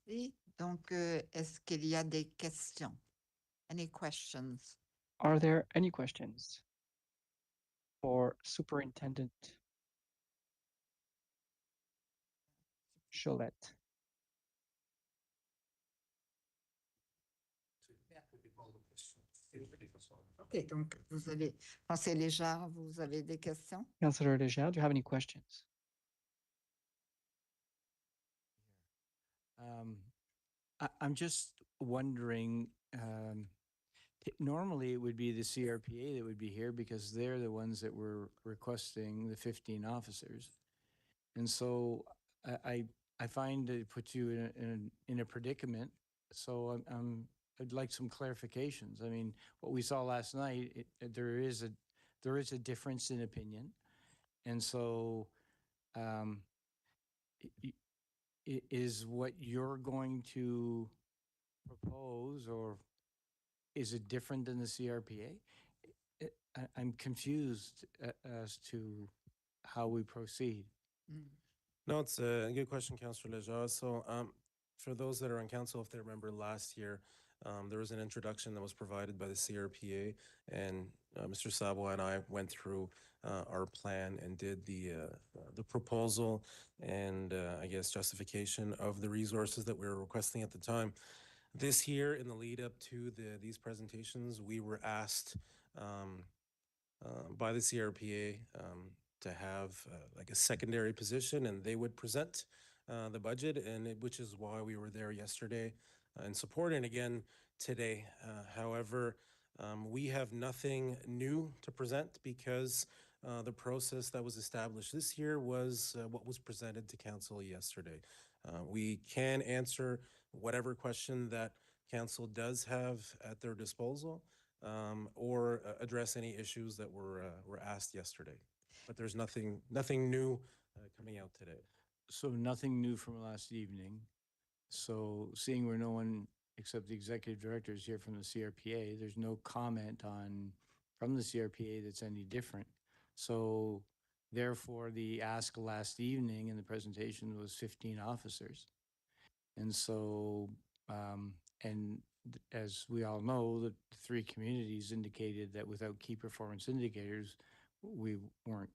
Et donc, est-ce qu'il y a des questions? Any questions? Are there any questions for Superintendent Cholette? OK, donc vous avez, Conseiller Léger, vous avez des questions? Councillor Léger, do you have any questions? I'm just wondering, normally it would be the CRPA that would be here because they're the ones that were requesting the 15 officers. And so I find it puts you in a predicament. So I'd like some clarifications. I mean, what we saw last night, there is a difference in opinion. And so is what you're going to propose, or is it different than the CRPA? I'm confused as to how we proceed. No, it's a good question, Councillor Lejar. So for those that are on council, if they remember last year, there was an introduction that was provided by the CRPA, and Mr. Savoie and I went through our plan and did the proposal and I guess justification of the resources that we were requesting at the time. This year, in the lead up to these presentations, we were asked by the CRPA to have like a secondary position, and they would present the budget, and which is why we were there yesterday in support, and again today. However, we have nothing new to present because the process that was established this year was what was presented to council yesterday. We can answer whatever question that council does have at their disposal, or address any issues that were asked yesterday. But there's nothing new coming out today. So nothing new from last evening. So seeing where no one except the executive director is here from the CRPA, there's no comment from the CRPA that's any different. So Therefore, the ask last evening in the presentation was 15 officers. And so, as we all know, the three communities indicated that without key performance indicators, we weren't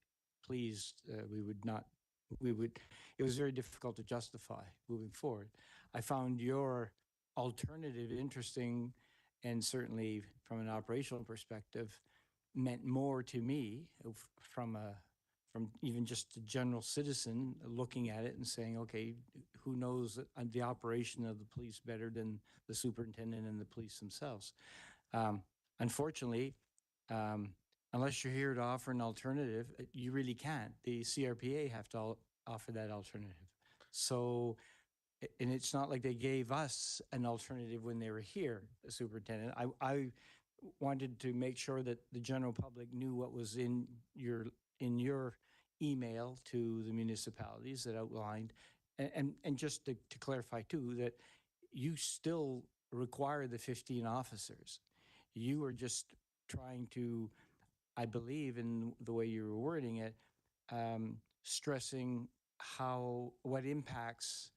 pleased. We would not, it was very difficult to justify moving forward. I found your alternative interesting, and certainly from an operational perspective, meant more to me from even just a general citizen looking at it and saying, okay, who knows the operation of the police better than the superintendent and the police themselves? Unfortunately, unless you're here to offer an alternative, you really can't. The CRPA have to offer that alternative. So, and it's not like they gave us an alternative when they were here, the superintendent. I wanted to make sure that the general public knew what was in your email to the municipalities that outlined, and just to clarify too, that you still require the 15 officers. You are just trying to, I believe in the way you were wording it, stressing what impacts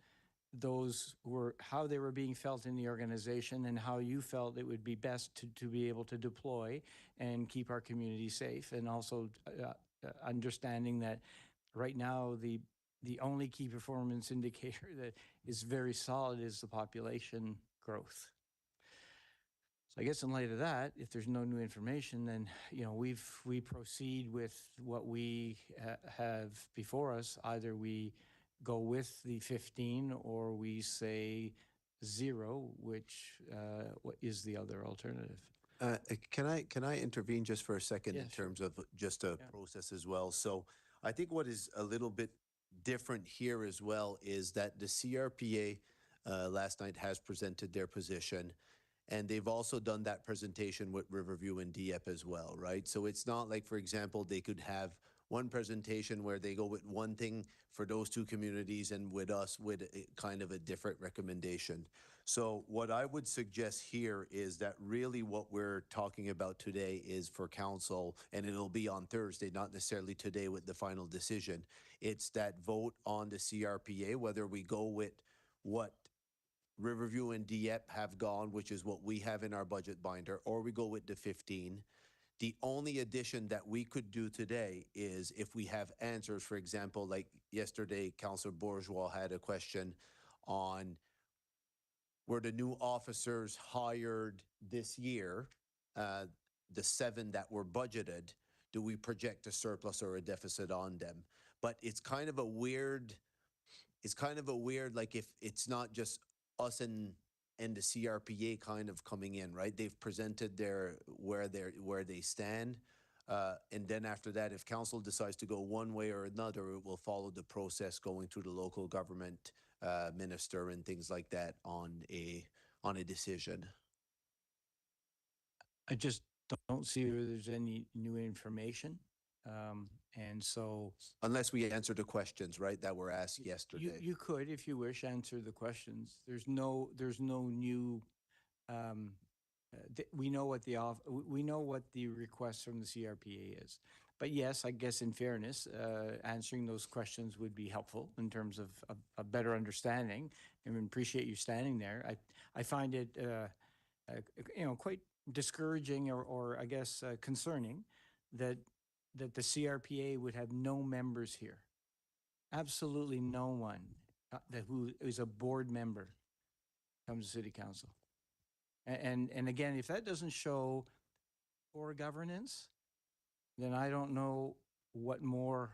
those were, how they were being felt in the organization and how you felt it would be best to be able to deploy and keep our community safe. And also understanding that right now, the only key performance indicator that is very solid is the population growth. So I guess in light of that, if there's no new information, then, you know, we proceed with what we have before us. Either we go with the 15 or we say 0, which what is the other alternative? Can I intervene just for a second Yeah, in sure. terms of just a process as well? So I think what is a little bit different here as well is that the CRPA last night has presented their position, and they've also done that presentation with Riverview and Dieppe as well, right? So it's not like, for example, they could have one presentation where they go with one thing for those two communities and with us with kind of a different recommendation. So what I would suggest here is that really what we're talking about today is for council, and it'll be on Thursday, not necessarily today with the final decision. It's that vote on the CRPA, whether we go with what Riverview and Dieppe have gone, which is what we have in our budget binder, or we go with the 15. The only addition that we could do today is if we have answers, for example, like yesterday, Councillor Bourgeois had a question on were the new officers hired this year, the 7 that were budgeted, do we project a surplus or a deficit on them? But it's kind of a weird, like if it's not just us and the CRPA kind of coming in, right? They've presented where they stand. And then after that, if council decides to go one way or another, it will follow the process going through the local government minister and things like that on a decision. I just don't see where there's any new information. And so Unless we answer the questions, right, that were asked yesterday. you could, if you wish, answer the questions. There's no new, we know what we know what the request from the CRPA is. But yes, I guess in fairness, answering those questions would be helpful in terms of a better understanding. And we appreciate you standing there. I find it, you know, quite discouraging or I guess concerning that the CRPA would have no members here. Absolutely no one who is a board member comes to city council. And again, if that doesn't show poor governance, then I don't know what more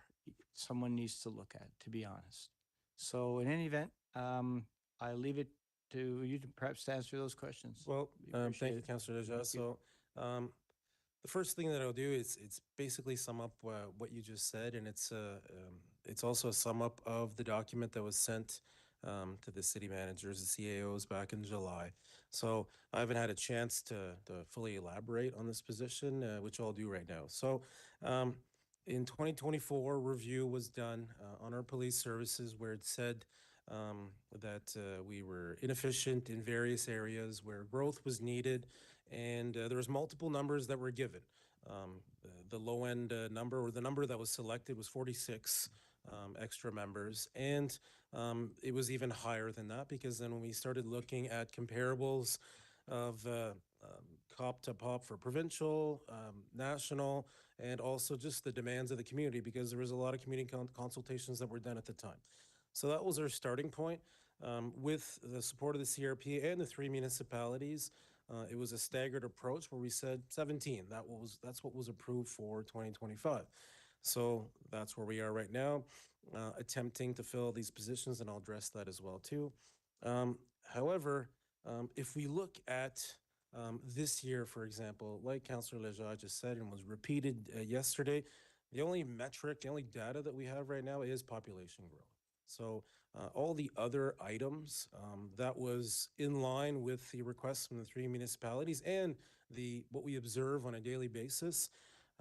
someone needs to look at, to be honest. So in any event, I leave it to you to perhaps answer those questions. Well, thank you, it. Councillor Deja. So, the first thing that I'll do is it's basically sum up what you just said, and it's also a sum up of the document that was sent to the city managers, the CAOs back in July. So I haven't had a chance to fully elaborate on this position, which I'll do right now. So in 2024, review was done on our police services where it said that we were inefficient in various areas where growth was needed, and there was multiple numbers that were given. The low end number, or the number that was selected, was 46 extra members. And it was even higher than that, because then when we started looking at comparables of COP to POP for provincial, national, and also just the demands of the community, because there was a lot of community consultations that were done at the time. So that was our starting point. With the support of the CRP and the 3 municipalities, it was a staggered approach where we said 17. That's what was approved for 2025. So that's where we are right now, attempting to fill these positions, and I'll address that as well too. However, if we look at this year, for example, like Councillor Lejeune just said and was repeated yesterday, the only metric, the only data that we have right now is population growth. So all the other items, that was in line with the requests from the 3 municipalities and what we observe on a daily basis.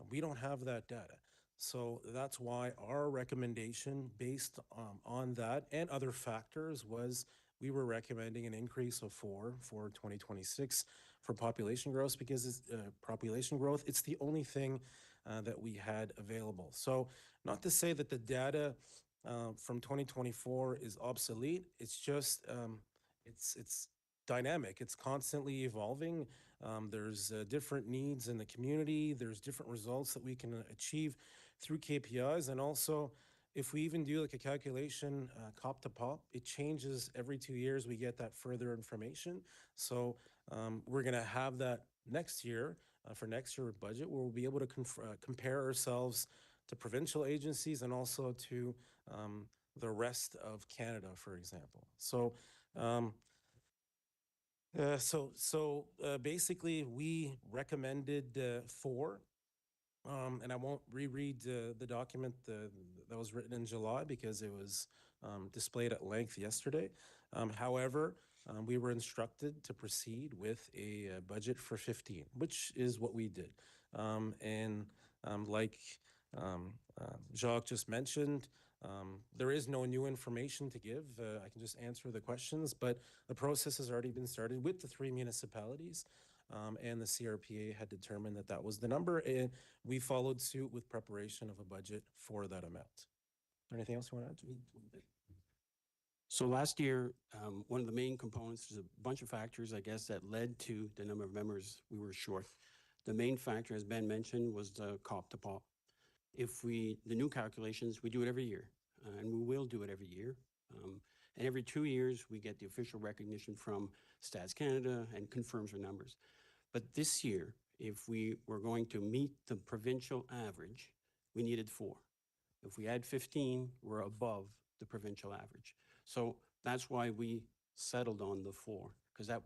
We don't have that data. So that's why our recommendation based on that and other factors was we were recommending an increase of 4 for 2026 for population growth, because it's population growth, it's the only thing that we had available. So not to say that the data from 2024 is obsolete. It's just, it's dynamic. It's constantly evolving. There's different needs in the community. There's different results that we can achieve through KPIs. And also, if we even do like a calculation, COP to POP, it changes every 2 years. We get that further information. So we're going to have that next year for next year's budget, where we'll be able to compare ourselves to provincial agencies and also to the rest of Canada, for example. So, basically, we recommended 4. And I won't reread the document that was written in July, because it was displayed at length yesterday. However, we were instructed to proceed with a budget for 15, which is what we did. And like Jacques just mentioned, there is no new information to give. I can just answer the questions, but the process has already been started with the 3 municipalities. And the CRPA had determined that that was the number, and we followed suit with preparation of a budget for that amount. Anything else you want to add? So last year, one of the main components, there's a bunch of factors, I guess, that led to the number of members we were short. The main factor, as Ben mentioned, was the COP to POP. The new calculations, we do it every year, and we will do it every year. And every 2 years, we get the official recognition from Stats Canada and confirms our numbers. But this year, if we were going to meet the provincial average, we needed 4. If we add 15, we're above the provincial average. So that's why we settled on the 4, because that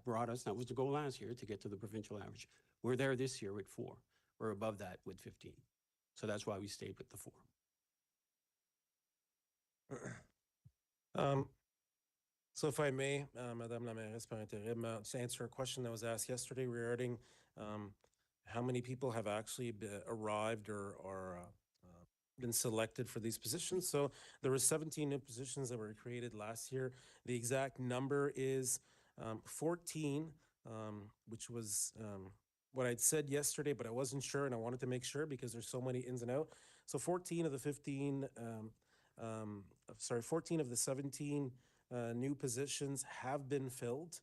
was the goal last year, to get to the provincial average. We're there this year with 4. We're above that with 15. So that's why we stayed with the 4. So if I may, Madame la Mairesse par intérim, to answer a question that was asked yesterday regarding how many people have actually arrived or been selected for these positions. So there were 17 new positions that were created last year. The exact number is 14, which was what I'd said yesterday, but I wasn't sure, and I wanted to make sure because there's so many ins and outs. So 14 of the 17 new positions have been filled.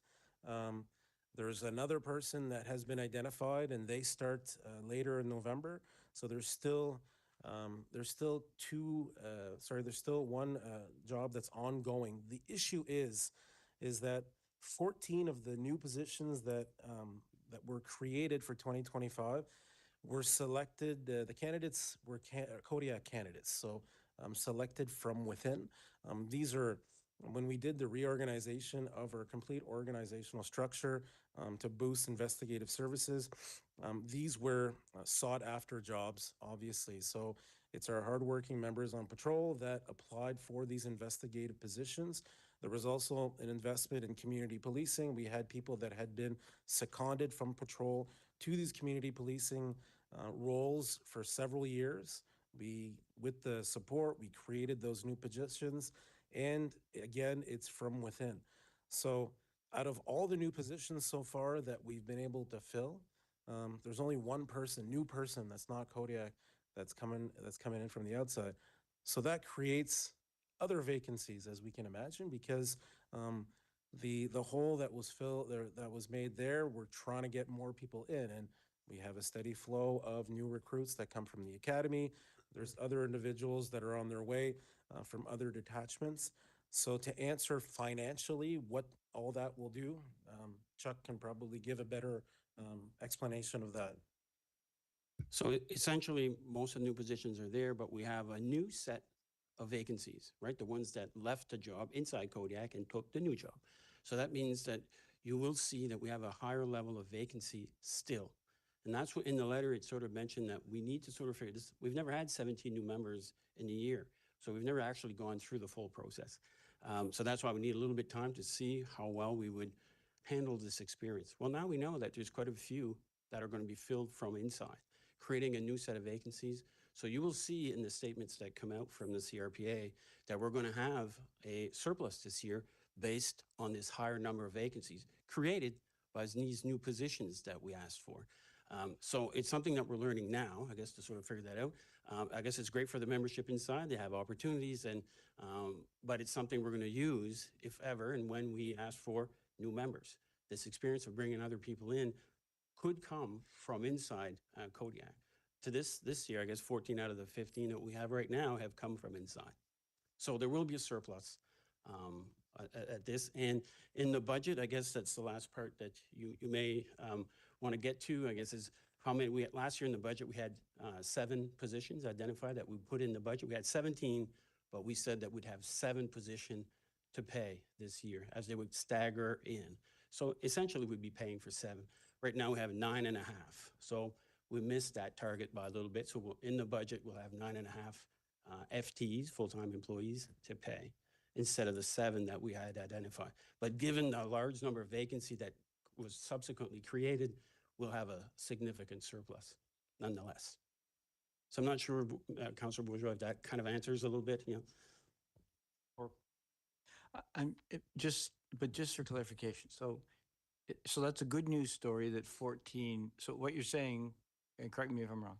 There's another person that has been identified, and they start later in November. So there's still one job that's ongoing. The issue is that 14 of the new positions that were created for 2025 were selected. The candidates were Kodiak candidates, so selected from within. These are when we did the reorganization of our complete organizational structure to boost investigative services. These were sought after jobs, obviously. So it's our hardworking members on patrol that applied for these investigative positions. There was also an investment in community policing. We had people that had been seconded from patrol to these community policing roles for several years. With the support, we created those new positions. And again, it's from within. So out of all the new positions so far that we've been able to fill, there's only one person, new person that's not Kodiak that's coming in from the outside. So that creates other vacancies, as we can imagine, because the hole that was filled there, that was made there, we're trying to get more people in, and we have a steady flow of new recruits that come from the academy. There's other individuals that are on their way from other detachments. So to answer financially what all that will do, Chuck can probably give a better explanation of that. So essentially, most of the new positions are there, but we have a new set of vacancies, right? The ones that left the job inside Kodiak and took the new job. So that means that you will see that we have a higher level of vacancy still. And that's what in the letter, it sort of mentioned that we need to sort of figure this. We've never had 17 new members in a year. So we've never actually gone through the full process. So that's why we need a little bit of time to see how well we would handle this experience. Well, now we know that there's quite a few that are going to be filled from inside, creating a new set of vacancies. So you will see in the statements that come out from the CRPA that we're going to have a surplus this year based on this higher number of vacancies created by these new positions that we asked for. So it's something that we're learning now, I guess, to sort of figure that out. I guess it's great for the membership inside. They have opportunities, and but it's something we're going to use if ever and when we ask for new members. This experience of bringing other people in could come from inside Kodiak. To this year, I guess 14 out of the 15 that we have right now have come from inside. So there will be a surplus at this. And in the budget, I guess that's the last part that you may want to get to, I guess, is how many we had last year in the budget. We had 7 positions identified that we put in the budget. We had 17, but we said that we'd have 7 positions to pay this year as they would stagger in. So essentially we'd be paying for 7. Right now we have 9.5. So we missed that target by a little bit. So in the budget, we'll have 9.5 FTEs, full-time employees, to pay instead of the 7 that we had identified. But given the large number of vacancy that was subsequently created, we'll have a significant surplus nonetheless. So I'm not sure, Councillor Bourgeois, if that kind of answers a little bit, you know. Just for clarification, so that's a good news story that 14, so what you're saying, and correct me if I'm wrong,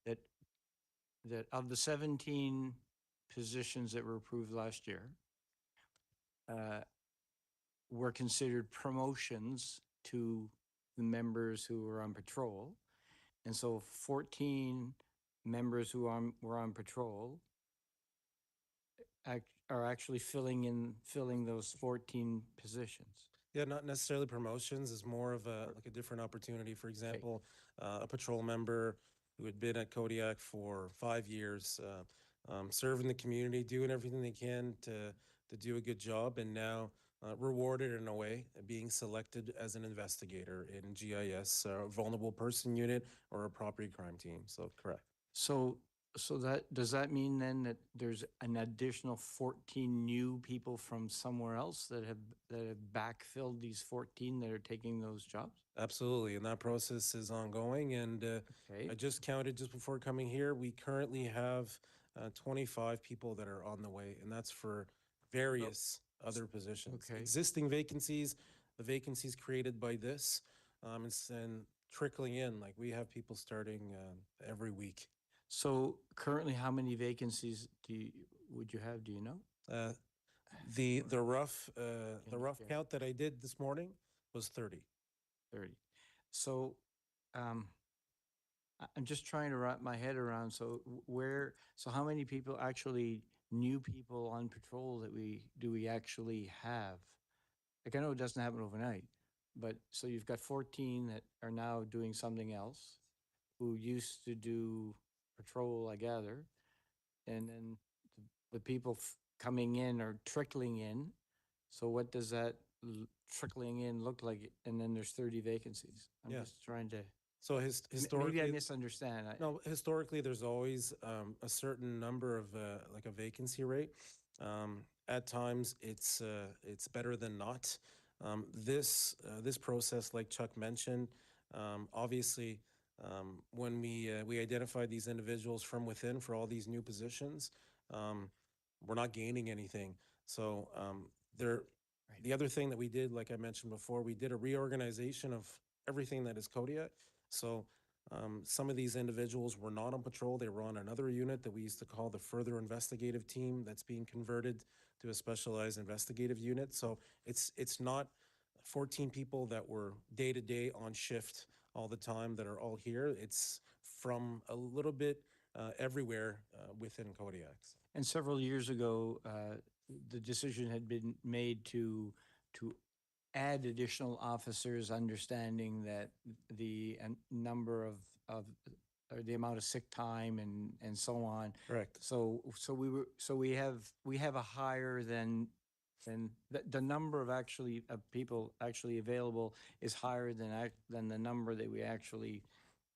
that of the 17 positions that were approved last year, were considered promotions to the members who were on patrol. And so 14 members who were on patrol are actually filling those 14 positions. Yeah, not necessarily promotions. It's more of like a different opportunity. For example, a patrol member who had been at Kodiak for 5 years, serving the community, doing everything they can to do a good job, and now rewarded in a way, being selected as an investigator in GIS, vulnerable person unit, or a property crime team. So correct. So does that mean then that there's an additional 14 new people from somewhere else that have backfilled these 14 that are taking those jobs? Absolutely, and that process is ongoing. And I just counted just before coming here. We currently have 25 people that are on the way, and that's for various other positions. Existing vacancies, the vacancies created by this, and trickling in. Like we have people starting every week. So currently, how many vacancies would you have? Do you know? The rough count that I did this morning was 30. 30. So, I'm just trying to wrap my head around. So how many people actually, new people on patrol that do we actually have? Like I know it doesn't happen overnight, but so you've got 14 that are now doing something else, who used to do patrol, I gather, and then the people coming in are trickling in. So what does that trickling in look like? And then there's 30 vacancies. I'm just trying to. So historically, maybe I misunderstand. No, historically, there's always a certain number of like a vacancy rate. At times, it's better than not. This process, like Chuck mentioned, obviously, when we identified these individuals from within for all these new positions, we're not gaining anything. So the other thing that we did, like I mentioned before, we did a reorganization of everything that is Kodiak. So some of these individuals were not on patrol. They were on another unit that we used to call the further investigative team that's being converted to a specialized investigative unit. So it's not 14 people that were day to day on shift all the time that are all here. It's from a little bit everywhere within Kodiak. And several years ago, the decision had been made to add additional officers, understanding that the number of or the amount of sick time and so on. Correct. So we have a higher than the number of people actually available is higher than the number that we actually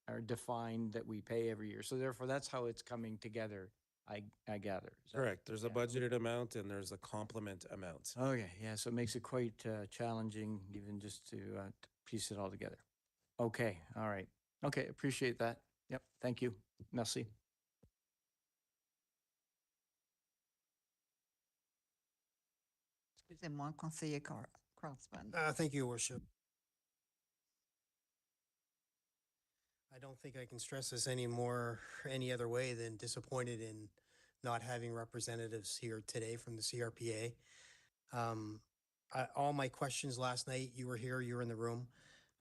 are defined that we pay every year. So therefore, that's how it's coming together. I gather. Is that- Correct. There's a yeah. budgeted amount and there's a complement amount. Okay, yeah, so it makes it quite challenging even just to piece it all together. Okay, all right. Okay, appreciate that. Yep, thank you. Merci. Excusez-moi, conseiller Crossman. Thank you, Your Worship. I don't think I can stress this any other way than disappointed in not having representatives here today from the CRPA. All my questions last night, you were here, you were in the room.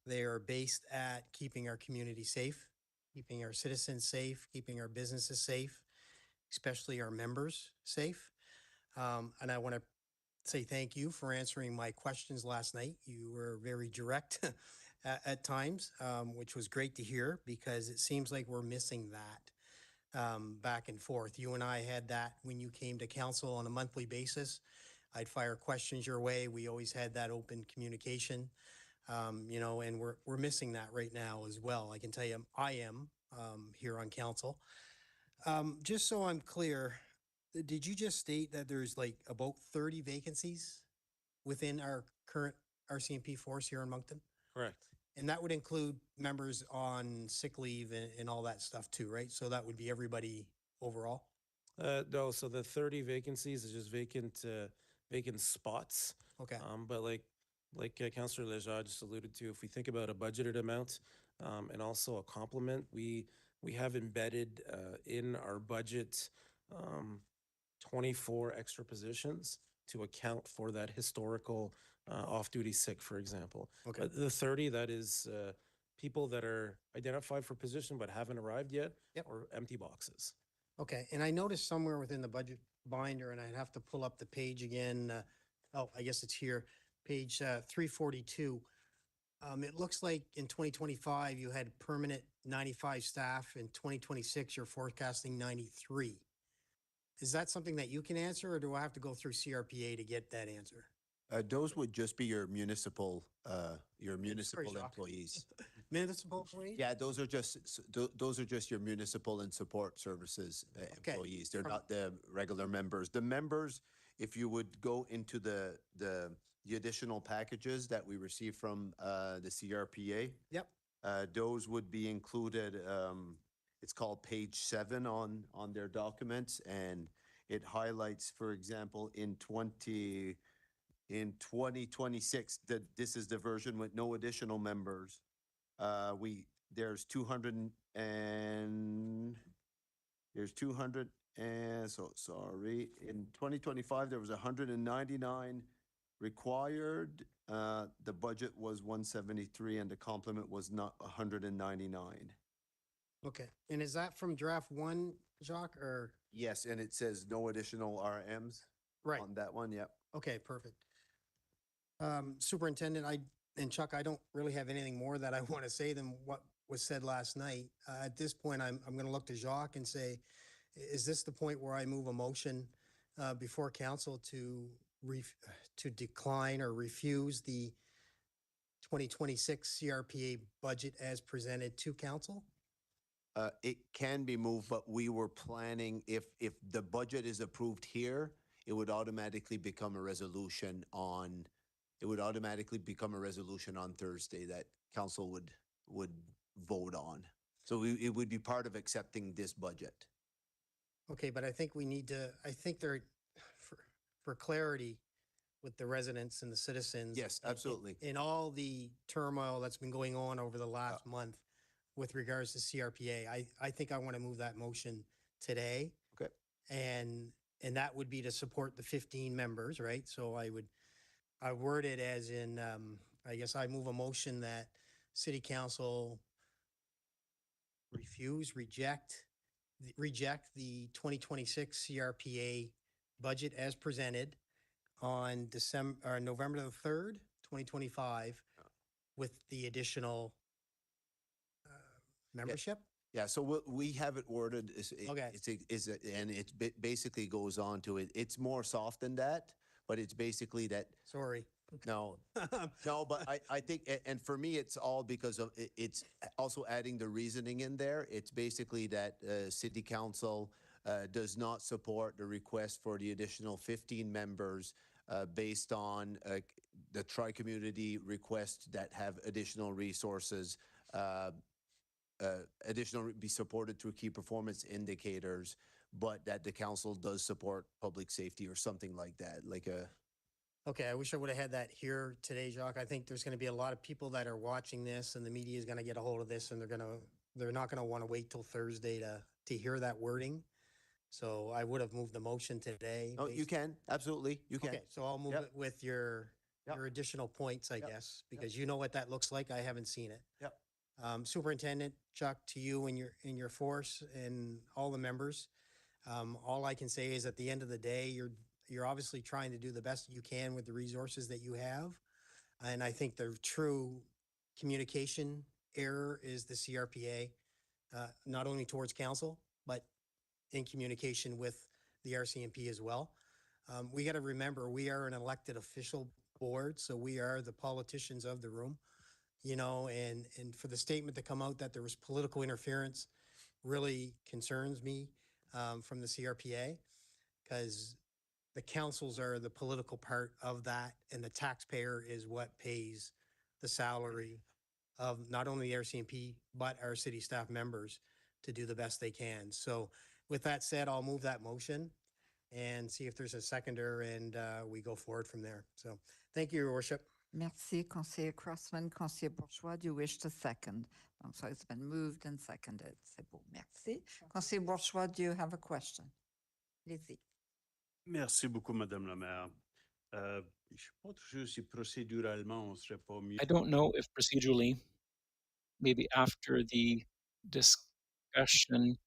They are based at keeping our community safe, keeping our citizens safe, keeping our businesses safe, especially our members safe. And I want to say thank you for answering my questions last night. You were very direct at times, which was great to hear because it seems like we're missing that back and forth. You and I had that when you came to council on a monthly basis. I'd fire questions your way. We always had that open communication, and we're missing that right now as well. I can tell you I am here on council. Just so I'm clear, did you just state that there's like about 30 vacancies within our current RCMP force here in Moncton? Correct. And that would include members on sick leave and all that stuff too, right? So that would be everybody overall? No, so the 30 vacancies is just vacant spots. Okay. But like Councillor Lejeune just alluded to, if we think about a budgeted amount and also a complement, we have embedded in our budget 24 extra positions to account for that historical off-duty sick, for example. Okay. But the 30, that is people that are identified for position but haven't arrived yet, Yep. or empty boxes. Okay, and I noticed somewhere within the budget binder, and I'd have to pull up the page again. I guess it's here, page 342. It looks like in 2025, you had permanent 95 staff. In 2026, you're forecasting 93. Is that something that you can answer, or do I have to go through CRPA to get that answer? Those would just be your municipal Jacques. employees. Municipal employees? Yeah, those are just your municipal and support services Okay. employees. They're From- not the regular members. The members, if you would go into the additional packages that we receive from the CRPA, Yep. those would be included. It's called page 7 on their documents, and it highlights, for example, in 2026, that this is the version with no additional members. There's 200 so sorry. In 2025, there was 199 required. The budget was 173 and the complement was not 199. Okay, and is that from draft 1, Jacques, or? Yes, and it says no additional RMs Right. on that one, yep. Okay, perfect. Superintendent, and Chuck, I don't really have anything more that I want to say than what was said last night. At this point, I'm going to look to Jacques and say, is this the point where I move a motion before council to decline or refuse the 2026 CRPA budget as presented to council? It can be moved, but we were planning, if the budget is approved here, it would automatically become a resolution on Thursday that council would vote on. So it would be part of accepting this budget. Okay, but I think for clarity with the residents and the citizens. Yes, absolutely. In all the turmoil that's been going on over the last month, with regards to CRPA. I think I want to move that motion today. Okay. And that would be to support the 15 members, right? So I word it as in, I guess I move a motion that city council reject the 2026 CRPA budget as presented on November the 3rd, 2025, with the additional membership. Yeah, so we have it worded, Okay. and it basically goes on to it. It's more soft than that, but it's basically that, Sorry. no, no, but I think, and for me, it's all because of, it's also adding the reasoning in there. It's basically that city council does not support the request for the additional 15 members based on the tri-community request that have additional resources, be supported through key performance indicators, but that the council does support public safety or something like that, like a. Okay, I wish I would have had that here today, Jacques. I think there's going to be a lot of people that are watching this, and the media is going to get a hold of this, and they're not going to want to wait till Thursday to hear that wording. So I would have moved the motion today. Oh, you can, absolutely, you can. Okay, so I'll move Yep. it with your Yep. additional points, I Yep. guess, because you know what that looks like. I haven't seen it. Yep. Superintendent Chuck, to you and your force and all the members. All I can say is at the end of the day, you're obviously trying to do the best you can with the resources that you have. And I think the true communication error is the CRPA, not only towards council, but in communication with the RCMP as well. We got to remember, we are an elected official board, so we are the politicians of the room, and for the statement to come out that there was political interference really concerns me from the CRPA, because the councils are the political part of that, and the taxpayer is what pays the salary of not only the RCMP, but our city staff members to do the best they can. So with that said, I'll move that motion and see if there's a seconder, and we go forward from there. So thank you, Your Worship. Merci, Conseiller Crossman. Conseiller Bourgeois, do you wish to second? So it's been moved and seconded. C'est beau. Merci. Conseiller Bourgeois, do you have a question? Allez-y. Merci beaucoup, Madame la maire. Je ne suis pas trop sûr si procéduralement, on serait pas mieux. I don't know if procedurally, maybe after the discussion,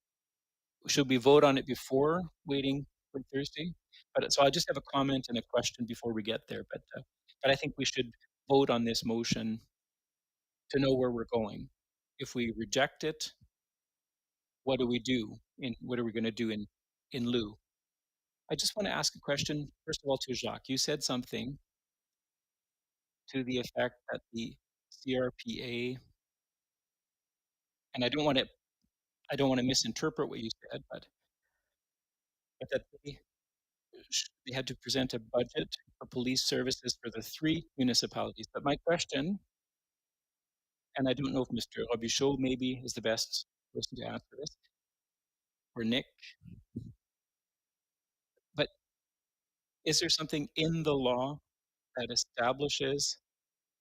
should we vote on it before waiting for Thursday? But so I just have a comment and a question before we get there. But I think we should vote on this motion to know where we're going. If we reject it, what do we do? What are we going to do in lieu? I just want to ask a question, first of all, to Jacques. You said something to the effect that the CRPA, and I don't want to misinterpret what you said, but that they had to present a budget for police services for the 3 municipalities. But my question, and I don't know if Mr. Robichaud maybe is the best person to answer this, or Nick, but is there something in the law that establishes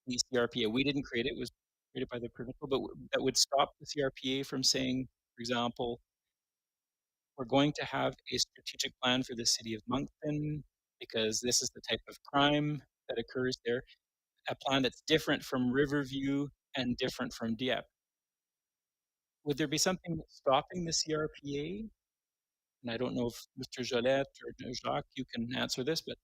the CRPA? We didn't create it, it was created by the provincial, but that would stop the CRPA from saying, for example, we're going to have a strategic plan for the city of Moncton because this is the type of crime that occurs there, a plan that's different from Riverview and different from Dieppe. Would there be something stopping the CRPA? And I don't know if Mr. Jolette or Jacques, you can answer this, but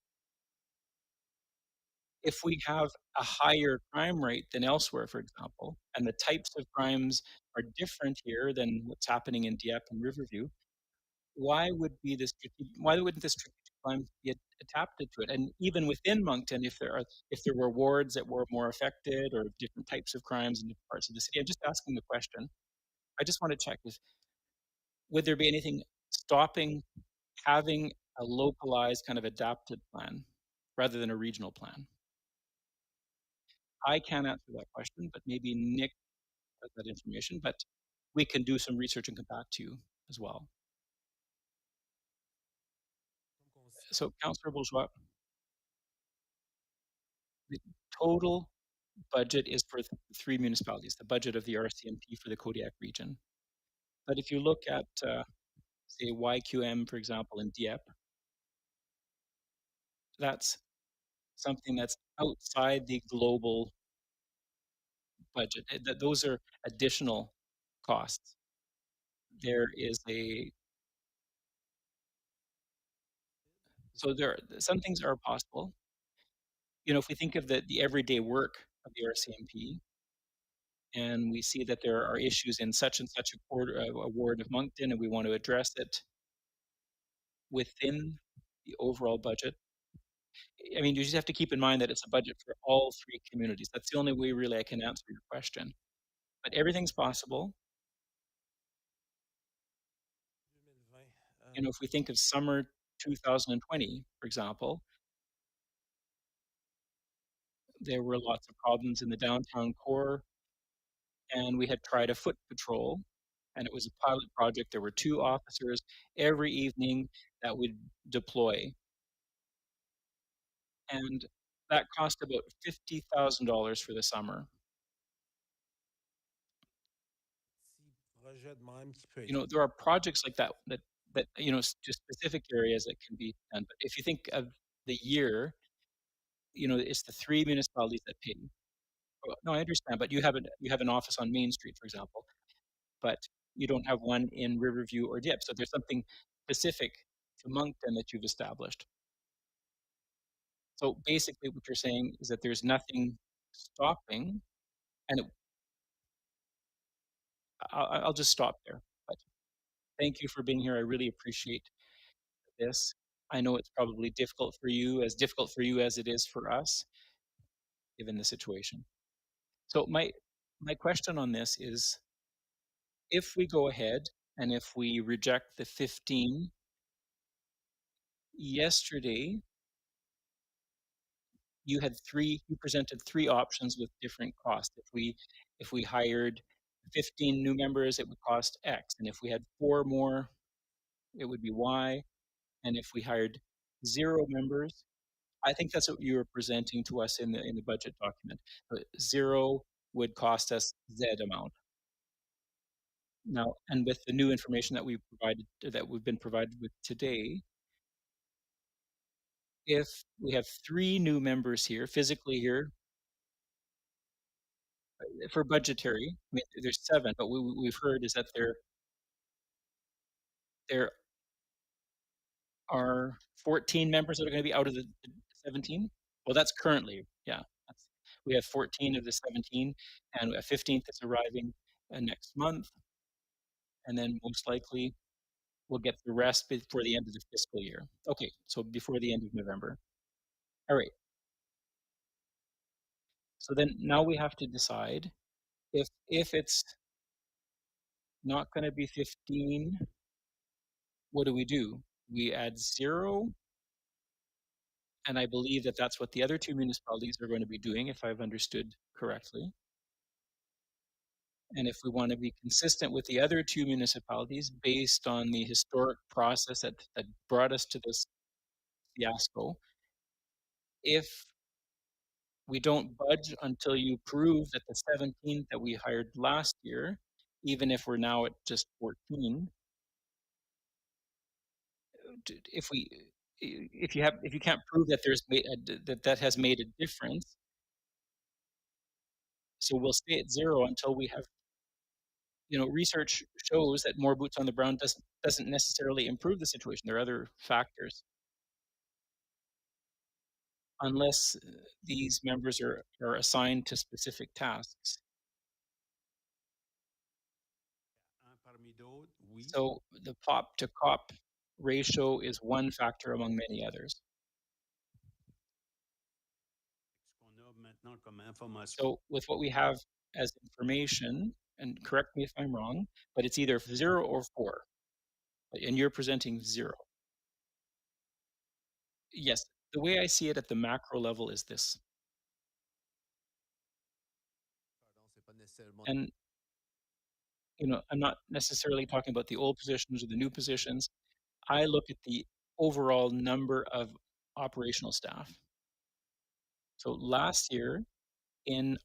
if we have a higher crime rate than elsewhere, for example, and the types of crimes are different here than what's happening in Dieppe and Riverview, why wouldn't the strategic plan be adapted to it? And even within Moncton, if there were wards that were more affected or different types of crimes in different parts of the city, I'm just asking the question. I just want to check would there be anything stopping having a localized kind of adapted plan rather than a regional plan? I can't answer that question, but maybe Nick has that information, but we can do some research and come back to you as well. So, Councillor Bourgeois, the total budget is for three municipalities, the budget of the RCMP for the Kodiak region. But if you look at, say, YQM, for example, in Dieppe, that's something that's outside the global budget. Those are additional costs. There is so some things are possible. You know, if we think of the everyday work of the RCMP, and we see that there are issues in such and such a ward of Moncton, and we want to address it within the overall budget. I mean, you just have to keep in mind that it's a budget for all three communities. That's the only way really I can answer your question. But everything's possible. You know, if we think of summer 2020, for example, there were lots of problems in the downtown core, and we had tried a foot patrol, and it was a pilot project. There were 2 officers every evening that would deploy. And that cost about $50,000 for the summer. You know, there are projects like that you know, just specific areas that can be done. But if you think of the year, you know, it's the 3 municipalities that pay. Oh, no, I understand, but you have an office on Main Street, for example, but you don't have one in Riverview or Dieppe. So there's something specific to Moncton that you've established. So basically what you're saying is that there's nothing stopping, and I'll just stop there. But thank you for being here. I really appreciate this. I know it's probably difficult for you as it is for us, given the situation. So my question on this is, if we go ahead and if we reject the 15, yesterday you presented 3 options with different costs. If we hired 15 new members, it would cost X, and if we had 4 more, it would be Y, and if we hired 0 members, I think that's what you were presenting to us in the budget document. 0 would cost us Z amount. Now, and with the new information that we've been provided with today, if we have 3 new members here, physically here, for budgetary, I mean, there's 7, but we've heard is that there are 14 members that are going to be out of the 17. Well, that's currently, yeah. We have 14 of the 17, and a 15th is arriving next month, and then most likely we'll get the rest before the end of the fiscal year. Okay, so before the end of November. All right. So then now we have to decide if it's not going to be 15, what do? We add 0, and I believe that that's what the other 2 municipalities are going to be doing, if I've understood correctly. And if we want to be consistent with the other 2 municipalities based on the historic process that brought us to this fiasco, if we don't budge until you prove that the 17 that we hired last year, even if we're now at just 14, if you can't prove that that has made a difference, so we'll stay at 0 until we have, you know, research shows that more boots on the ground doesn't necessarily improve the situation. There are other factors. Unless these members are assigned to specific tasks. So the POP to COP ratio is one factor among many others. So with what we have as information, and correct me if I'm wrong, but it's either 0 or 4, and you're presenting 0. Yes, the way I see it at the macro level is this. And, you know, I'm not necessarily talking about the old positions or the new positions. I look at the overall number of operational staff. So last year, in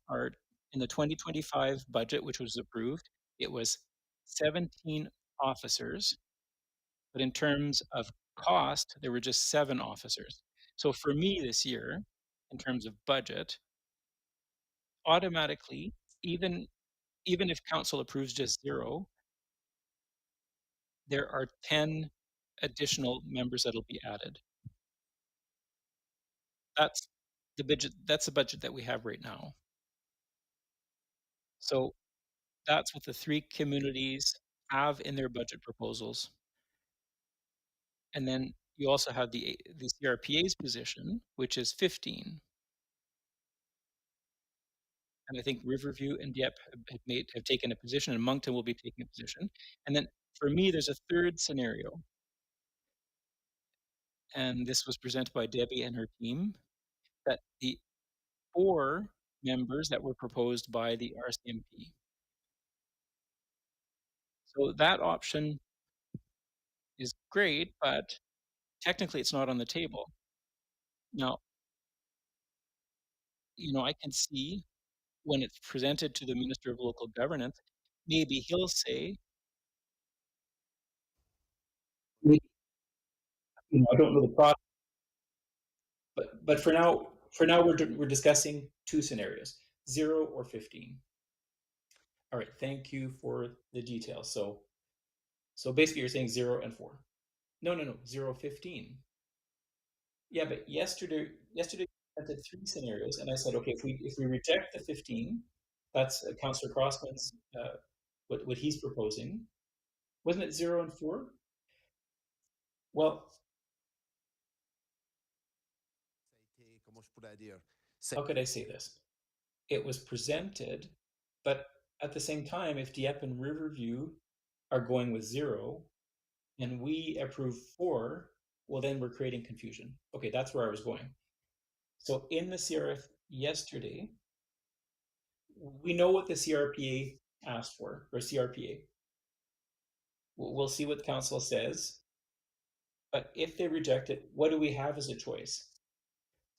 the 2025 budget, which was approved, it was 17 officers, but in terms of cost, there were just 7 officers. So for me this year, in terms of budget, automatically, even if council approves just 0, there are 10 additional members that'll be added. That's the budget that we have right now. So that's what the 3 communities have in their budget proposals. And then you also have the CRPA's position, which is 15. And I think Riverview and Dieppe have taken a position, and Moncton will be taking a position. And then for me, there's a third scenario. And this was presented by Debbie and her team, that the 4 members that were proposed by the RCMP. So that option is great, but technically it's not on the table. Now, I can see when it's presented to the Minister of Local Governance, maybe he'll say, I don't know the process, but for now we're discussing 2 scenarios, 0 or 15. All right, thank you for the details. So basically you're saying 0 and 4. No, 0, 15. Yeah, but yesterday we presented 3 scenarios, and I said, okay, if we reject the 15, that's Councillor Crossman's what he's proposing. Wasn't it 0 and 4? Well, how could I say this? It was presented, but at the same time, if Dieppe and Riverview are going with 0 and we approve 4, well, then we're creating confusion. Okay, that's where I was going. So in the CRF yesterday, we know what the CRPA asked for, or CRPA. We'll see what council says. But if they reject it, what do we have as a choice?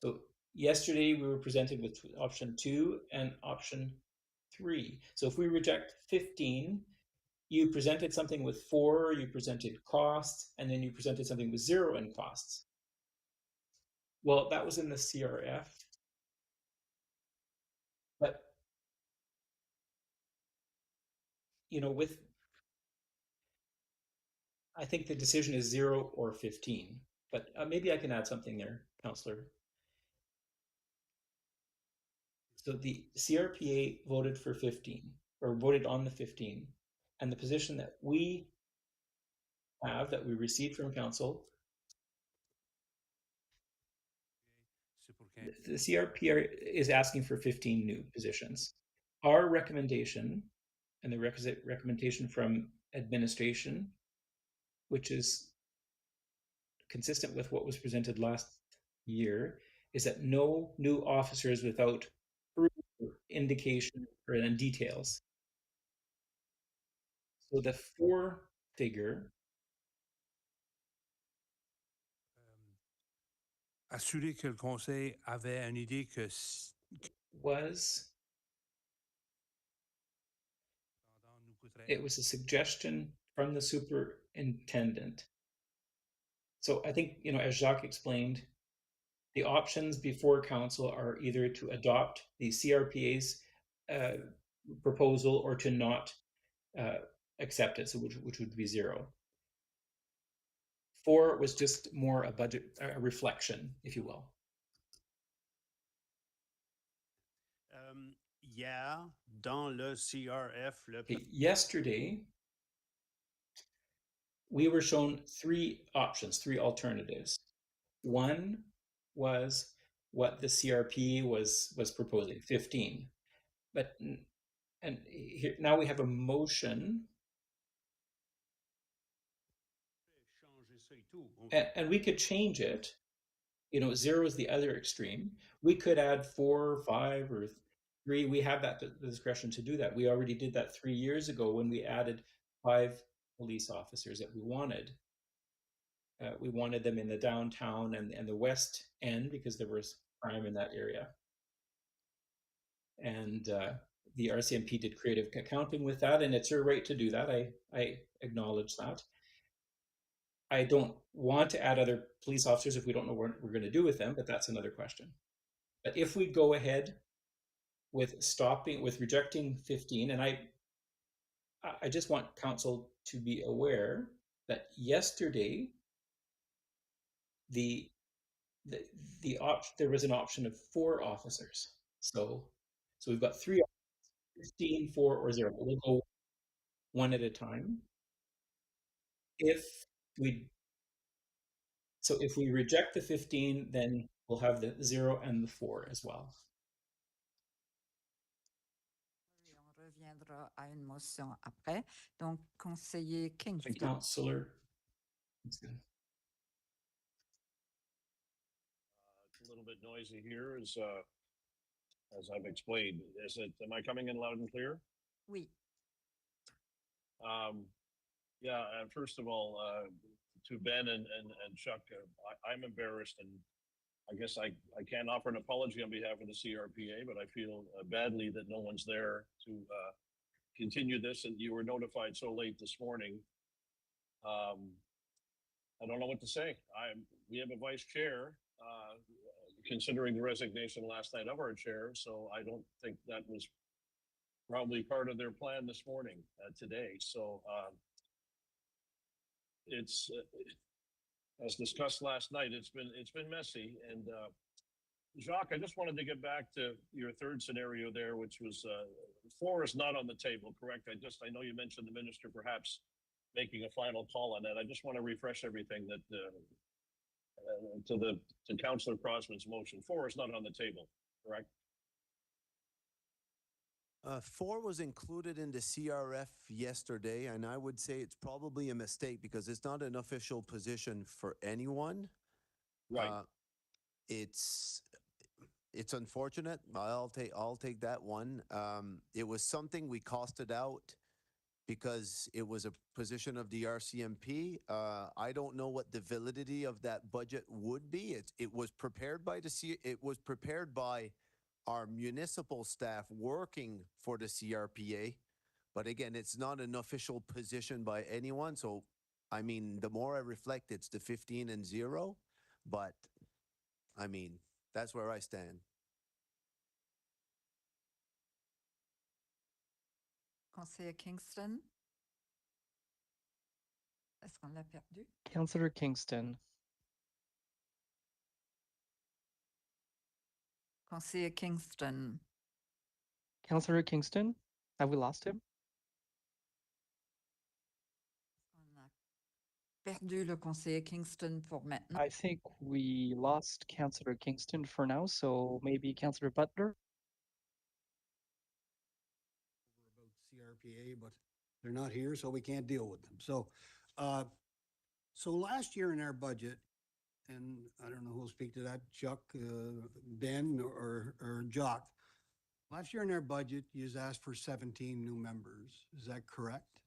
So yesterday we were presented with option 2 and option 3. So if we reject 15, you presented something with 4, you presented costs, and then you presented something with 0 in costs. Well, that was in the CRF. But, I think the decision is 0 or 15. But maybe I can add something there, Councillor. So the CRPA voted for 15, or voted on the 15. And the position that we have, that we received from council, the CRPA is asking for 15 new positions. Our recommendation, and the requisite recommendation from administration, which is consistent with what was presented last year, is that no new officers without proof or indication or details. So the 4 figure Assurer que le Conseil avait une idée que it was a suggestion from the superintendent. So I think, as Jacques explained, the options before council are either to adopt the CRPA's proposal or to not accept it, so which would be 0. 4 was just more a budget, a reflection, if you will. Hier, dans le CRF, yesterday, we were shown 3 options, 3 alternatives. One was what the CRP was proposing, 15. But here, now we have a motion, and we could change it. 0 is the other extreme. We could add 4, 5, or 3. We have that discretion to do that. We already did that 3 years ago when we added 5 police officers that we wanted. We wanted them in the downtown and the west end because there was crime in that area. And the RCMP did creative accounting with that, and it's your right to do that. I acknowledge that. I don't want to add other police officers if we don't know what we're going to do with them, but that's another question. But if we go ahead with rejecting 15, and I just want council to be aware that yesterday there was an option of 4 officers. So we've got 3, 15, 4, or 0. We'll go one at a time. If we reject the 15, then we'll have the 0 and the 4 as well. On reviendra à une motion après. Donc, conseiller Kingston. Councillor. It's a little bit noisy here, as I've explained. Am I coming in loud and clear? Oui. Yeah, first of all, to Ben and Chuck, I'm embarrassed, and I guess I can't offer an apology on behalf of the CRPA, but I feel badly that no one's there to continue this, and you were notified so late this morning. I don't know what to say. We have a vice chair, considering the resignation last night of our chair, so I don't think that was probably part of their plan this morning, today. So it's as discussed last night, it's been messy. And Jacques, I just wanted to get back to your third scenario there, which was 4 is not on the table, correct? I know you mentioned the minister perhaps making a final call on that. I just want to refresh everything that to Councillor Crossman's motion. 4 is not on the table, correct? 4 was included in the CRF yesterday, and I would say it's probably a mistake because it's not an official position for anyone. Right. It's unfortunate. I'll take that one. It was something we costed out because it was a position of the RCMP. I don't know what the validity of that budget would be. It was prepared by our municipal staff working for the CRPA. But again, it's not an official position by anyone. So, I mean, the more I reflect, it's the 15 and 0. But, I mean, that's where I stand. Conseiller Kingston. Est-ce qu'on l'a perdu? Councillor Kingston. Conseiller Kingston. Councillor Kingston, have we lost him? On a perdu le conseiller Kingston pour maintenant. I think we lost Councillor Kingston for now, so maybe Councillor Butler? About CRPA, but they're not here, so we can't deal with them. So, so last year in our budget, and I don't know who'll speak to that, Chuck, Ben, or Jock. Last year in our budget, you asked for 17 new members. Is that correct?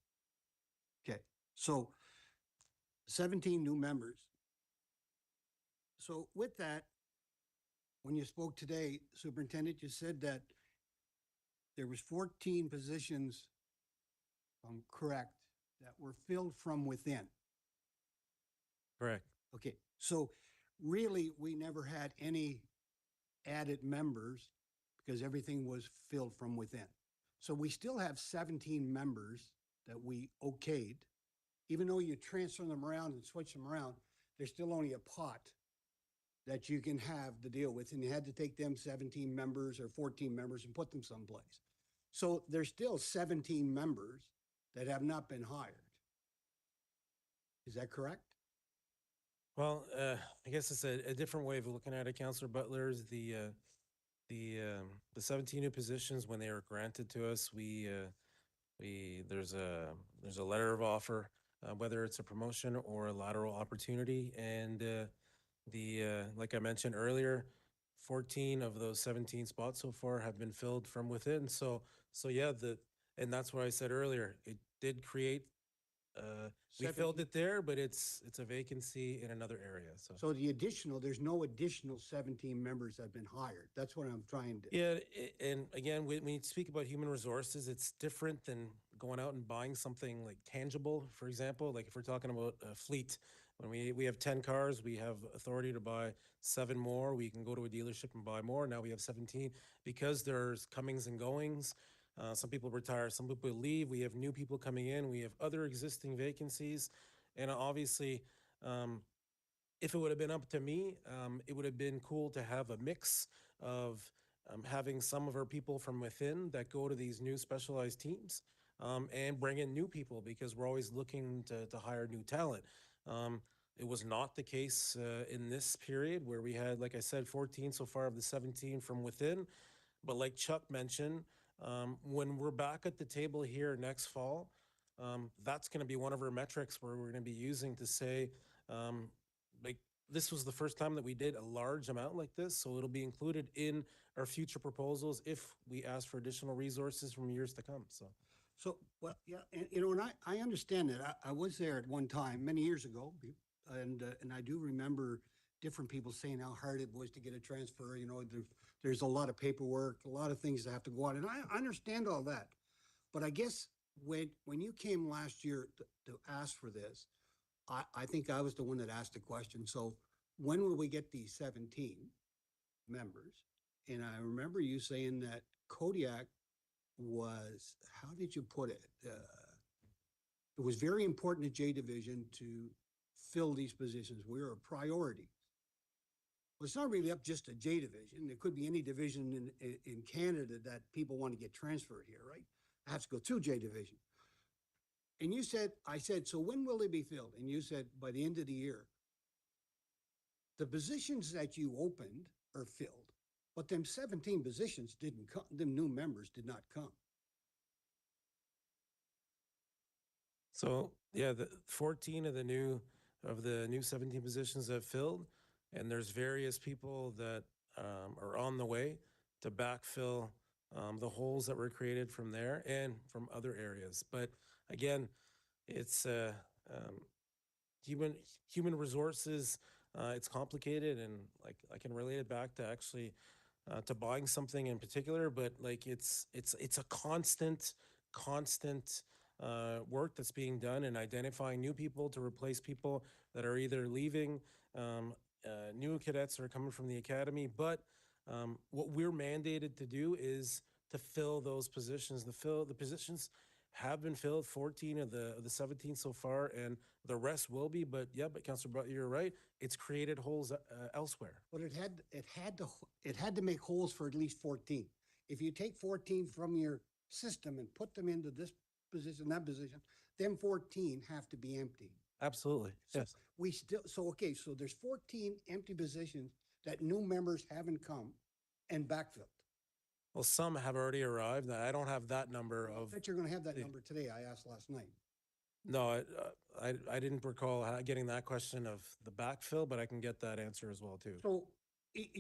Okay, so 17 new members. So with that, when you spoke today, Superintendent, you said that there was 14 positions, if I'm correct, that were filled from within. Correct. Okay, so really, we never had any added members because everything was filled from within. So we still have 17 members that we okayed. Even though you transfer them around and switch them around, there's still only a pot that you can have to deal with. And you had to take them 17 members or 14 members and put them someplace. So there's still 17 members that have not been hired. Is that correct? Well, I guess it's a different way of looking at it, Councillor Butler. Is the 17 new positions, when they were granted to us, there's a letter of offer, whether it's a promotion or a lateral opportunity, and like I mentioned earlier, 14 of those 17 spots so far have been filled from within. So yeah, and that's what I said earlier. It did create We filled 17 it there, but it's a vacancy in another area, so. So the additional, there's no additional 17 members that have been hired. That's what I'm trying to. Yeah, and again, when you speak about human resources, it's different than going out and buying something like tangible. For example, like if we're talking about a fleet, when we have 10 cars, we have authority to buy 7 more. We can go to a dealership and buy more. Now we have 17 because there's comings and goings. Some people retire, some people leave. We have new people coming in. We have other existing vacancies, and obviously, if it would have been up to me, it would have been cool to have a mix of having some of our people from within that go to these new specialized teams and bring in new people because we're always looking to hire new talent. It was not the case in this period where we had, like I said, 14 so far of the 17 from within. But like Chuck mentioned, when we're back at the table here next fall, that's going to be one of our metrics where we're going to be using to say, like, this was the first time that we did a large amount like this, so it'll be included in our future proposals if we ask for additional resources from years to come, so. So, well, yeah, and you know, and I understand that. I was there at one time, many years ago, and I do remember different people saying how hard it was to get a transfer. You know, there's a lot of paperwork, a lot of things that have to go on, and I understand all that. But I guess when you came last year to ask for this, I think I was the one that asked the question. So when will we get these 17 members? And I remember you saying that Kodiak was, how did you put it? It was very important to J Division to fill these positions. We were a priority. Well, it's not really up just to J Division. It could be any division in Canada that people want to get transferred here, right? I have to go through J Division. And you said, I said, so when will they be filled? And you said, by the end of the year. The positions that you opened are filled, but them 17 positions didn't come, them new members did not come. So, yeah, the 14 of the new 17 positions have filled, and there's various people that are on the way to backfill the holes that were created from there and from other areas. But again, it's human resources. It's complicated, and like I can relate it back to actually to buying something in particular. But like it's a constant work that's being done and identifying new people to replace people that are either leaving. New cadets are coming from the academy, but what we're mandated to do is to fill those positions. The positions have been filled, 14 of the 17 so far, and the rest will be. But yeah, but Councillor Butler, you're right. It's created holes elsewhere. But it had to make holes for at least 14. If you take 14 from your system and put them into this position, that position, then 14 have to be empty. Absolutely. So yes. we still, so okay, so there's 14 empty positions that new members haven't come and backfilled. Well, some have already arrived. I don't have that number I of. bet you're gonna have that number today. I asked last night. No, I didn't recall getting that question of the backfill, but I can get that answer as well too. So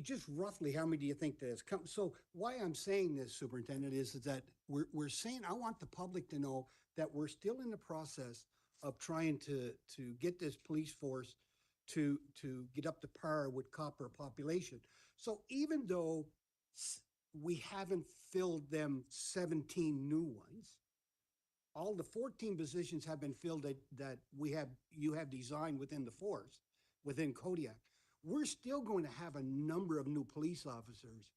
just roughly, how many do you think that has come? So why I'm saying this, Superintendent, is that we're saying, I want the public to know that we're still in the process of trying to get this police force to get up to par with copper population. So even though we haven't filled them 17 new ones, all the 14 positions have been filled that you have designed within the force, within Kodiak. We're still going to have a number of new police officers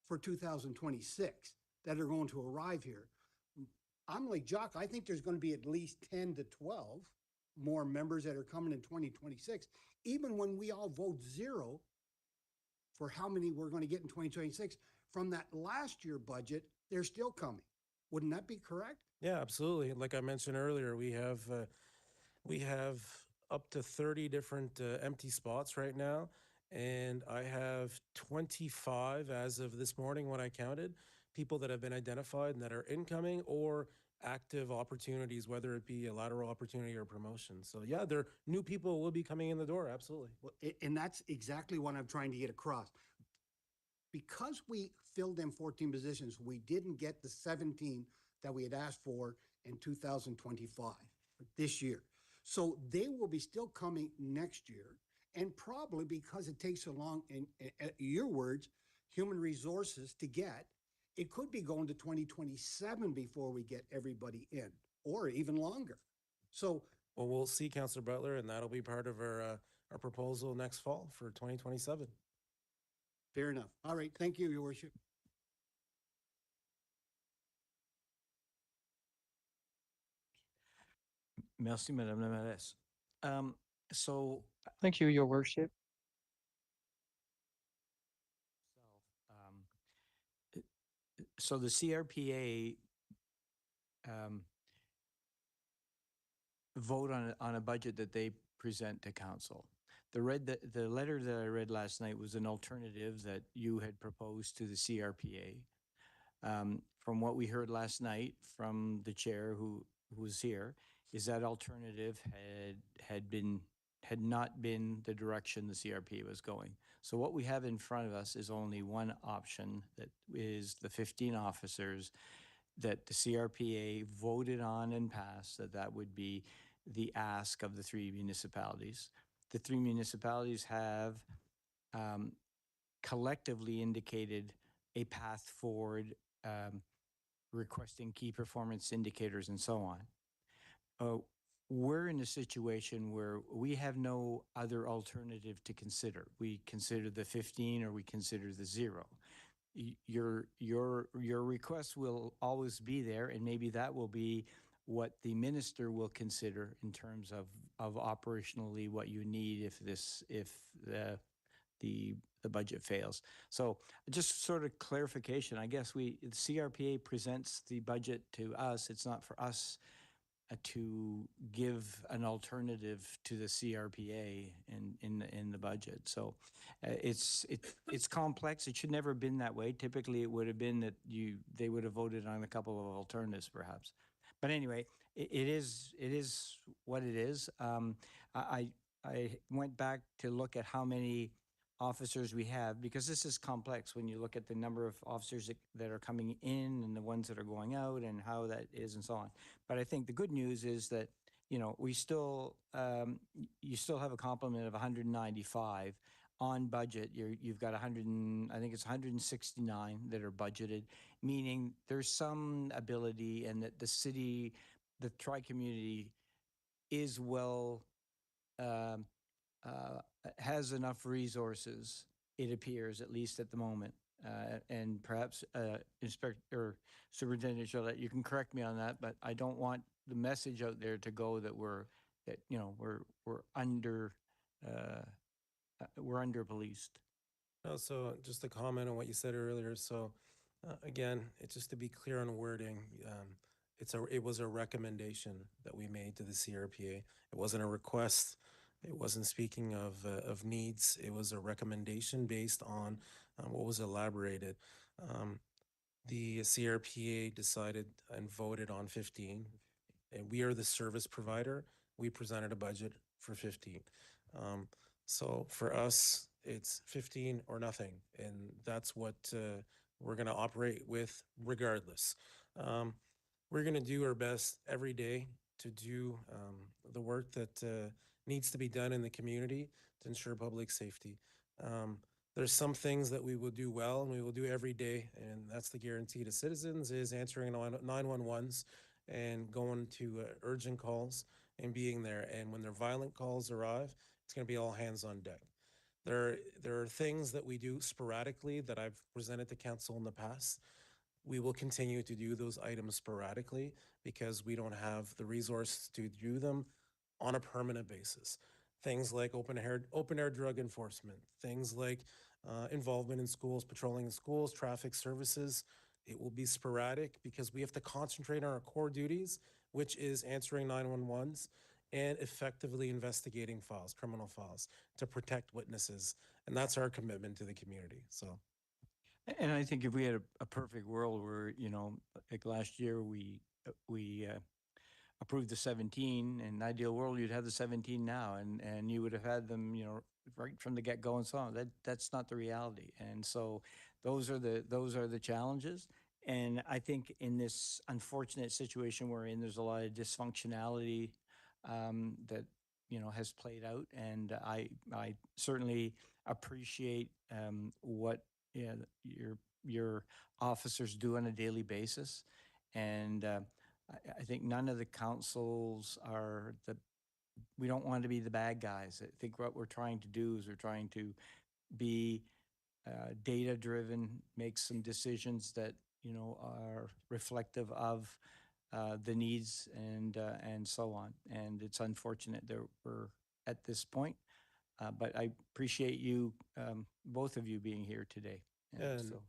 for 2026 that are going to arrive here. I'm like Jock, I think there's going to be at least 10 to 12 more members that are coming in 2026, even when we all vote zero for how many we're going to get in 2026. From that last year budget, they're still coming. Wouldn't that be correct? Yeah, absolutely. Like I mentioned earlier, we have up to 30 different empty spots right now, and I have 25 as of this morning when I counted, people that have been identified and that are incoming or active opportunities, whether it be a lateral opportunity or promotion. So yeah, there new people will be coming in the door, absolutely. Well, and that's exactly what I'm trying to get across. Because we filled them 14 positions, we didn't get the 17 that we had asked for in 2025. this year. So they will be still coming next year. And probably because it takes so long, in your words, human resources to get, it could be going to 2027 before we get everybody in, or even longer. So, Well, we'll see, Councillor Butler, and that'll be part of our proposal next fall for 2027. fair enough. All right, thank you, Your Worship. Merci, Madame la Mairesse. So, Thank you, Your Worship. so the CRPA vote on a budget that they present to council. The letter that I read last night was an alternative that you had proposed to the CRPA. From what we heard last night from the chair who was here, is that alternative had not been the direction the CRPA was going. So what we have in front of us is only one option, that is the 15 officers that the CRPA voted on and passed, that would be the ask of the three municipalities. The three municipalities have collectively indicated a path forward, requesting key performance indicators and so on. We're in a situation where we have no other alternative to consider. We consider the 15 or we consider the 0. Your request will always be there, and maybe that will be what the minister will consider in terms of operationally what you need if the budget fails. So just sort of clarification, I guess the CRPA presents the budget to us. It's not for us to give an alternative to the CRPA in the budget. So it's complex. It should never have been that way. Typically, it would have been that they would have voted on a couple of alternatives, perhaps. But anyway, it is what it is. I went back to look at how many officers we have, because this is complex when you look at the number of officers that are coming in and the ones that are going out and how that is and so on. But I think the good news is that, we still, you still have a complement of 195 on budget. You've got I think it's 169 that are budgeted, meaning there's some ability, and that the city, the tri-community is well, has enough resources, it appears, at least at the moment. And perhaps Inspector Superintendent Gillette, you can correct me on that, but I don't want the message out there to go that we're under policed. So just a comment on what you said earlier. So again, it's just to be clear on wording. It was a recommendation that we made to the CRPA. It wasn't a request. It wasn't speaking of needs. It was a recommendation based on what was elaborated. The CRPA decided and voted on 15. And we are the service provider. We presented a budget for 15. So for us, it's 15 or nothing. And that's what we're going to operate with regardless. We're going to do our best every day to do the work that needs to be done in the community to ensure public safety. There's some things that we will do well and we will do every day, and that's the guarantee to citizens, is answering 911s and going to urgent calls and being there. And when their violent calls arrive, it's going to be all hands on deck. There are things that we do sporadically that I've presented to council in the past. We will continue to do those items sporadically because we don't have the resource to do them on a permanent basis. Things like open air drug enforcement, things like involvement in schools, patrolling in schools, traffic services. It will be sporadic because we have to concentrate on our core duties, which is answering 911s and effectively investigating files, criminal files, to protect witnesses. And that's our commitment to the community. So. And I think if we had a perfect world where, like last year, we approved the 17, in an ideal world, you'd have the 17 now, and you would have had them, right from the get-go and so on. That's not the reality. And so those are the challenges. And I think in this unfortunate situation we're in, there's a lot of dysfunctionality that, has played out. And I certainly appreciate what your officers do on a daily basis. And I think none of the councils are we don't want to be the bad guys. I think what we're trying to do is we're trying to be data-driven, make some decisions that, are reflective of the needs and so on. And it's unfortunate that we're at this point, but I appreciate you, both of you being here today. And so,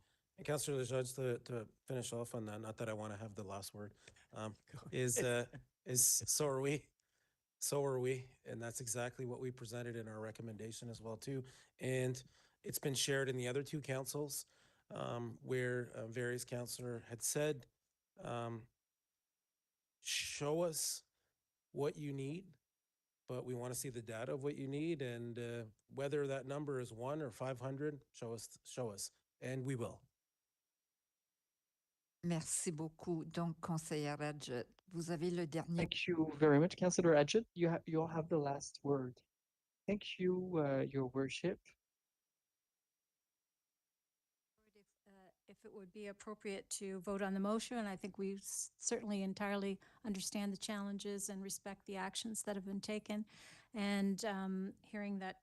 Councillor LeJudge, to finish off on that, not that I want to have the last word, is so are we. So are we. And that's exactly what we presented in our recommendation as well too. And it's been shared in the other two councils where various councillor had said, show us what you need, but we want to see the data of what you need. And whether that number is 1 or 500, show us, and we will. Merci beaucoup. Donc, conseillère Adjet, vous avez le dernier. Thank you very much, Councillor Adjet. You'll have the last word. Thank you, Your Worship. If it would be appropriate to vote on the motion, and I think we certainly entirely understand the challenges and respect the actions that have been taken. And hearing that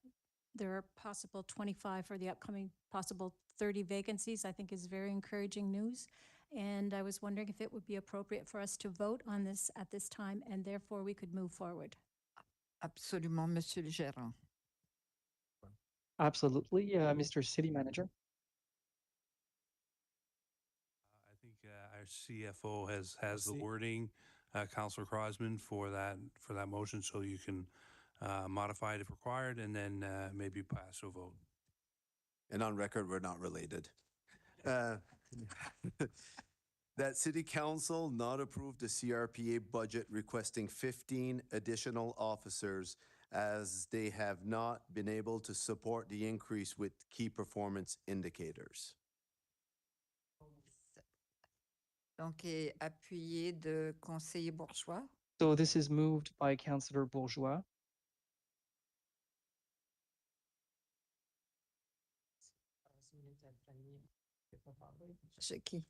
there are possible 25 for the upcoming possible 30 vacancies, I think is very encouraging news. And I was wondering if it would be appropriate for us to vote on this at this time, and therefore we could move forward. Absolument, Monsieur le Gérant. Absolutely, Mr. City Manager. I think our CFO has the wording, Councillor Crosman, for that motion, so you can modify it if required, and then maybe pass a vote. And on record, we're not related. That City Council not approve the CRPA budget requesting 15 additional officers as they have not been able to support the increase with key performance indicators. Donc, et appuyé de conseiller Bourgeois. So this is moved by Councillor Bourgeois. Qui?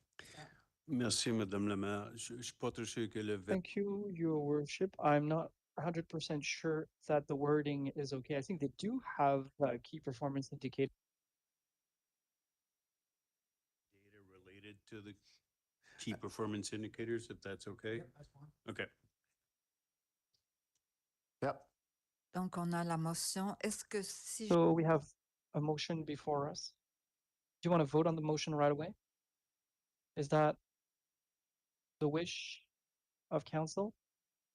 Merci, Madame la Maire. Je suis pas trop sûr que le Thank you, Your Worship. I'm not 100% sure that the wording is okay. I think they do have key performance indicators. data related to the key performance indicators, if that's okay? Yep, that's fine. Okay. Yep. Donc, on a la motion. Est-ce que si... So we have a motion before us. Do you want to vote on the motion right away? Is that the wish of council?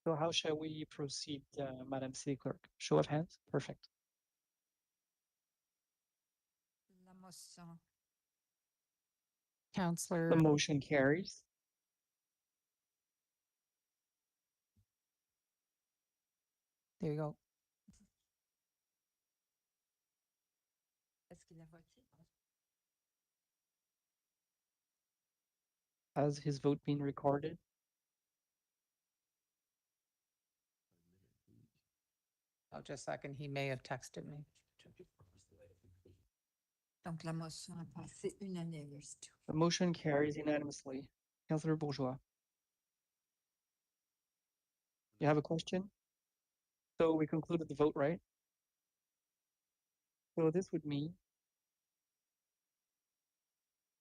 So how shall we proceed, Madam City Clerk? Show of hands? Perfect. La motion. The motion carries. There you go. Est-ce qu'il a voté? Has his vote been recorded? Oh, just a second. He may have texted me. Donc, la motion a passé unanimous. The motion carries unanimously. Councillor Bourgeois. You have a question? So we concluded the vote, right? So this would mean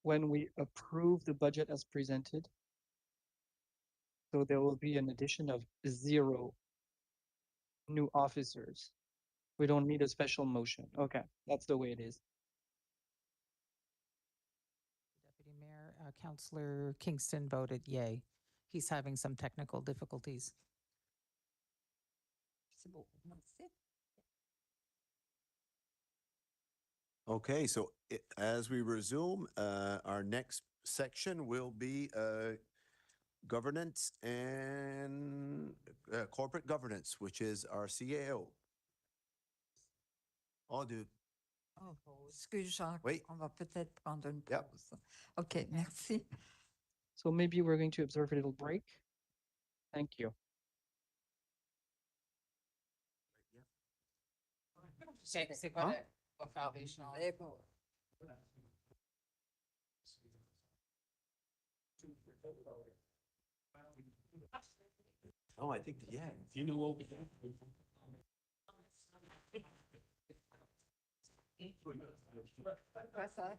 when we approve the budget as presented, so there will be an addition of 0 new officers. We don't need a special motion. Okay, that's the way it is. Deputy Mayor, Councillor Kingston voted yay. He's having some technical difficulties. C'est beau. Merci. Okay, so as we resume, our next section will be governance and corporate governance, which is our CAO. Oh, dude. Oh, excuse Jacques. Oui. On va peut-être prendre une Yep. pause. OK, merci. So maybe we're going to observe a little break. Thank you. C'est quoi le foundational? Oh, I think, yeah. You know what? Quoi ça?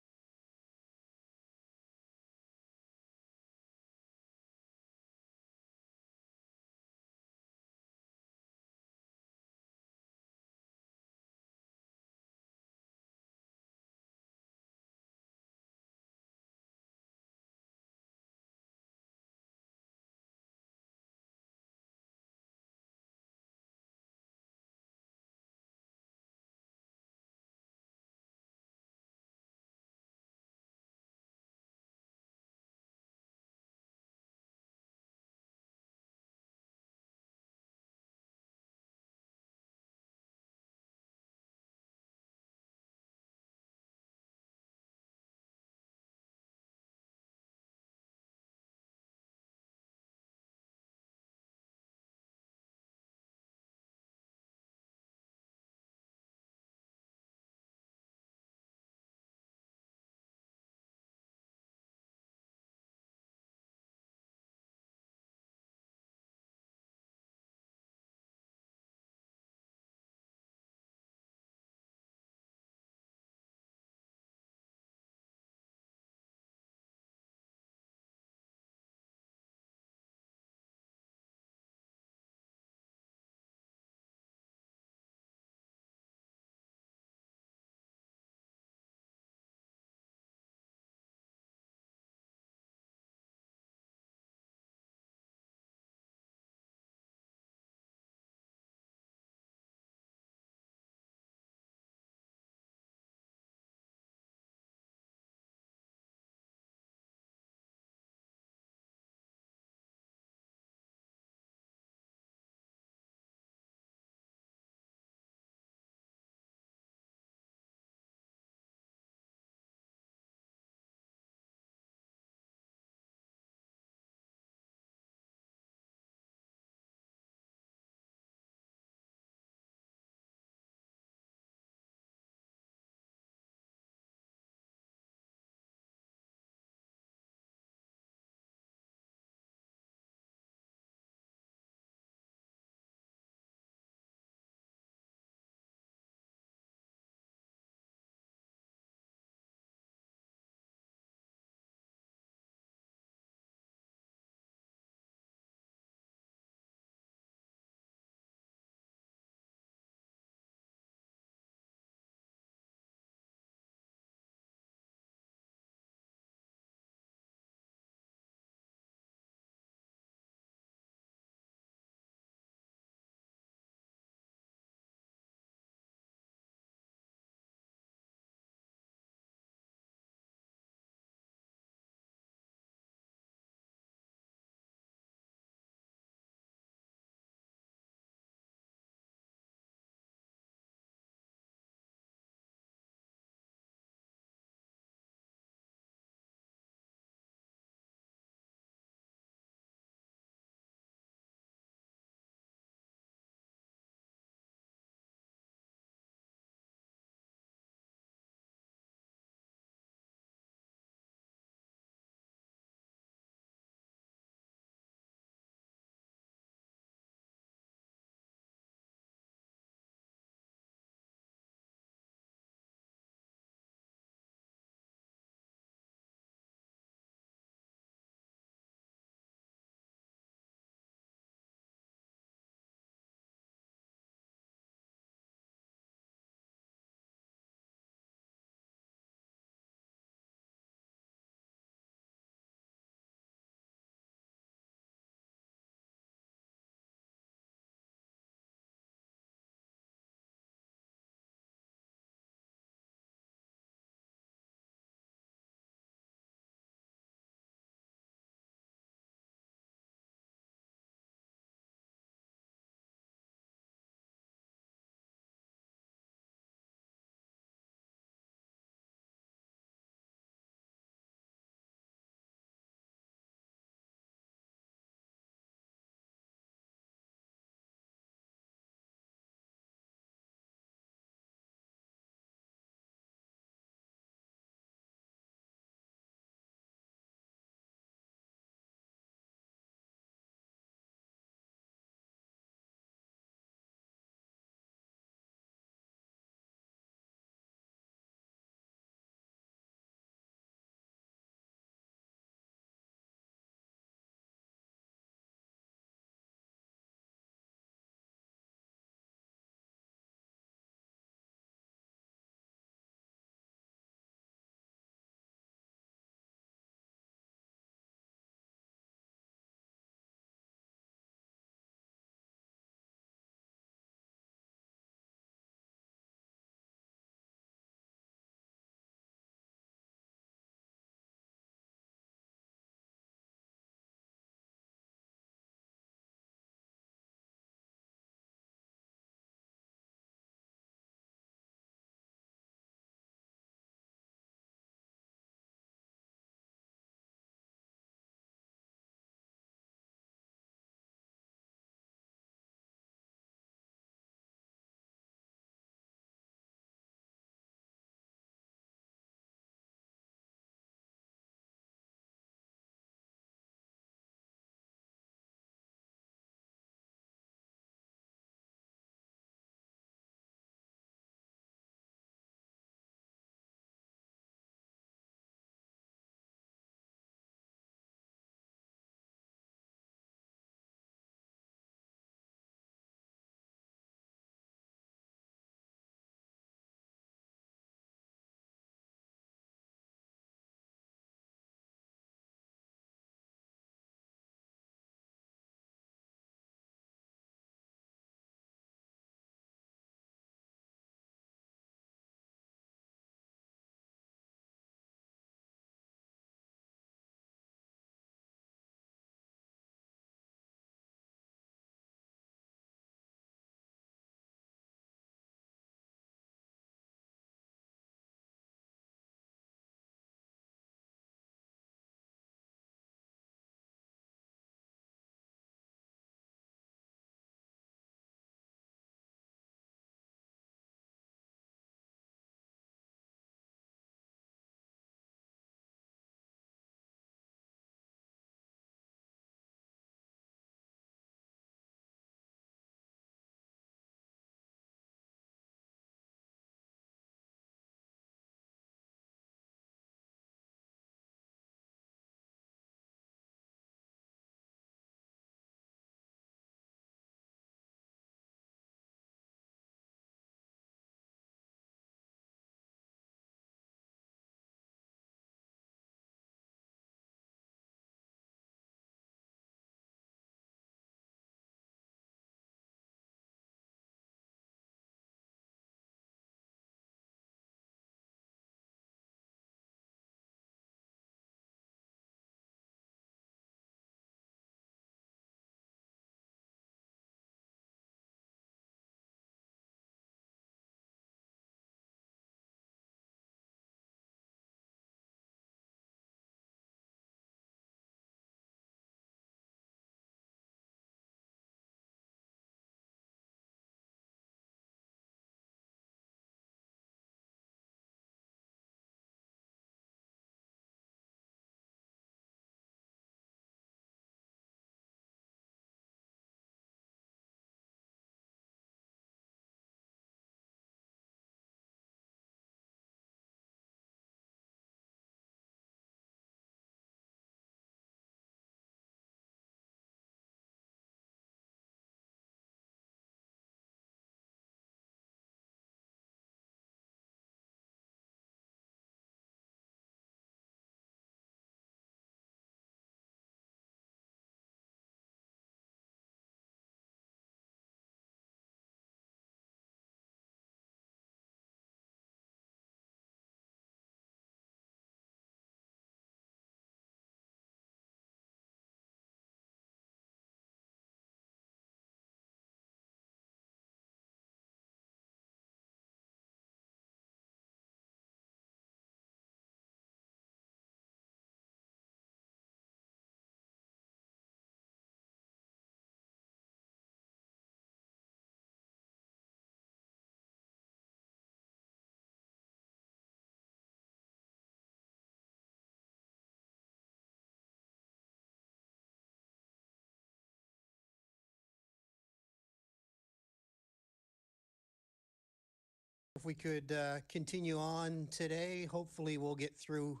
If we could continue on today, hopefully we'll get through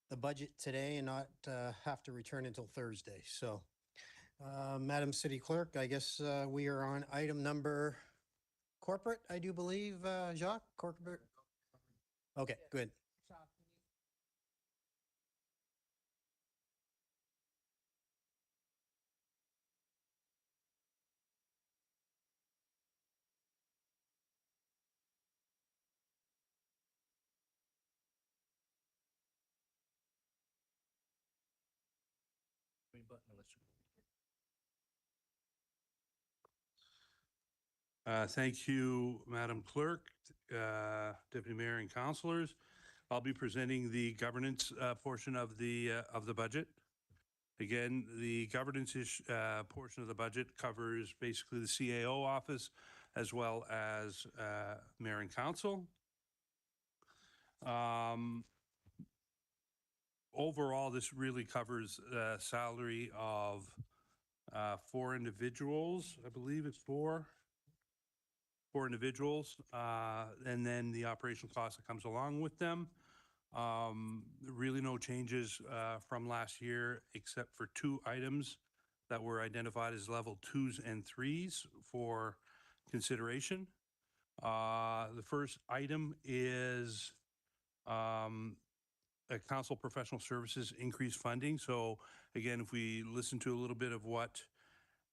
the budget today and not have to return until Thursday. So, Madam City Clerk, I guess we are on item number corporate, I do believe, Jacques, corporate. Okay, good. Thank you, Madam Clerk, Deputy Mayor and councilors. I'll be presenting the governance portion of the budget. Again, the governance portion of the budget covers basically the CAO office as well as mayor and council. Overall, this really covers salary of 4 individuals. I believe it's four individuals, and then the operational cost that comes along with them. Really no changes from last year, except for 2 items that were identified as level 2s and 3s for consideration. The first item is a council professional services increased funding. So again, if we listen to a little bit of what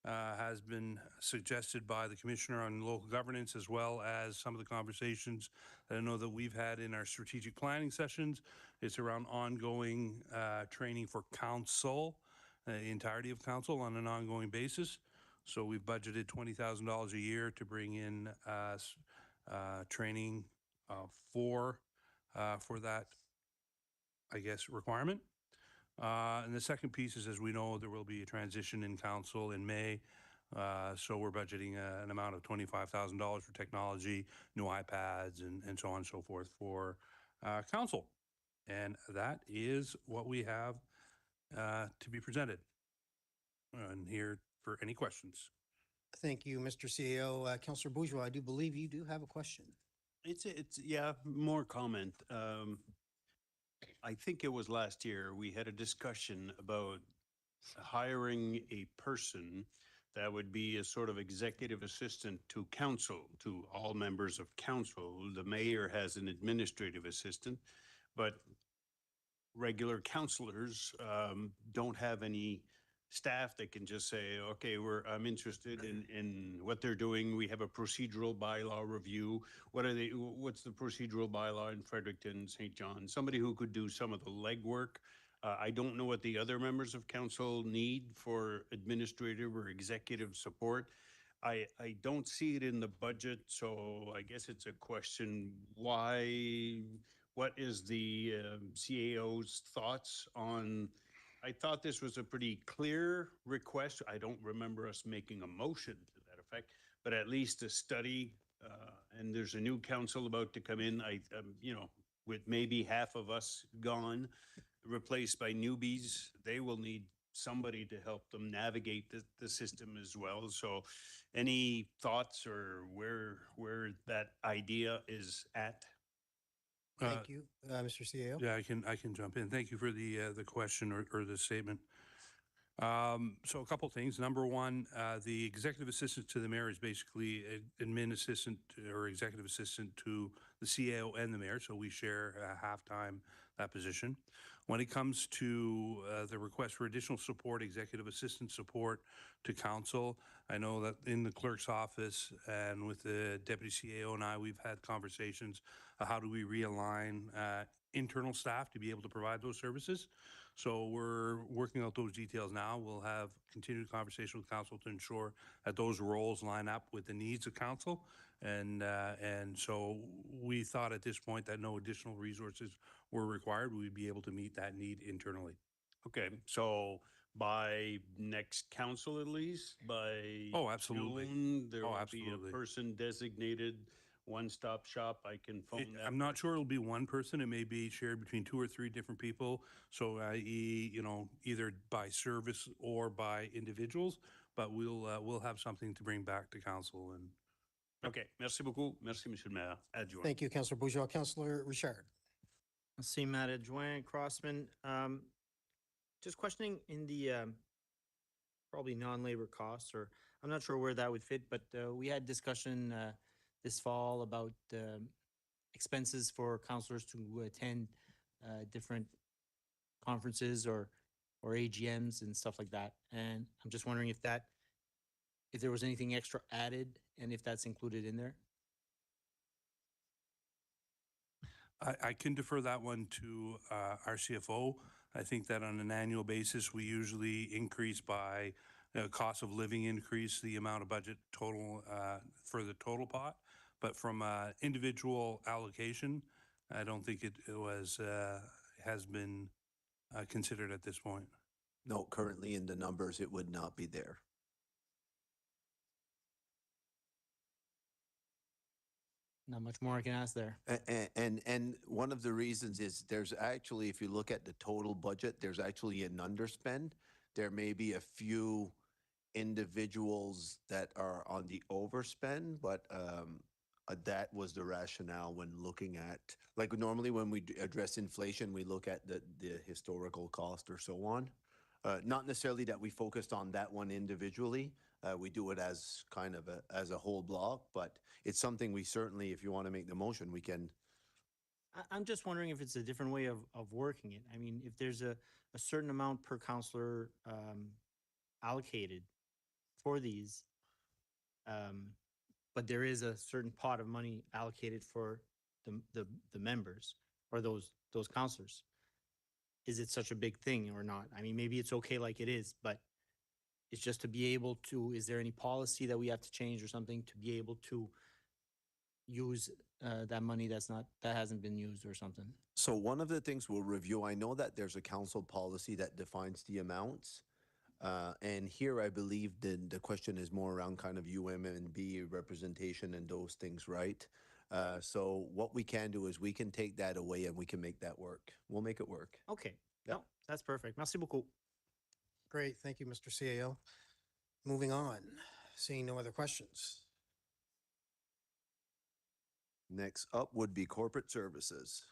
has been suggested by the Commissioner on local governance, as well as some of the conversations that I know that we've had in our strategic planning sessions. It's around ongoing training for council, the entirety of council on an ongoing basis. So we've budgeted $20,000 a year to bring in training for that, I guess, requirement. And the second piece is, as we know, there will be a transition in council in May. So we're budgeting an amount of $25,000 for technology, new iPads, and so on and so forth for council. And that is what we have to be presented. And here for any questions. Thank you, Mr. CEO. Councillor Bourgeois, I do believe you do have a question. It's yeah, more comment. I think it was last year, we had a discussion about hiring a person that would be a sort of executive assistant to council, to all members of council. The mayor has an administrative assistant, but regular councilors don't have any staff that can just say, okay, I'm interested in what they're doing. We have a procedural bylaw review. What's the procedural bylaw in Fredericton, St. John? Somebody who could do some of the legwork. I don't know what the other members of council need for administrative or executive support. I don't see it in the budget, so I guess it's a question, what is the CAO's thoughts on, I thought this was a pretty clear request. I don't remember us making a motion to that effect, but at least a study, and there's a new council about to come in, with maybe half of us gone, replaced by newbies. They will need somebody to help them navigate the system as well. So any thoughts or where that idea is at? Thank you, Mr. CEO. Yeah, I can jump in. Thank you for the question or the statement. So a couple things. Number one, the executive assistant to the mayor is basically admin assistant or executive assistant to the CAO and the mayor. So we share half-time that position. When it comes to the request for additional support, executive assistant support to council, I know that in the clerk's office and with the deputy CAO and I, we've had conversations. How do we realign internal staff to be able to provide those services? So we're working out those details now. We'll have continued conversation with council to ensure that those roles line up with the needs of council. And so we thought at this point that no additional resources were required. We'd be able to meet that need internally. Okay, so by next council at least, by absolutely. June, there will be Absolutely. a person designated, one-stop shop. I can phone that. I'm not sure it'll be one person. It may be shared between 2 or 3 different people. So i.e., either by service or by individuals, but we'll have something to bring back to council. And OK, merci beaucoup. Merci, Monsieur le Maire adjoint. Thank you, Councillor Bourgeois. Councillor Richard. Merci, Matt Adjoint, Crossman. Just questioning in the probably non-labor costs, or I'm not sure where that would fit, but we had discussion this fall about expenses for counselors to attend different conferences or AGMs and stuff like that. And I'm just wondering if there was anything extra added and if that's included in there. I can defer that one to our CFO. I think that on an annual basis, we usually increase by cost of living increase, the amount of budget total for the total pot. But from individual allocation, I don't think it has been considered at this point. No, currently in the numbers, it would not be there. Not much more I can ask there. And one of the reasons is there's actually, if you look at the total budget, there's actually an underspend. There may be a few individuals that are on the overspend, but that was the rationale when looking at, like normally when we address inflation, we look at the historical cost or so on. Not necessarily that we focused on that one individually. We do it as kind of as a whole block, but it's something we certainly, if you want to make the motion, we can. I'm just wondering if it's a different way of working it. I mean, if there's a certain amount per counselor allocated for these, but there is a certain pot of money allocated for the members or those counselors. Is it such a big thing or not? I mean, maybe it's okay like it is, but it's just to be able to, is there any policy that we have to change or something to be able to use that money that hasn't been used or something? So one of the things we'll review, I know that there's a council policy that defines the amounts. And here I believe the question is more around kind of UMNB representation and those things, right? So what we can do is we can take that away and we can make that work. We'll make it work. Okay. Yeah. No, that's perfect. Merci beaucoup. Great. Thank you, Mr. CAO. Moving on. Seeing no other questions. Next up would be corporate services.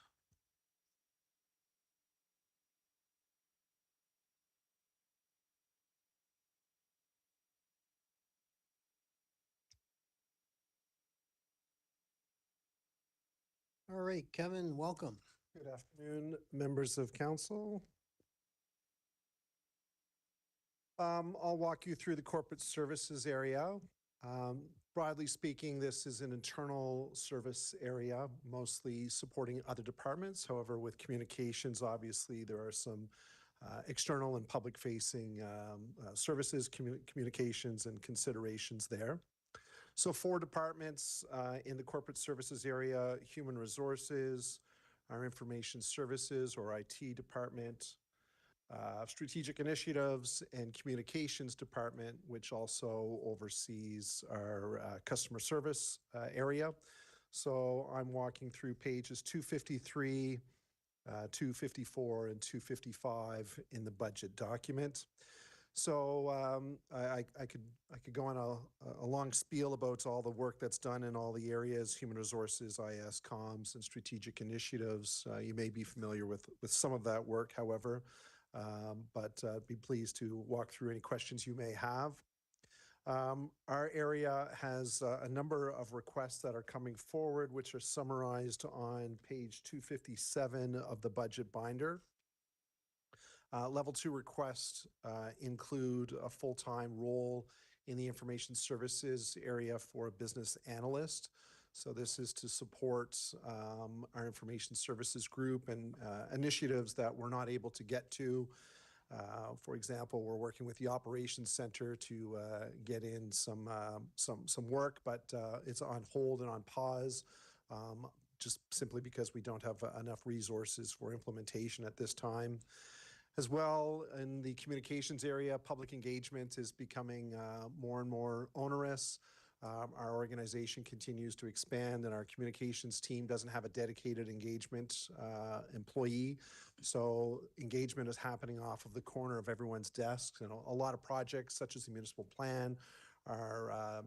All right, Kevin, welcome. Good afternoon, members of council. I'll walk you through the corporate services area. Broadly speaking, this is an internal service area, mostly supporting other departments. However, with communications, obviously, there are some external and public-facing services, communications, and considerations there. So 4 departments in the corporate services area: human resources, our information services or IT department, strategic initiatives, and communications department, which also oversees our customer service area. So I'm walking through pages 253, 254, and 255 in the budget document. So I could go on a long spiel about all the work that's done in all the areas: human resources, IS, comms, and strategic initiatives. You may be familiar with some of that work, however, but be pleased to walk through any questions you may have. Our area has a number of requests that are coming forward, which are summarized on page 257 of the budget binder. Level 2 requests include a full-time role in the information services area for a business analyst. So this is to support our information services group and initiatives that we're not able to get to. For example, we're working with the operations center to get in some work, but it's on hold and on pause, just simply because we don't have enough resources for implementation at this time. As well, in the communications area, public engagement is becoming more and more onerous. Our organization continues to expand, and our communications team doesn't have a dedicated engagement employee. So engagement is happening off of the corner of everyone's desks, and a lot of projects, such as the municipal plan, are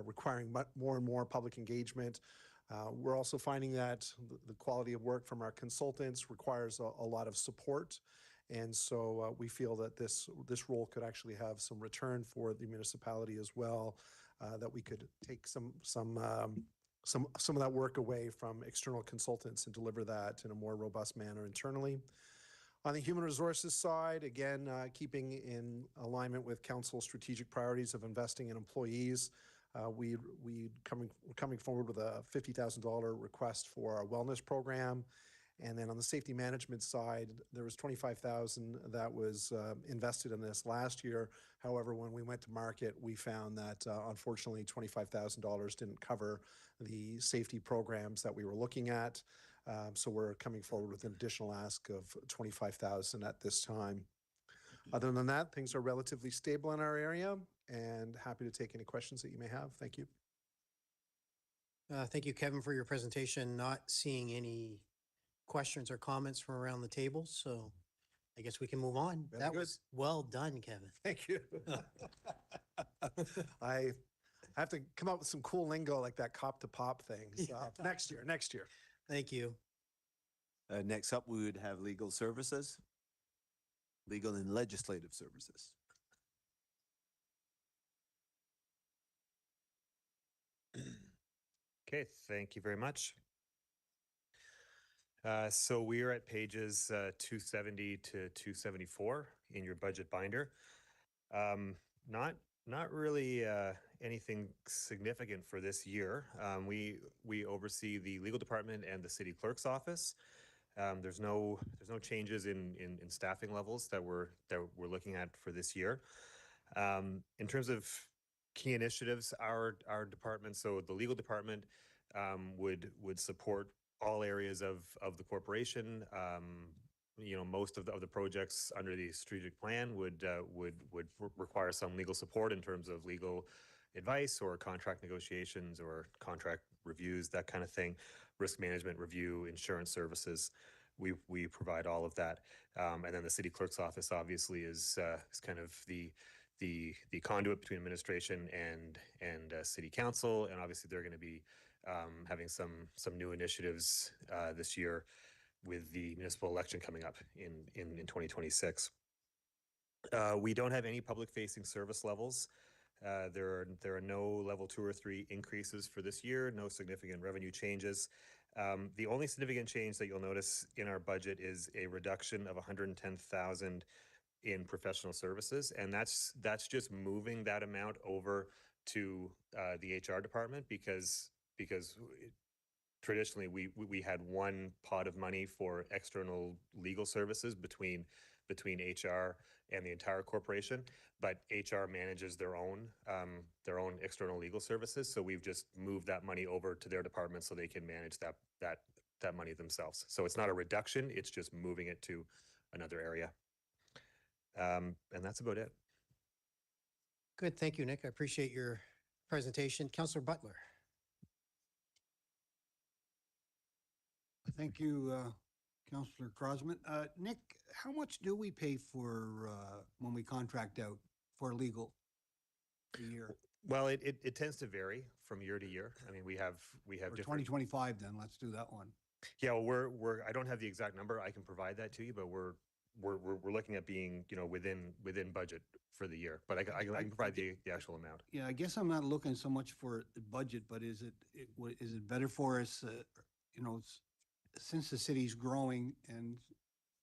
requiring more and more public engagement. We're also finding that the quality of work from our consultants requires a lot of support. And so we feel that this role could actually have some return for the municipality as well, that we could take some of that work away from external consultants and deliver that in a more robust manner internally. On the human resources side, again, keeping in alignment with council's strategic priorities of investing in employees, we're coming forward with a $50,000 request for our wellness program. And then on the safety management side, there was $25,000 that was invested in this last year. However, when we went to market, we found that unfortunately $25,000 didn't cover the safety programs that we were looking at. So we're coming forward with an additional ask of $25,000 at this time. Other than that, things are relatively stable in our area, and happy to take any questions that you may have. Thank you. Thank you, Kevin, for your presentation. Not seeing any questions or comments from around the table, so I guess we can move on. Very That good. was well done, Kevin. Thank you. I have to come up with some cool lingo like that cop to pop thing. So next year. Thank you. Next up, we would have legal services, legal and legislative services. Okay, thank you very much. So we are at pages 270 to 274 in your budget binder. Not really anything significant for this year. We oversee the legal department and the city clerk's office. There's no changes in staffing levels that we're looking at for this year. In terms of key initiatives, our department, so the legal department, would support all areas of the corporation. Most of the projects under the strategic plan would require some legal support in terms of legal advice or contract negotiations or contract reviews, that kind of thing. Risk management review, insurance services. We provide all of that. And then the city clerk's office obviously is kind of the conduit between administration and city council. And obviously they're going to be having some new initiatives this year with the municipal election coming up in 2026. We don't have any public-facing service levels. There are no level 2 or 3 increases for this year, no significant revenue changes. The only significant change that you'll notice in our budget is a reduction of $110,000 in professional services, and that's just moving that amount over to the HR department because traditionally we had one pot of money for external legal services between HR and the entire corporation, but HR manages their own external legal services. So we've just moved that money over to their department so they can manage that money themselves. So it's not a reduction; it's just moving it to another area. And that's about it. Good. Thank you, Nick. I appreciate your presentation. Councillor Butler. Thank you, Councillor Crosman. Nick, how much do we pay for when we contract out for legal a year? Well, it tends to vary from year to year. I mean, we have For different. 2025, then let's do that one. Yeah, well, I don't have the exact number. I can provide that to you, but we're looking at being within budget for the year. But I can provide the actual amount. Yeah, I guess I'm not looking so much for the budget, but is it better for us? Since the city's growing and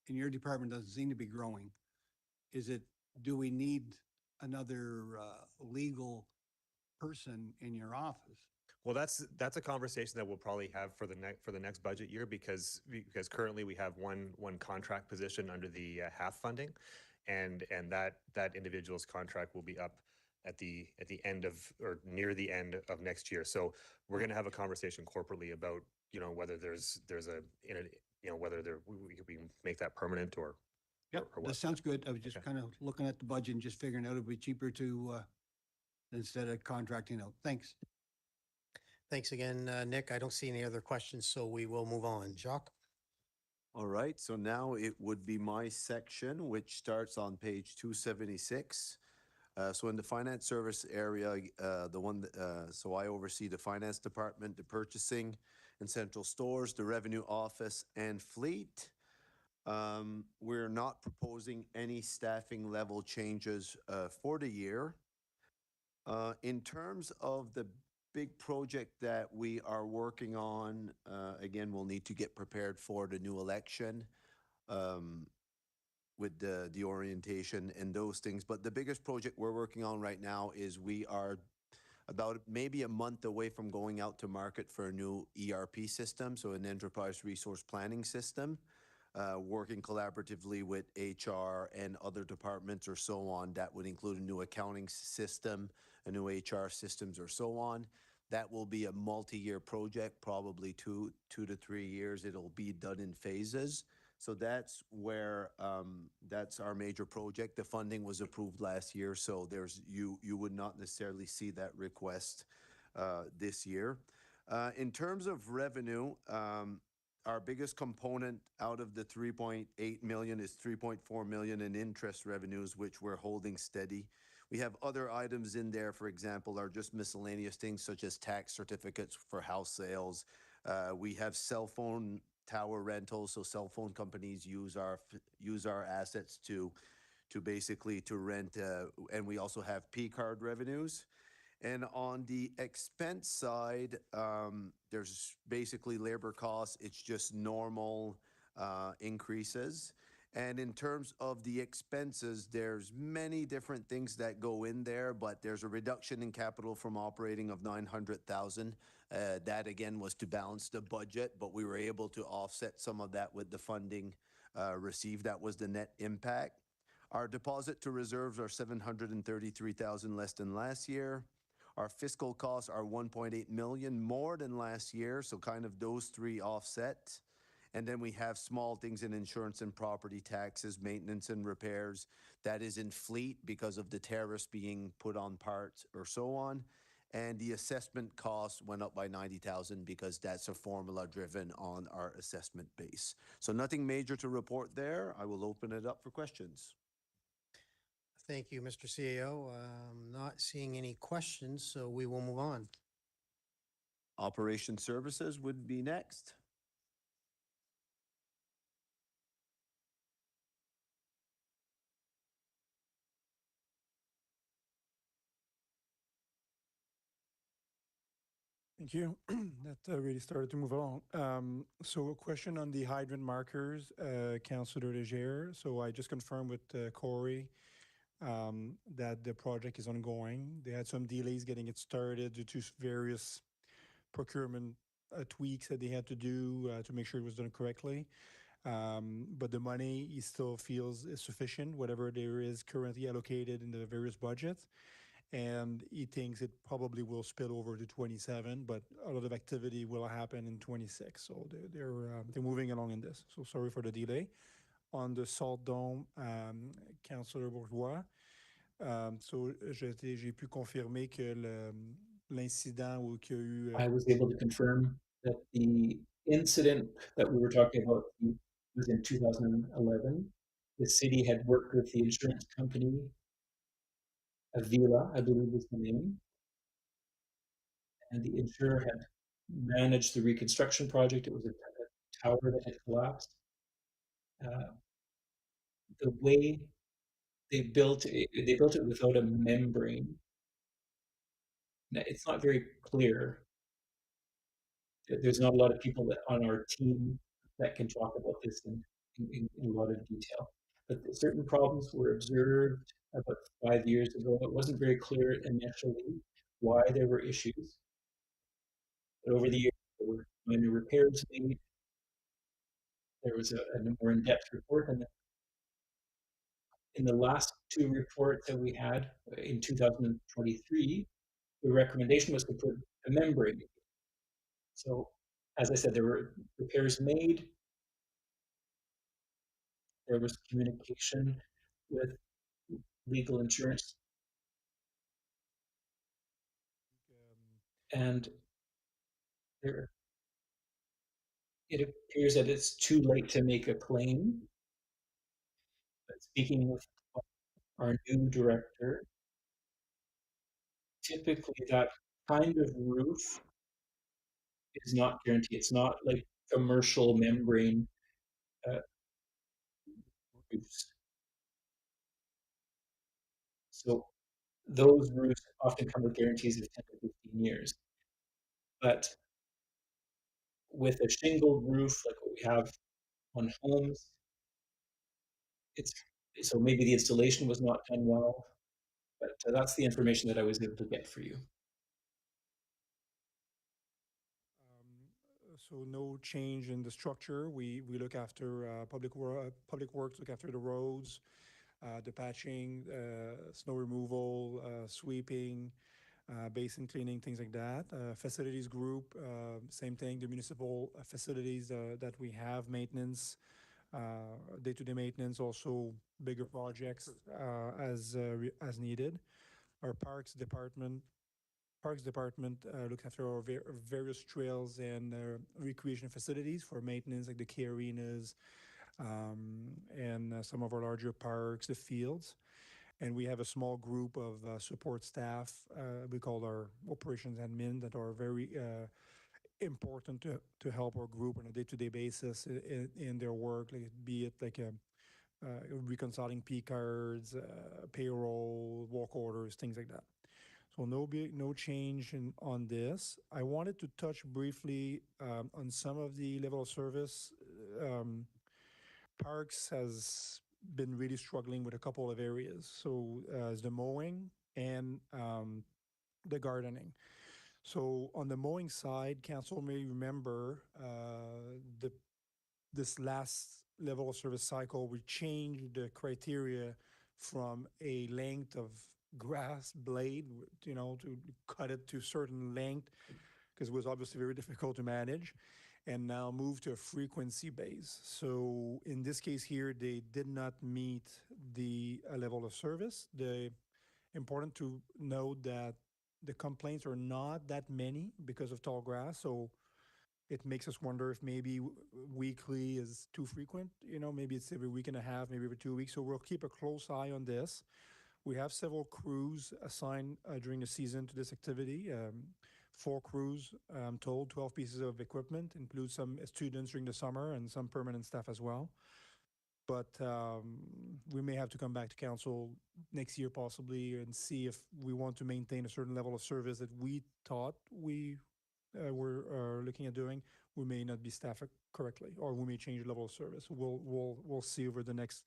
your department doesn't seem to be growing, do we need another legal person in your office? Well, that's a conversation that we'll probably have for the next budget year because currently we have one contract position under the HAF funding, and that individual's contract will be up at the end of or near the end of next year. So we're going to have a conversation corporately about whether there's whether we can make that permanent or. Yep, or what. that sounds good. I was just kind of looking at the budget and just figuring out it'd be cheaper to instead of contracting out. Thanks. Thanks again, Nick. I don't see any other questions, so we will move on. Jacques? All right, so now it would be my section, which starts on page 276. So in the finance service area, so I oversee the finance department, the purchasing and central stores, the revenue office, and fleet. We're not proposing any staffing level changes for the year. In terms of the big project that we are working on, again, we'll need to get prepared for the new election. With the orientation and those things. But the biggest project we're working on right now is we are about maybe a month away from going out to market for a new ERP system, so an enterprise resource planning system, working collaboratively with HR and other departments or so on. That would include a new accounting system, a new HR systems or so on. That will be a multi-year project, probably two to 3 years. It'll be done in phases. So that's where that's our major project. The funding was approved last year, so you would not necessarily see that request this year. In terms of revenue, our biggest component out of the 3.8 million is 3.4 million in interest revenues, which we're holding steady. We have other items in there, for example, are just miscellaneous things such as tax certificates for house sales. We have cell phone tower rentals, so cell phone companies use our assets to basically to rent, and we also have P card revenues. And on the expense side, there's basically labor costs. It's just normal increases. And in terms of the expenses, there's many different things that go in there, but there's a reduction in capital from operating of 900,000. That again was to balance the budget, but we were able to offset some of that with the funding received. That was the net impact. Our deposit to reserves are 733,000 less than last year. Our fiscal costs are 1.8 million more than last year, so kind of those three offset. And then we have small things in insurance and property taxes, maintenance and repairs. That is in fleet because of the tariffs being put on parts or so on. And the assessment costs went up by 90,000 because that's a formula driven on our assessment base. So nothing major to report there. I will open it up for questions. Thank you, Mr. CAO. Not seeing any questions, so we will move on. Operation services would be next. Thank you. That really started to move along. So a question on the hydrant markers, Councillor Leger. So I just confirmed with Corey that the project is ongoing. They had some delays getting it started due to various procurement tweaks that they had to do to make sure it was done correctly. But the money he still feels is sufficient, whatever there is currently allocated in the various budgets. And he thinks it probably will spill over to 27, but a lot of activity will happen in 26. So they're moving along in this. So sorry for the delay. On the Salt Dome, Councillor Bourgeois, so j'ai pu confirmer que l'incident où qu'il y a eu. I was able to confirm that the incident that we were talking about was in 2011. The city had worked with the insurance company, Avila, I believe was the name, and the insurer had managed the reconstruction project. It was a tower that had collapsed. The way they built it without a membrane. Now, it's not very clear. There's not a lot of people that on our team that can talk about this in a lot of detail. But certain problems were observed about 5 years ago. It wasn't very clear initially why there were issues. But over the years, there were minor repairs made. There was a more in-depth report. And in the last two reports that we had in 2023, the recommendation was to put a membrane. So, as I said, there were repairs made. There was communication with legal insurance. And it appears that it's too late to make a claim. But speaking with our new director, typically that kind of roof is not guaranteed. It's not like commercial membrane uh, roofs. So those roofs often come with guarantees of 10 to 15 years. But with a shingled roof like what we have on homes, it's so maybe the installation was not done well, but that's the information that I was able to get for you. So no change in the structure. We look after public works, look after the roads, the patching, snow removal, sweeping, basin cleaning, things like that. Facilities group, same thing. The municipal facilities that we have, maintenance, day-to-day maintenance, also bigger projects as needed. Our Parks Department looks after our various trails and recreation facilities for maintenance, like the key arenas and some of our larger parks, the fields. And we have a small group of support staff we call our operations admin that are very important to help our group on a day-to-day basis in their work, like, be it like reconciling P cards, payroll, work orders, things like that. So no change on this. I wanted to touch briefly on some of the level of service. Parks has been really struggling with a couple of areas. So the mowing and the gardening. So on the mowing side, council may remember this last level of service cycle, we changed the criteria from a length of grass blade, to cut it to a certain length because it was obviously very difficult to manage, and now move to a frequency base. So in this case here, they did not meet the level of service. The important to note that the complaints are not that many because of tall grass. So it makes us wonder if maybe weekly is too frequent. Maybe it's every week and a half, maybe every 2 weeks. So we'll keep a close eye on this. We have several crews assigned during the season to this activity. 4 crews, I'm told, 12 pieces of equipment, include some students during the summer and some permanent staff as well. But we may have to come back to council next year possibly and see if we want to maintain a certain level of service that we thought we were looking at doing. We may not be staffed correctly, or we may change the level of service. We'll see over the next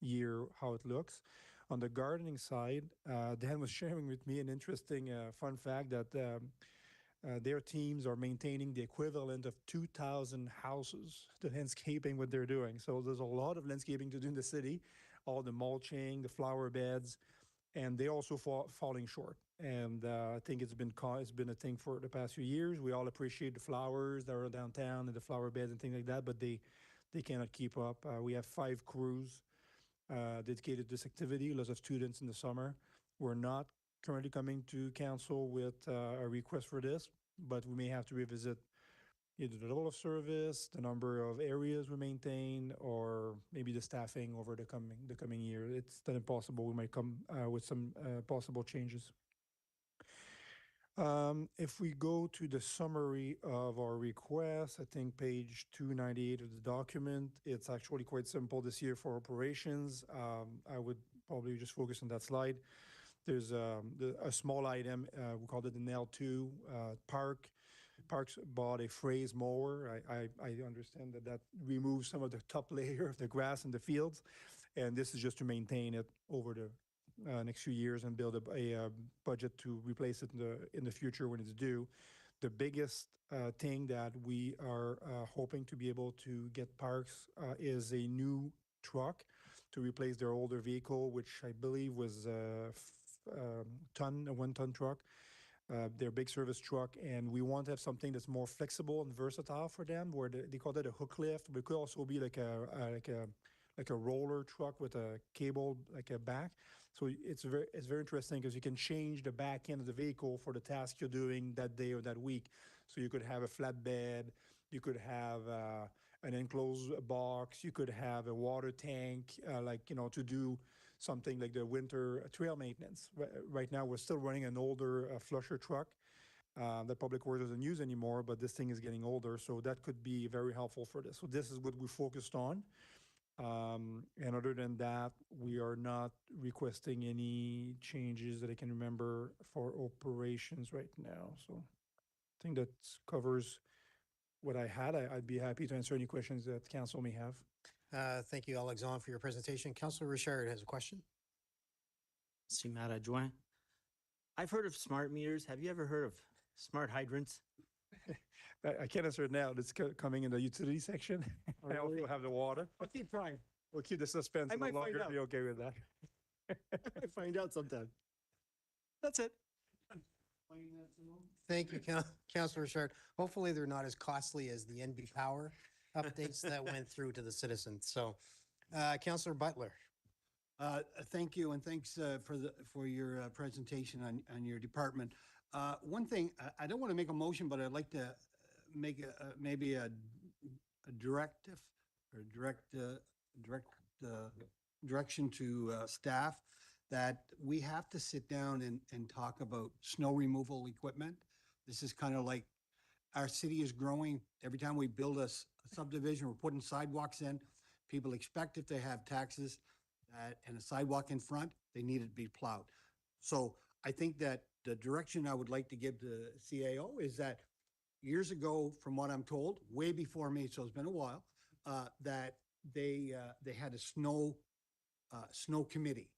year how it looks. On the gardening side, Dan was sharing with me an interesting fun fact that their teams are maintaining the equivalent of 2,000 houses, the landscaping, what they're doing. So there's a lot of landscaping to do in the city, all the mulching, the flower beds, and they also falling short. And I think it's been a thing for the past few years. We all appreciate the flowers that are downtown and the flower beds and things like that, but they cannot keep up. We have 5 crews dedicated to this activity, lots of students in the summer. We're not currently coming to council with a request for this, but we may have to revisit either the level of service, the number of areas we maintain, or maybe the staffing over the coming year. It's not impossible. We might come with some possible changes. If we go to the summary of our request, I think page 298 of the document, it's actually quite simple this year for operations. I would probably just focus on that slide. There's a small item, we called it an L2 Parks bought a phrase mower. I understand that removes some of the top layer of the grass in the fields, and this is just to maintain it over the next few years and build a budget to replace it in the future when it's due. The biggest thing that we are hoping to be able to get Parks is a new truck to replace their older vehicle, which I believe was a 1-ton truck. Their big service truck, and we want to have something that's more flexible and versatile for them. Where they call that a hook lift, but it could also be like a roller truck with a cable like a back. So it's very interesting because you can change the back end of the vehicle for the task you're doing that day or that week. So you could have a flatbed, you could have an enclosed box, you could have a water tank, to do something like the winter trail maintenance. Right now, we're still running an older flusher truck that Public Works doesn't use anymore, but this thing is getting older, so that could be very helpful for this. So this is what we focused on. And other than that, we are not requesting any changes that I can remember for operations right now. So I think that covers what I had. I'd be happy to answer any questions that council may have. Thank you, Alexandre, for your presentation. Councilor Richard has a question. Si, Maire Adjoint. I've heard of smart meters. Have you ever heard of smart hydrants? I can't answer it now. It's coming in the utility section. I also really? have the water. I'll keep trying. We'll keep the suspense I a little might find longer. out. Be okay with that. I find out sometime. That's it. Thank you, Councilor Richard. Hopefully, they're not as costly as the NB Power updates that went through to the citizens. So, Councilor Butler. Thank you, and thanks for your presentation on your department. One thing, I don't want to make a motion, but I'd like to make maybe a directive or direction to staff that we have to sit down and talk about snow removal equipment. This is kind of like our city is growing. Every time we build a subdivision, we're putting sidewalks in. People expect if they have taxes and a sidewalk in front, they need it to be plowed. So I think that the direction I would like to give the CAO is that years ago, from what I'm told, way before me, so it's been a while, that they had a snow committee,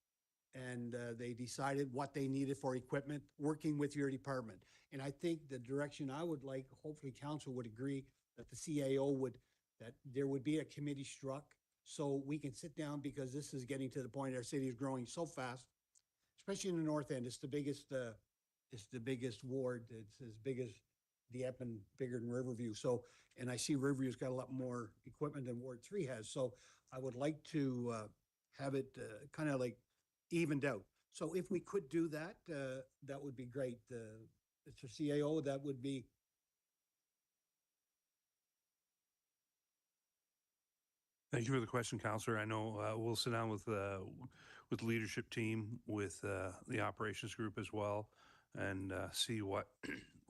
and they decided what they needed for equipment, working with your department. And I think the direction I would like, hopefully council would agree that the CAO that there would be a committee struck so we can sit down, because this is getting to the point our city is growing so fast, especially in the north end. It's the biggest ward. It's as big as Dieppe, bigger than Riverview. So, and I see Riverview's got a lot more equipment than Ward 3 has. So I would like to have it kind of like evened out. So if we could do that, that would be great. Mr. CAO, that would be. Thank you for the question, Counselor. I know we'll sit down with the leadership team, with the operations group as well, and see what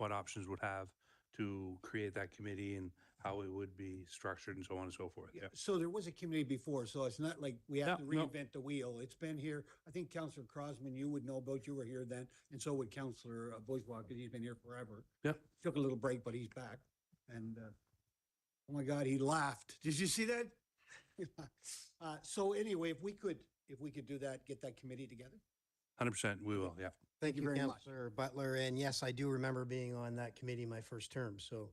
what options would have to create that committee and how it would be structured and so on and so forth. Yeah. So there was a committee before, so it's not like we have to No, no. reinvent the wheel. It's been here. I think Councillor Crosman, you would know about, you were here then, and so would Councillor Bourgeois, because he's been here forever. Yeah. Took a little break, but he's back. And oh my God, he laughed. Did you see that? So anyway, if we could do that, get that committee together. 100%, we will, yeah. Thank you very much. Councilor Butler. And yes, I do remember being on that committee my first term. So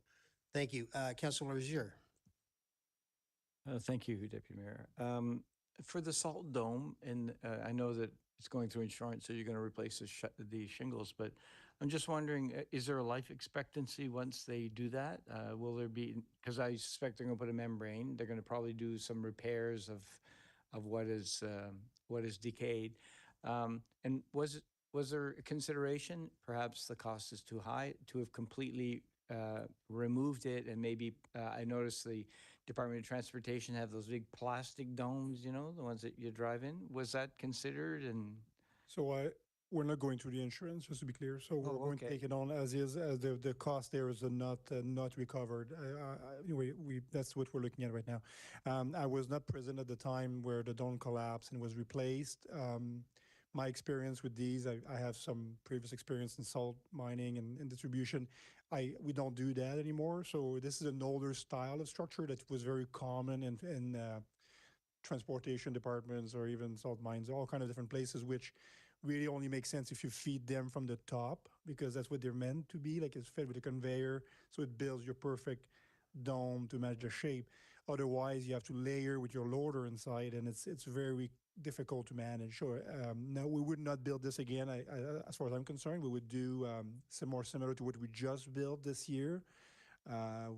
thank you. Councilor Legier. Thank you, Deputy Mayor. For the salt dome, and I know that it's going through insurance, so you're going to replace the shingles, but I'm just wondering, is there a life expectancy once they do that? Will there be, because I suspect they're going to put a membrane, they're going to probably do some repairs of what is decayed. And was there a consideration, perhaps the cost is too high, to have completely removed it? And maybe I noticed the Department of Transportation have those big plastic domes, you know, the ones that you drive in. Was that considered? And So we're not going through the insurance, just to be clear. So we're going to okay. take it on as is, as the cost there is not recovered. Anyway, that's what we're looking at right now. I was not present at the time where the dome collapsed and was replaced. My experience with these, I have some previous experience in salt mining and distribution. We don't do that anymore. So this is an older style of structure that was very common in transportation departments or even salt mines, all kind of different places, which really only makes sense if you feed them from the top, because that's what they're meant to be. Like, it's fed with a conveyor, so it builds your perfect dome to match the shape. Otherwise, you have to layer with your loader inside, and it's very difficult to manage. So no, we would not build this again. As far as I'm concerned, we would do some more similar to what we just built this year.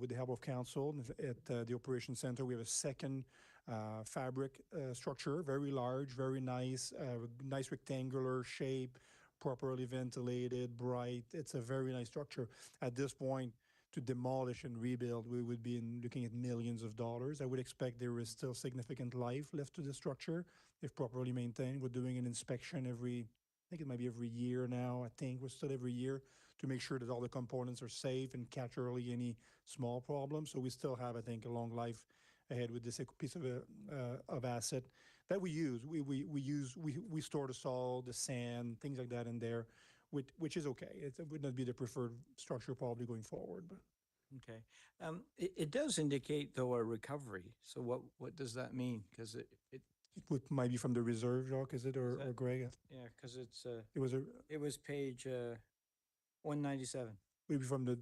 With the help of council at the Operations Center, we have a second fabric structure, very large, very nice, nice rectangular shape, properly ventilated, bright. It's a very nice structure. At this point, to demolish and rebuild, we would be looking at millions of dollars. I would expect there is still significant life left to the structure if properly maintained. We're doing an inspection I think it might be every year now. I think we're still every year to make sure that all the components are safe and catch early any small problems. So we still have, I think, a long life ahead with this piece of asset that we use. We store the salt, the sand, things like that in there, which is okay. It would not be the preferred structure probably going forward, but. Okay. It does indicate though a recovery. So what does that mean? Because it Might be from the reserve, Jacques, is it, or Greg? yeah, because it's It was page 197. Maybe from the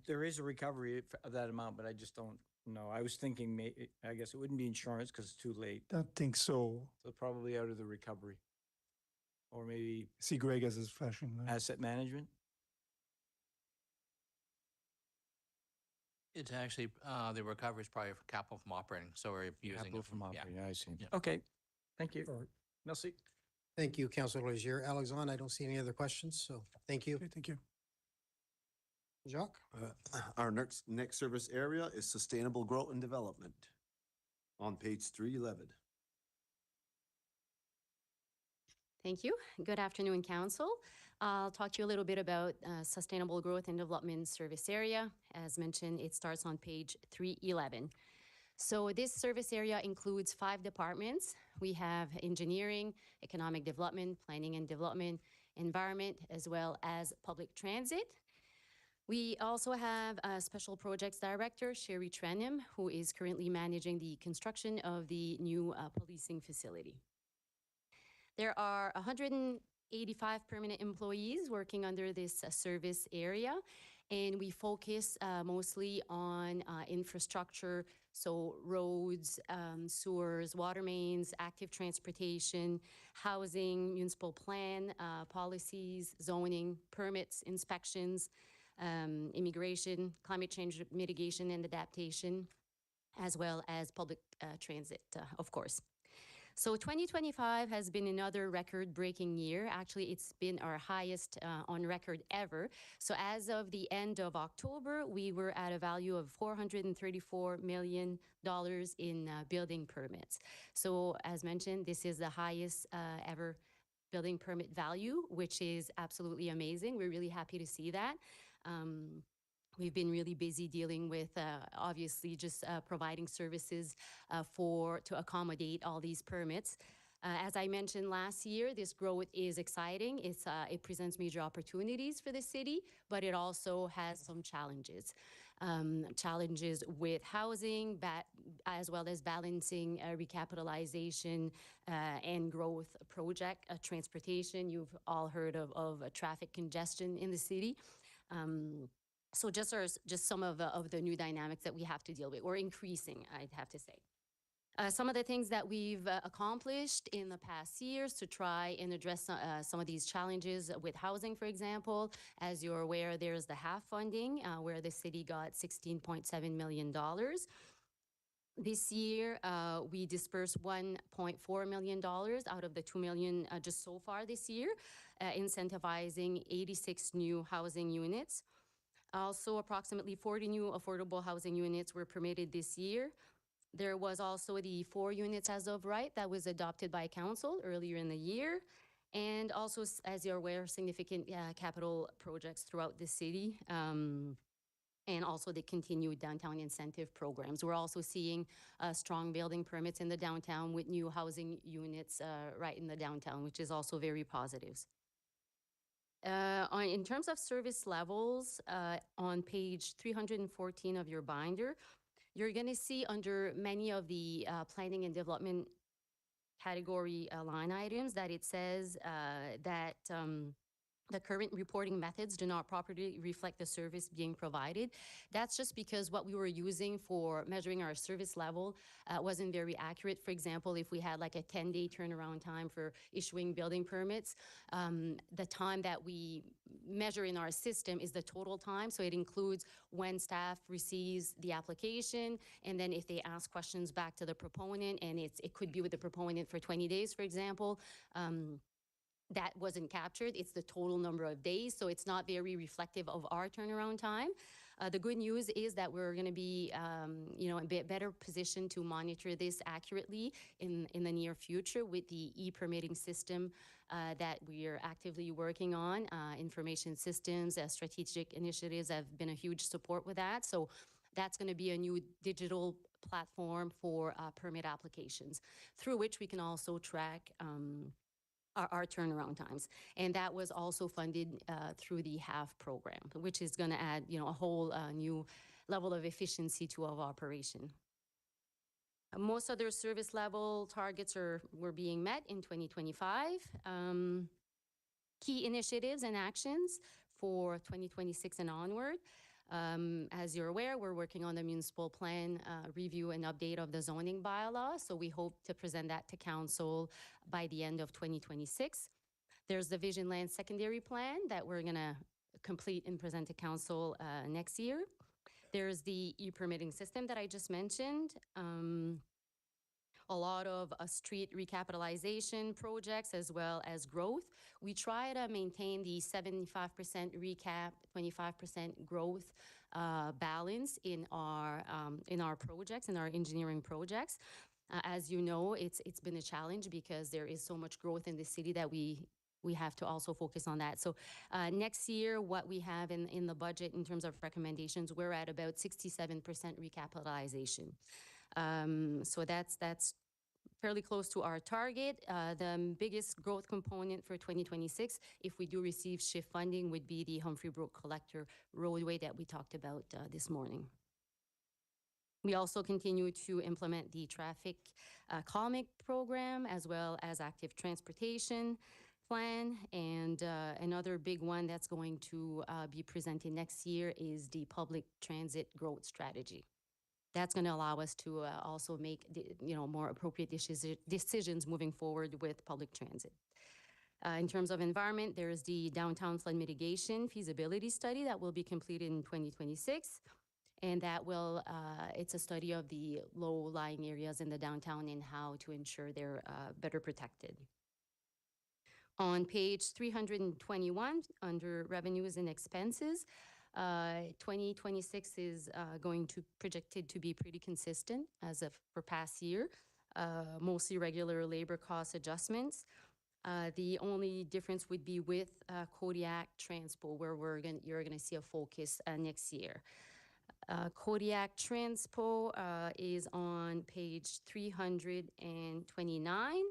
There is a recovery of that amount, but I just don't know. I was thinking, I guess it wouldn't be insurance because it's too late. I think so. So probably out of the recovery. Or maybe See Greg as his flashing light. asset management? It's actually, the recovery is probably for capital from operating, so we're using Capital it from yeah. operating, I see. Yeah. Okay, thank you. All right. Merci. Thank you, Councillor Legier. Alexandre, I don't see any other questions, so thank you. Okay, thank you. Jacques? Our next service area is sustainable growth and development on page 311. Thank you. Good afternoon, Council. I'll talk to you a little bit about Sustainable Growth and Development Service Area. As mentioned, it starts on page 311. So this service area includes 5 departments. We have engineering, economic development, planning and development, environment, as well as public transit. We also have a special projects director, Sherry Trenham, who is currently managing the construction of the new policing facility. There are 185 permanent employees working under this service area, and we focus mostly on infrastructure, so roads, sewers, water mains, active transportation, housing, municipal plan, policies, zoning, permits, inspections, immigration, climate change mitigation and adaptation, as well as public transit, of course. So 2025 has been another record-breaking year. Actually, it's been our highest on record ever. So as of the end of October, we were at a value of $434 million in building permits. So as mentioned, this is the highest ever building permit value, which is absolutely amazing. We're really happy to see that. We've been really busy dealing with, obviously, just providing services to accommodate all these permits. As I mentioned last year, this growth is exciting. It presents major opportunities for the city, but it also has some challenges. Challenges with housing, as well as balancing recapitalization and growth project, transportation. You've all heard of traffic congestion in the city. So just some of the new dynamics that we have to deal with, or increasing, I'd have to say. Some of the things that we've accomplished in the past years to try and address some of these challenges with housing, for example. As you're aware, there's the HAF funding, where the city got $16.7 million. This year, we dispersed $1.4 million out of the $2 million just so far this year, incentivizing 86 new housing units. Also, approximately 40 new affordable housing units were permitted this year. There was also the 4 units as of right that was adopted by council earlier in the year. And also, as you're aware, significant capital projects throughout the city. And also the continued downtown incentive programs. We're also seeing strong building permits in the downtown with new housing units right in the downtown, which is also very positive. In terms of service levels, on page 314 of your binder, you're going to see under many of the planning and development category line items that it says that the current reporting methods do not properly reflect the service being provided. That's just because what we were using for measuring our service level wasn't very accurate. For example, if we had like a 10-day turnaround time for issuing building permits, the time that we measure in our system is the total time. So it includes when staff receives the application, and then if they ask questions back to the proponent, and it could be with the proponent for 20 days, for example, that wasn't captured. It's the total number of days, so it's not very reflective of our turnaround time. The good news is that we're going to be, a bit better positioned to monitor this accurately in the near future with the e-permitting system that we are actively working on. Information systems, strategic initiatives have been a huge support with that. So that's going to be a new digital platform for permit applications, through which we can also track our turnaround times. And that was also funded through the HAF program, which is going to add, a whole new level of efficiency to our operation. Most other service level targets were being met in 2025. Key initiatives and actions for 2026 and onward. As you're aware, we're working on the municipal plan review and update of the zoning bylaw. So we hope to present that to council by the end of 2026. There's the Vision Land secondary plan that we're going to complete and present to council next year. There's the e-permitting system that I just mentioned. A lot of street recapitalization projects as well as growth. We try to maintain the 75% recap, 25% growth balance in our projects, in our engineering projects. As you know, it's been a challenge because there is so much growth in the city that we have to also focus on that. So next year, what we have in the budget in terms of recommendations, we're at about 67% recapitalization. So that's fairly close to our target. The biggest growth component for 2026, if we do receive SHIFT funding, would be the Humphrey Brook Collector roadway that we talked about this morning. We also continue to implement the traffic calming program as well as active transportation plan. And another big one that's going to be presented next year is the public transit growth strategy. That's going to allow us to also make more appropriate decisions moving forward with public transit. In terms of environment, there is the downtown flood mitigation feasibility study that will be completed in 2026. And that will, it's a study of the low-lying areas in the downtown and how to ensure they're better protected. On page 321, under revenues and expenses, 2026 is going to projected to be pretty consistent as of for past year, mostly regular labor cost adjustments. The only difference would be with Kodiak Transpo, where you're gonna see a focus next year. Kodiak Transpo is on page 329.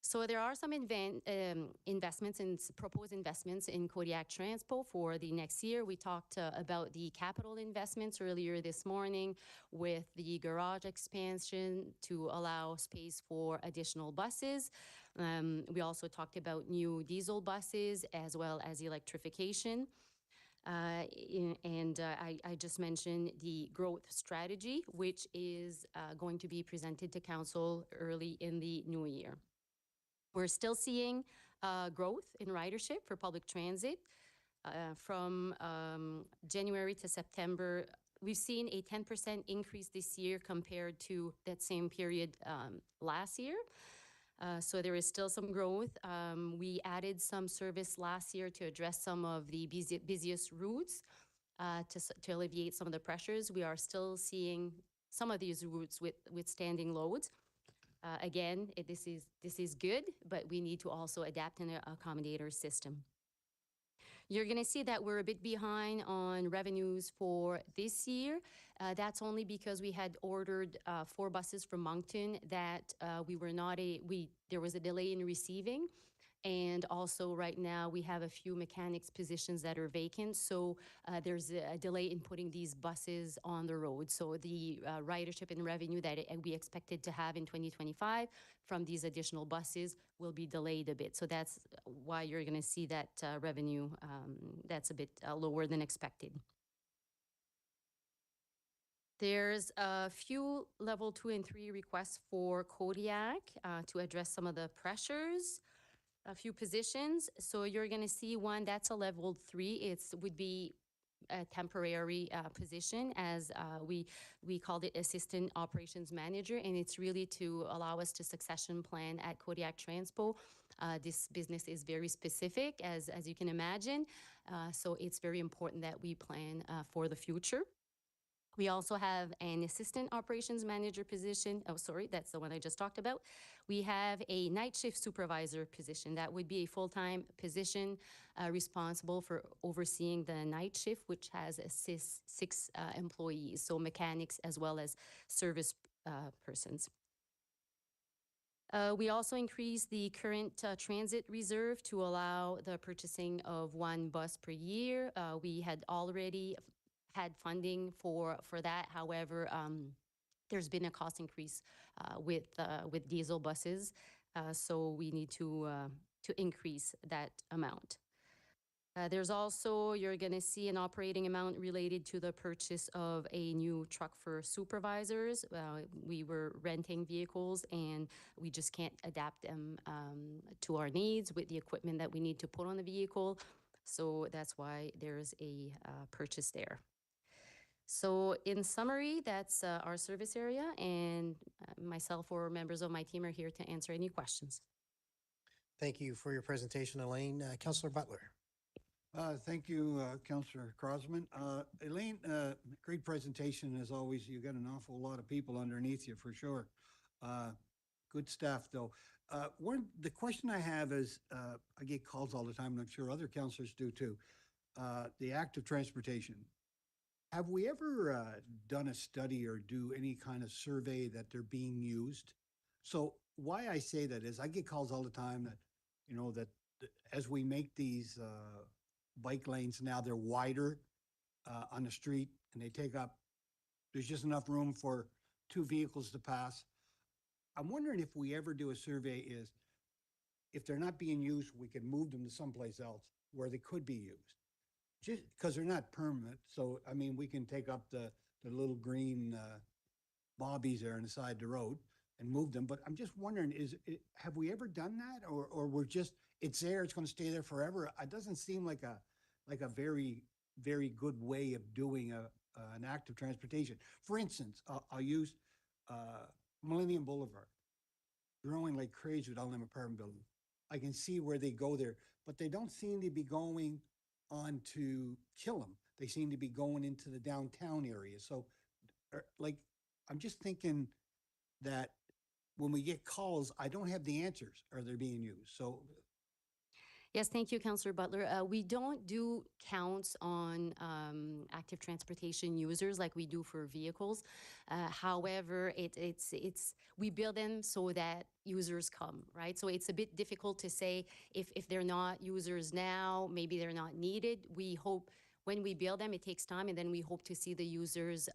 So there are some investments and proposed investments in Kodiak Transpo for the next year. We talked about the capital investments earlier this morning with the garage expansion to allow space for additional buses. We also talked about new diesel buses as well as electrification. I just mentioned the growth strategy, which is going to be presented to council early in the new year. We're still seeing growth in ridership for public transit. From January to September, we've seen a 10% increase this year compared to that same period last year. So there is still some growth. We added some service last year to address some of the busiest routes to alleviate some of the pressures. We are still seeing some of these routes with standing loads. Again, this is good, but we need to also adapt and accommodate our system. You're going to see that we're a bit behind on revenues for this year. That's only because we had ordered 4 buses from Moncton that there was a delay in receiving. And also right now we have a few mechanics positions that are vacant. So there's a delay in putting these buses on the road. So the ridership and revenue that we expected to have in 2025 from these additional buses will be delayed a bit. So that's why you're going to see that revenue that's a bit lower than expected. There's a few level 2 and 3 requests for Kodiak to address some of the pressures. A few positions. So you're going to see one that's a level 3. It would be a temporary position, as we called it assistant operations manager, and it's really to allow us to succession plan at Kodiak Transpo. This business is very specific, as you can imagine. So it's very important that we plan for the future. We also have an assistant operations manager position. Oh, sorry, that's the one I just talked about. We have a night shift supervisor position. That would be a full-time position responsible for overseeing the night shift, which has six employees, so mechanics as well as service persons. We also increased the current transit reserve to allow the purchasing of one bus per year. We had already had funding for that. However, there's been a cost increase with diesel buses, so we need to increase that amount. There's also, you're going to see an operating amount related to the purchase of a new truck for supervisors. We were renting vehicles and we just can't adapt them to our needs with the equipment that we need to put on the vehicle. So that's why there's a purchase there. So in summary, that's our service area, and myself or members of my team are here to answer any questions. Thank you for your presentation, Elaine. Councillor Butler. Thank you, Councillor Crosman. Elaine, great presentation as always. You got an awful lot of people underneath you for sure. Good staff though. The question I have is, I get calls all the time, and I'm sure other councillors do too. The active transportation. Have we ever done a study or do any kind of survey that they're being used? So why I say that is I get calls all the time that, you know, that as we make these bike lanes now, they're wider on the street and they take up, there's just enough room for 2 vehicles to pass. I'm wondering if we ever do a survey is, if they're not being used, we could move them to someplace else where they could be used. Just because they're not permanent. So, I mean, we can take up the little green bobbies there on the side of the road and move them. But I'm just wondering, have we ever done that? Or we're just, it's there, it's going to stay there forever? It doesn't seem like a very, very good way of doing an active transportation. For instance, I'll use Millennium Boulevard, growing like crazy with all them apartment buildings. I can see where they go there, but they don't seem to be going on to Killam. They seem to be going into the downtown area. So like, I'm just thinking that when we get calls, I don't have the answers. Are they being used? So Yes, thank you, Councillor Butler. We don't do counts on active transportation users like we do for vehicles. However, we build them so that users come, right? So it's a bit difficult to say if they're not users now, maybe they're not needed. We hope when we build them, it takes time, and then we hope to see the users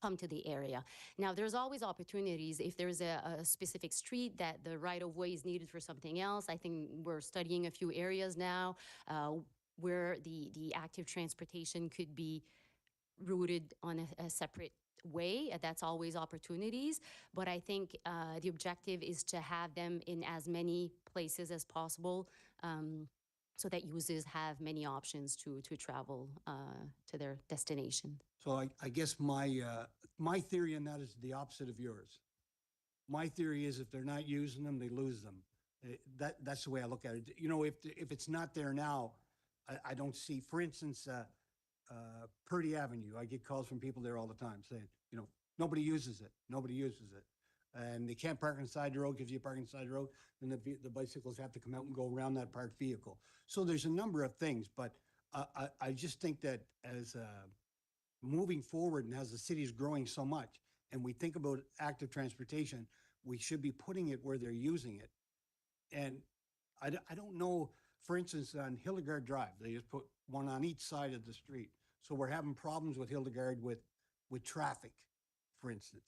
come to the area. Now, there's always opportunities. If there's a specific street that the right-of-way is needed for something else, I think we're studying a few areas now where the active transportation could be routed on a separate way. That's always opportunities. But I think the objective is to have them in as many places as possible so that users have many options to travel to their destination. So I guess my theory on that is the opposite of yours. My theory is if they're not using them, they lose them. That's the way I look at it. You know, if it's not there now, I don't see, for instance, Purdy Avenue, I get calls from people there all the time saying, you know, nobody uses it. Nobody uses it. And they can't park on the side of the road. If you park on the side of the road, then the bicycles have to come out and go around that parked vehicle. So there's a number of things, but I just think that as moving forward and as the city is growing so much and we think about active transportation, we should be putting it where they're using it. And I don't know, for instance, on Hildegard Drive, they just put one on each side of the street. So we're having problems with Hildegard with traffic, for instance.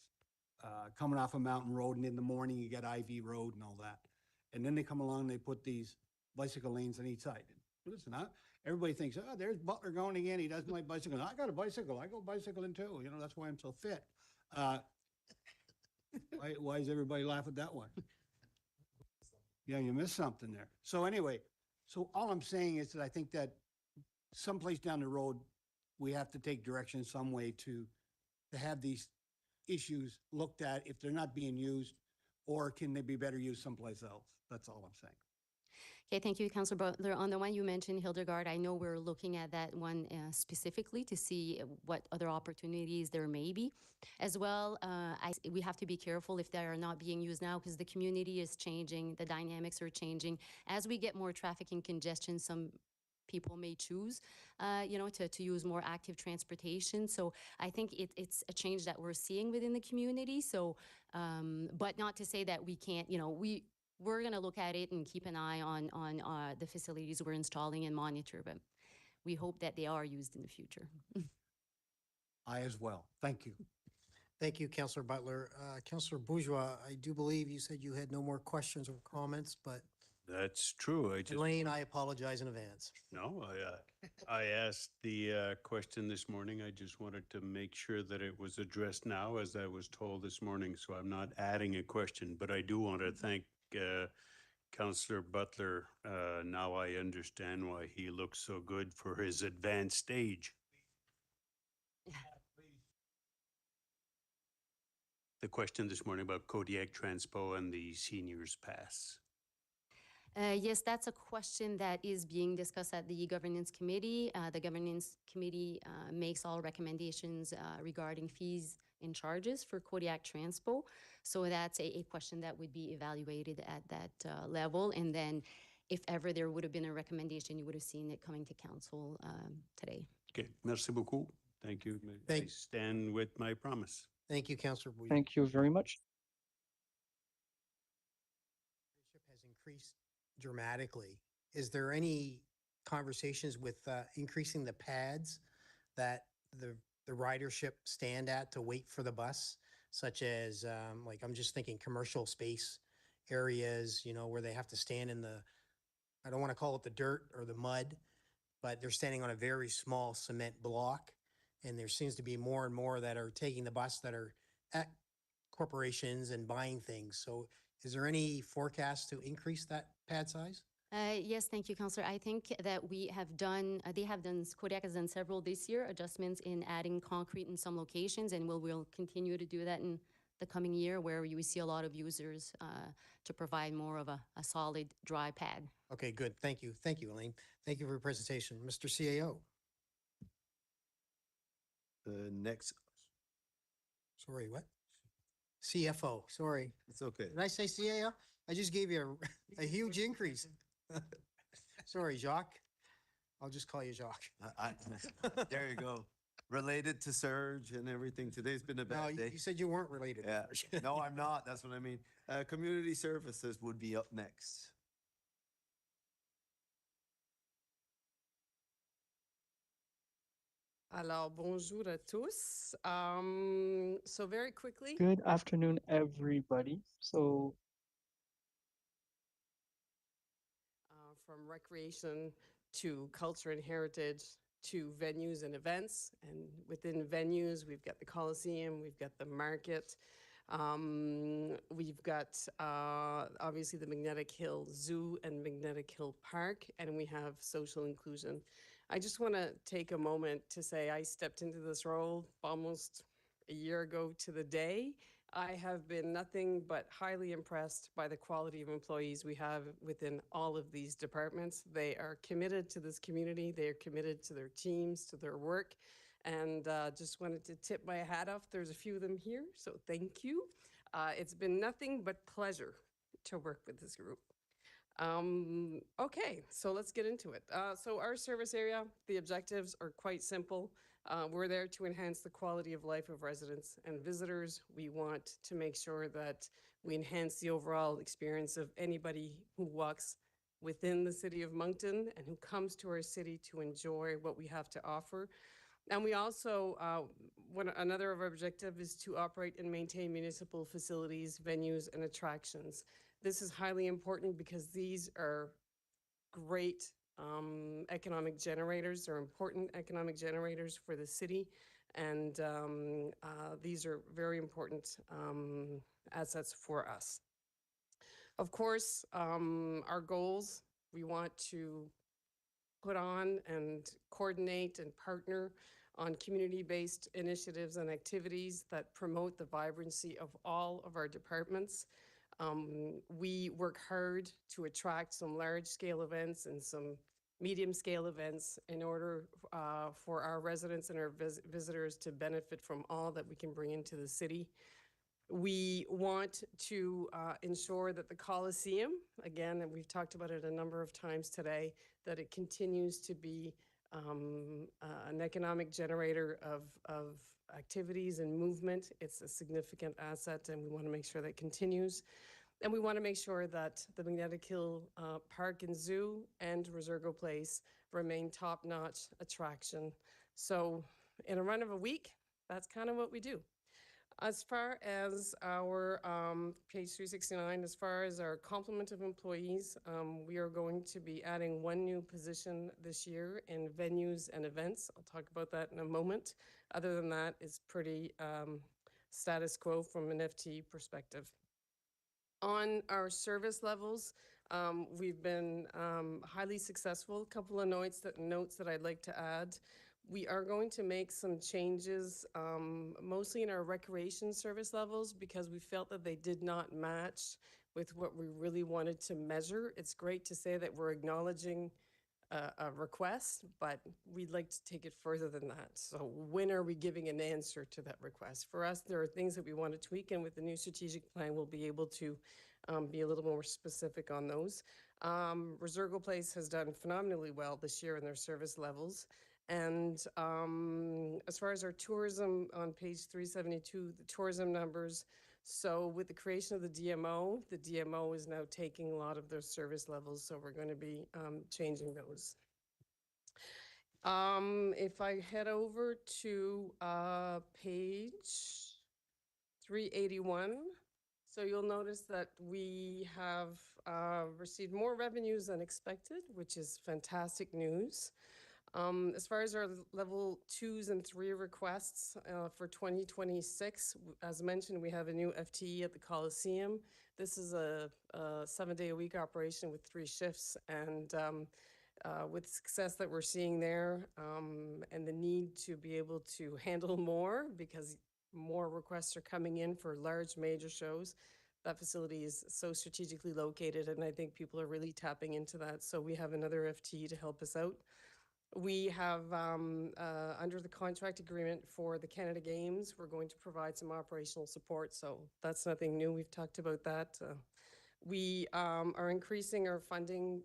Coming off a mountain road, and in the morning you get Ivy Road and all that. And then they come along and they put these bicycle lanes on each side. Listen, everybody thinks, oh, there's Butler going again. He doesn't like bicycling. I got a bicycle. I go bicycling too. You know, that's why I'm so fit. Why does everybody laugh at that one? Yeah, you missed something there. So anyway, so all I'm saying is that I think that someplace down the road, we have to take direction in some way to have these issues looked at. If they're not being used, or can they be better used someplace else? That's all I'm saying. Okay, thank you, Councilor Butler. On the one you mentioned, Hildegard, I know we're looking at that one specifically to see what other opportunities there may be. As well, we have to be careful if they are not being used now because the community is changing, the dynamics are changing. As we get more traffic and congestion, some people may choose, to use more active transportation. So I think it's a change that we're seeing within the community. So, but not to say that we can't, we're going to look at it and keep an eye on the facilities we're installing and monitor, but we hope that they are used in the future. I as well. Thank you. Thank you, Councillor Butler. Councillor Bourgeois, I do believe you said you had no more questions or comments, but That's true. I just. Elaine, I apologize in advance. No, I asked the question this morning. I just wanted to make sure that it was addressed now, as I was told this morning. So I'm not adding a question, but I do want to thank Councillor Butler. Now I understand why he looks so good for his advanced stage. The question this morning about Kodiak Transpo and the seniors pass. Yes, that's a question that is being discussed at the governance committee. The governance committee makes all recommendations regarding fees and charges for Kodiak Transpo. So that's a question that would be evaluated at that level. And then if ever there would have been a recommendation, you would have seen it coming to council today. Okay, merci beaucoup. Thank you. I stand with my promise. Thank you, Councillor Bourgeois. Thank you very much. Has increased dramatically. Is there any conversations with increasing the pads that the ridership stand at to wait for the bus, such as like I'm just thinking commercial space areas, where they have to stand in the, I don't want to call it the dirt or the mud, but they're standing on a very small cement block. And there seems to be more and more that are taking the bus that are at corporations and buying things. So is there any forecast to increase that pad size? Yes, thank you, Councillor. I think that we have done, Kodiak has done several this year, adjustments in adding concrete in some locations, and we'll continue to do that in the coming year where we see a lot of users to provide more of a solid dry pad. Okay, good. Thank you. Thank you, Elaine. Thank you for your presentation. Mr. CAO. The next, Sorry, what? CFO, sorry. it's okay. Did I say CAO? I just gave you a huge increase. Sorry, Jacques. I'll just call you Jacques. There you go. Related to Surge and everything. Today's been a No, bad day. you said you weren't related. Yeah. No, I'm not. That's what I mean. Community services would be up next. Alors, bonjour à tous. So very quickly. Good afternoon, everybody. So from recreation to culture and heritage to venues and events. And within venues, we've got the Coliseum, we've got the market, we've got obviously the Magnetic Hill Zoo and Magnetic Hill Park, and we have social inclusion. I just want to take a moment to say I stepped into this role almost a year ago to the day. I have been nothing but highly impressed by the quality of employees we have within all of these departments. They are committed to this community. They are committed to their teams, to their work. And just wanted to tip my hat off. There's a few of them here, so thank you. It's been nothing but pleasure to work with this group. Okay, so let's get into it. So our service area, the objectives are quite simple. We're there to enhance the quality of life of residents and visitors. We want to make sure that we enhance the overall experience of anybody who walks within the city of Moncton and who comes to our city to enjoy what we have to offer. And we also, another of our objectives is to operate and maintain municipal facilities, venues, and attractions. This is highly important because these are great economic generators. They're important economic generators for the city. And these are very important assets for us. Of course, our goals, we want to put on and coordinate and partner on community-based initiatives and activities that promote the vibrancy of all of our departments. We work hard to attract some large-scale events and some medium-scale events in order for our residents and our visitors to benefit from all that we can bring into the city. We want to ensure that the Coliseum, again, and we've talked about it a number of times today, that it continues to be an economic generator of activities and movement. It's a significant asset, and we want to make sure that continues. And we want to make sure that the Magnetic Hill Park and Zoo and Resurgo Place remain top-notch attraction. So in a run of a week, that's kind of what we do. As far as our, page 369, as far as our complement of employees, we are going to be adding one new position this year in venues and events. I'll talk about that in a moment. Other than that, it's pretty status quo from an FTE perspective. On our service levels, we've been highly successful. A couple of notes that I'd like to add. We are going to make some changes, mostly in our recreation service levels, because we felt that they did not match with what we really wanted to measure. It's great to say that we're acknowledging a request, but we'd like to take it further than that. So when are we giving an answer to that request? For us, there are things that we want to tweak, and with the new strategic plan, we'll be able to be a little more specific on those. Resurgo Place has done phenomenally well this year in their service levels. And as far as our tourism on page 372, the tourism numbers, so with the creation of the DMO is now taking a lot of those service levels, so we're going to be changing those. If I head over to page 381, so you'll notice that we have received more revenues than expected, which is fantastic news. As far as our level 2s and 3 requests for 2026, as mentioned, we have a new FTE at the Coliseum. This is a 7-day-a-week operation with 3 shifts, and with success that we're seeing there, and the need to be able to handle more because more requests are coming in for large major shows. That facility is so strategically located, and I think people are really tapping into that. So we have another FTE to help us out. We have, under the contract agreement for the Canada Games, we're going to provide some operational support, so that's nothing new. We've talked about that. We are increasing our funding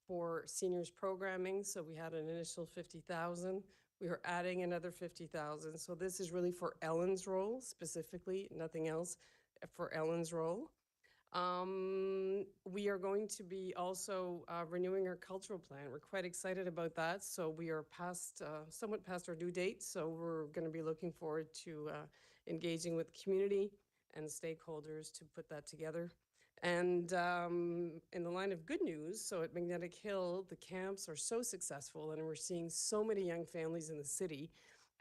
for seniors programming, so we had an initial 50,000. We are adding another 50,000, so this is really for Ellen's role specifically, nothing else, for Ellen's role. We are going to be also renewing our cultural plan. We're quite excited about that. So we are somewhat past our due date. So we're going to be looking forward to engaging with the community and stakeholders to put that together. And in the line of good news, so at Magnetic Hill, the camps are so successful, and we're seeing so many young families in the city.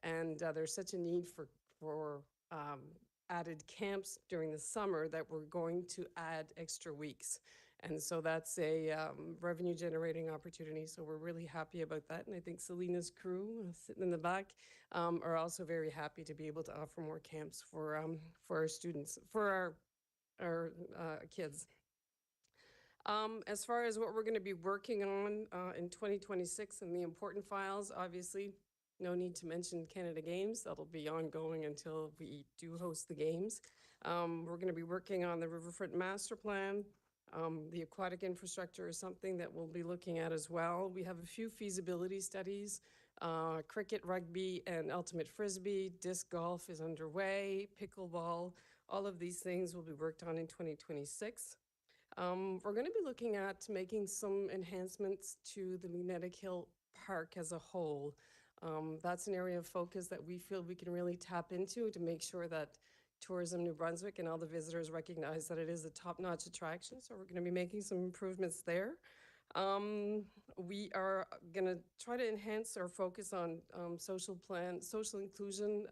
And there's such a need for added camps during the summer that we're going to add extra weeks. And so that's a revenue generating opportunity. So we're really happy about that. And I think Selena's crew sitting in the back are also very happy to be able to offer more camps for our students, for our kids. As far as what we're going to be working on in 2026 and the important files, obviously, no need to mention Canada Games. That'll be ongoing until we do host the games. We're going to be working on the Riverfront Master Plan. The aquatic infrastructure is something that we'll be looking at as well. We have a few feasibility studies. Cricket, rugby, and ultimate frisbee. Disc golf is underway. Pickleball. All of these things will be worked on in 2026. We're going to be looking at making some enhancements to the Magnetic Hill Park as a whole. That's an area of focus that we feel we can really tap into to make sure that Tourism New Brunswick and all the visitors recognize that it is a top-notch attraction. So we're going to be making some improvements there. We are going to try to enhance our focus on social inclusion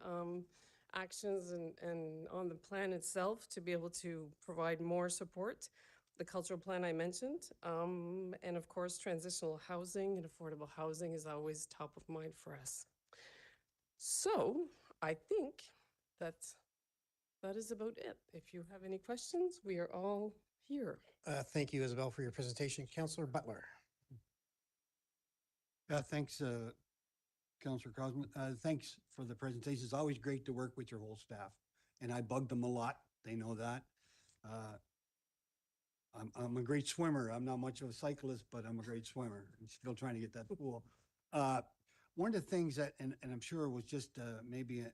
actions and on the plan itself to be able to provide more support. The cultural plan I mentioned, and of course, transitional housing and affordable housing is always top of mind for us. So I think that's that is about it. If you have any questions, we are all here. Thank you, Isabel, for your presentation. Councillor Butler. Thanks, Councillor Crosman. Thanks for the presentation. It's always great to work with your whole staff, and I bug them a lot. They know that. I'm a great swimmer. I'm not much of a cyclist, but I'm a great swimmer. I'm still trying to get that pool. One of the things that, and I'm sure it was just maybe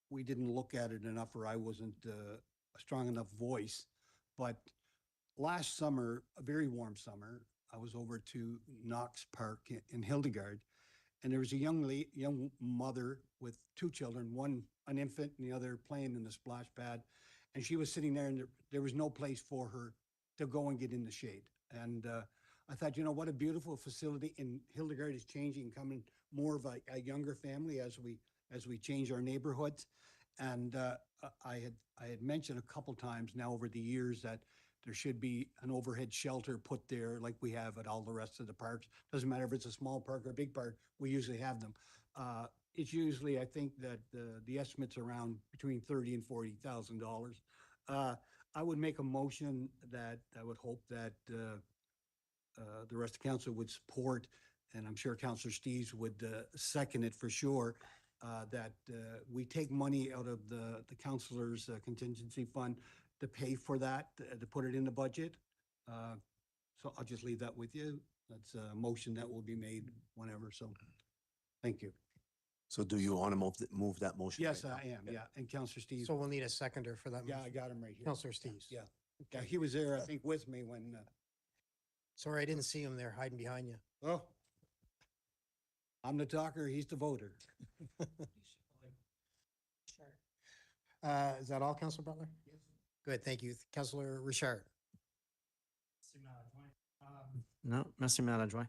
we didn't look at it enough, or I wasn't a strong enough voice, but last summer, a very warm summer, I was over to Knox Park in Hildegard, and there was a young mother with two children, one an infant and the other playing in the splash pad, and she was sitting there, and there was no place for her to go and get in the shade. And I thought, you know, what a beautiful facility. And Hildegard is changing, coming more of a younger family as we change our neighborhoods. And I had mentioned a couple times now over the years that there should be an overhead shelter put there like we have at all the rest of the parks. Doesn't matter if it's a small park or a big park, we usually have them. It's usually, I think that the estimate's around between $30,000 and $40,000. I would make a motion that I would hope that the rest of council would support, and I'm sure Councillor Steves would second it for sure, that we take money out of the councillors' contingency fund to pay for that, to put it in the budget. So I'll just leave that with you. That's a motion that will be made whenever, so thank you. So do you want to move that motion? Yes, right I now? am, yeah, and Councillor Steves. So we'll need a seconder for that. Yeah, I motion. got him right here. Councillor Steves. Yeah, yeah, he was there, I think, with me when, Sorry, I didn't see him there hiding behind you. oh, I'm the talker, he's the voter. Is that all, Councillor Butler? Yes. Good, thank you. Councillor Richard. Non, merci, Madame l'adjointe.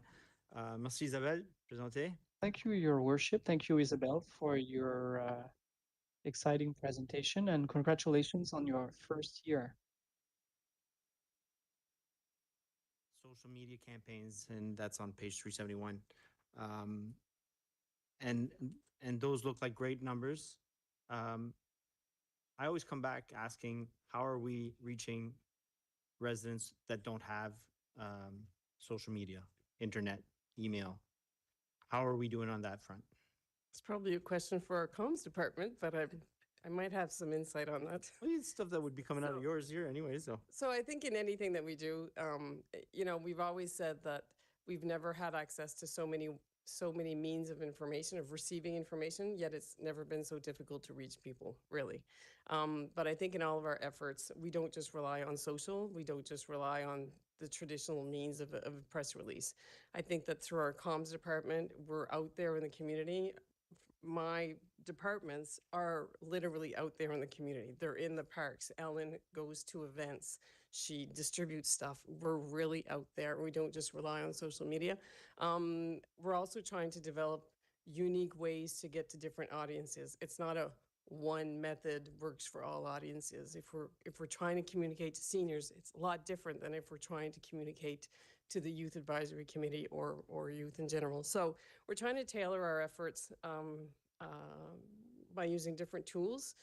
Merci, Isabelle, présenter. Thank you, Your Worship. Thank you, Isabel, for your exciting presentation, and congratulations on your first year. Social media campaigns, and that's on page 371. And those look like great numbers. I always come back asking, how are we reaching residents that don't have social media, internet, email? How are we doing on that front? It's probably a question for our comms department, but I might have some insight on that. Well, it's stuff that would be coming out of yours here anyway, so. So I think in anything that we do, you know, we've always said that we've never had access to so many means of information, of receiving information, yet it's never been so difficult to reach people, really. But I think in all of our efforts, we don't just rely on social, we don't just rely on the traditional means of a press release. I think that through our comms department, we're out there in the community. My departments are literally out there in the community. They're in the parks. Ellen goes to events. She distributes stuff. We're really out there. We don't just rely on social media. We're also trying to develop unique ways to get to different audiences. It's not a one method works for all audiences. If we're trying to communicate to seniors, it's a lot different than if we're trying to communicate to the Youth Advisory Committee or youth in general. So we're trying to tailor our efforts by using different tools.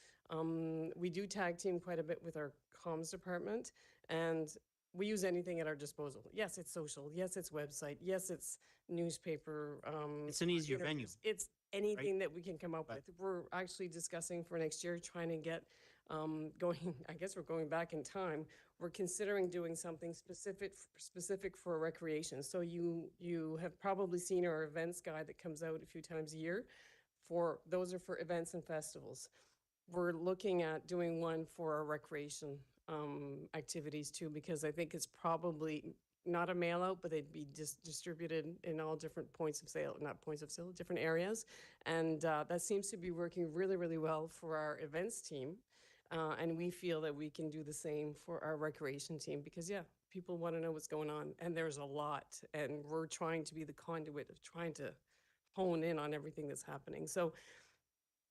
We do tag team quite a bit with our comms department, and we use anything at our disposal. Yes, it's social. Yes, it's website. Yes, it's newspaper. It's an easier venue. interviews. It's anything that we can come up with. We're actually discussing for next year, trying to get going, I guess we're going back in time. We're considering doing something specific for recreation. So you have probably seen our events guide that comes out a few times a year. Those are for events and festivals. We're looking at doing one for our recreation activities too, because I think it's probably not a mail out, but they'd be distributed in all different points of sale, not points of sale, different areas. And that seems to be working really, really well for our events team. And we feel that we can do the same for our recreation team because, yeah, people want to know what's going on. And there's a lot. And we're trying to be the conduit of trying to hone in on everything that's happening. So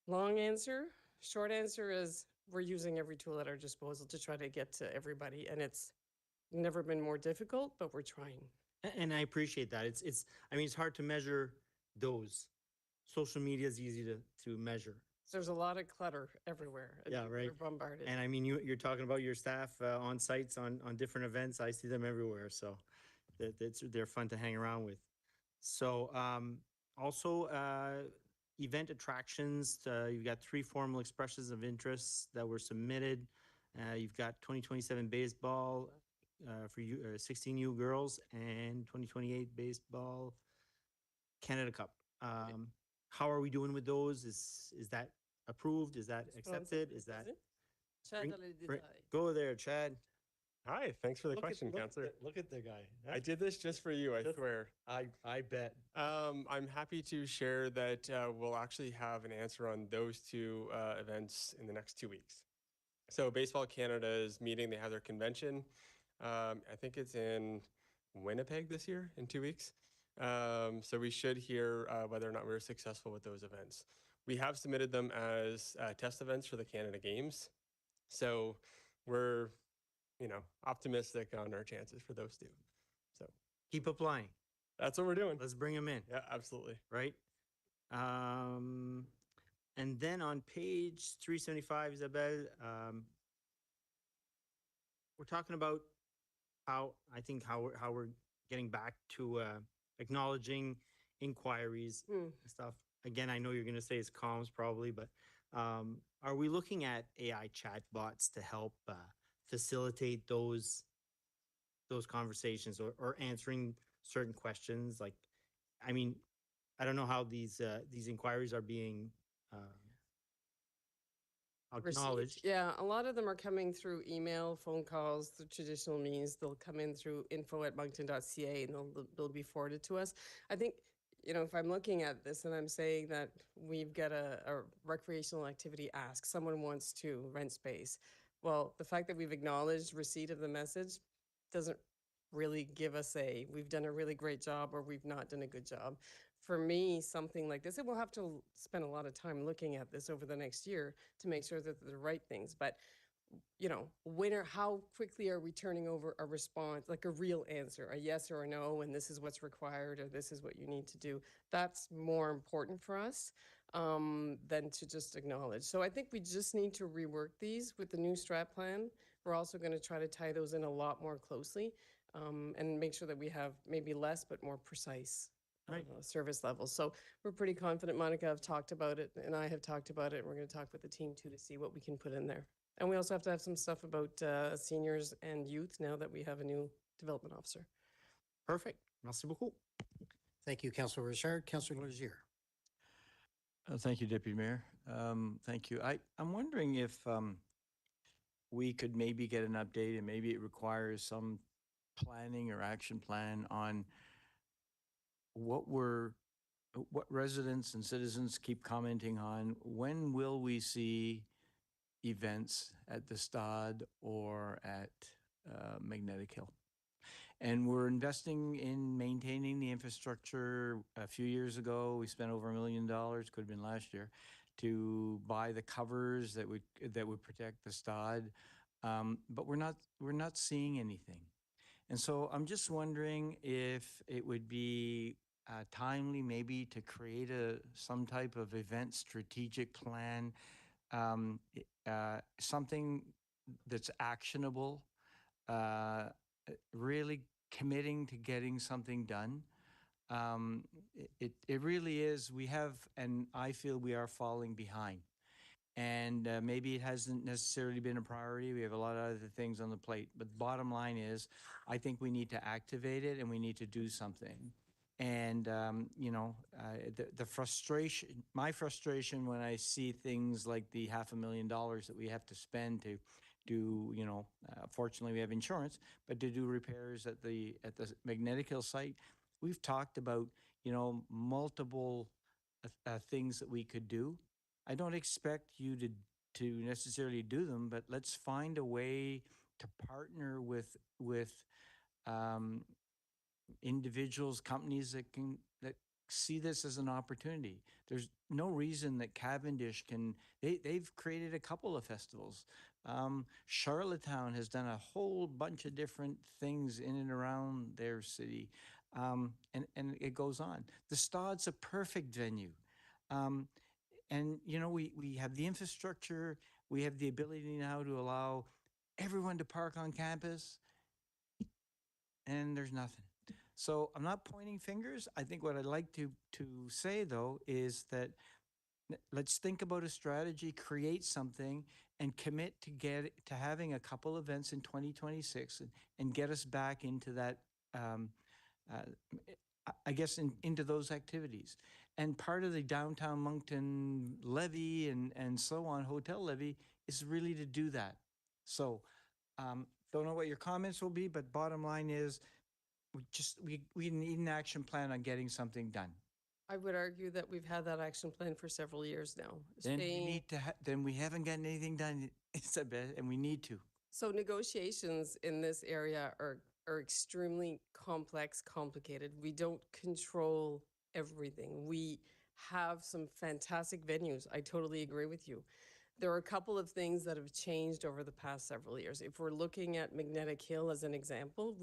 long answer, short answer is we're using every tool at our disposal to try to get to everybody. And it's never been more difficult, but we're trying. And I appreciate that. I mean, it's hard to measure those. Social media is easy to measure. There's a lot of clutter everywhere. and Yeah, people right. are bombarded. And I mean, you're talking about your staff on sites on different events. I see them everywhere, so they're fun to hang around with. So also event attractions. You've got 3 formal expressions of interest that were submitted. You've got 2027 baseball for you 16U girls and 2028 baseball Canada Cup. How are we doing with those? Is that approved? Is that accepted? Is that Chad bring- dans les bring- détails. go there, Chad? Hi, thanks for the Look at- question, look at Counselor. Look at the guy. I did this just for you, I swear. I bet. I'm happy to share that we'll actually have an answer on those 2 events in the next 2 weeks. So Baseball Canada is meeting, they have their convention. I think it's in Winnipeg this year in 2 weeks. So we should hear whether or not we were successful with those events. We have submitted them as test events for the Canada Games. So we're, optimistic on our chances for those 2. So Keep applying. that's what we're doing. Let's bring them in. Yeah, absolutely. Right? And then on page 375, Isabel, we're talking about how we're getting back to acknowledging inquiries and stuff. Again, I know you're going to say it's comms probably, but are we looking at AI chatbots to help facilitate those conversations or answering certain questions? Like, I mean, I don't know how these inquiries are being Received. acknowledged. Yeah, a lot of them are coming through email, phone calls, the traditional means. They'll come in through info@moncton.ca and they'll be forwarded to us. I think, if I'm looking at this and I'm saying that we've got a recreational activity ask, someone wants to rent space. Well, the fact that we've acknowledged receipt of the message doesn't really give us we've done a really great job or we've not done a good job. For me, something like this, and we'll have to spend a lot of time looking at this over the next year to make sure that they're the right things. But, how quickly are we turning over a response, like a real answer, a yes or a no, and this is what's required or this is what you need to do? That's more important for us than to just acknowledge. So I think we just need to rework these with the new strat plan. We're also going to try to tie those in a lot more closely and make sure that we have maybe less but more precise service levels. So we're pretty confident. Monica have talked about it and I have talked about it. We're going to talk with the team too to see what we can put in there. And we also have to have some stuff about seniors and youth now that we have a new development officer. Perfect. Merci beaucoup. Thank you, Councilor Richard. Councilor Legier. Thank you, Deputy Mayor. Thank you. I'm wondering if we could maybe get an update, and maybe it requires some planning or action plan on what residents and citizens keep commenting on. When will we see events at the Stade or at Magnetic Hill? And we're investing in maintaining the infrastructure. A few years ago, we spent over $1 million, could have been last year, to buy the covers that would protect the Stade. But we're not seeing anything. And so I'm just wondering if it would be timely maybe to create some type of event strategic plan, something that's actionable, really committing to getting something done. It really is. And I feel we are falling behind. And maybe it hasn't necessarily been a priority. We have a lot of other things on the plate. But the bottom line is, I think we need to activate it and we need to do something. And, the frustration, my frustration when I see things like the $500,000 that we have to spend to do, fortunately we have insurance, but to do repairs at the Magnetic Hill site, we've talked about, multiple things that we could do. I don't expect you to necessarily do them, but let's find a way to partner with individuals, companies that see this as an opportunity. There's no reason that Cavendish they've created a couple of festivals. Charlottetown has done a whole bunch of different things in and around their city. And it goes on. The Stade's a perfect venue. And, you know, we have the infrastructure, we have the ability now to allow everyone to park on campus, and there's nothing. So I'm not pointing fingers. I think what I'd like to say, though, is that let's think about a strategy, create something, and commit to having a couple events in 2026 and get us back into that, uh, I guess, into those activities. And part of the downtown Moncton levy and so on, hotel levy, is really to do that. So don't know what your comments will be, but bottom line is we need an action plan on getting something done. I would argue that we've had that action plan for several years now. Then we Staying- need to, then we haven't gotten anything done, and we need to. So negotiations in this area are extremely complex, complicated. We don't control everything. We have some fantastic venues. I totally agree with you. There are a couple of things that have changed over the past several years. If we're looking at Magnetic Hill as an example,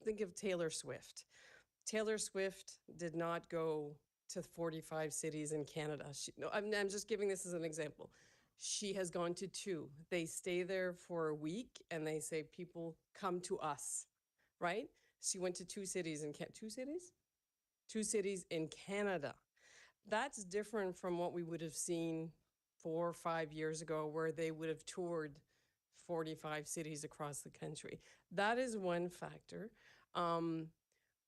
think of Taylor Swift. Taylor Swift did not go to 45 cities in Canada. No, I'm just giving this as an example. She has gone to 2. They stay there for a week and they say, people come to us, right? She went to 2 cities in 2 cities? 2 cities in Canada. That's different from what we would have seen 4 or 5 years ago, where they would have toured 45 cities across the country. That is one factor.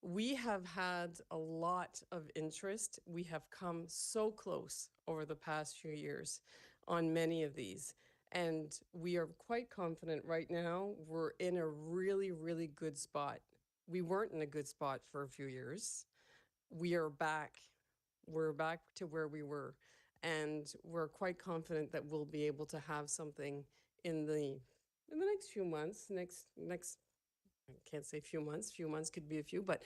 We have had a lot of interest. We have come so close over the past few years on many of these. And we are quite confident right now we're in a really, really good spot. We weren't in a good spot for a few years. We are back. We're back to where we were. And we're quite confident that we'll be able to have something in the next few months, next I can't say few months could be a few, but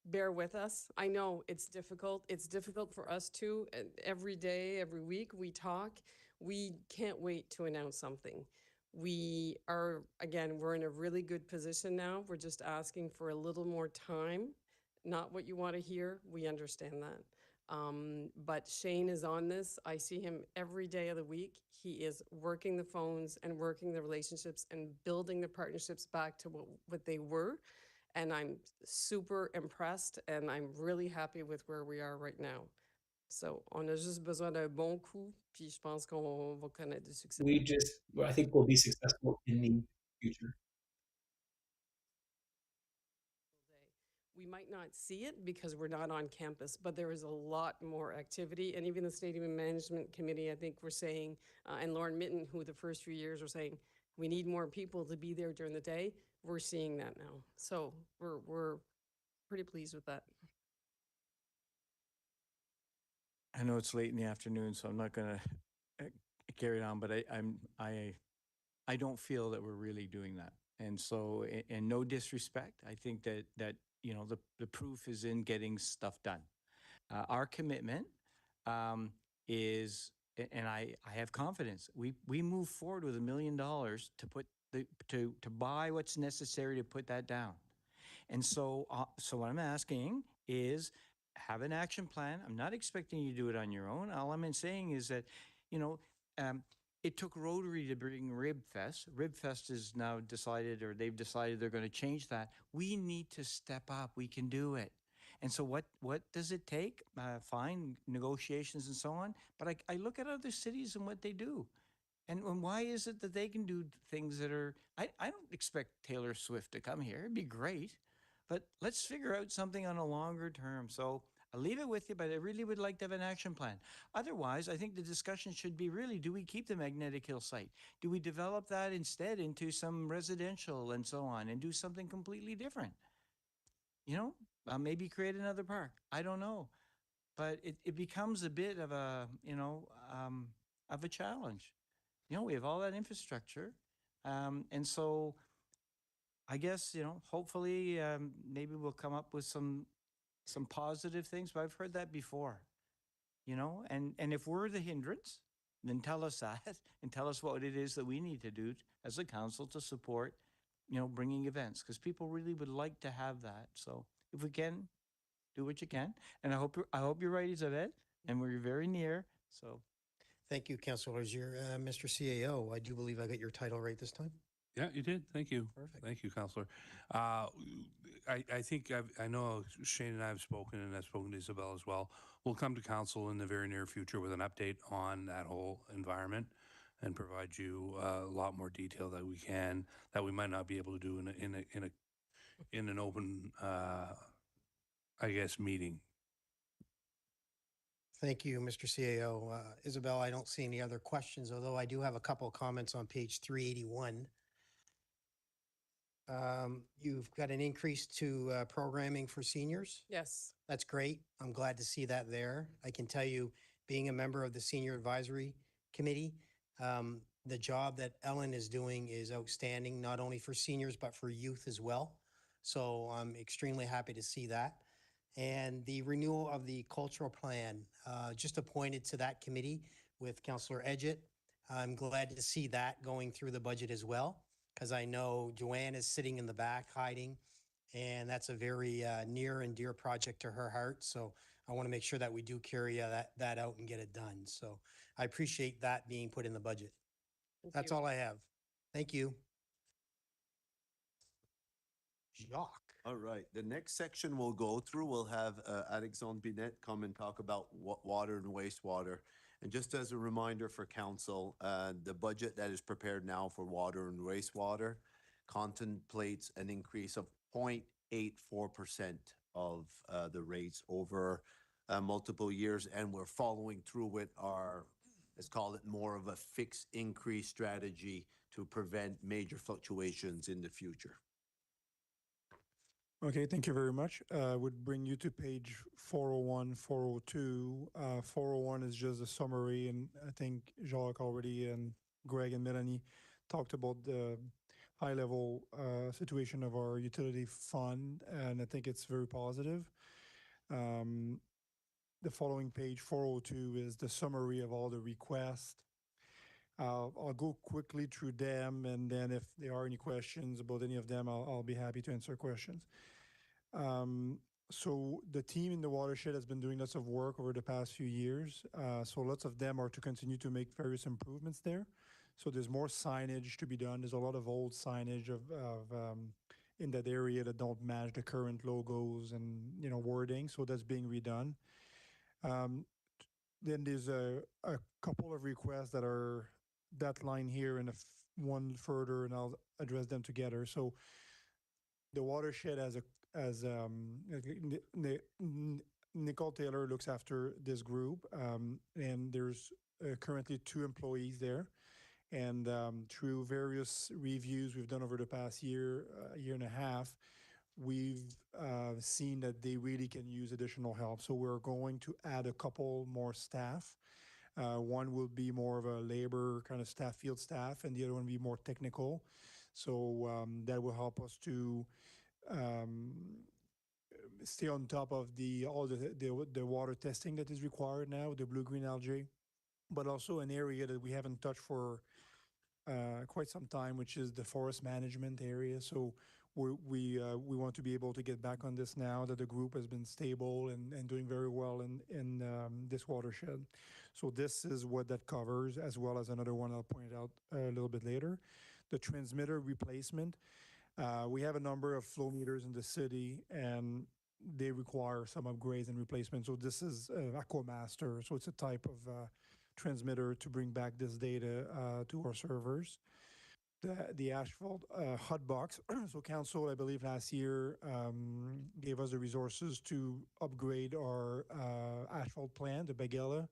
bear with us. I know it's difficult. It's difficult for us too. And every day, every week we talk. We can't wait to announce something. We are, again, we're in a really good position now. We're just asking for a little more time. Not what you want to hear. We understand that. But Shane is on this. I see him every day of the week. He is working the phones and working the relationships and building the partnerships back to what they were. And I'm super impressed and I'm really happy with where we are right now. So, on a juste besoin d'un bon coup, puis je pense qu'on va connaître du succès. I think we'll be successful in the future. We might not see it because we're not on campus, but there is a lot more activity. And even the Stadium Management Committee, I think we're saying, and Lauren Mitten, who the first few years were saying, we need more people to be there during the day. We're seeing that now. So we're pretty pleased with that. I know it's late in the afternoon, so I'm not going to carry it on, but I don't feel that we're really doing that. And so, and no disrespect, I think that you know, the proof is in getting stuff done. Our commitment is, and I have confidence, we move forward with $1 million to put to buy what's necessary to put that down. And so, so what I'm asking is have an action plan. I'm not expecting you to do it on your own. All I'm saying is that, you know, it took Rotary to bring Rib Fest. Rib Fest is now decided, or they've decided they're going to change that. We need to step up. We can do it. And so what does it take? Fine, negotiations and so on. But I look at other cities and what they do. And why is it that they can do things that are, I don't expect Taylor Swift to come here. It'd be great. But let's figure out something on a longer term. So I'll leave it with you, but I really would like to have an action plan. Otherwise, I think the discussion should be really, do we keep the Magnetic Hill site? Do we develop that instead into some residential and so on and do something completely different? You know, maybe create another park. I don't know. But it becomes a bit of a, you know, of a challenge. You know, we have all that infrastructure. And so I guess, you know, hopefully maybe we'll come up with some positive things, but I've heard that before, you know, and if we're the hindrance, then tell us that and tell us what it is that we need to do as a council to support, you know, bringing events, because people really would like to have that. So if we can, do what you can. And I hope you're right, Isabel. and we're very near, so. Thank you, Councillor Legier. Mr. CAO, I do believe I got your title right this time. Yeah, you did. Thank you. Perfect. Thank you, Counselor. I think I know Shane and I have spoken, and I've spoken to Isabel as well. We'll come to council in the very near future with an update on that whole environment and provide you a lot more detail that we can, that we might not be able to do in an open, I guess, meeting. Thank you, Mr. CAO. Isabel, I don't see any other questions, although I do have a couple of comments on page 381. You've got an increase to programming for seniors. Yes. That's great. I'm glad to see that there. I can tell you, being a member of the Senior Advisory Committee, the job that Ellen is doing is outstanding, not only for seniors, but for youth as well. So I'm extremely happy to see that. And the renewal of the cultural plan, just appointed to that committee with Councillor Edgett. I'm glad to see that going through the budget as well, because I know Joanne is sitting in the back hiding, and that's a very near and dear project to her heart. So I want to make sure that we do carry that out and get it done. So I appreciate that being put in the budget. That's all I have. Thank you. Jacques. All right, the next section we'll go through, we'll have Alexandre Binet come and talk about water and wastewater. And just as a reminder for council, the budget that is prepared now for water and wastewater contemplates an increase of 0.84% of the rates over multiple years. And we're following through with our, let's call it more of a fixed increase strategy to prevent major fluctuations in the future. Okay, thank you very much. Would bring you to page 401, 402. 401 is just a summary, and I think Jacques already and Greg and Melanie talked about the high-level situation of our utility fund, and I think it's very positive. The following page, 402, is the summary of all the requests. I'll go quickly through them, and then if there are any questions about any of them, I'll be happy to answer questions. So the team in the watershed has been doing lots of work over the past few years. So lots of them are to continue to make various improvements there. So there's more signage to be done. There's a lot of old signage in that area that don't match the current logos and wording. So that's being redone. Then there's a couple of requests that are that line here and one further, and I'll address them together. So the watershed as Nicole Taylor looks after this group, and there's currently 2 employees there. And through various reviews we've done over the past year and a half, we've seen that they really can use additional help. So we're going to add a couple more staff. One will be more of a labor kind of staff, field staff, and the other one will be more technical. So that will help us to stay on top of all the water testing that is required now, the blue-green algae, but also an area that we haven't touched for quite some time, which is the forest management area. So we want to be able to get back on this now that the group has been stable and doing very well in this watershed. So this is what that covers, as well as another one I'll point out a little bit later. The transmitter replacement. We have a number of flow meters in the city, and they require some upgrades and replacements. So this is Aquamaster. So it's a type of transmitter to bring back this data to our servers. The asphalt hot box. So council, I believe last year, gave us the resources to upgrade our asphalt plant, the Bagella,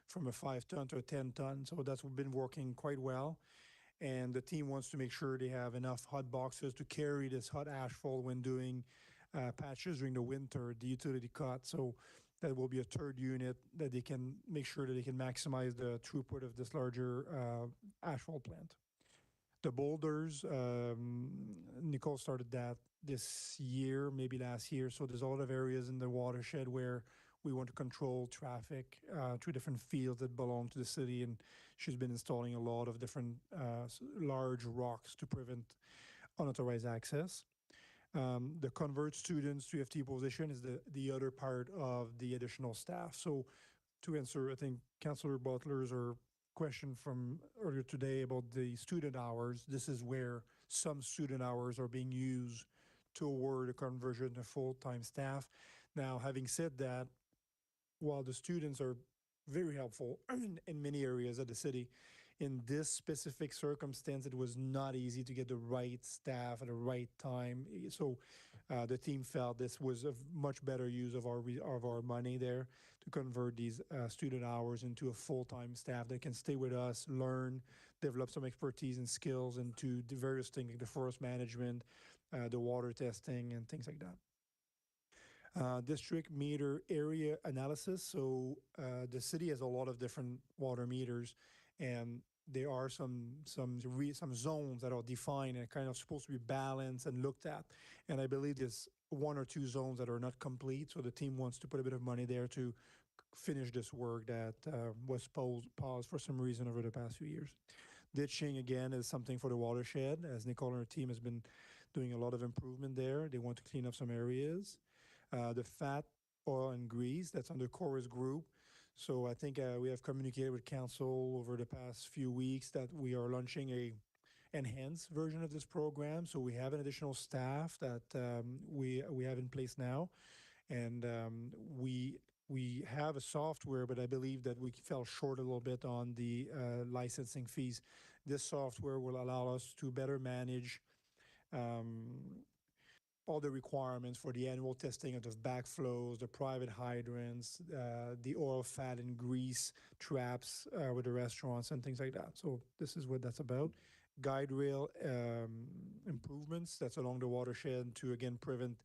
from a 5-ton to a 10-ton. So that's been working quite well. And the team wants to make sure they have enough hot boxes to carry this hot asphalt when doing patches during the winter, the utility cut. So that will be a third unit that they can make sure that they can maximize the throughput of this larger asphalt plant. The boulders, Nicole started that this year, maybe last year. So there's a lot of areas in the watershed where we want to control traffic through different fields that belong to the city. And she's been installing a lot of different large rocks to prevent unauthorized access. The convert students to FT position is the other part of the additional staff. So to answer, I think, Councillor Butler's or question from earlier today about the student hours. This is where some student hours are being used toward a conversion to full-time staff. Now, having said that, while the students are very helpful in many areas of the city, in this specific circumstance, it was not easy to get the right staff at the right time. So the team felt this was a much better use of our money there to convert these student hours into a full-time staff that can stay with us, learn, develop some expertise and skills into the various things like the forest management, the water testing, and things like that. District meter area analysis. So the city has a lot of different water meters, and there are some zones that are defined and kind of supposed to be balanced and looked at. And I believe there's one or two zones that are not complete. So the team wants to put a bit of money there to finish this work that was paused for some reason over the past few years. Ditching, again, is something for the watershed, as Nicole and her team has been doing a lot of improvement there. They want to clean up some areas. The fat, oil, and grease, that's under Cora's group. So I think we have communicated with council over the past few weeks that we are launching a enhanced version of this program. So we have an additional staff that we have in place now, and we have a software, but I believe that we fell short a little bit on the licensing fees. This software will allow us to better manage all the requirements for the annual testing of the backflows, the private hydrants, the oil, fat, and grease traps with the restaurants and things like that. So this is what that's about. Guide rail improvements, that's along the watershed to, again, prevent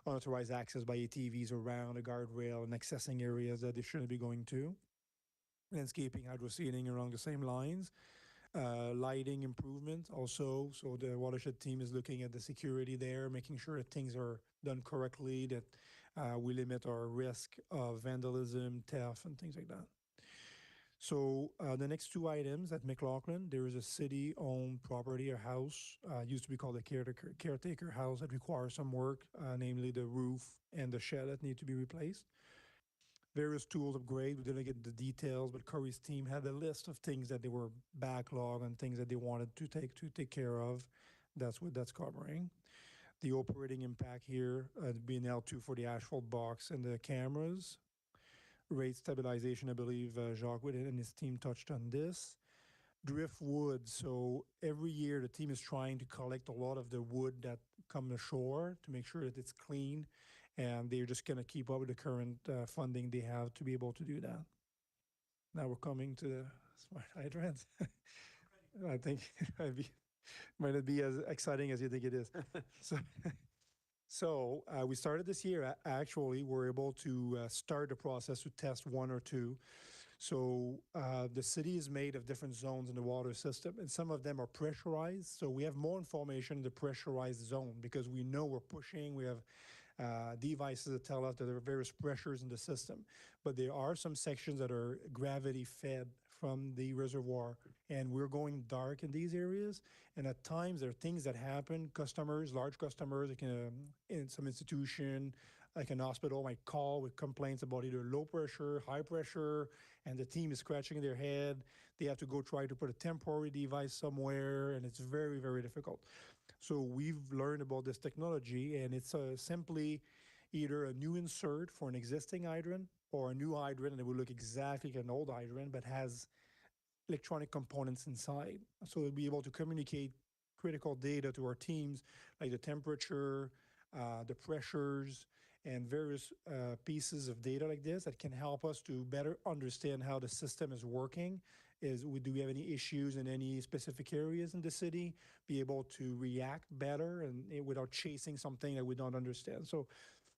unauthorized access by ATVs around the guardrail and accessing areas that they shouldn't be going to. Landscaping, hydro seeding along the same lines. Lighting improvement also. So the watershed team is looking at the security there, making sure that things are done correctly, that we limit our risk of vandalism, theft, and things like that. So the next two items at McLaughlin, there is a city-owned property, a house, used to be called a caretaker house that requires some work, namely the roof and the shed that need to be replaced. Various tools upgrade. We didn't get the details, but Corey's team had a list of things that they were backlog and things that they wanted to take care of. That's what that's covering. The operating impact here, being L2 for the asphalt box and the cameras. Rate stabilization, I believe Jacques and his team touched on this. Driftwood. So every year the team is trying to collect a lot of the wood that come ashore to make sure that it's clean, and they're just going to keep up with the current funding they have to be able to do that. Now we're coming to the smart hydrants. I think it might not be as exciting as you think it is. So we started this year. Actually, we're able to start the process to test one or two. So the city is made of different zones in the water system, and some of them are pressurized. So we have more information in the pressurized zone because we know we're pushing. We have devices that tell us that there are various pressures in the system. But there are some sections that are gravity fed from the reservoir, and we're going dark in these areas. And at times there are things that happen. Customers, large customers, like in some institution, like an hospital, might call with complaints about either low pressure, high pressure, and the team is scratching their head. They have to go try to put a temporary device somewhere, and it's very, very difficult. So we've learned about this technology, and it's simply either a new insert for an existing hydrant or a new hydrant, and it will look exactly like an old hydrant, but has electronic components inside. So we'll be able to communicate critical data to our teams, like the temperature, the pressures, and various pieces of data like this that can help us to better understand how the system is working. Do we have any issues in any specific areas in the city? Be able to react better and without chasing something that we don't understand. So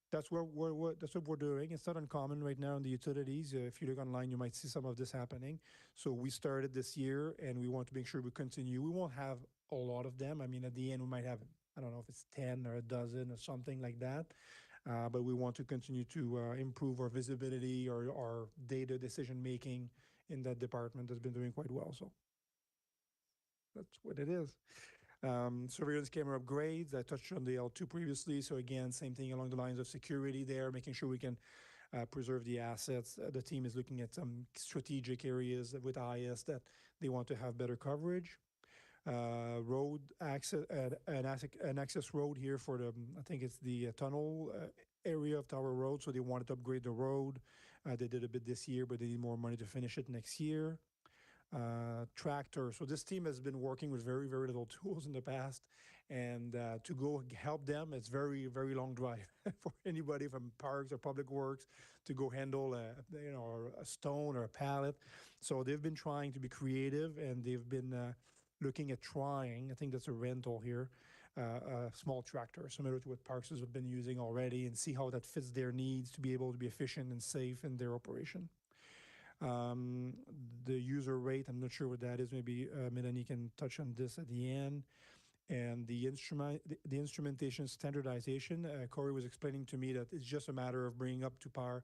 that's what we're doing. It's not uncommon right now in the utilities. If you look online, you might see some of this happening. So we started this year, and we want to make sure we continue. We won't have a lot of them. I mean, at the end, we might have, I don't know if it's 10 or a dozen or something like that. But we want to continue to improve our visibility or our data decision-making in that department that's been doing quite well. So that's what it is. Surveillance camera upgrades. I touched on the L2 previously. So again, same thing along the lines of security there, making sure we can preserve the assets. The team is looking at some strategic areas with IS that they want to have better coverage. Road access, an access road here for the, I think it's the tunnel area of Tower Road. So they wanted to upgrade the road. They did a bit this year, but they need more money to finish it next year. Tractor. So this team has been working with very, very little tools in the past. And to go help them, it's very, very long drive for anybody from Parks or Public Works to go handle a stone or a pallet. So they've been trying to be creative, and they've been looking at trying, I think that's a rental here, a small tractor, similar to what Parks has been using already, and see how that fits their needs to be able to be efficient and safe in their operation. The user rate, I'm not sure what that is. Maybe Melanie can touch on this at the end. And the instrumentation standardization, Corey was explaining to me that it's just a matter of bringing up to par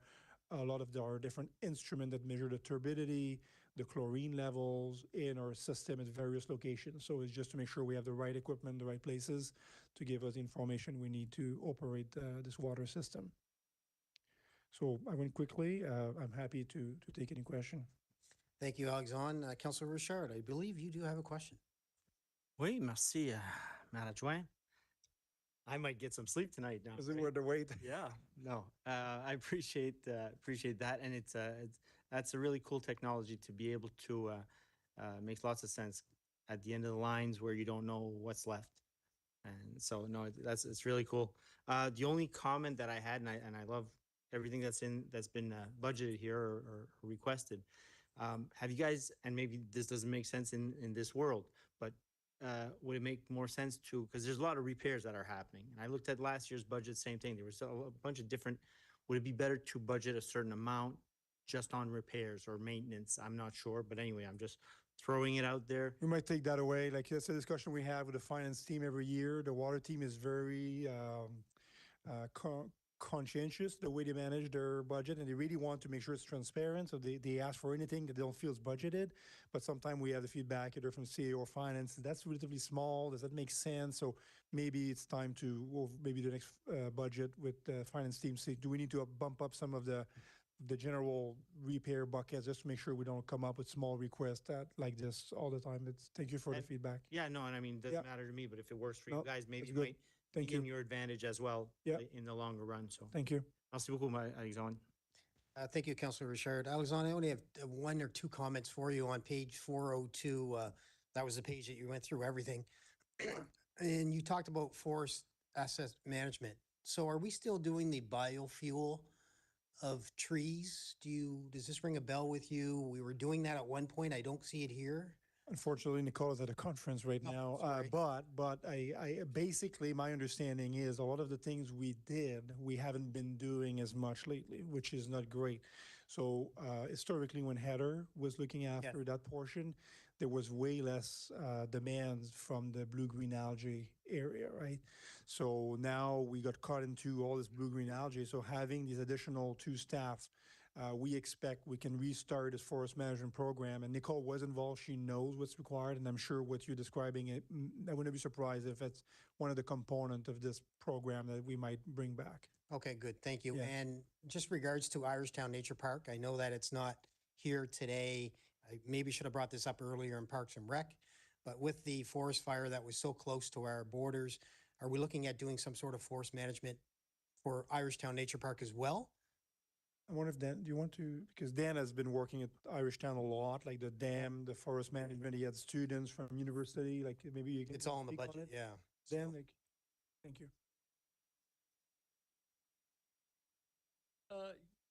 a lot of our different instruments that measure the turbidity, the chlorine levels in our system at various locations. So it's just to make sure we have the right equipment in the right places to give us the information we need to operate this water system. So I went quickly. I'm happy to take any question. Thank you, Alexandre. Councilor Richard, I believe you do have a question. Oui, merci, Maire Adjoint. I might get some sleep tonight now. Is it worth the wait? Yeah, no, I appreciate that, and that's a really cool technology to be able to makes lots of sense at the end of the lines where you don't know what's left, and so no, it's really cool. The only comment that I had, and I love everything that's been budgeted here or requested. Have you guys, and maybe this doesn't make sense in this world, but would it make more sense to, because there's a lot of repairs that are happening. And I looked at last year's budget, same thing. There was a bunch of different, would it be better to budget a certain amount just on repairs or maintenance? I'm not sure, but anyway, I'm just throwing it out there. We might take that away. Like that's a discussion we have with the finance team every year. The water team is very conscientious the way they manage their budget, and they really want to make sure it's transparent. So they ask for anything that they don't feel is budgeted. But sometimes we have the feedback either from CA or finance. That's relatively small. Does that make sense? So maybe it's time to, well, maybe the next budget with the finance team say, do we need to bump up some of the general repair buckets just to make sure we don't come up with small requests like this all the time. Thank you for the feedback. Yeah, no, and I mean, it doesn't matter to me, but if it works for you guys, maybe it might Thank be in your advantage as well in the longer run. So thank you. Merci beaucoup, Alexandre. Thank you, Councilor Richard. Alexandre, I only have one or two comments for you on page 402. That was the page that you went through everything. And you talked about forest asset management. So are we still doing the biofuel of trees? Does this ring a bell with you? We were doing that at one point. I don't see it here. Unfortunately, Nicole is at a conference right now. But I basically, my understanding is a lot of the things we did, we haven't been doing as much lately, which is not great. So historically, when Heather was looking after that portion, there was way less demands from the blue-green algae area, right? So now we got caught into all this blue-green algae. So having these additional 2 staff, we expect we can restart this forest management program. And Nicole was involved. She knows what's required. And I'm sure what you're describing, I wouldn't be surprised if it's one of the components of this program that we might bring back. Okay, good. Thank you. Yeah. And just regards to Irishtown Nature Park, I know that it's not here today. I maybe should have brought this up earlier in Parks and Rec, but with the forest fire that was so close to our borders, are we looking at doing some sort of forest management for Irishtown Nature Park as well? I wonder if Dan, do you want to, because Dan has been working at Irishtown a lot, like the dam, the forest management. He had students from university, like maybe you can. It's all in the speak on budget, it? yeah. Dan, like, thank you.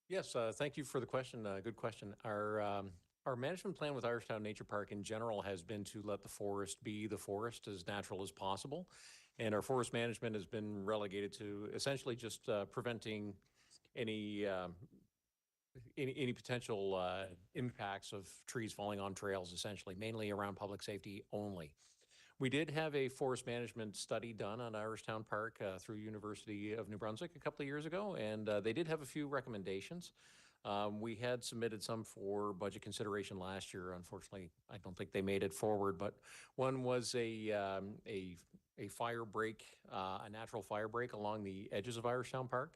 Yes, thank you for the question. Good question. Our management plan with Irishtown Nature Park in general has been to let the forest be the forest as natural as possible. And our forest management has been relegated to essentially just preventing any potential impacts of trees falling on trails, essentially, mainly around public safety only. We did have a forest management study done on Irishtown Park through University of New Brunswick a couple of years ago, and they did have a few recommendations. We had submitted some for budget consideration last year. Unfortunately, I don't think they made it forward, but one was a fire break, a natural fire break along the edges of Irishtown Park.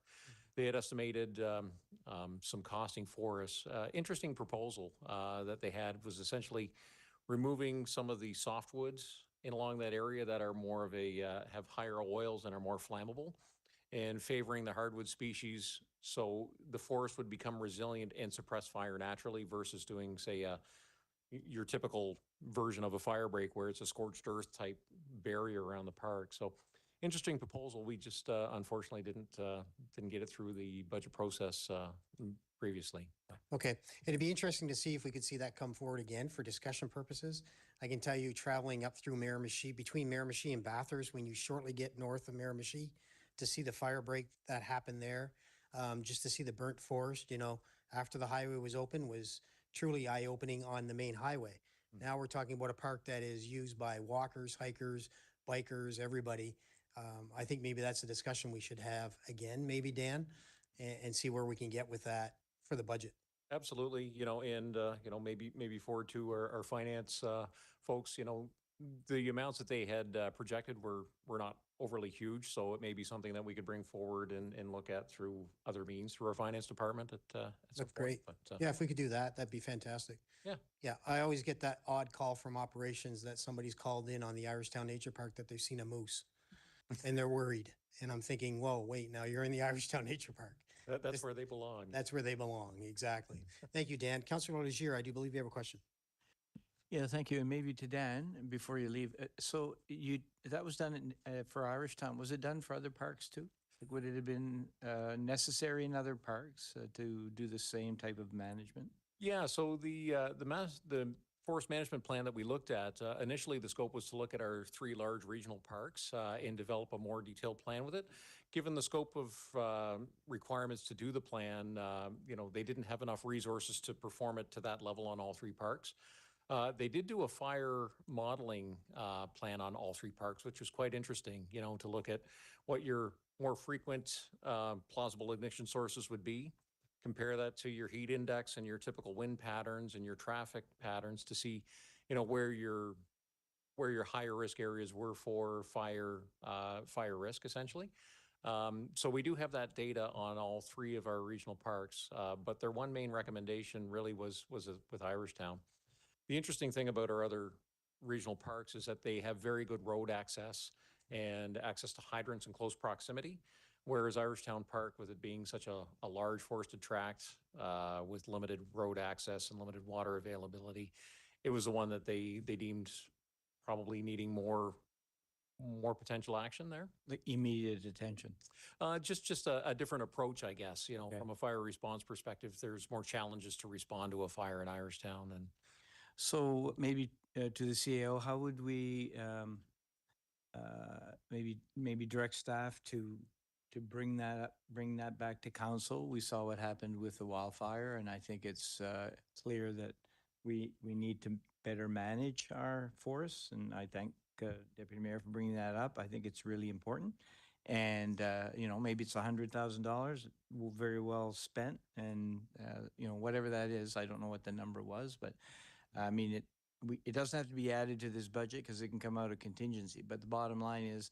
they had estimated some costing for us. Interesting proposal that they had was essentially removing some of the softwoods in along that area that are more of a, have higher oils and are more flammable, and favoring the hardwood species so the forest would become resilient and suppress fire naturally versus doing, say, your typical version of a fire break where it's a scorched earth type barrier around the park. So interesting proposal. We just unfortunately didn't get it through the budget process previously. Okay, it'd be interesting to see if we could see that come forward again for discussion purposes. I can tell you, traveling up through Miramichi, between Miramichi and Bathurst, when you shortly get north of Miramichi, to see the fire break that happened there, just to see the burnt forest, you know, after the highway was open, was truly eye-opening on the main highway. Now we're talking about a park that is used by walkers, hikers, bikers, everybody. I think maybe that's a discussion we should have again, maybe Dan, and see where we can get with that for the budget. Absolutely, you know, and, you know, maybe forward to our finance folks, you know, the amounts that they had projected were not overly huge, so it may be something that we could bring forward and look at through other means, through our finance department at some That's point. great. But, Yeah, if we could do that, that'd be fantastic. Yeah. Yeah, I always get that odd call from operations that somebody's called in on the Irishtown Nature Park that they've seen a moose and they're worried. And I'm thinking, whoa, wait, now you're in the Irishtown Nature Park. That's where they belong. That's where they belong, exactly. Thank you, Dan. Councilor Legier, I do believe you have a question. Yeah, thank you. And maybe to Dan, before you leave, so that was done for Irishtown. Was it done for other parks too? Like, would it have been necessary in other parks to do the same type of management? Yeah, so the forest management plan that we looked at, initially the scope was to look at our 3 large regional parks and develop a more detailed plan with it. Given the scope of requirements to do the plan, you know, they didn't have enough resources to perform it to that level on all 3 parks. They did do a fire modeling plan on all 3 parks, which was quite interesting, you know, to look at what your more frequent plausible ignition sources would be. Compare that to your heat index and your typical wind patterns and your traffic patterns to see, you know, where your higher risk areas were for fire risk, essentially. So we do have that data on all 3 of our regional parks, but their one main recommendation really was with Irishtown. The interesting thing about our other regional parks is that they have very good road access and access to hydrants in close proximity. Whereas Irishtown Park, with it being such a large forested tract with limited road access and limited water availability, it was the one that they deemed probably needing more potential action there. The immediate attention. Just a different approach, I guess. You know, from a fire response perspective, there's more challenges to respond to a fire in Irishtown. And so maybe to the CAO, how would we maybe direct staff to bring that back to council? We saw what happened with the wildfire, and I think it's clear that we need to better manage our forests. And I thank Deputy Mayor for bringing that up. I think it's really important. And you know, maybe it's $100,000, very well spent. And you know, whatever that is, I don't know what the number was, but I mean, it doesn't have to be added to this budget because it can come out of contingency. But the bottom line is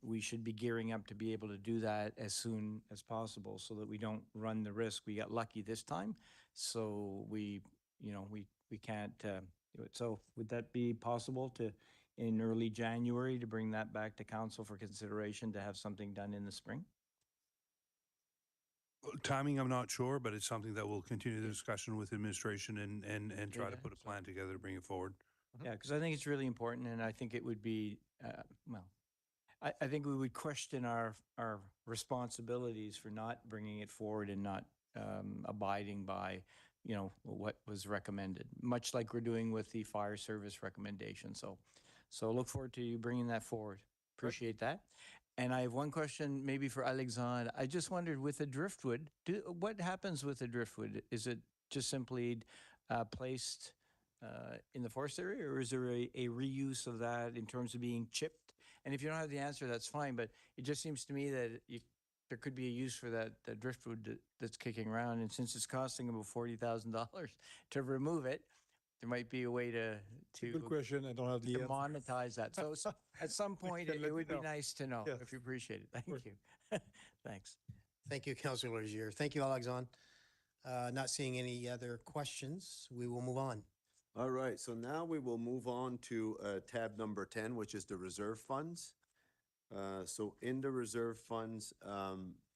we should be gearing up to be able to do that as soon as possible so that we don't run the risk. We got lucky this time, so we can't do it. So would that be possible to, in early January, to bring that back to council for consideration to have something done in the spring? Timing, I'm not sure, but it's something that we'll continue the discussion with administration and try to put a plan together to bring it forward. Yeah, because I think it's really important, and I think it would be, well, I think we would question our responsibilities for not bringing it forward and not abiding by, you know, what was recommended, much like we're doing with the fire service recommendation. So look forward to you bringing that forward. Appreciate that. And I have one question maybe for Alexandre. I just wondered with the driftwood, what happens with the driftwood? Is it just simply placed in the forest area, or is there a reuse of that in terms of being chipped? And if you don't have the answer, that's fine, but it just seems to me that there could be a use for that driftwood that's kicking around. And since it's costing about $40,000 to remove it, there might be a way to good question. I don't have the answer. Monetize that. So at some point, it would be nice to know Yes. if you appreciate it. Thank you. Thanks. Thank you, Councillor Legier. Thank you, Alexandre. Not seeing any other questions, we will move on. All right, so now we will move on to tab number 10, which is the reserve funds. So in the reserve funds,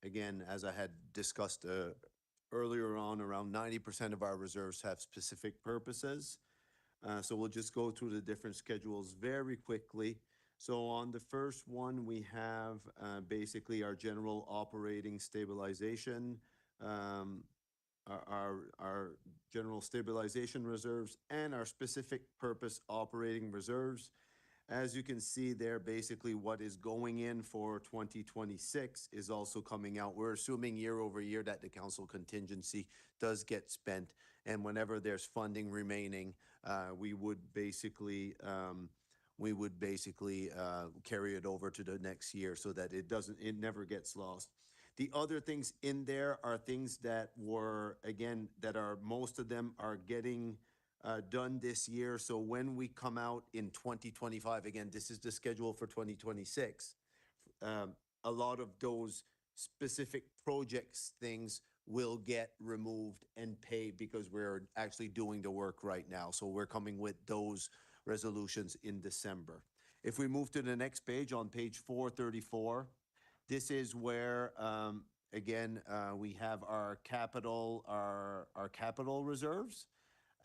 again, as I had discussed earlier on, around 90% of our reserves have specific purposes. So we'll just go through the different schedules very quickly. So on the first one, we have basically our general operating stabilization, our general stabilization reserves, and our specific purpose operating reserves. As you can see there, basically what is going in for 2026 is also coming out. We're assuming year over year that the council contingency does get spent. And whenever there's funding remaining, we would basically carry it over to the next year so that it never gets lost. The other things in there are things that were, again, most of them are getting done this year. So when we come out in 2025, again, this is the schedule for 2026, a lot of those specific projects things will get removed and paid because we're actually doing the work right now. So we're coming with those resolutions in December. If we move to the next page, on page 434, this is where, again, we have our capital reserves.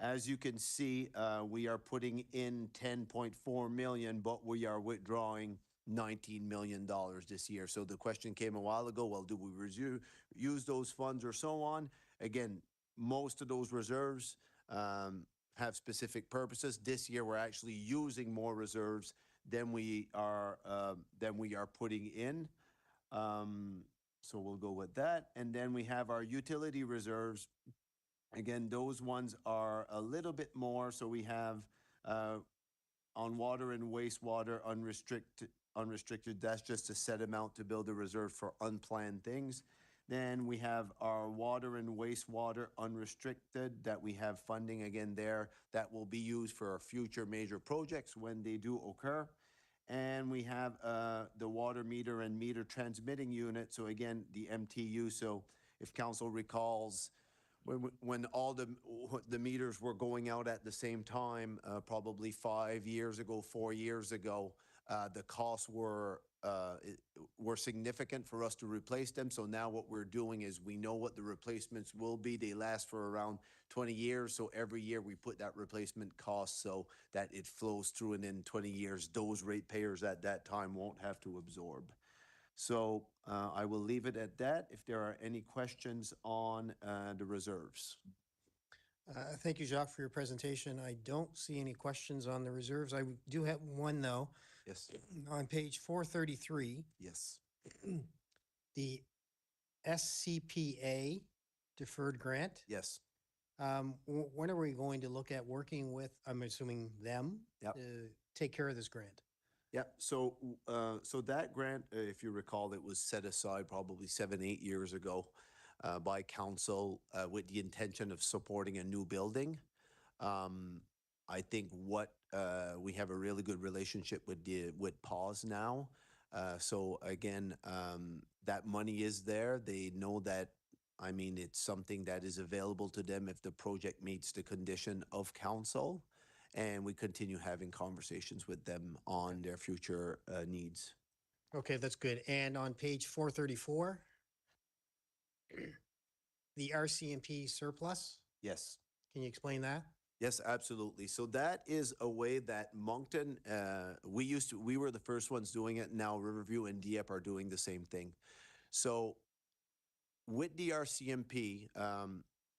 As you can see, we are putting in 10.4 million, but we are withdrawing $19 million this year. So the question came a while ago, well, do we use those funds or so on? Again, most of those reserves have specific purposes. This year, we're actually using more reserves than we are putting in. So we'll go with that. And then we have our utility reserves. Again, those ones are a little bit more. So we have on water and wastewater unrestricted, that's just a set amount to build a reserve for unplanned things. Then we have our water and wastewater unrestricted that we have funding again there that will be used for our future major projects when they do occur. And we have the water meter and meter transmitting unit. So again, the MTU. So if council recalls, when all the meters were going out at the same time, probably 5 years ago, 4 years ago, the costs were significant for us to replace them. So now what we're doing is we know what the replacements will be. They last for around 20 years. So every year we put that replacement cost so that it flows through, and in 20 years, those ratepayers at that time won't have to absorb. So I will leave it at that. If there are any questions on the reserves. Thank you, Jacques, for your presentation. I don't see any questions on the reserves. I do have one, though. Yes. On page 433. Yes. The SCPA deferred grant. Yes. When are we going to look at working with, I'm assuming them, Yep. to take care of this grant? Yeah, so that grant, if you recall, it was set aside probably 7, 8 years ago by council with the intention of supporting a new building. I think we have a really good relationship with PAWS now. So again, that money is there. They know that, I mean, it's something that is available to them if the project meets the condition of council. And we continue having conversations with them on their future needs. Okay, that's good. And on page 434, the RCMP surplus, Yes. can you explain that? Yes, absolutely. So that is a way that Moncton, we were the first ones doing it. Now Riverview and Dieppe are doing the same thing. So with the RCMP,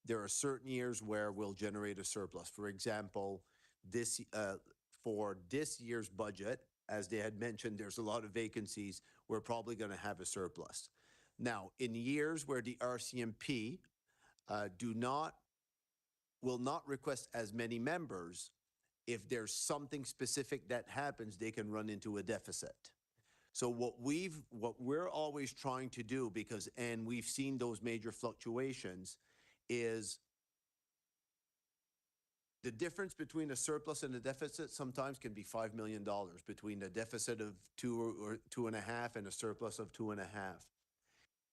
there are certain years where we'll generate a surplus. For example, for this year's budget, as they had mentioned, there's a lot of vacancies. We're probably going to have a surplus. Now, in years where the RCMP will not request as many members, if there's something specific that happens, they can run into a deficit. So what we're always trying to do, and we've seen those major fluctuations, is the difference between a surplus and a deficit sometimes can be $5 million, between a deficit of 2 or 2.5 and a surplus of 2.5.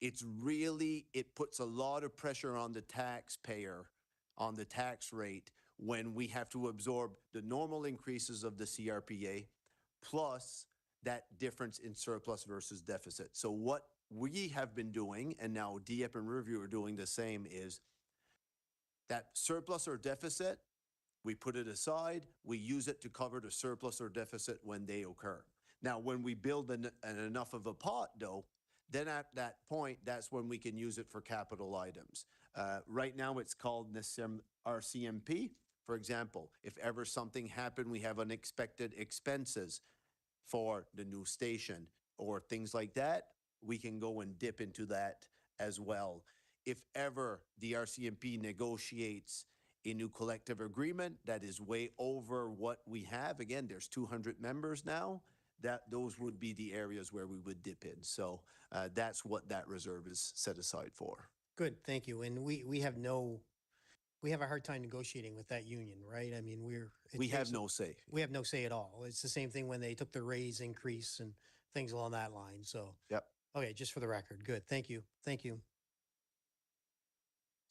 it puts a lot of pressure on the taxpayer, on the tax rate, when we have to absorb the normal increases of the CRPA, plus that difference in surplus versus deficit. So what we have been doing, and now Dieppe and Riverview are doing the same, is that surplus or deficit, we put it aside, we use it to cover the surplus or deficit when they occur. Now, when we build an enough of a pot, though, then at that point, that's when we can use it for capital items. Right now, it's called RCMP. For example, if ever something happened, we have unexpected expenses for the new station or things like that, we can go and dip into that as well. If ever the RCMP negotiates a new collective agreement that is way over what we have, again, there's 200 members now, those would be the areas where we would dip in. So that's what that reserve is set aside for. Good, thank you. And we have a hard time negotiating with that union, right? I mean, We have no say. We have no say at all. It's the same thing when they took the raise increase and things along that line. So, Yep. okay, just for the record. Good. Thank you. Thank you.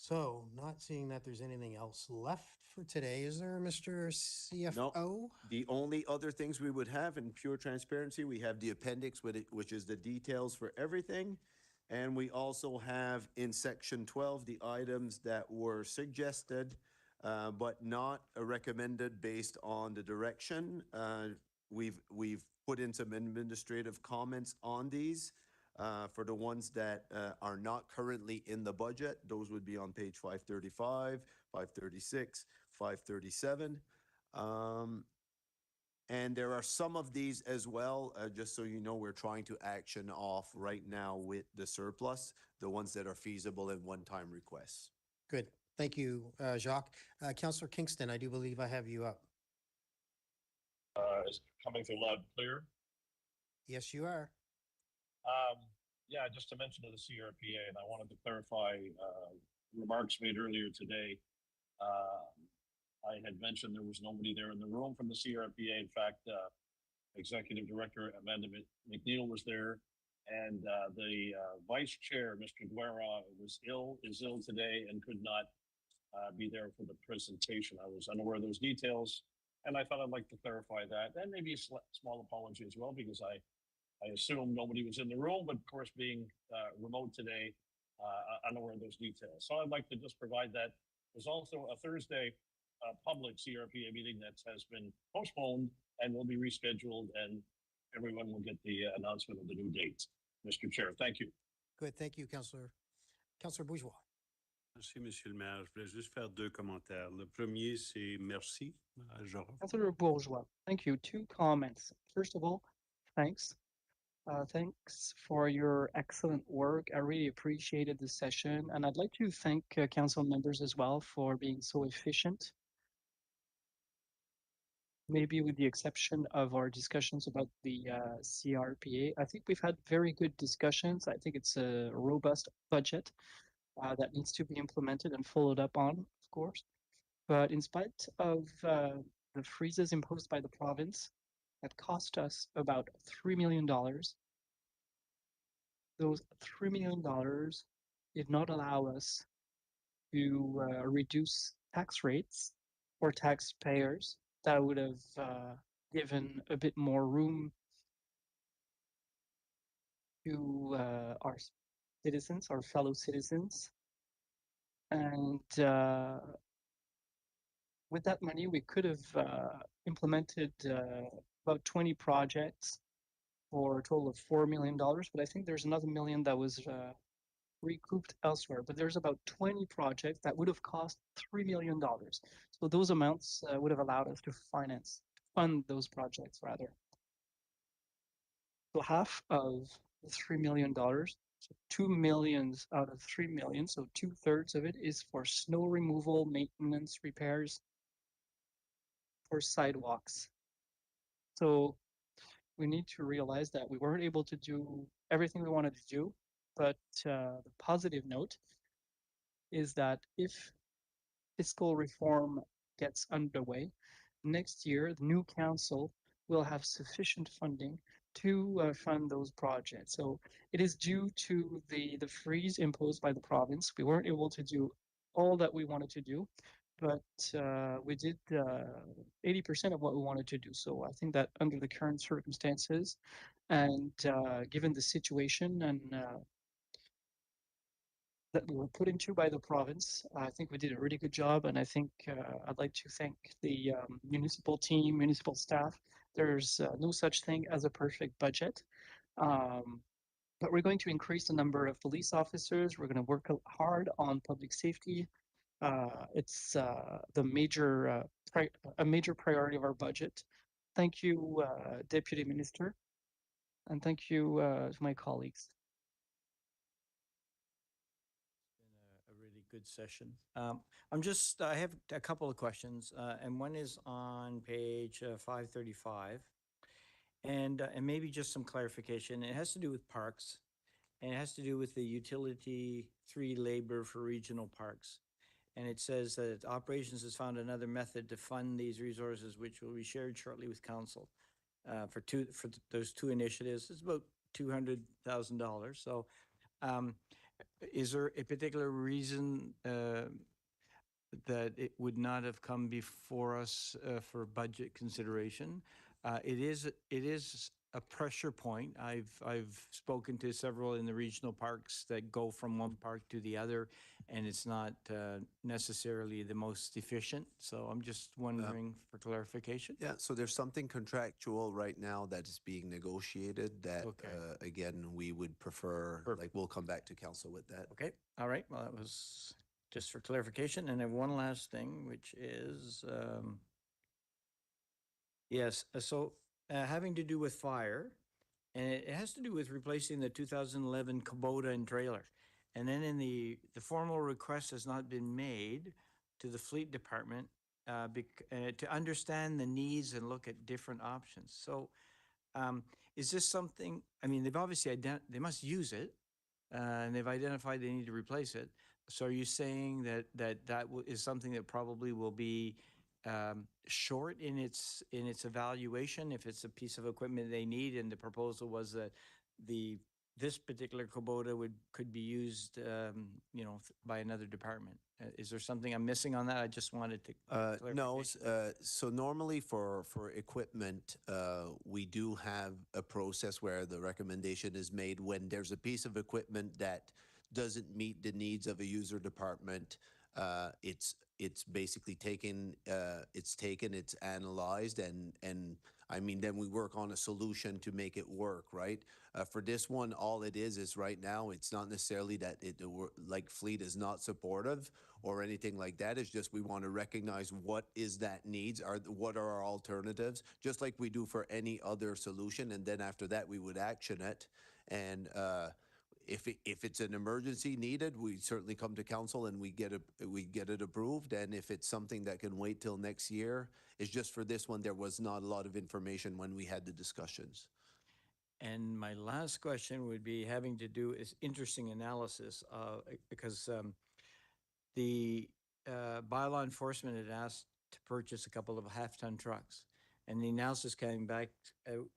So, not seeing that there's anything else left for today, is there, Mr. CFO? No. The only other things we would have in pure transparency, we have the appendix with it, which is the details for everything. And we also have in section 12, the items that were suggested, but not recommended based on the direction. We've put in some administrative comments on these. For the ones that are not currently in the budget, those would be on page 535, 536, 537. And there are some of these as well, just so you know, we're trying to action off right now with the surplus, the ones that are feasible and one-time requests. Good. Thank you, Jacques. Councillor Kingston, I do believe I have you up. Is it coming through loud and clear? Yes, you are. Yeah, just to mention to the CRPA, and I wanted to clarify remarks made earlier today. I had mentioned there was nobody there in the room from the CRPA. In fact, Executive Director Amanda McNeil was there, and the Vice Chair, Mr. Guerra, is ill today and could not be there for the presentation. I was unaware of those details, and I thought I'd like to clarify that, and maybe a small apology as well, because I assume nobody was in the room, but of course, being remote today, unaware of those details. So I'd like to just provide that. There's also a Thursday public CRPA meeting that has been postponed and will be rescheduled, and everyone will get the announcement of the new date. Mr. Chair, thank you. Good, thank you, Councillor. Councillor Bourgeois. Merci, Monsieur le maire. Je voulais juste faire deux commentaires. Le premier, c'est merci à Jean. Councillor Bourgeois, thank you. Two comments. First of all, thanks. Thanks for your excellent work. I really appreciated the session, and I'd like to thank council members as well for being so efficient. Maybe with the exception of our discussions about the CRPA, I think we've had very good discussions. I think it's a robust budget that needs to be implemented and followed up on, of course. But in spite of the freezes imposed by the province that cost us about $3 million, those $3 million did not allow us to reduce tax rates for taxpayers. That would have given a bit more room to our citizens, our fellow citizens. And with that money, we could have implemented about 20 projects for a total of $4 million. But I think there's another million that was recouped elsewhere. But there's about 20 projects that would have cost $3 million. So those amounts would have allowed us to fund those projects rather. So half of the $3 million, so 2 millions out of 3 million, so 2/3 of it is for snow removal, maintenance, repairs, for sidewalks. So we need to realize that we weren't able to do everything we wanted to do, but the positive note is that if fiscal reform gets underway, next year the new council will have sufficient funding to fund those projects. So it is due to the freeze imposed by the province. We weren't able to do all that we wanted to do, but we did 80% of what we wanted to do. So I think that under the current circumstances and given the situation and that we were put into by the province, I think we did a really good job. And I think I'd like to thank the municipal team, municipal staff. There's no such thing as a perfect budget. But we're going to increase the number of police officers. We're going to work hard on public safety. It's a major priority of our budget. Thank you, Deputy Minister, and thank you to my colleagues. A really good session. I have a couple of questions, and one is on page 535, and maybe just some clarification. It has to do with parks, and it has to do with the utility 3 labor for regional parks. And it says that operations has found another method to fund these resources, which will be shared shortly with council for those 2 initiatives. It's about $200,000. So, is there a particular reason that it would not have come before us for budget consideration? It is a pressure point. I've spoken to several in the regional parks that go from one park to the other, and it's not necessarily the most efficient. So I'm just wondering for clarification. Yeah, so there's something contractual right now that is being negotiated that, Okay. Again, we would prefer, like, we'll come back to council with that. Okay, all right. Well, that was just for clarification. And then one last thing, which is, yes, so having to do with fire, and it has to do with replacing the 2011 Kubota and trailer. And then in the formal request has not been made to the fleet department to understand the needs and look at different options. So is this something, I mean, they've obviously, they must use it, and they've identified they need to replace it. So are you saying that is something that probably will be short in its evaluation if it's a piece of equipment they need, and the proposal was that this particular Kubota could be used, by another department? Is there something I'm missing on that? I just wanted to. No, so normally for equipment, we do have a process where the recommendation is made when there's a piece of equipment that doesn't meet the needs of a user department. It's basically taken, it's analyzed, and I mean, then we work on a solution to make it work, right? For this one, all it is right now, it's not necessarily that like fleet is not supportive or anything like that. It's just we want to recognize what is that needs, what are our alternatives, just like we do for any other solution. And then after that, we would action it. And if it's an emergency needed, we certainly come to council and we get it approved. And if it's something that can wait till next year, it's just for this one, there was not a lot of information when we had the discussions. And my last question would be having to do is interesting analysis because the bylaw enforcement had asked to purchase a couple of half-ton trucks. And the analysis came back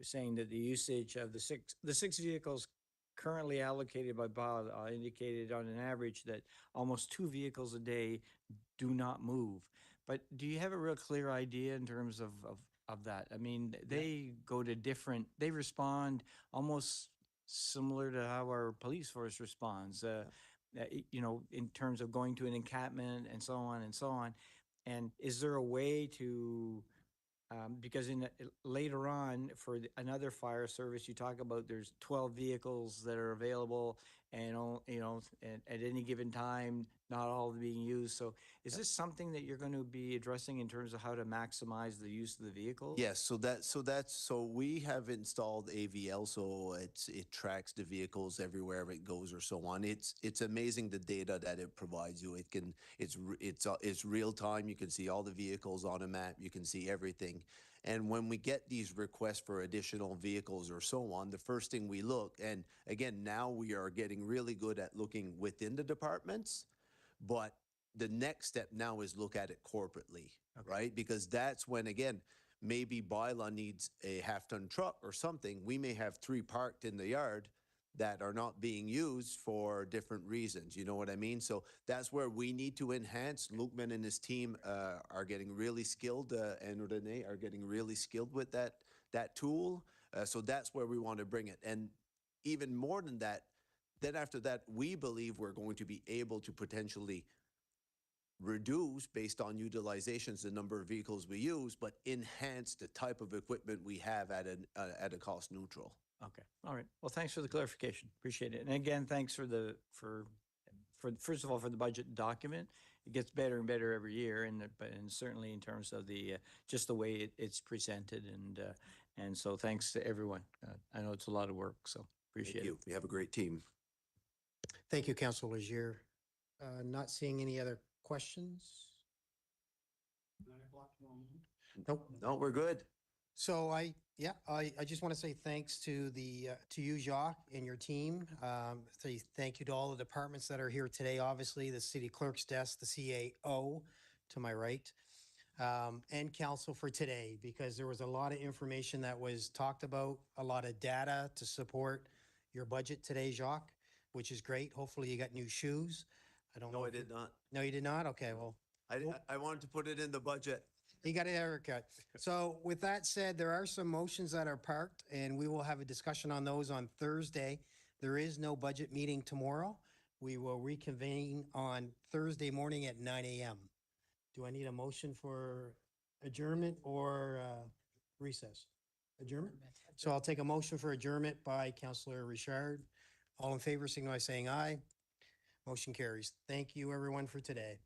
saying that the usage of the six vehicles currently allocated by bylaw indicated on an average that almost 2 vehicles a day do not move. But do you have a real clear idea in terms of that? I mean, they go to different, they respond almost similar to how our police force responds, in terms of going to an encampment and so on and so on. And is there a way to, because later on for another fire service, you talk about there's 12 vehicles that are available, and at any given time, not all being used. So is this something that you're going to be addressing in terms of how to maximize the use of the vehicles? Yes, so we have installed AVL, so it tracks the vehicles everywhere it goes or so on. It's amazing the data that it provides you. It's real time. You can see all the vehicles on a map. You can see everything. And when we get these requests for additional vehicles or so on, the first thing we look, and again, now we are getting really good at looking within the departments, but the next step now is look at it corporately, right? Because that's when, again, maybe Byla needs a half-ton truck or something, we may have 3 parked in the yard that are not being used for different reasons. You know what I mean? So that's where we need to enhance. Lukeman and his team are getting really skilled, and Renee are getting really skilled with that tool. So that's where we want to bring it. And even more than that, then after that, we believe we're going to be able to potentially reduce, based on utilizations, the number of vehicles we use, but enhance the type of equipment we have at a cost neutral. Okay, all right. Well, thanks for the clarification. Appreciate it. And again, thanks for first of all, for the budget document. It gets better and better every year, and certainly in terms of the just the way it's presented, and so thanks to everyone. I know it's a lot of work, so appreciate Thank you. We have a great team. Thank you, Councilor Legier. Not seeing any other questions? Nope. No, we're good. So I just want to say thanks to you, Jacques, and your team. Say thank you to all the departments that are here today, obviously, the city clerk's desk, the CAO to my right, and council for today, because there was a lot of information that was talked about, a lot of data to support your budget today, Jacques, which is great. Hopefully you got new shoes. I don't know. No, I did not. No, you did not? Okay, well. I wanted to put it in the budget. You got a haircut. So with that said, there are some motions that are parked, and we will have a discussion on those on Thursday. There is no budget meeting tomorrow. We will reconvene on Thursday morning at 9 a.m. Do I need a motion for adjournment or recess? Adjournment? So I'll take a motion for adjournment by Councillor Richard. All in favor, signify by saying aye. Motion carries. Thank you, everyone, for today.